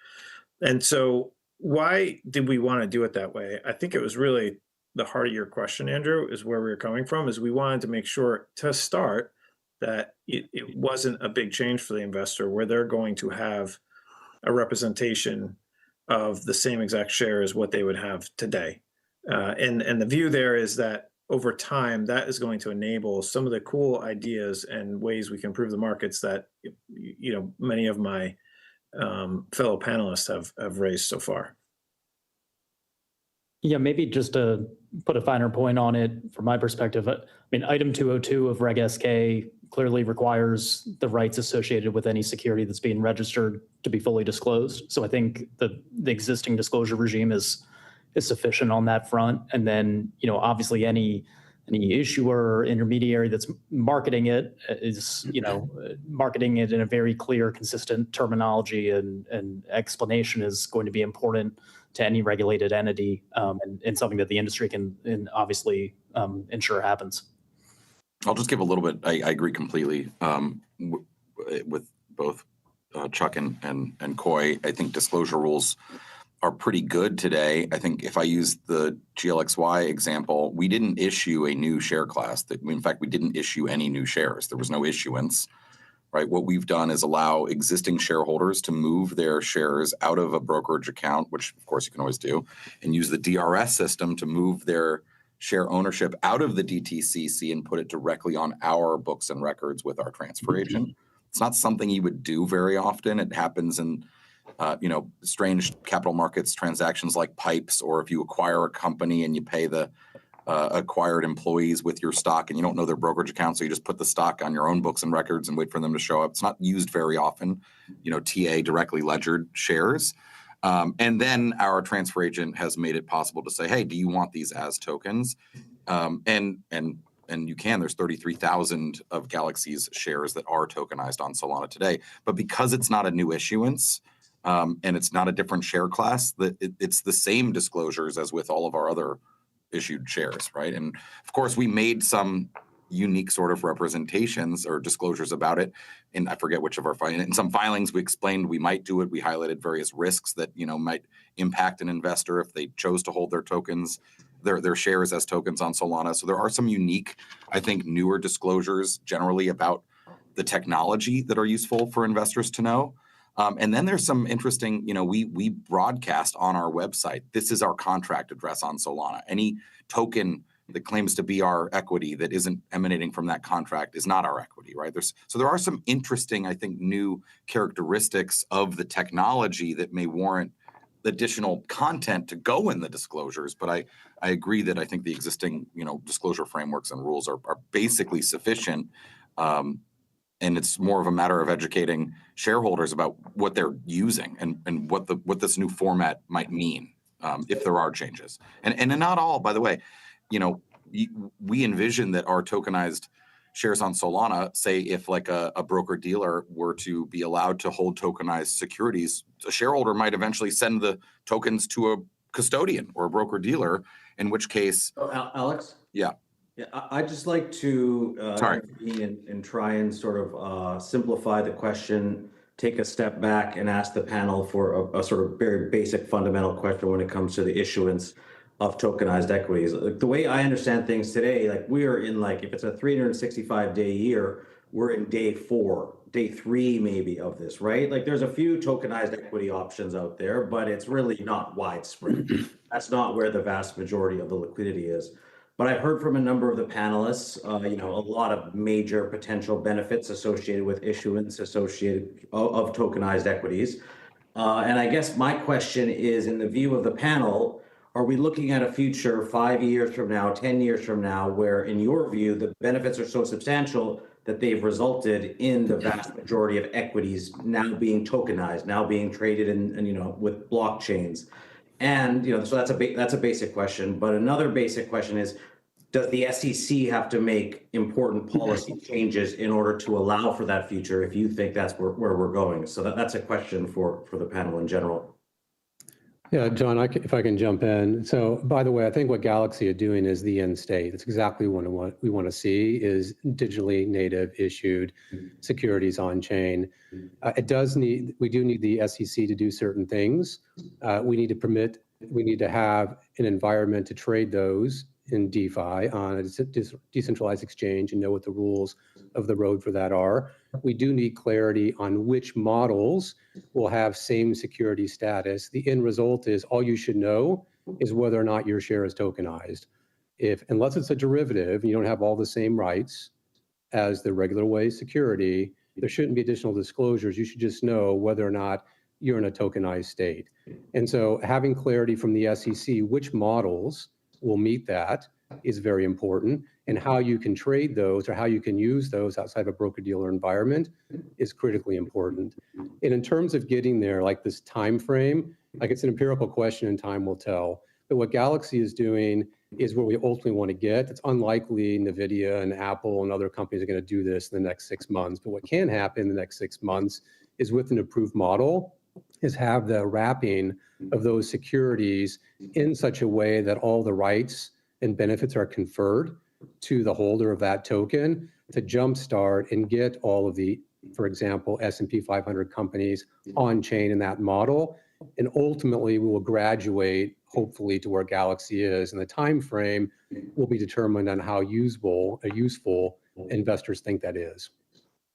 [SPEAKER 16] And so why did we want to do it that way? I think it was really the heart of your question, Andrew, is where we were coming from, is we wanted to make sure to start that it wasn't a big change for the investor, where they're going to have a representation of the same exact share as what they would have today. And the view there is that over time, that is going to enable some of the cool ideas and ways we can improve the markets that many of my fellow panelists have raised so far.
[SPEAKER 17] Yeah, maybe just to put a finer point on it, from my perspective, I mean, item 202 of Reg SK clearly requires the rights associated with any security that's being registered to be fully disclosed. So I think the existing disclosure regime is sufficient on that front. And then, obviously any issuer or intermediary that's marketing it is, marketing it in a very clear, consistent terminology and explanation is going to be important to any regulated entity, and something that the industry can obviously ensure happens.
[SPEAKER 11] I'll just give a little bit. I agree completely with both Chuck and Coy. I think disclosure rules are pretty good today. I think if I use the GLXY example, we didn't issue a new share class. In fact, we didn't issue any new shares. There was no issuance. Right. What we've done is allow existing shareholders to move their shares out of a brokerage account, which of course you can always do, and use the DRS system to move their share ownership out of the DTCC and put it directly on our books and records with our transfer agent. It's not something you would do very often. It happens in strange capital markets transactions like pipes, or if you acquire a company and you pay the acquired employees with your stock and you don't know their brokerage account, so you just put the stock on your own books and records and wait for them to show up. It's not used very often, TA directly ledgered shares. And then our transfer agent has made it possible to say, hey, do you want these as tokens? And you can. There's 33,000 of Galaxy's shares that are tokenized on Solana today. But because it's not a new issuance, and it's not a different share class, it's the same disclosures as with all of our other issued shares, right? And of course, we made some unique sort of representations or disclosures about it. And I forget which of our in some filings we explained we might do it. We highlighted various risks that might impact an investor if they chose to hold their tokens, their shares as tokens on Solana. So there are some unique, I think, newer disclosures generally about the technology that are useful for investors to know. And then there's some interesting, we broadcast on our website. This is our contract address on Solana. Any token that claims to be our equity that isn't emanating from that contract is not our equity, right? So there are some interesting, I think, new characteristics of the technology that may warrant additional content to go in the disclosures. But I agree that I think the existing, disclosure frameworks and rules are basically sufficient. And it's more of a matter of educating shareholders about what they're using and what this new format might mean if there are changes. And not all, by the way, we envision that our tokenized shares on Solana, say if like a broker dealer were to be allowed to hold tokenized securities, a shareholder might eventually send the tokens to a custodian or a broker dealer, in which case.
[SPEAKER 5] Alex?
[SPEAKER 11] Yeah.
[SPEAKER 5] Yeah, I'd just like to intervene and try and sort of simplify the question, take a step back and ask the panel for a sort of very basic fundamental question when it comes to the issuance of tokenized equities. Like, the way I understand things today, like we are in like, if it's a 365-day year, we're in day 4, day 3 maybe of this, right? Like there's a few tokenized equity options out there, but it's really not widespread. That's not where the vast majority of the liquidity is. But I've heard from a number of the panelists, a lot of major potential benefits associated with issuance of tokenized equities. And I guess my question is, in the view of the panel, are we looking at a future 5 years from now, 10 years from now, where in your view, the benefits are so substantial that they've resulted in the vast majority of equities now being tokenized, now being traded in with blockchains? And so that's a basic question. But another basic question is, does the SEC have to make important policy changes in order to allow for that future, if you think that's where we're going? So that's a question for the panel in general.
[SPEAKER 20] Yeah, John, if I can jump in. So, by the way, I think what Galaxy are doing is the end state. It's exactly what we want to see is digitally native issued securities on chain. We do need the SEC to do certain things. We need to have an environment to trade those in DeFi on a decentralized exchange and know what the rules of the road for that are. We do need clarity on which models will have same security status. The end result is all you should know is whether or not your share is tokenized. Unless it's a derivative, you don't have all the same rights as the regular way security, there shouldn't be additional disclosures. You should just know whether or not you're in a tokenized state. And so having clarity from the SEC, which models will meet that, is very important, and how you can trade those or how you can use those outside of a broker-dealer environment is critically important. And in terms of getting there, like this time frame, like it's an empirical question and time will tell. But what Galaxy is doing is where we ultimately want to get. It's unlikely NVIDIA and Apple and other companies are going to do this in the next 6 months. But what can happen in the next 6 months is, with an approved model, is have the wrapping of those securities in such a way that all the rights and benefits are conferred to the holder of that token to jumpstart and get all of the, for example, S&P 500 companies on chain in that model. And ultimately, we will graduate, hopefully, to where Galaxy is. And the time frame will be determined on how useful investors think that is.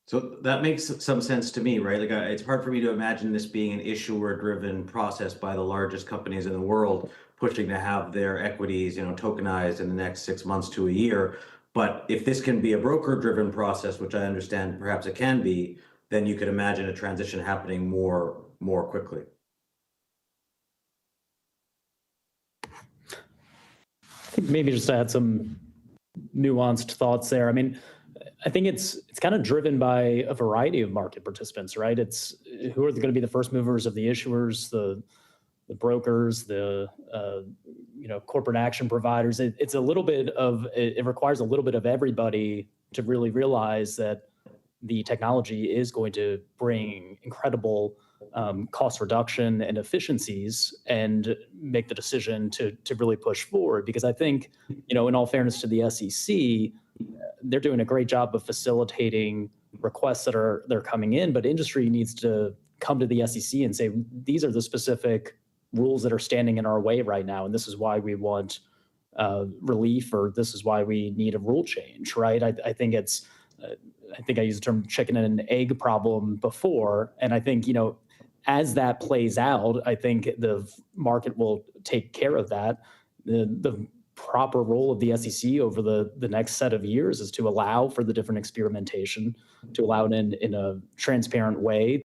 [SPEAKER 5] So that makes some sense to me, right? Like, it's hard for me to imagine this being an issuer-driven process by the largest companies in the world pushing to have their equities, tokenized in the next 6 months to a year. But if this can be a broker-driven process, which I understand perhaps it can be, then you could imagine a transition happening more quickly.
[SPEAKER 17] I think maybe just to add some nuanced thoughts there. I mean, I think it's kind of driven by a variety of market participants, right? It's who are going to be the first movers of the issuers, the brokers, the corporate action providers. It requires a little bit of everybody to really realize that the technology is going to bring incredible cost reduction and efficiencies, and make the decision to really push forward. Because I think, in all fairness to the SEC, they're doing a great job of facilitating requests they're coming in, but industry needs to come to the SEC and say, these are the specific rules that are standing in our way right now, and this is why we want relief, or this is why we need a rule change, right? I think I used the term chicken and an egg problem before, and I think, as that plays out, I think the market will take care of that. The proper role of the SEC over the next set of years is to allow for the different experimentation, to allow it in a transparent way